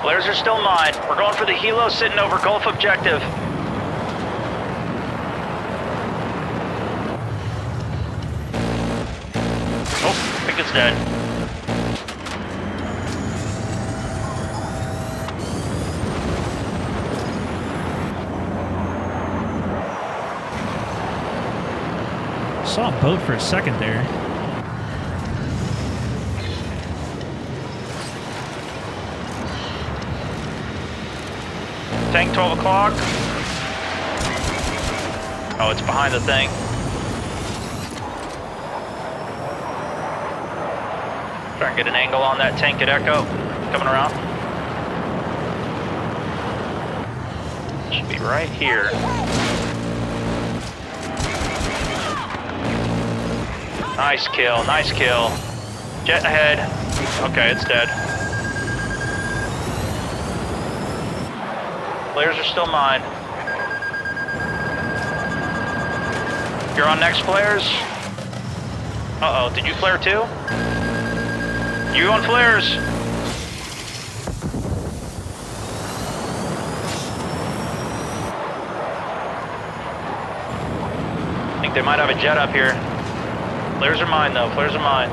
Flares are still mine. We're going for the helo sitting over Gulf objective. Oh, I think it's dead. Saw a boat for a second there. Tank 12 o'clock. Oh, it's behind the thing. Try and get an angle on that tank at Echo. Coming around. Should be right here. Nice kill, nice kill. Jet ahead. Okay, it's dead. Flares are still mine. You're on next flares? Uh-oh, did you flare too? You on flares? think they might have a jet up here. Flares are mine, though. Flares are mine.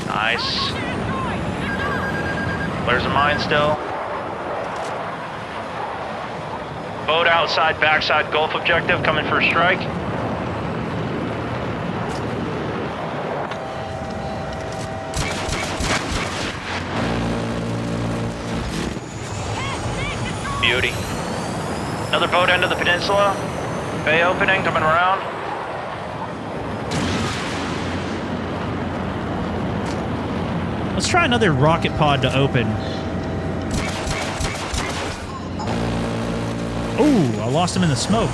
Nice. Flares are mine still. Boat outside, backside, Gulf objective, coming for a strike. Beauty. Another boat end of the peninsula. Bay opening, coming around. Let's try another rocket pod to open. Ooh, I lost him in the smoke.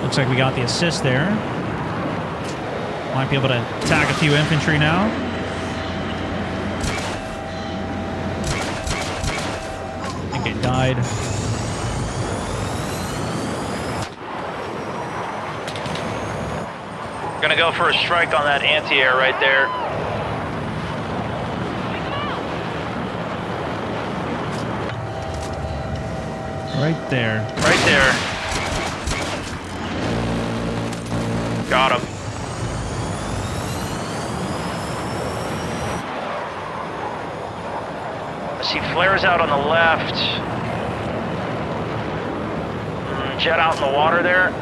Looks like we got the assist there. Might be able to tag a few infantry now. I think it died. Gonna go for a strike on that anti-air right there. Right there. Right there. Got him. I see flares out on the left. Jet out in the water there.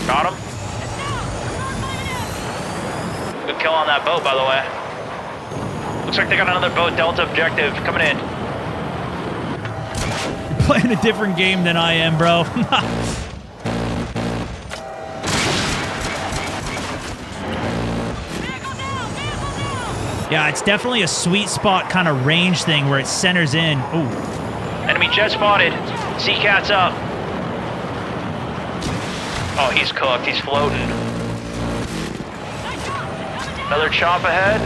Got him. Good kill on that boat, by the way. Looks like they got another boat, Delta objective, coming in. You're playing a different game than I am, bro. Yeah, it's definitely a sweet spot kind of range thing where it centers in. Ooh. Enemy jet spotted. Sea Cat's up. Oh, he's cooked. He's floating. Another chop ahead.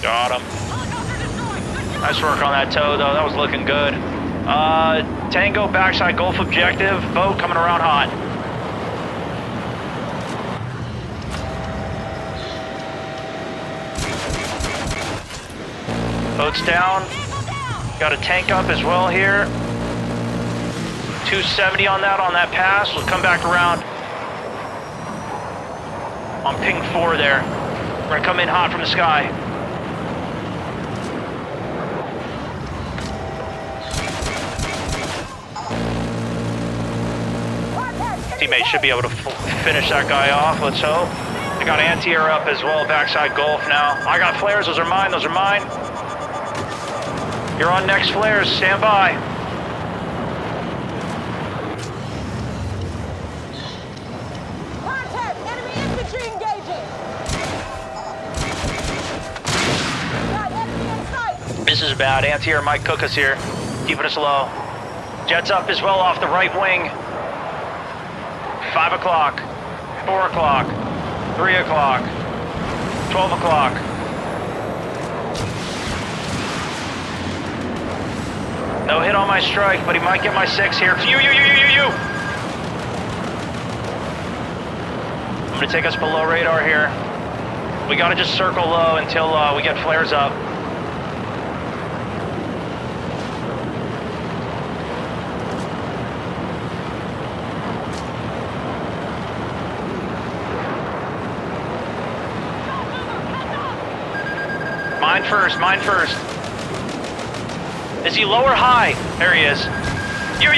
Got him. Nice work on that tow, though. That was looking good. Tango backside Gulf objective. Boat coming around hot. Boat's down. Got a tank up as well here. 270 on that pass. We'll come back around on ping 4 there. We're gonna come in hot from the sky. Teammates should be able to finish that guy off, let's hope. I got anti-air up as well, backside Gulf now. I got flares, those are mine, those are mine. You're on next flares, stand by. Contact! Enemy infantry engaging! Got enemy in sight! This is bad, anti-air might cook us here. Keeping us low. Jets up as well off the right wing. 5 o'clock, 4 o'clock, 3 o'clock, 12 o'clock. No hit on my strike, but he might get my 6 here. You. I'm gonna take us below radar here. We gotta just circle low until we get flares up. Mine first. Is he low or high? There he is. You. Me.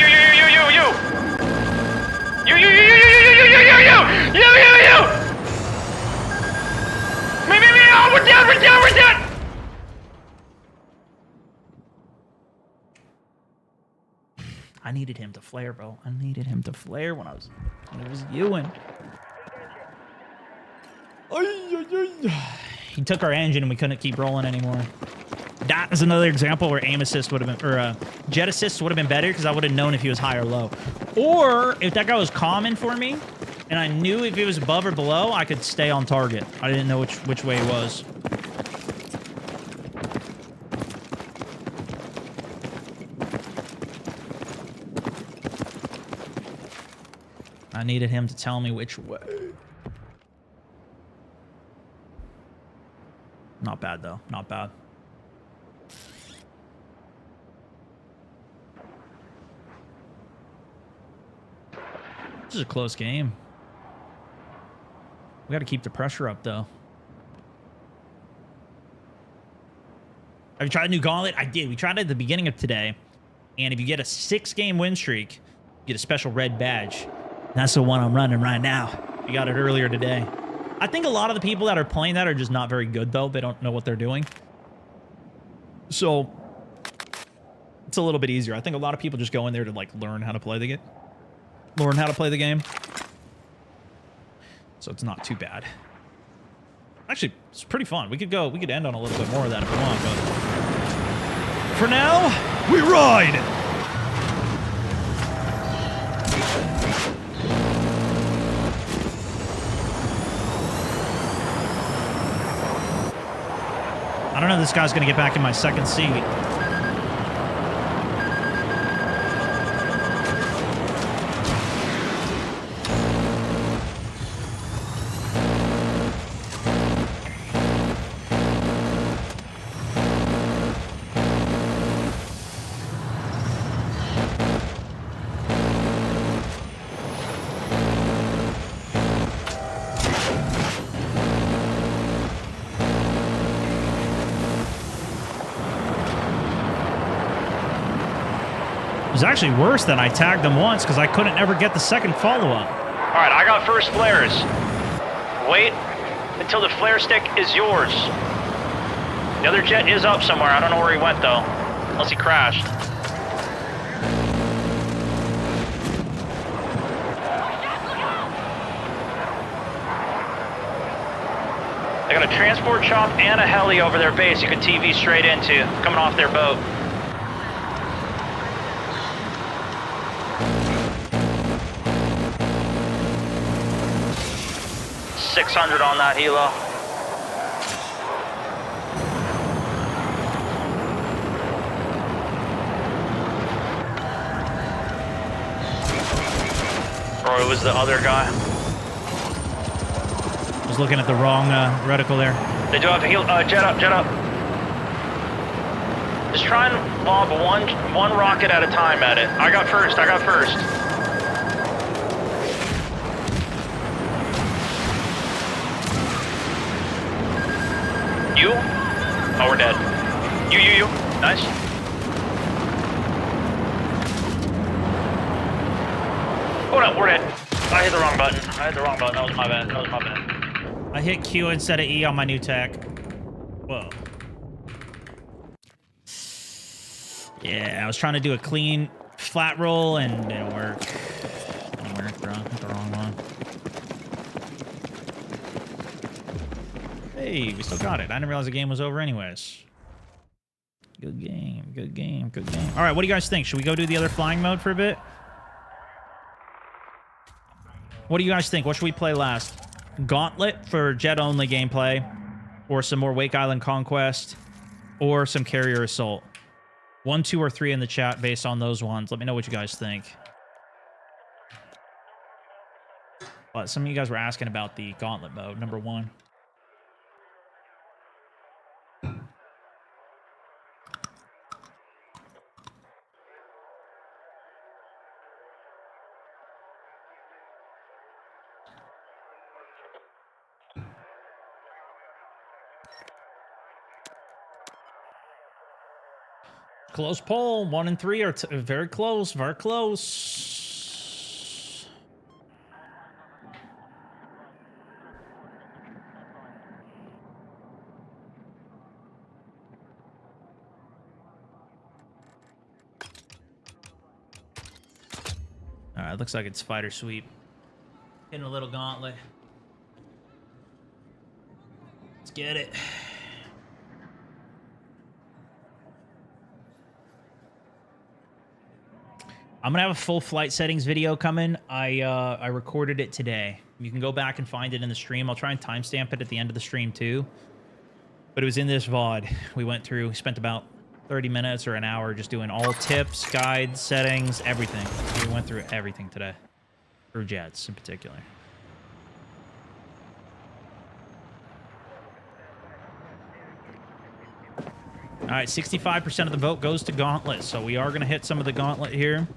Oh, we're down. I needed him to flare, bro. I needed him to flare when it was Ewan. He took our engine and we couldn't keep rolling anymore. That is another example where aim assist would have been, or jet assist would have been better because I would have known if he was high or low. Or if that guy was common for me and I knew if he was above or below, I could stay on target. I didn't know which way he was. I needed him to tell me which way. Not bad, though. Not bad. This is a close game. We got to keep the pressure up, though. Have you tried a new gauntlet? I did. We tried it at the beginning of today. And if you get a 6-game win streak, you get a special red badge. That's the one I'm running right now. We got it earlier today. I think a lot of the people that are playing that are just not very good, though. They don't know what they're doing. So, it's a little bit easier. I think a lot of people just go in there to, like, learn how to play the game. Learn how to play the game. So it's not too bad. Actually, it's pretty fun. We could end on a little bit more of that if we want, but for now, we ride! I don't know if this guy's gonna get back in my second seat. It was actually worse than I tagged them once because I couldn't ever get the second follow-up. All right, I got first flares. Wait until the flare stick is yours. The other jet is up somewhere. I don't know where he went, though. Unless he crashed. They got a transport chop and a heli over their base you can TV straight into, coming off their boat. $600 on that helo. Or it was the other guy. I was looking at the wrong reticle there. They do have a jet up, jet up. Just try and lob one rocket at a time at it. I got first, I got first. You? Oh, we're dead. You. Nice. Oh no, we're dead. I hit the wrong button. That was my bad. I hit Q instead of E on my new tech. Whoa. Yeah, I was trying to do a clean flat roll and it didn't work. Didn't work, bro. Hit the wrong one. Hey, we still got it. I didn't realize the game was over anyways. Good game, good game, good game. All right, what do you guys think? Should we go do the other flying mode for a bit? What do you guys think? What should we play last? Gauntlet for jet-only gameplay, or some more Wake Island Conquest, or some Carrier Assault? 1, 2, or 3 in the chat based on those ones. Let me know what you guys think. But some of you guys were asking about the Gauntlet mode, number 1. Close poll. 1 and 3 are very close. Very close. All right, looks like it's fighter sweep. Hitting a little gauntlet. Let's get it. I'm gonna have a full flight settings video coming. I recorded it today. You can go back and find it in the stream. I'll try and timestamp it at the end of the stream too. But it was in this VOD. We went through, spent about 30 minutes or an hour just doing all tips, guides, settings, everything. We went through everything today. Or jets in particular. All right, 65% of the vote goes to Gauntlet, so we are going to hit some of the Gauntlet here.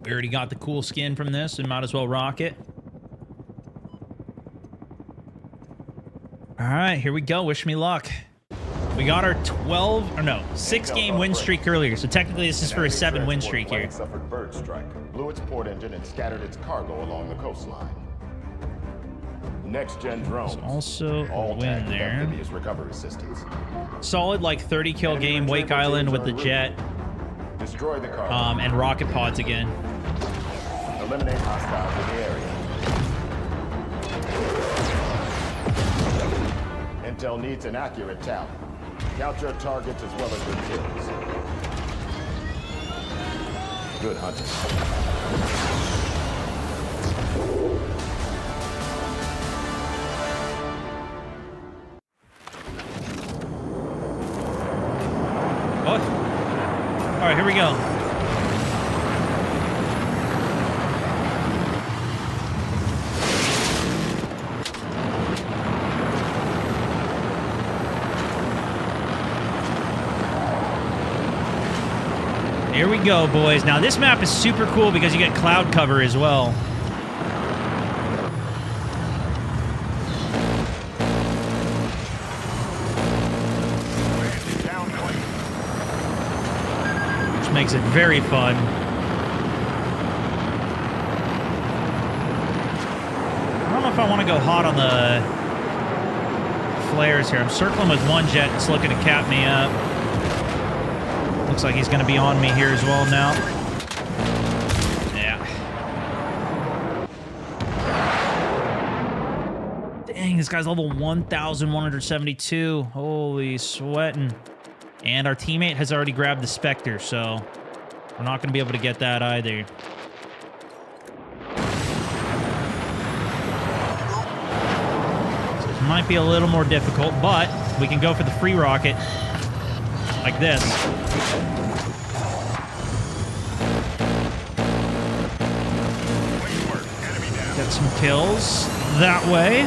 We already got the cool skin from this, and might as well rock it. All right, here we go. Wish me luck. We got our 6-game win streak earlier, so technically this is for a 7-win streak here. Suffered bird strike, blew its port engine, and scattered its cargo along the coastline. Next-gen drones. There's also a win there. Amphibious recovery systems. Solid, like 30-kill game, Wake Island with the jet. Destroy the cargo. And rocket pods again. Eliminate hostiles in the area. Intel needs an accurate tally. Count your targets as well as your kills. Good hunting. What? All right, here we go. Here we go, boys. Now, this map is super cool because you get cloud cover as well. Which makes it very fun. I don't know if I want to go hot on the flares here. I'm circling with one jet. It's looking to cap me up. Looks like he's going to be on me here as well now. Yeah. Dang, this guy's level 1,172. Holy sweating. And our teammate has already grabbed the Spectre, so we're not going to be able to get that either. So this might be a little more difficult, but we can go for the free rocket like this. Get some kills that way.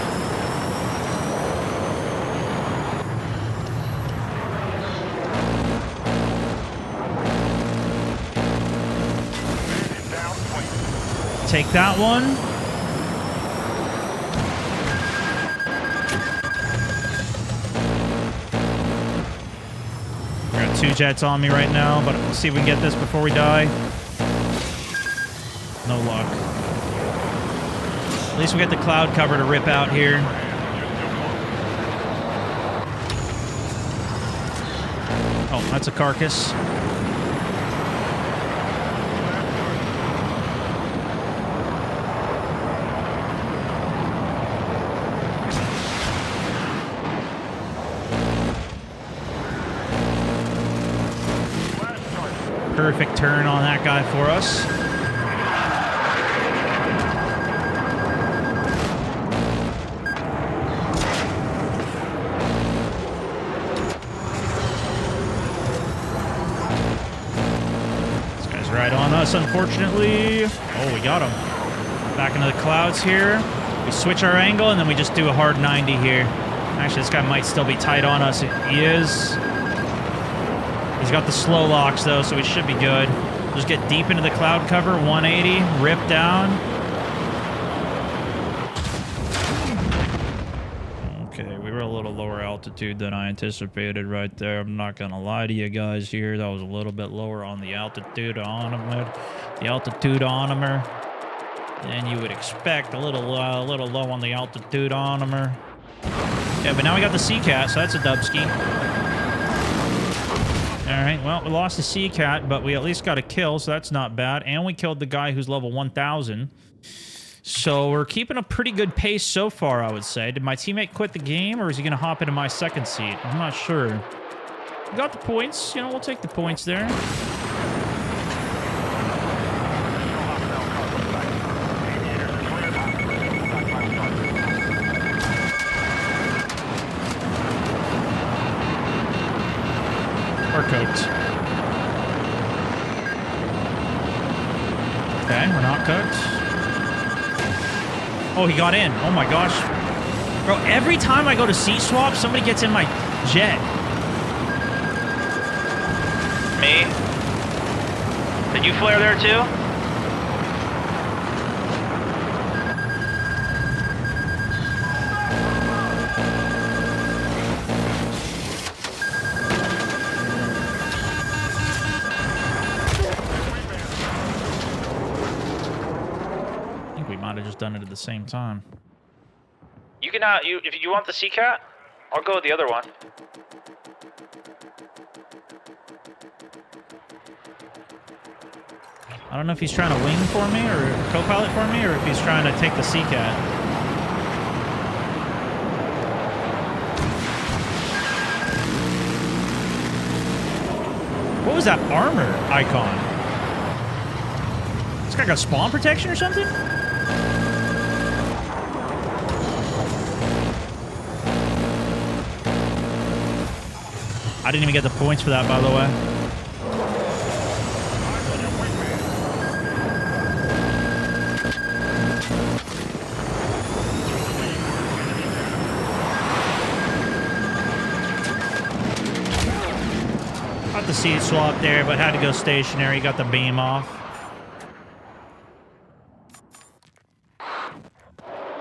Take that one. I got 2 jets on me right now, but we'll see if we can get this before we die. No luck. At least we got the cloud cover to rip out here. Oh, that's a carcass. Perfect turn on that guy for us. This guy's right on us, unfortunately. Oh, we got him. Back into the clouds here. We switch our angle, and then we just do a hard 90 here. Actually, this guy might still be tight on us. He is. He's got the slow locks, though, so we should be good. Just get deep into the cloud cover. 180. Rip down. Okay, we were a little lower altitude than I anticipated right there. I'm not going to lie to you guys here. That was a little bit lower on the altitude onometer. The altitude onometer than you would expect. A little low on the altitude onometer. Yeah, but now we got the Seacat, so that's a dubski. All right, well, we lost the Seacat, but we at least got a kill, so that's not bad. And we killed the guy who's level 1,000. So we're keeping a pretty good pace so far, I would say. Did my teammate quit the game, or is he going to hop into my second seat? I'm not sure. We got the points. You know, we'll take the points there. Okay, we're not cooked. Oh, he got in. Oh my gosh. Bro, every time I go to seat swap, somebody gets in my jet. Me? Did you flare there too? I think we might have just done it at the same time. You can if you want the Seacat, I'll go with the other one. I don't know if he's trying to wing for me or co-pilot for me or if he's trying to take the Seacat. What was that armor icon? This guy got spawn protection or something? I didn't even get the points for that, by the way. Got the seat swap there, but had to go stationary. Got the beam off.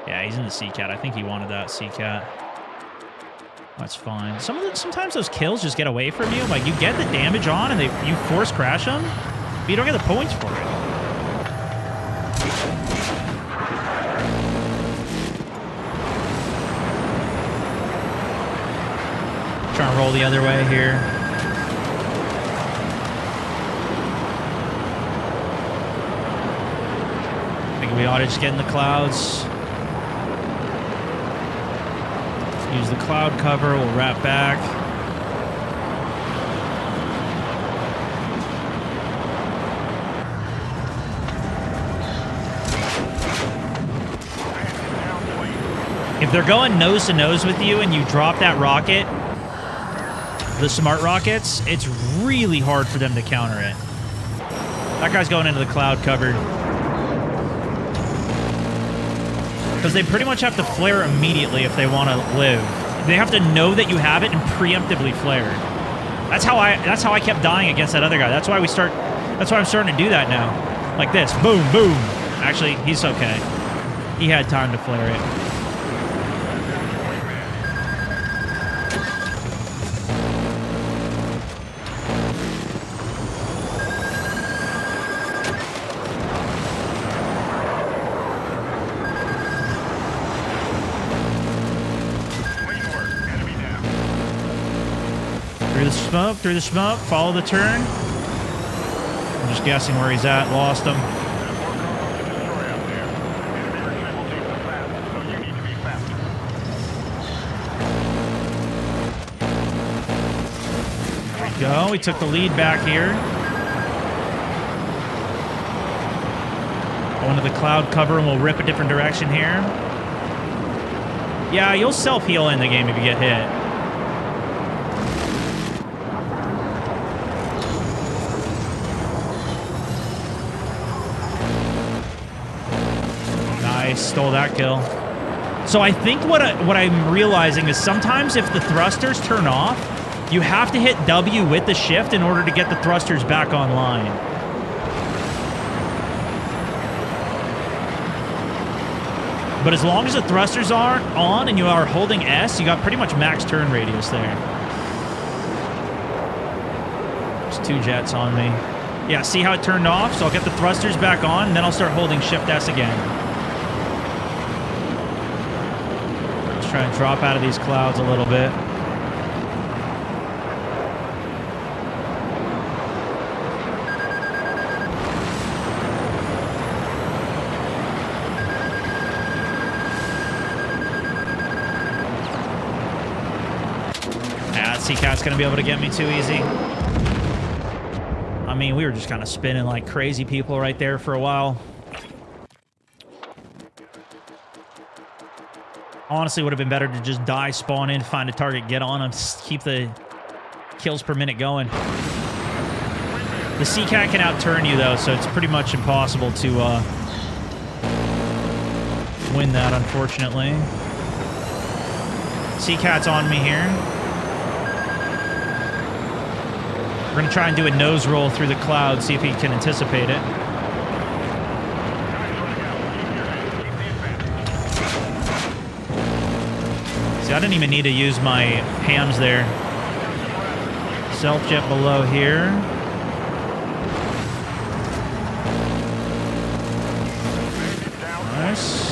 Yeah, he's in the Seacat. I think he wanted that Seacat. That's fine. Sometimes those kills just get away from you. Like, you get the damage on and you force crash them, but you don't get the points for it. Trying to roll the other way here. I think we ought to just get in the clouds. Use the cloud cover, we'll wrap back. If they're going nose to nose with you and you drop that rocket, the smart rockets, it's really hard for them to counter it. That guy's going into the cloud cover. Because they pretty much have to flare immediately if they want to live. They have to know that you have it and preemptively flare. That's how I kept dying against that other guy. That's why I'm starting to do that now. Like this. Boom, boom. Actually, he's okay. He had time to flare it. Through the smoke, follow the turn. I'm just guessing where he's at. Lost him. There we go. We took the lead back here. Go into the cloud cover and we'll rip a different direction here. Yeah, you'll self-heal in the game if you get hit. Stole that kill. So I think what I'm realizing is sometimes if the thrusters turn off, you have to hit W with the shift in order to get the thrusters back online. But as long as the thrusters are on and you are holding S, you got pretty much max turn radius there. There's 2 jets on me. Yeah, see how it turned off? So I'll get the thrusters back on, and then I'll start holding Shift S again. Try and drop out of these clouds a little bit. That Seacat's gonna be able to get me too easy. I mean, we were just kind of spinning like crazy people right there for a while. Honestly, would have been better to just die, spawn in, find a target, get on them, keep the kills per minute going. The Seacat can outturn you, though, so it's pretty much impossible to win that, unfortunately. Seacat's on me here. We're going to try and do a nose roll through the cloud, see if he can anticipate it. See, I didn't even need to use my hams there. Self-jet below here. Nice.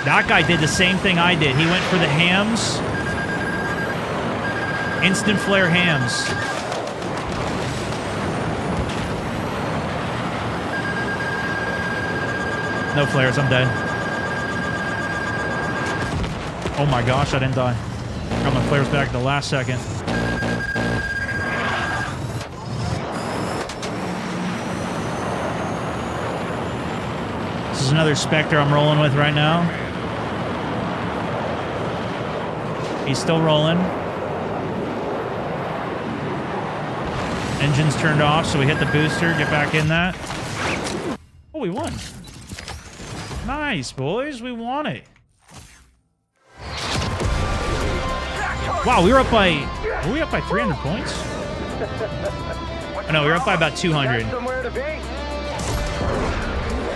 That guy did the same thing I did. He went for the hams. Instant flare hams. No flares, I'm dead. Oh my gosh, I didn't die. Got my flares back at the last second. This is another Spectre I'm rolling with right now. He's still rolling. Engine's turned off, so we hit the booster, get back in that. Oh, we won. Nice, boys. We won it. Wow, we were up by 300 points? Oh, no, we were up by about 200. Somewhere to be.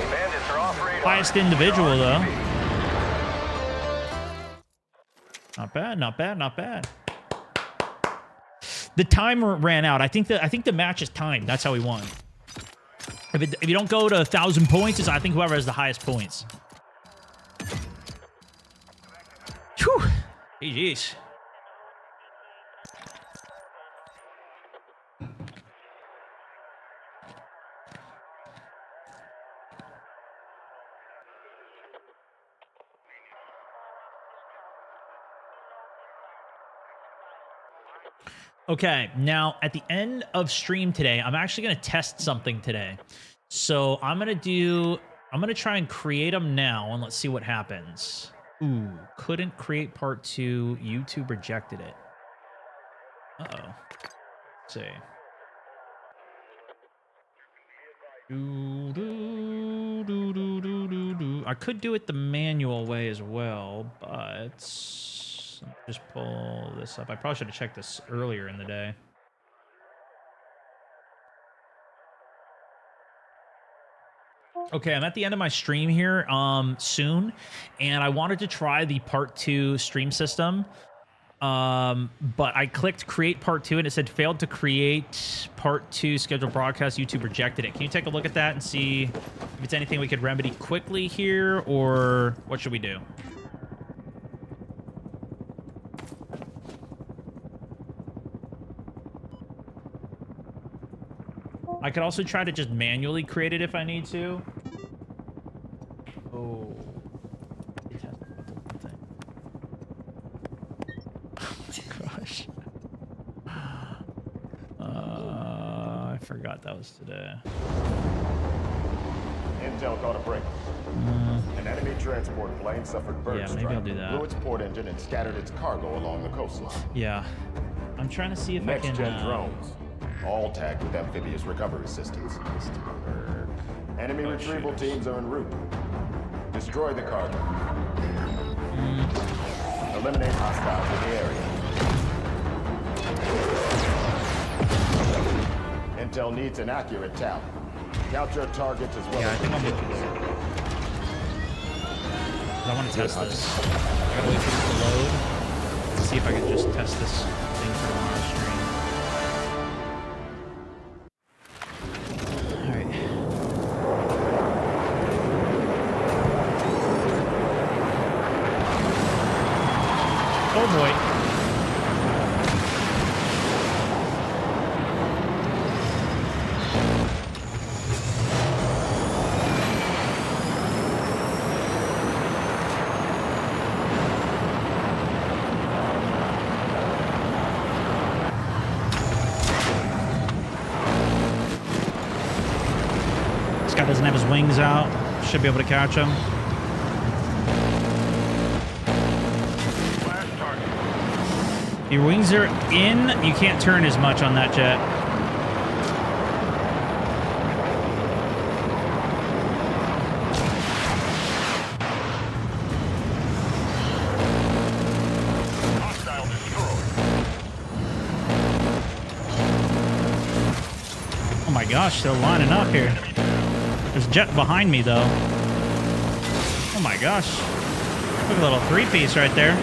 Bandits are off radar. Highest individual, though. Not bad, not bad, not bad. The timer ran out. I think the match is timed. That's how we won. If you don't go to 1,000 points, it's I think whoever has the highest points. Whew. GG's. Okay, now at the end of stream today, I'm actually going to test something today. So I'm going to try and create them now, and let's see what happens. Ooh, couldn't create part 2. YouTube rejected it. Uh-oh. Let's see. I could do it the manual way as well, but just pull this up. I probably should have checked this earlier in the day. Okay, I'm at the end of my stream here soon, and I wanted to try the part 2 stream system. But I clicked create part 2 and it said failed to create part 2 scheduled broadcast. YouTube rejected it. Can you take a look at that and see if it's anything we could remedy quickly here, or what should we do? I could also try to just manually create it if I need to. Oh. Gosh. I forgot that was today. Intel caught a break. An enemy transport plane suffered bird Yeah, maybe I'll do that. blew its port engine and scattered its cargo along the coastline. Yeah. I'm trying to see if I can... Next-gen drones, all tagged with amphibious recovery systems. Enemy retrieval teams are en route. Destroy the cargo. Eliminate hostiles in the area. Intel needs an accurate tally. Count your targets as well. Yeah, I think I'm looking. I want to test this. I gotta wait for it to load. Let's see if I can just test this thing for tomorrow's stream. Alright. Oh boy. Doesn't have his wings out. Should be able to catch him. Your wings are in. You can't turn as much on that jet. Oh my gosh, they're lining up here. There's a jet behind me, though. Oh my gosh. Look at a little three-piece right there.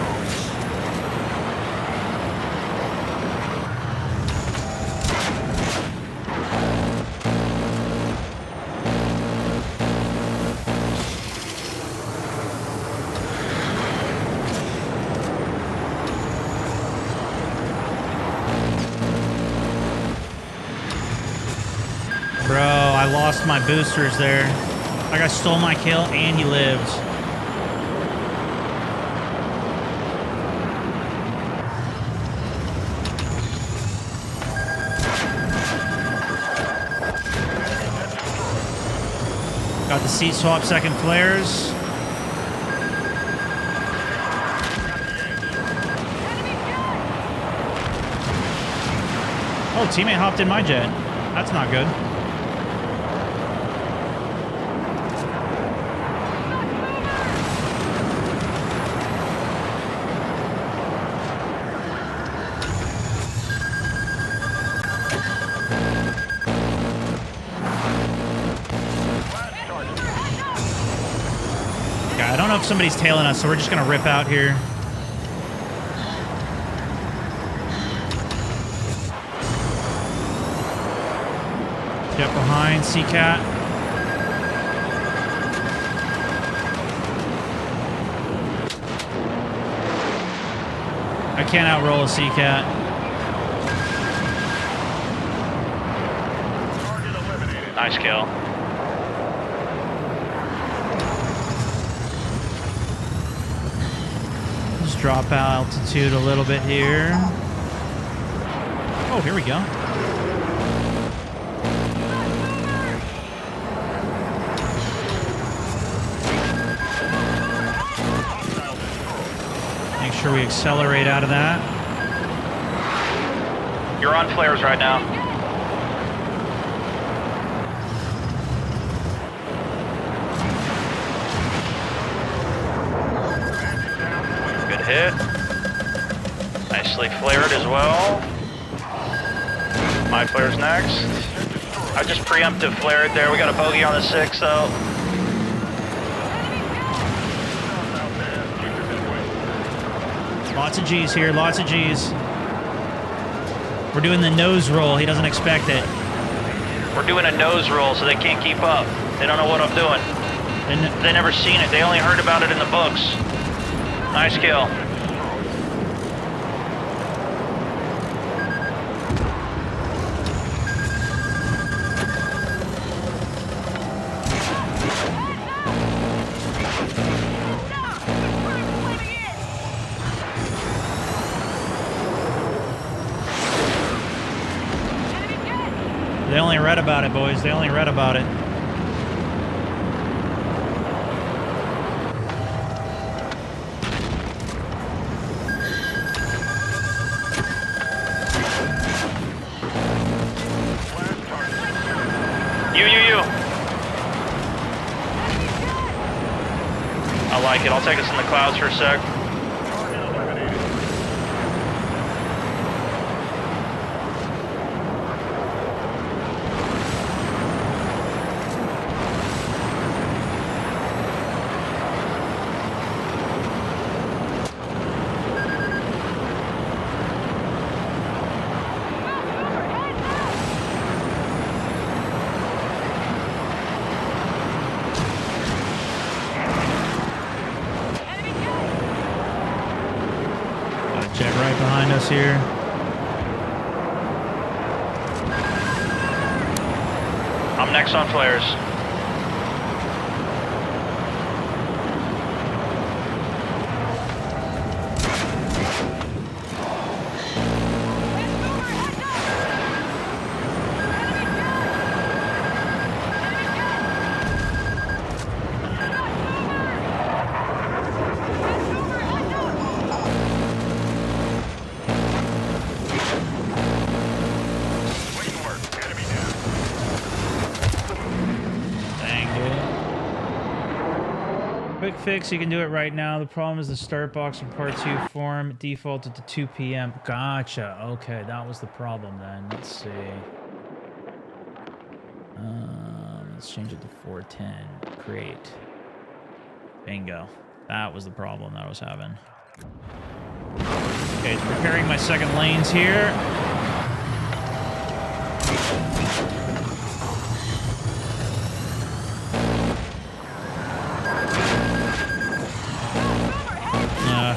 Bro, I lost my boosters there. That guy stole my kill and he lived. Got the seat swap second flares. Oh, teammate hopped in my jet. That's not good. Yeah, I don't know if somebody's tailing us, so we're just gonna rip out here. Get behind, Seacat. I can't outroll a Seacat. Nice kill. Just drop altitude a little bit here. Oh, here we go. Make sure we accelerate out of that. You're on flares right now. Good hit. Nicely flared as well. My flare's next. I just preemptive flared there. We got a bogey on the 6 though. Lots of G's here, lots of G's. We're doing the nose roll. He doesn't expect it. We're doing a nose roll so they can't keep up. They don't know what I'm doing. They never seen it. They only heard about it in the books. Nice kill. They only read about it, boys. They only read about it. You. I like it. I'll take us in the clouds for a sec. Jet right behind us here. I'm next on flares. Quick fix, you can do it right now. The problem is the start box in part 2 form defaulted to 2 p.m. Gotcha. Okay, that was the problem then. Let's see. Let's change it to 410. Create. Bingo. That was the problem that I was having. Okay, it's preparing my second lanes here.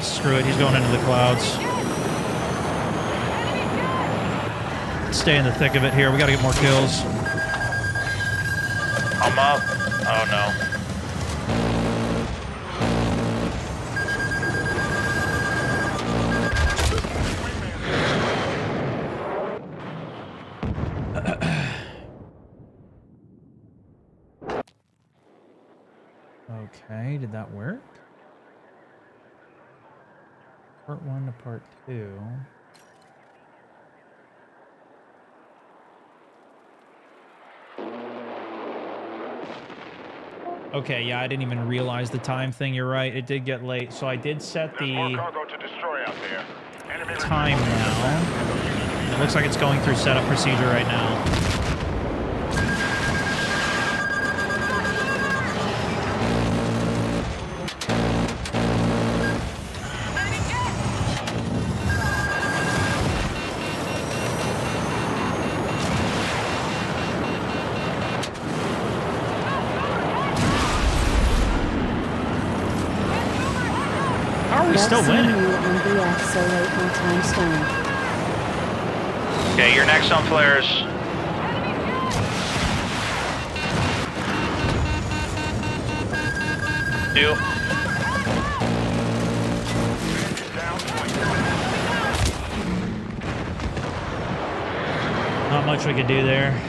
Screw it, he's going into the clouds. Stay in the thick of it here. We gotta get more kills. I'm up. Oh no. Okay, did that work? Part 1 to part 2. Okay, yeah, I didn't even realize the time thing. You're right, it did get late. So I did set the time now. It looks like it's going through setup procedure right now. Still winning. Okay, you're next on flares. Two. Not much we could do there.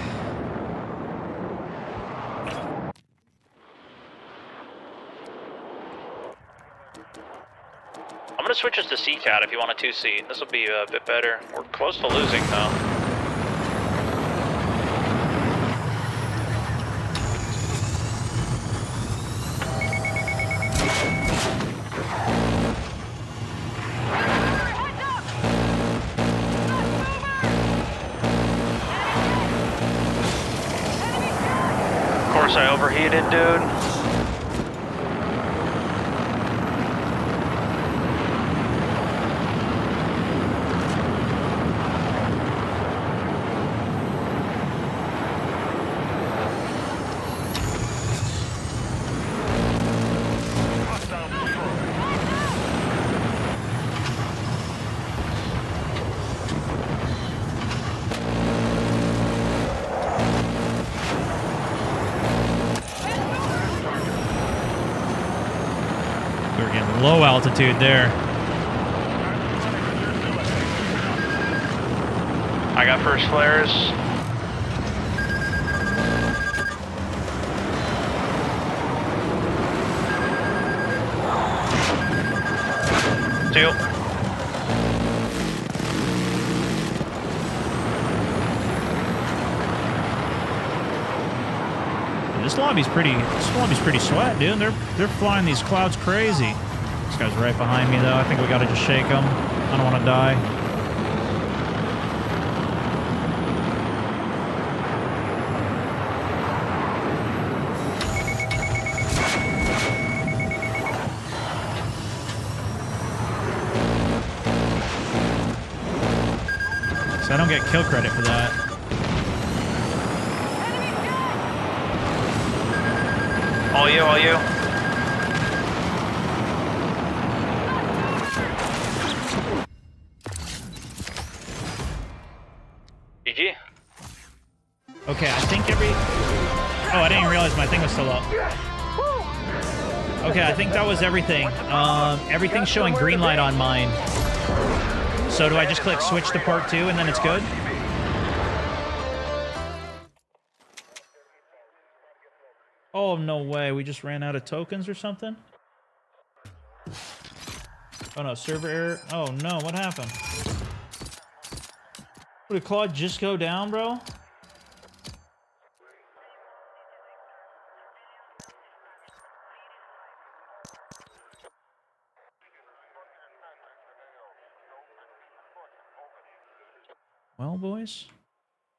I'm gonna switch us to CCAT if you want a 2-seat. This will be a bit better. We're close to losing though. Of course I overheated, dude. Low altitude there. I got first flares. Two. This lobby's pretty sweat, dude. They're flying these clouds crazy. This guy's right behind me, though. I think we gotta just shake him. I don't want to die. So I don't get kill credit for that. All you, all you. GG. Okay, I think every... Oh, I didn't realize my thing was still up. Okay, I think that was everything. Everything's showing green light on mine. So do I just click switch to part 2 and then it's good? Oh, no way. We just ran out of tokens or something? Oh, no. Server error. Oh, no. What happened? Did Claude just go down, bro? Well, boys.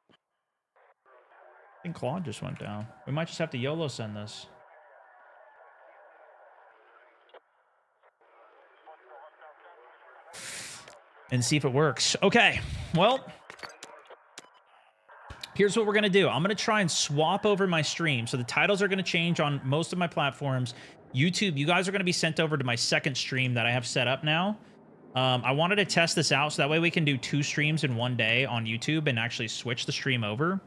I think Claude just went down. We might just have to YOLO send this. And see if it works. Okay, well, here's what we're going to do. I'm going to try and swap over my stream. So the titles are going to change on most of my platforms. YouTube, you guys are going to be sent over to my second stream that I have set up now. I wanted to test this out so that way we can do 2 streams in one day on YouTube and actually switch the stream over.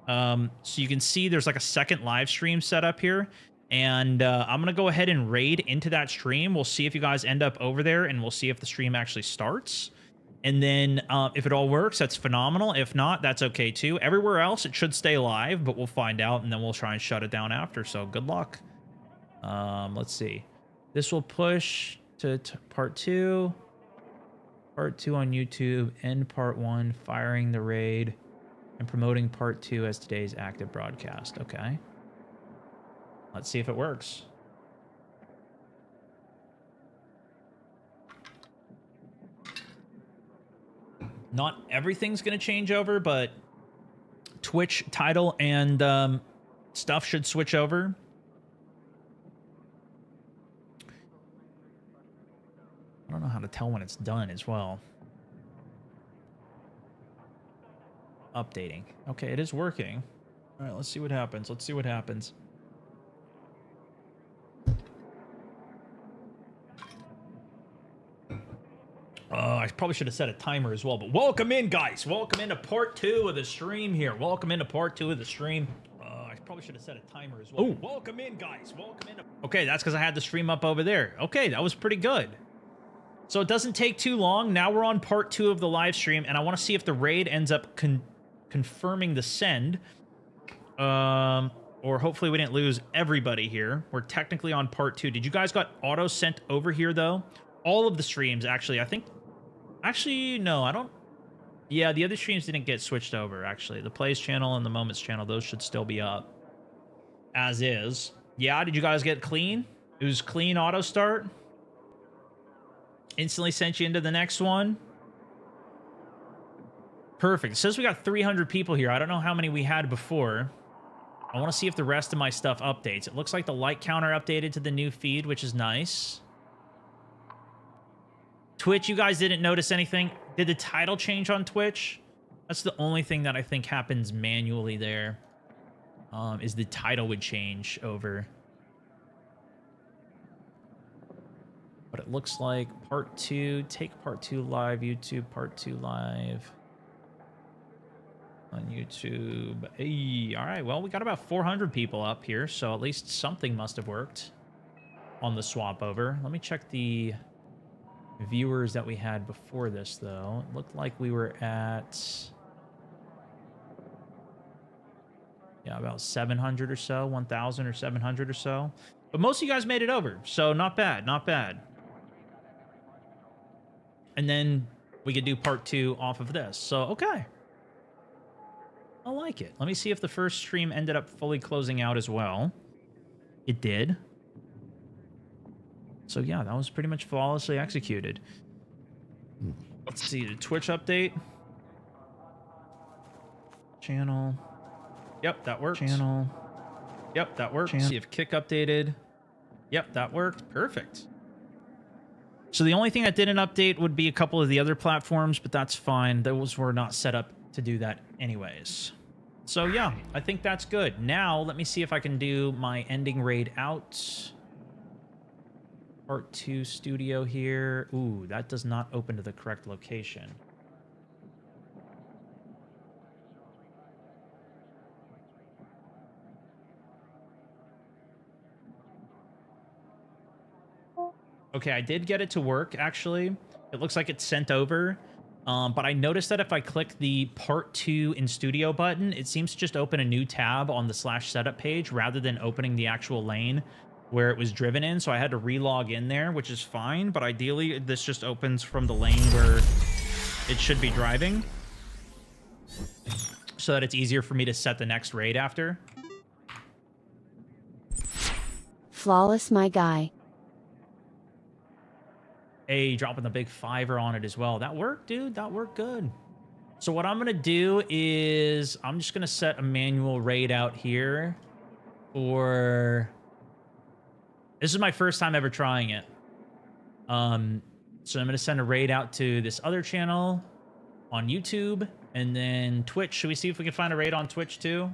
So you can see there's like a second live stream set up here. And I'm going to go ahead and raid into that stream. We'll see if you guys end up over there, and we'll see if the stream actually starts. And then if it all works, that's phenomenal. If not, that's okay too. Everywhere else, it should stay live, but we'll find out, and then we'll try and shut it down after. So good luck. Let's see. This will push to part 2. Part 2 on YouTube. End part 1. Firing the raid. And promoting part 2 as today's active broadcast. Okay. Let's see if it works. Not everything's going to change over, but Twitch title and stuff should switch over. I don't know how to tell when it's done as well. Updating. Okay, it is working. All right, let's see what happens. Let's see what happens. I probably should have set a timer as well, but welcome in, guys. Welcome into part 2 of the stream here. Welcome into part 2 of the stream. I probably should have set a timer as well. Ooh. Welcome in, guys. Welcome in. Okay, that's because I had the stream up over there. Okay, that was pretty good. So it doesn't take too long. Now we're on part 2 of the live stream, and I want to see if the raid ends up confirming the send. Or hopefully we didn't lose everybody here. We're technically on part 2. Did you guys got auto sent over here, though? All of the streams, actually. I think... Actually, no, I don't... Yeah, the other streams didn't get switched over, actually. The Plays channel and the Moments channel, those should still be up. As is. Yeah, did you guys get clean? It was clean auto start. Instantly sent you into the next one. Perfect. It says we got 300 people here. I don't know how many we had before. I want to see if the rest of my stuff updates. It looks like the like counter updated to the new feed, which is nice. Twitch, you guys didn't notice anything? Did the title change on Twitch? That's the only thing that I think happens manually there. Is the title would change over. But it looks like part 2, take part 2 live, YouTube, part 2 live. On YouTube. Hey, all right, well, we got about 400 people up here, so at least something must have worked on the swap over. Let me check the viewers that we had before this, though. It looked like we were at... Yeah, about 700 or so, 1,000 or 700 or so. But most of you guys made it over, so not bad, not bad. And then we could do part 2 off of this, so okay. I like it. Let me see if the first stream ended up fully closing out as well. It did. So yeah, that was pretty much flawlessly executed. Let's see, the Twitch update. Channel. Yep, that worked. Channel. Yep, that worked. See if Kick updated. Yep, that worked. Perfect. So the only thing that didn't update would be a couple of the other platforms, but that's fine. Those were not set up to do that anyways. So yeah, I think that's good. Now, let me see if I can do my ending raid out. Part 2 studio here. Ooh, that does not open to the correct location. Okay, I did get it to work, actually. It looks like it's sent over. But I noticed that if I click the part 2 in studio button, it seems to just open a new tab on the /setup page rather than opening the actual lane where it was driven in. So I had to relog in there, which is fine. But ideally, this just opens from the lane where it should be driving, so that it's easier for me to set the next raid after. Flawless, my guy. Hey, dropping the big $5 on it as well. That worked, dude. That worked good. So what I'm going to do is I'm just going to set a manual raid out here for... This is my first time ever trying it. So I'm going to send a raid out to this other channel on YouTube and then Twitch. Should we see if we can find a raid on Twitch too?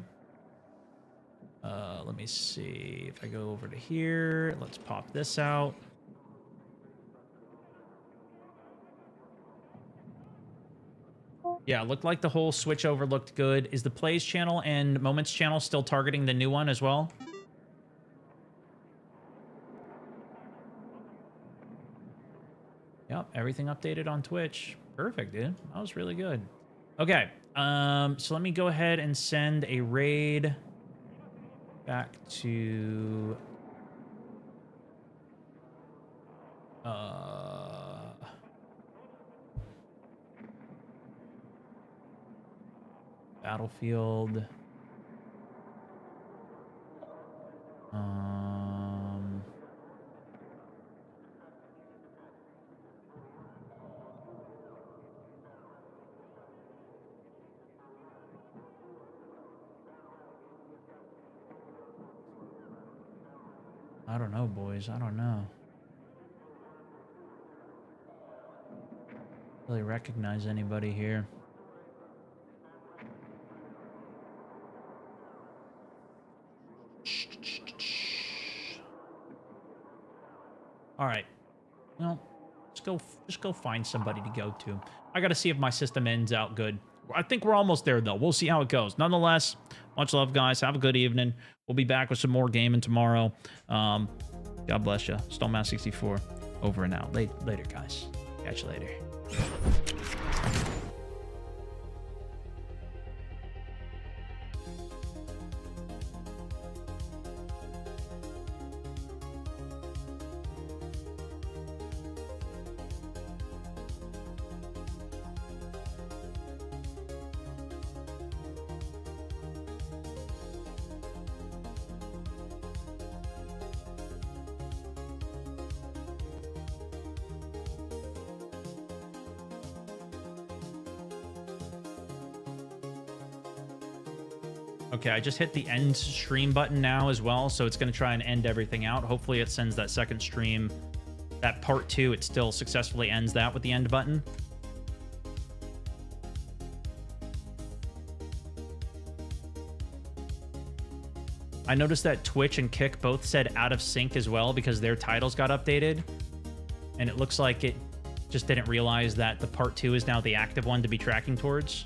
Let me see if I go over to here. Let's pop this out. Yeah, looked like the whole switch over looked good. Is the Plays channel and Moments channel still targeting the new one as well? Yep, everything updated on Twitch. Perfect, dude. That was really good. Okay, so let me go ahead and send a raid back to... Battlefield. I don't know, boys. I don't know. Really recognize anybody here. All right. Well, just go find somebody to go to. I got to see if my system ends out good. I think we're almost there, though. We'll see how it goes. Nonetheless, much love, guys. Have a good evening. We'll be back with some more gaming tomorrow. God bless you. StoneMass64, over and out. Later, guys. Catch you later. Okay, I just hit the end stream button now as well, so it's going to try and end everything out. Hopefully it sends that second stream, that part 2, it still successfully ends that with the end button. I noticed that Twitch and Kick both said out of sync as well because their titles got updated. And it looks like it just didn't realize that the part 2 is now the active one to be tracking towards.